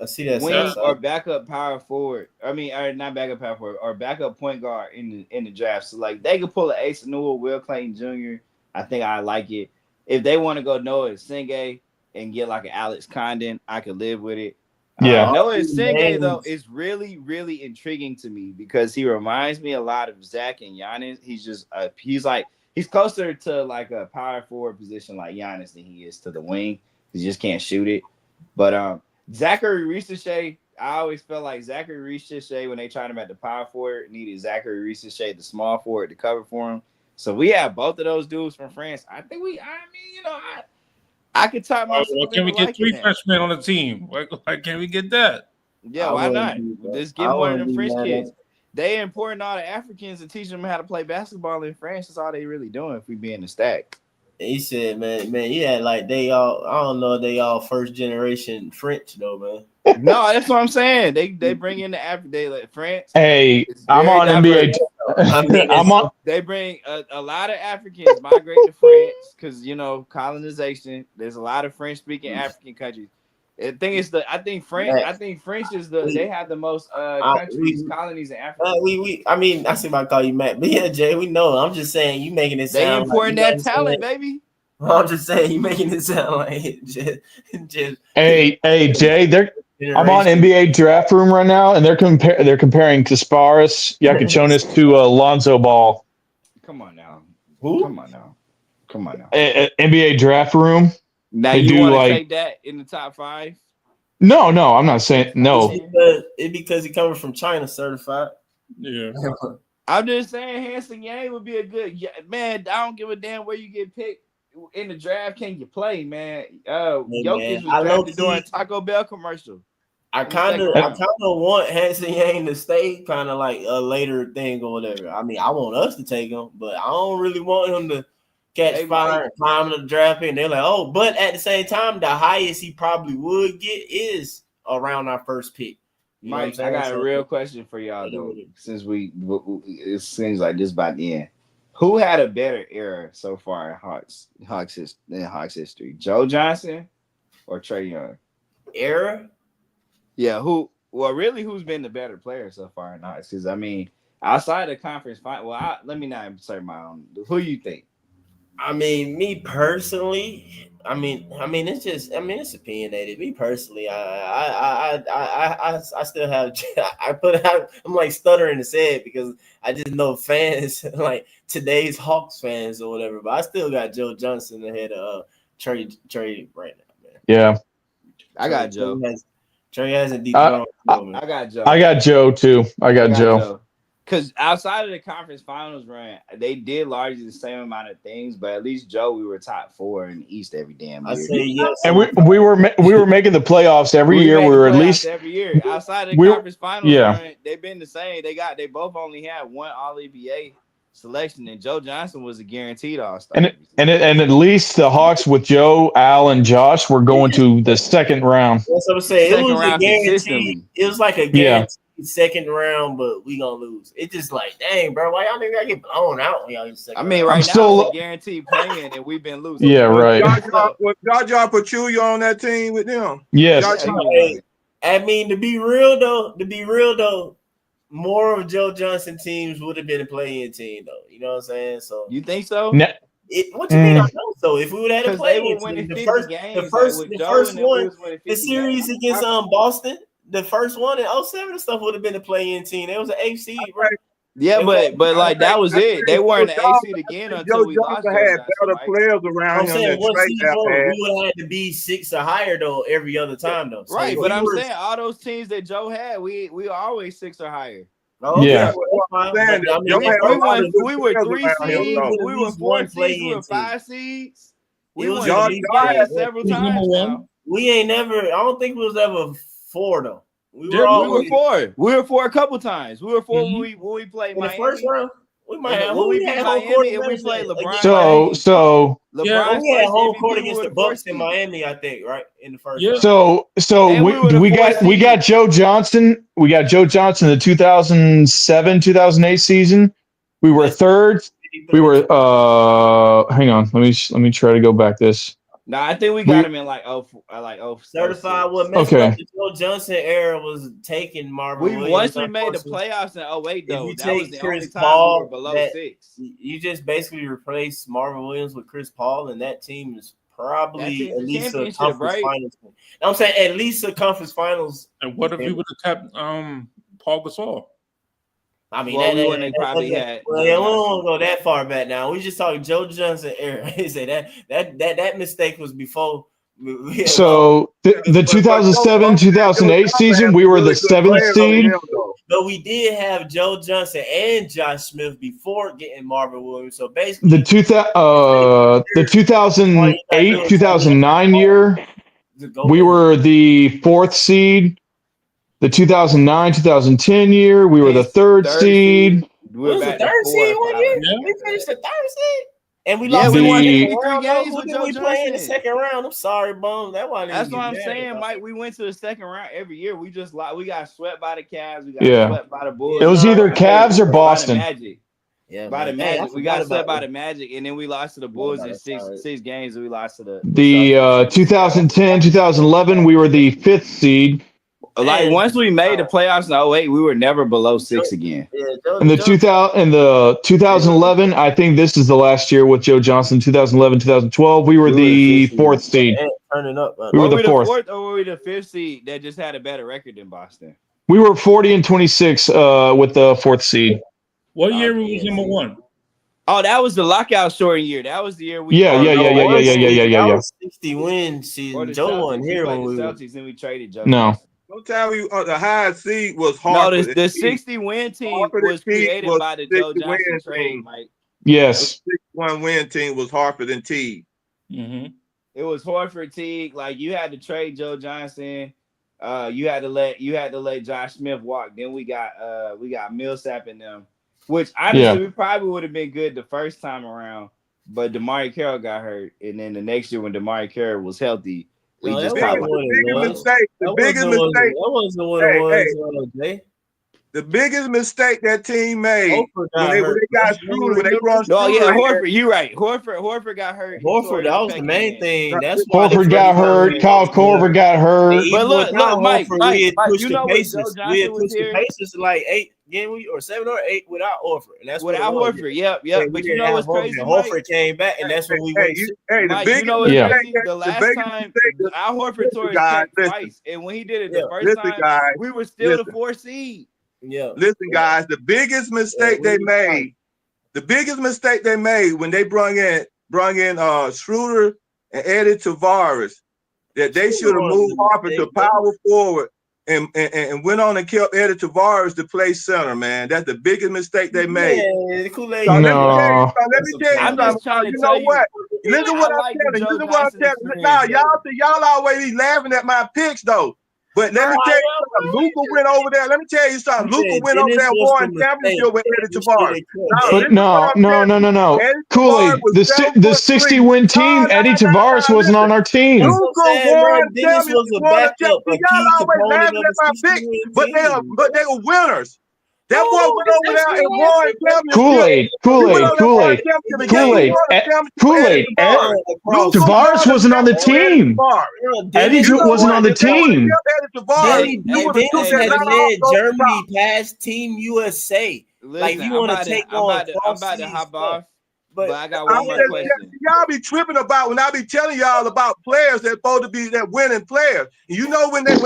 see that. Wing or backup power forward. Or not backup power forward, or backup point guard in the draft. So like they could pull an Ace Newell, Will Clayton Jr. I think I like it. If they want to go Noah Senge and get like an Alex Condon, I could live with it. Yeah, Noah Senge though is really, really intriguing to me because he reminds me a lot of Zach and Giannis. He's just he's closer to like a power forward position like Giannis than he is to the wing. He just can't shoot it. But Zachary Ricochet, I always felt like Zachary Ricochet when they tried him at the power forward needed Zachary Ricochet, the small forward, to cover for him. So we have both of those dudes from France. I think I could tie myself. Well, can we get 3 freshmen on the team? Like, can we get that? Yeah, why not? Just get one of them French kids. They importing all the Africans and teaching them how to play basketball in France. That's all they really doing if we be in the stack. He said, man, yeah, like they all. I don't know, they all first generation French though, man. No, that's what I'm saying. They bring in the they like France. Hey, I'm on NBA. They bring a lot of Africans migrate to France because colonization. There's a lot of French speaking African countries. I think French is they have the most colonies in Africa. I see I call you Matt, but yeah, Jay, we know. I'm just saying you making it sound. They importing that talent, baby. I'm just saying you making it sound like just Hey, Jay, I'm on NBA Draft Room right now, and they're comparing Kasparis Yakichonis to Lonzo Ball. Come on now. Who? Come on now. NBA Draft Room. Now you want to take that in the top 5? No, I'm not saying no. It's because he coming from China, certified. Yeah. I'm just saying Hanson Yang would be a good man. I don't give a damn where you get picked in the draft. Can you play, man? Jokic was drafted during Taco Bell commercial. I kind of want Hanson Yang to stay kind of like a later thing or whatever. I mean, I want us to take him, but I don't really want him to catch fire and climb the draft pick. And they're like, oh, but at the same time, the highest he probably would get is around our first pick. Mike, I got a real question for y'all though. Since it seems like this by the end, who had a better era so far in Hawks history? Joe Johnson or Trae Young? Era? Yeah. Who's been the better player so far in Hawks? Because outside the conference final. Well, let me not insert my own. Who you think? Me personally, it's opinionated. Me personally, I still have. I'm like stuttering to say it because I just know fans like today's Hawks fans or whatever. But I still got Joe Johnson ahead of Trae right now, man. Yeah, I got Joe. Trae hasn't deep. I got Joe. I got Joe too. I got Joe. Because outside of the conference finals run, they did largely the same amount of things, but at least Joe, we were top 4 in the East every damn year. I say yes. And we were making the playoffs every year. We were at least every year. Outside of the conference finals run, they've been the same. They both only had one All-NBA selection, and Joe Johnson was a guaranteed All-Star. And at least the Hawks with Joe, Al, and Josh were going to the second round. That's what I'm saying. It was a guarantee. It was like a guarantee second round, but we gonna lose. It's just like, dang, bro, why y'all niggas gotta get blown out when y'all in second I mean, round? right I'm now still- it's a guaranteed playing, and we've been losing. Yeah, right. Was Jaja Pachulia on that team with them? Yes. Hey, I mean, to be real though, more of Joe Johnson teams would have been a play-in team though. You know what I'm saying? So you think so? What you mean? I know so. If we would have had a Because they play-in were winning team, 50 games. The first one, one, was winning 50 the series games. against Boston, the first one in 07 and stuff would have been a play-in team. It was an 8 seed, bro. Yeah, but like that was it. They weren't the Joe 8 seed again until we lost Johnson Joe had Johnson, better right? players around I'm him saying than what Trey seed bro, had. we would have had to be 6 or higher though every other time though. So Right, if but we I'm were- saying all those teams that Joe had, we were always 6 or higher. Oh, okay, Yeah. well, that's fine. But, I mean, We were 3 seeds, we were 4 seeds, we were 5 seeds. We won 6 games several times now. We ain't never. I don't think we was ever 4 though. We We were were 4. We were 4 a couple times. We were 4 when we played in the Miami. first round. We might have. When we We beat had home court Miami and we advantage played against LeBron. So LeBron's we had first home MVP, court we against were the the Bucks 4th in seed. Miami, I think, right in the first round. So And we were the we 4th got seed. Joe Johnson. We got Joe Johnson in the 2007-2008 season. We were third. We were hang on. Let me try to go back this. No, I think we got him in like 0. Certified. What messed Okay. up the Joe Johnson era was taking Marvin Williams. Once we made the playoffs in 08, though, If you that was take the Chris only time Paul, we were below that- 6. You just basically replace Marvin Williams with Chris Paul, and that team is probably That team's at a least a championship, conference right? finals. I'm saying at least a conference finals. And what if you would have kept Paul Gasol? I mean, Well, that, we that, wouldn't have that- probably that- had well, Joe yeah, we Johnson. don't go that far back now. We just talking Joe Johnson era. He said that mistake was before. So the 2007-2008 season, we were the 7th seed. But we did have Joe Johnson and Josh Smith before getting Marvin Williams. So basically, The 2008-2009 year, we were the 4th seed. The 2009-2010 year, we were the 3rd seed. we was the 3rd seed one year. We finished the 3rd seed. And we lost we in won the 53 second round. games Who with did Joe we play in the Johnson. second round? I'm sorry, Bum. That's why That's what I'm saying, Mike. We went to the second round every year. We got swept by the Cavs. We got Yeah. swept by the Bulls. It was either Cavs or By Boston. the Magic. Yeah, by the man. Dang, I Magic. We got forgot swept about by the Magic, and then we lost to the Bulls in six games. And we lost to the 2010-2011, we were the 5th seed. like once we made the playoffs in 08, we were never below 6 again. In the 2011, I think this is the last year with Joe Johnson. 2011-2012, we were the 4th seed. Turning up. We were the 4th. Or were we the 5th seed that just had a better record than Boston? We were 40-26 with the 4th seed. What year was number 1? Oh, that was the lockout shortened year. That was the year we. Yeah. That was 60 win season. Joe wasn't here when we Celtics, then we traded Joe. No. Don't tell me the highest seed was No, Harper. the 60 win team Harper was and Teague created was by the 60 Joe Johnson win trade, team. Mike. Yes. The 61 win team was Harper and Teague. Mm-hmm. It was Horford, Teague. Like you had to trade Joe Johnson. You had to let Josh Smith walk. Then we got Millsap in them, which honestly we probably would have been good the first time around. But DeMarre Carroll got hurt, and then the next year when DeMarre Carroll was healthy, we just kind of The biggest mistake that team made when they got screwed, when they run. No, yeah, Horford, you're right. Horford got hurt. Horford, that was the main thing. That's why Horford got hurt. Kyle Korver got hurt. But look, Mike, we had pushed you the know when Pacers. Joe We had Johnson was pushed the here? Pacers to like 8 game or 7 or 8 without Horford, and that's Without what it was. Horford, yep. Yeah, But we you know didn't what's have crazy, Horford. Mike? Horford came back, and that's when we went. Mike, you know what's crazy? The last time Al Horford tore his pec twice, and when he did it the first time, we were still the 4th seed. Yeah. Listen, guys, the biggest mistake they made when they brung in Schroeder and Eddie Tavares, that they should have moved Harper to power forward and went on and kept Eddie Tavares to play center, man. That's the biggest mistake they made. Yeah, Kool-Aid. So let me tell you I'm just trying to you tell know you. what? Listen I what like I'm the telling you. Joe Listen what I'm Johnson telling you. Now, experience, y'all always be laughing at my picks, though. But let me tell you something. Luka went over there. Let me tell you something. Luka went over there and won championship with Eddie Tavares. Now, But no. Eddie Kool-Aid, Tavares was the 7'3". 60-win team, Eddie Tavares wasn't on our team. Luka won Dennis was championship. a backup, a Y'all key always component laughing of at my a pick, 60-win but they were winners. That boy went over there and won championship. Kool-Aid. He went over there and won a championship. And guess who won a championship with Eddie Tavares? Luka Tavares won a wasn't on the championship with Eddie team. Tavares. Eddie You know wasn't what? on the If they would have team. kept Eddie Tavares, you would have took Dennis that had line off led the Germany top. past Team USA. Like Listen, you want to take on I'm about to hop off, but I got I'm one more just- question. Y'all be tripping about when I be telling y'all about players that supposed to be that winning players. And you know when Eddie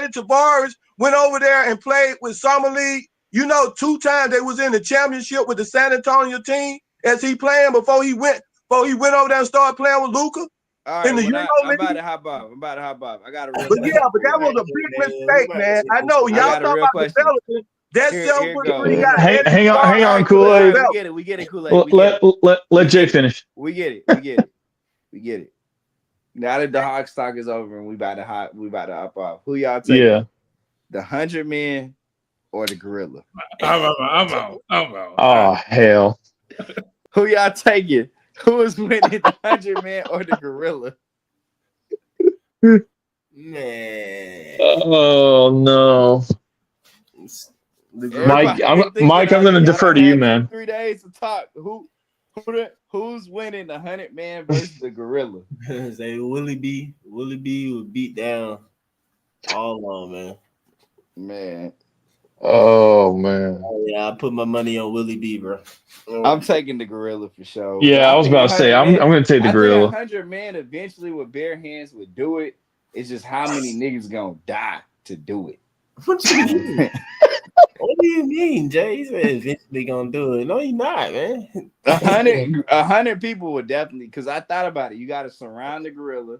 Tavares went over there and played with Summer League, you know 2 times they was in the championship with the San Antonio team as he playing before he went over there and started playing with Luka. All right, I'm about to hop off. I got a real But question. yeah, but that was a big mistake, man. I know I y'all got a talk real about question. development. That Here 7'3" goes. guy. Eddie Hang Tavares on, ain't Kool-Aid. developed. We get it, Kool-Aid. Let Jay finish. We get it. Now that the Hawks talk is over and we about to hop off. Who y'all taking? Yeah. The 100 men or the gorilla? I'm out. Oh hell. Who y'all taking? Who is winning, the 100 man or the gorilla? Man. Oh no. Mike, I'm gonna defer to you, man. 3 days to talk. Who's winning the 100 man versus the gorilla? Say Willie B would beat down all on, man. Man. Oh man. Oh, yeah, I put my money on Willie B, bro. I'm taking the gorilla for sure. Yeah, I was about to say I'm gonna take the gorilla. 100 men eventually with bare hands would do it. It's just how many niggas gonna die to do it. What you mean? What do you mean, Jay? He said eventually gonna do it. No, he's not, man. 100 people would definitely, because I thought about it. You got to surround the gorilla.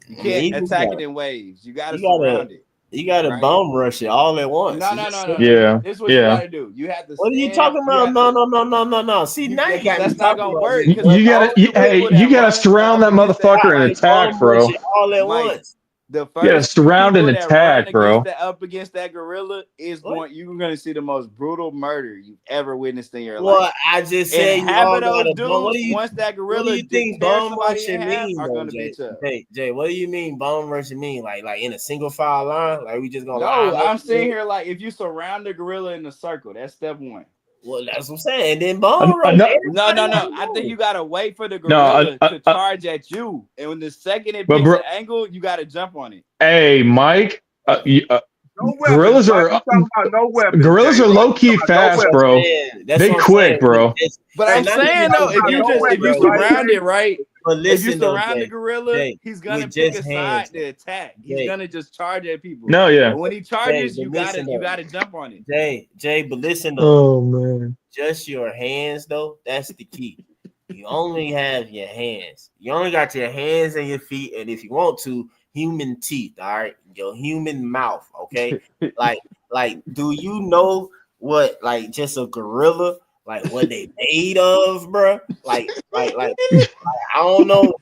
You can't attack it in waves. You got to surround it. You got to bomb rush it all at once. No. Yeah. This is what you got to do. You have to. What are you talking about? No. See, now you got that's not gonna work. You gotta surround that motherfucker and attack, bro. All at once. The first Yeah, surround and attack, bro. Up against that gorilla is going. You're going to see the most brutal murder you've ever witnessed in your life. Well, I just said and half of those dudes, once that gorilla, what do you think bomb rushing mean? Are going to Jay? bitch up. Jay, what do you mean bomb rushing mean? Like in a single file line? Like we just gonna? No, I'm sitting here like if you surround the gorilla in a circle, that's step 1. Well, that's what I'm saying. And then bomb rush. No. I think you gotta wait for the gorilla to charge at you, and when the second it picks an angle, you gotta jump on it. Hey, Mike. Gorillas are gorillas are low key fast, bro. They quick, bro. But I'm saying though, if you surround it right, if you surround the gorilla, he's gonna pick a side to attack. He's gonna just charge at people. No, yeah. But when he charges, you gotta jump on it. Jay, but listen though. Oh man. Just your hands though, that's the key. You only have your hands. You only got your hands and your feet, and if you want to, human teeth, all right, your human mouth, okay. like do you know what like just a gorilla, like what they made of, bro? Like I don't know.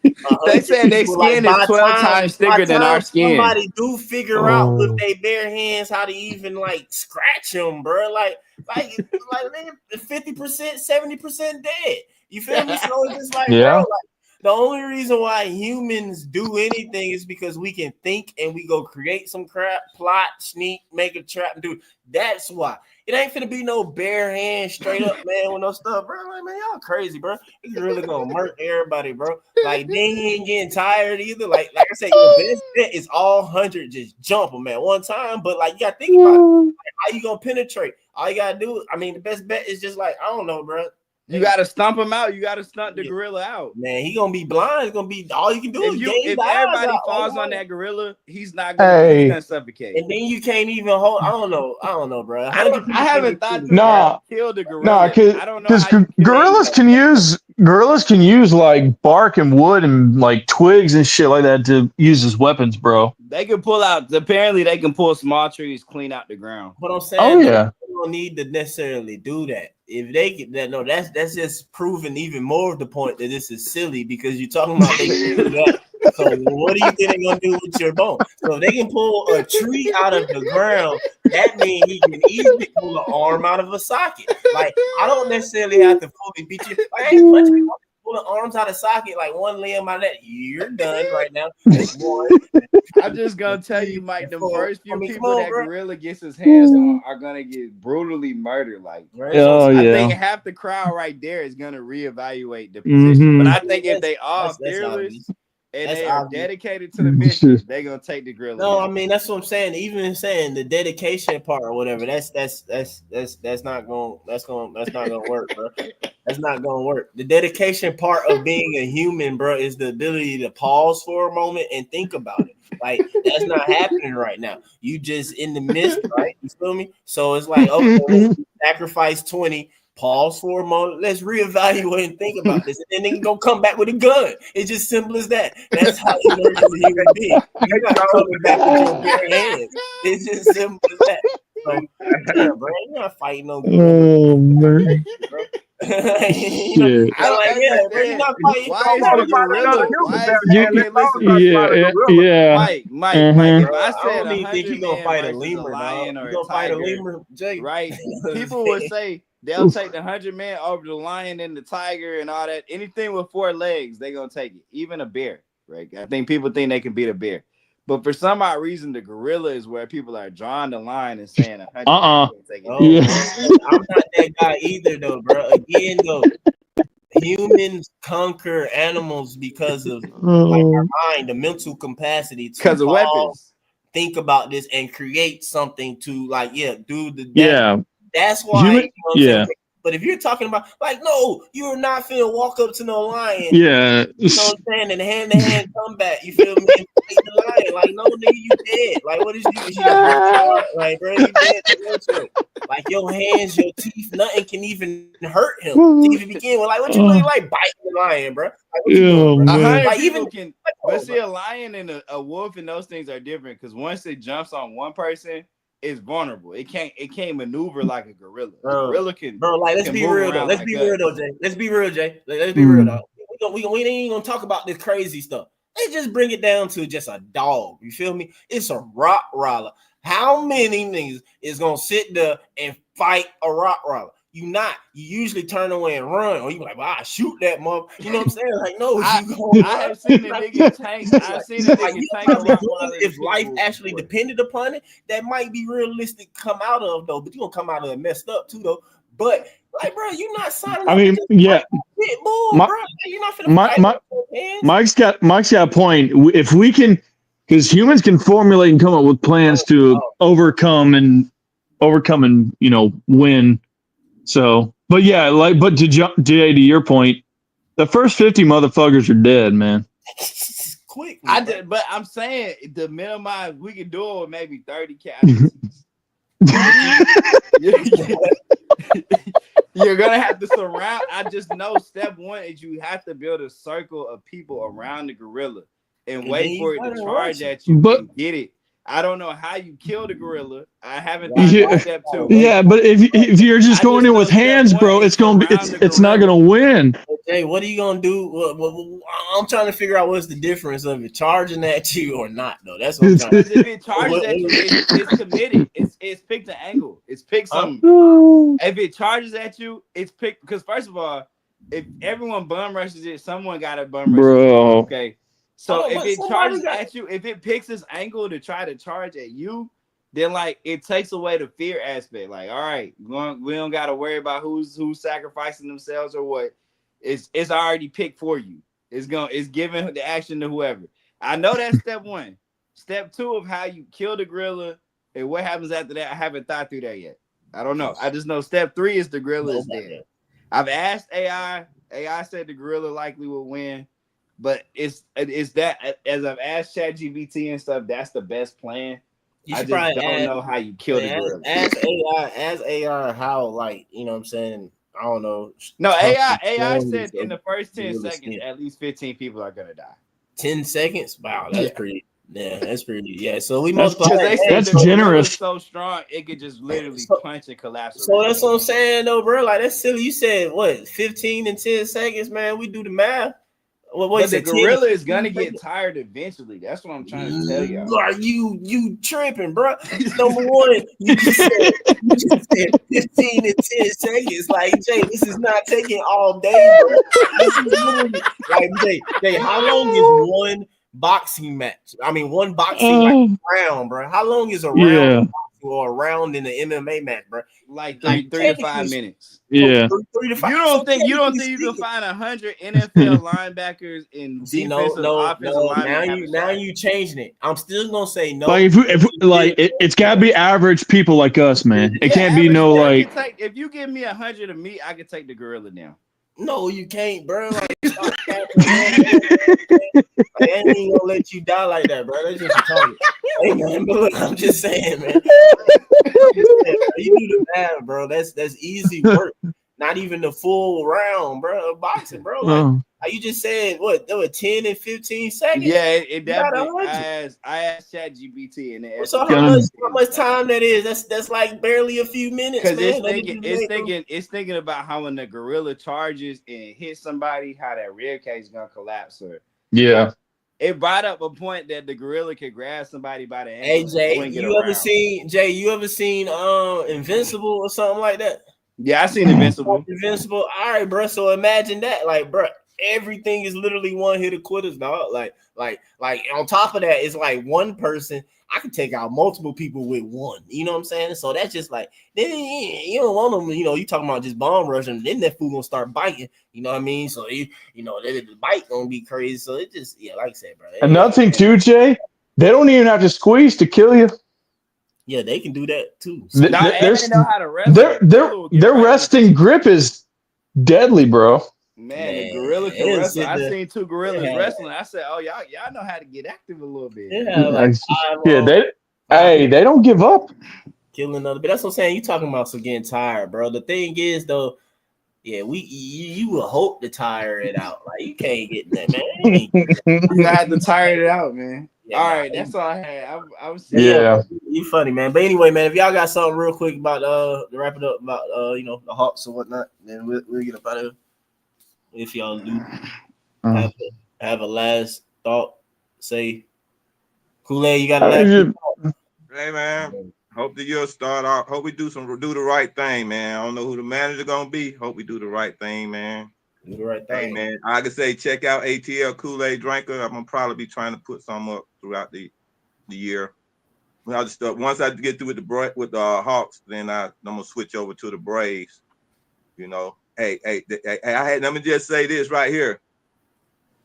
They said their skin is 12 times thicker than our skin. Somebody do figure out with their bare hands how to even like scratch them, bro. Like 50%, 70% dead. You feel me? So it's just like, yeah. Bro, like, the only reason why humans do anything is because we can think and we go create some crap, plot, sneak, make a trap, and do it. That's why. It ain't finna be no bare hand straight up, man, with no stuff, bro. Like, man, y'all crazy, bro. You really gonna murk everybody, bro. Like, then he ain't getting tired either. Like I said, your best bet is all 100 just jump them at one time. But like, you gotta think about it. Like, how you gonna penetrate? All you gotta do, the best bet is just like, I don't know, bro. You gotta stump him out. You gotta stunt the gorilla out. Man, he gonna be blind. It's gonna be all you can do. If everybody falls on that gorilla, he's not gonna. He's gonna suffocate. And then you can't even hold. I don't know, bro. I haven't thought to kill the gorilla. No, because gorillas can use like bark and wood and like twigs and shit like that to use as weapons, bro. They can pull out. Apparently, they can pull small trees, clean out the ground. But I'm saying, they don't need to necessarily do that. If they get that, that's just proving even more of the point that this is silly because you're talking about they can do that. So what do you think they're gonna do with your bone? So if they can pull a tree out of the ground, that means he can easily pull an arm out of a socket. Like I don't necessarily have to fully beat you. Like I ain't punching you. Pulling arms out of socket, like one limb out of that. You're done right now. That's one. I'm just gonna tell you, Mike, the first few people on, that bro. Gorilla gets his hands on are gonna get brutally murdered. Like, Oh, I yeah. think half the crowd right there is gonna reevaluate the position. But I think if they are fearless and they are dedicated to the mission, they're gonna take the Gorilla. No, I mean that's what I'm saying. Even saying the dedication part or whatever, that's not gonna work, bro. That's not gonna work. The dedication part of being a human, bro, is the ability to pause for a moment and think about it. Like that's not happening right now. You just in the midst, right? You feel me? So it's like, okay, sacrifice 20. Pause for a moment. Let's reevaluate and think about this, and then they can go come back with a gun. It's just simple as that. That's how you learn as a human being. You're not coming back with your bare hands. It's just simple as that. So, yeah, bro, you're not fighting no gorilla. Oh man. Bro. Shit. I don't understand. Bro, you're not fighting. Why is the gorilla? Why is okay? Listen, Yeah. Mike. If I said I don't think 100 he gonna man fight a versus lemur, lion dog. or You gonna a fight a tiger, lemur, Jay? right? People would say they'll take the 100 man over the lion and the tiger and all that. Anything with 4 legs, they gonna take it. Even a bear, right? I think people think they can beat a bear, but for some odd reason, the gorilla is where people are drawing the line and saying 100. Yeah. I'm not that guy either, though, bro. Again, though, humans conquer animals because of like our mind, the mental capacity to because of weapons. Think about this and create something to like, do the Yeah. That's why. You know what I'm yeah. saying? But if you're talking about like, no, you're not finna walk up to no lion. Yeah. You know what I'm saying? And hand-to-hand combat, you feel me? And fight the lion. Like, no, nigga, you dead. Like, what is you? Is you like, bro, you dead. Like, your hands, your teeth, nothing can even hurt him to even begin with. Like, what you look like biting the lion, bro? Like, what you doing, bro? 100 Like, people even can, but see, a lion and a wolf and those things are different because once it jumps on one person, it's vulnerable. It can't maneuver like a gorilla. A gorilla can, bro. Like, let's be real though. Let's be real though, Jay. Let's be real, Jay. Let's be real though. We ain't even gonna talk about this crazy stuff. Let's just bring it down to just a dog. You feel me? It's a Rottweiler. How many niggas is gonna sit there and fight a Rottweiler? You not. You usually turn away and run, or you be like, well, I shoot that mother. You know what I'm saying? Like, no, I have seen a nigga tank. I've seen a nigga tank a Rottweiler. If life actually depended upon it, that might be realistic to come out of though. But you gonna come out of it messed up too though. But like, bro, you not signing. I mean, yeah. Bull, bro. You're not finna fight Mike's got a point. If we can, because humans can formulate and come up with plans to overcome and win. So, but yeah, Jay, to your point, the first 50 motherfuckers are dead, man. Quick, but I'm saying to minimize, we can do it with maybe 30 casualties. You're gonna have to surround. I just know step one is you have to build a circle of people around the gorilla and wait for it to charge at you and get it. I don't know how you kill the gorilla. I haven't thought about step 2. Yeah, but if you're just going in with hands, bro, it's not gonna win. Hey, what are you gonna do? I'm trying to figure out what's the difference of it charging at you or not, though. That's what I'm trying to Because if it charges at you, it's committed. It's picked an angle. It's picked something. If it charges at you, it's picked because first of all, if everyone bum rushes it, someone got to bum rush it. Okay. So if it charges at you, if it picks this angle to try to charge at you, then like it takes away the fear aspect. Like, all right, we don't got to worry about who's sacrificing themselves or what. It's already picked for you. It's giving the action to whoever. I know that's step 1. Step 2 of how you kill the gorilla and what happens after that. I haven't thought through that yet. I don't know. I just know step 3 is the gorilla is dead. I've asked AI. AI said the gorilla likely will win. But it's that as I've asked ChatGPT and stuff, that's the best plan. I just don't know how you kill the gorilla. As AI, how like you know what I'm saying? I don't know. No, AI said in the first 10 seconds, at least 15 people are gonna die. 10 seconds? Wow, that's pretty. Yeah, that's pretty. Yeah, so we That's the generous. So strong, it could just literally punch and collapse. So that's what I'm saying, though, bro. Like that's silly. You said what? 15 and 10 seconds, man. We do the math. But the gorilla is gonna get tired eventually. That's what I'm trying to tell y'all. Are you tripping, bro? Number one, you just said 15 to 10 seconds. Like, Jay, this is not taking all day, bro. This is literally like Jay, how long is one boxing match? I mean, one boxing round, bro. How long is a round Yeah. or a round in the MMA match, bro? Like 3 to 5 minutes. Yeah. 3 to 5. You don't think you can find 100 NFL linebackers and defensive offensive linemen? Now you changing it. I'm still gonna say no. Like it's got to be average people like us, man. It can't be no like. If you give me 100 of me, I can take the gorilla down. No, you can't, bro. Like, I ain't gonna let you die like that, bro. That's just a hey, man, but look, I'm just saying, man. You do the math, bro. That's easy work. Not even the full round, bro. Boxing, bro. Like you just said, what? There were 10 and 15 seconds. Yeah, it definitely. I asked ChatGPT and it. So how much time that is? That's like barely a few minutes. Because man. it's thinking about how when the gorilla charges and hits somebody, how that rib cage is gonna collapse. Or yeah. It brought up a point that the gorilla could grab somebody by the ankle. Hey Jay, you ever seen Invincible or something like that? Yeah, I seen Invincible. Invincible. All right, bro. So imagine that, like, bro, everything is literally one hit of quitters, dog. Like on top of that, it's like one person. I can take out multiple people with one. You know what I'm saying? So that's just like, then you don't want them. You know, you talking about just bomb rushing, then that fool gonna start biting. You know what I mean? So the bite gonna be crazy. So it just like I said, bro. Another thing too, Jay, they don't even have to squeeze to kill you. Yeah, they can do that too. They know how to wrestle. Their resting grip is deadly, bro. Man, the gorilla can wrestle. I seen two gorillas wrestling. I said, "Oh, y'all know how to get active a little bit." They don't give up. Killing another, but that's what I'm saying. You talking about some getting tired, bro. The thing is, though, you will hope to tire it out. Like you can't get that, man. You have to tire it out, man. Yeah, all right, that's all I had. I was you funny, man. But anyway, man, if y'all got something real quick about to wrap it up about the Hawks or whatnot, then we'll get up out of here. If y'all do have a last thought, say Kool-Aid, you got a last thought? Hey man, hope the year start off. Hope we do the right thing, man. I don't know who the manager gonna be. Hope we do the right thing, man. Do the right thing, man. I can say check out ATL Kool-Aid Drinker. I'm gonna probably be trying to put some up throughout the year. Once I get through with the Hawks, then I'm gonna switch over to the Braves. You know, let me just say this right here.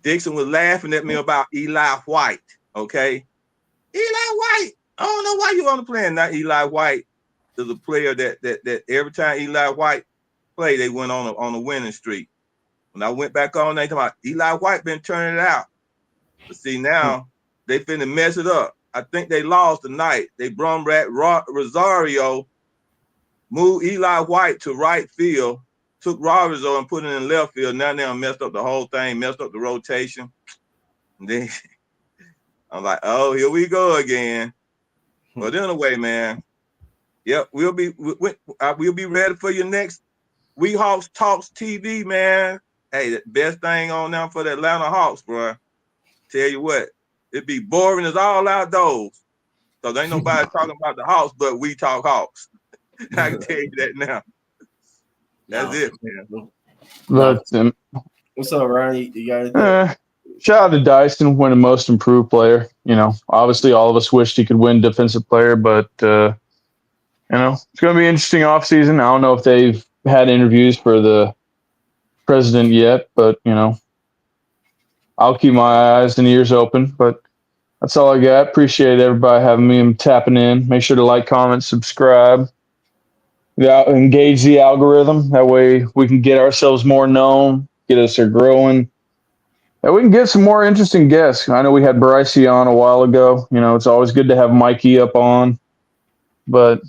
Dixon was laughing at me about Eli White. Okay, Eli White. I don't know why you on the plan. Not Eli White is a player that every time Eli White played, they went on a winning streak. When I went back on, they talking about Eli White been turning it out. But see, now they finna mess it up. I think they lost tonight. They brought back Rosario, moved Eli White to right field, took Rosario and put it in left field. Now they messed up the whole thing, messed up the rotation. And then I'm like, oh, here we go again. But anyway, man, yep, we'll be ready for your next We Hawks Talks TV, man. Hey, the best thing on now for the Atlanta Hawks, bro. Tell you what, it'd be boring as all outdoors. So there ain't nobody talking about the Hawks, but we talk Hawks. I can tell you that now. That's it, man. But, what's up, Ryan? You got anything? Shout out to Dyson, winning most improved player. You know, obviously all of us wished he could win defensive player, but it's going to be an interesting offseason. I don't know if they've had interviews for the president yet, but I'll keep my eyes and ears open. But that's all I got. Appreciate everybody having me and tapping in. Make sure to like, comment, subscribe. Engage the algorithm. That way we can get ourselves more known, get us growing. And we can get some more interesting guests. I know we had Brycey on a while ago. It's always good to have Mikey up on. But,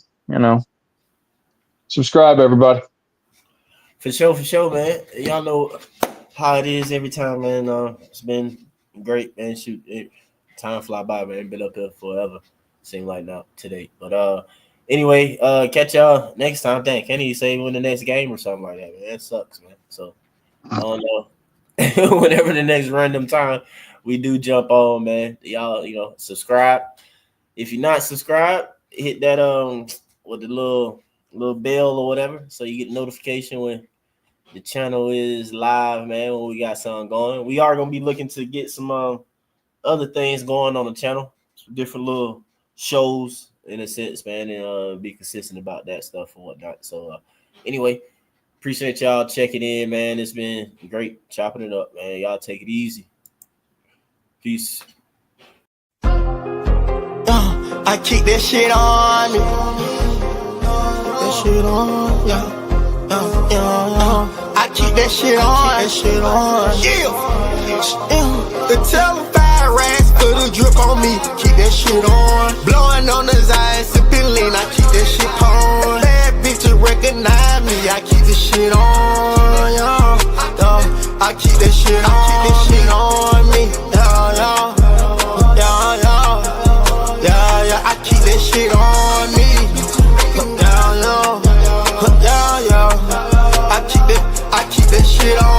subscribe, everybody. For sure, man. Y'all know how it is every time, man. It's been great, man. Shoot, time fly by, man. Been up here forever. Seem like now today. But anyway, catch y'all next time. Dang, can't even say win the next game or something like that, man. That sucks, man. So I don't know. whenever the next random time we do jump on, man. Y'all, subscribe. If you're not subscribed, hit that with the little bell or whatever, so you get notification when the channel is live, man. When we got something going, we are gonna be looking to get some other things going on the channel, some different little shows in a sense, man, and be consistent about that stuff and whatnot. So anyway, appreciate y'all checking in, man. It's been great chopping it up, man. Y'all take it easy. Peace. I keep that shit on me. That shit on, yeah. I keep that shit on. Yeah. The telephone racks for the drip on me. Keep that shit on. Blowing on the Zion, sipping lean. I keep that shit on. Bad bitches recognize me. I keep this shit on, yeah. I keep that shit on. I keep that shit on me, yeah. I keep that shit on me. I keep that shit on.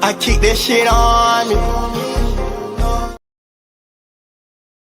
I keep that shit on me.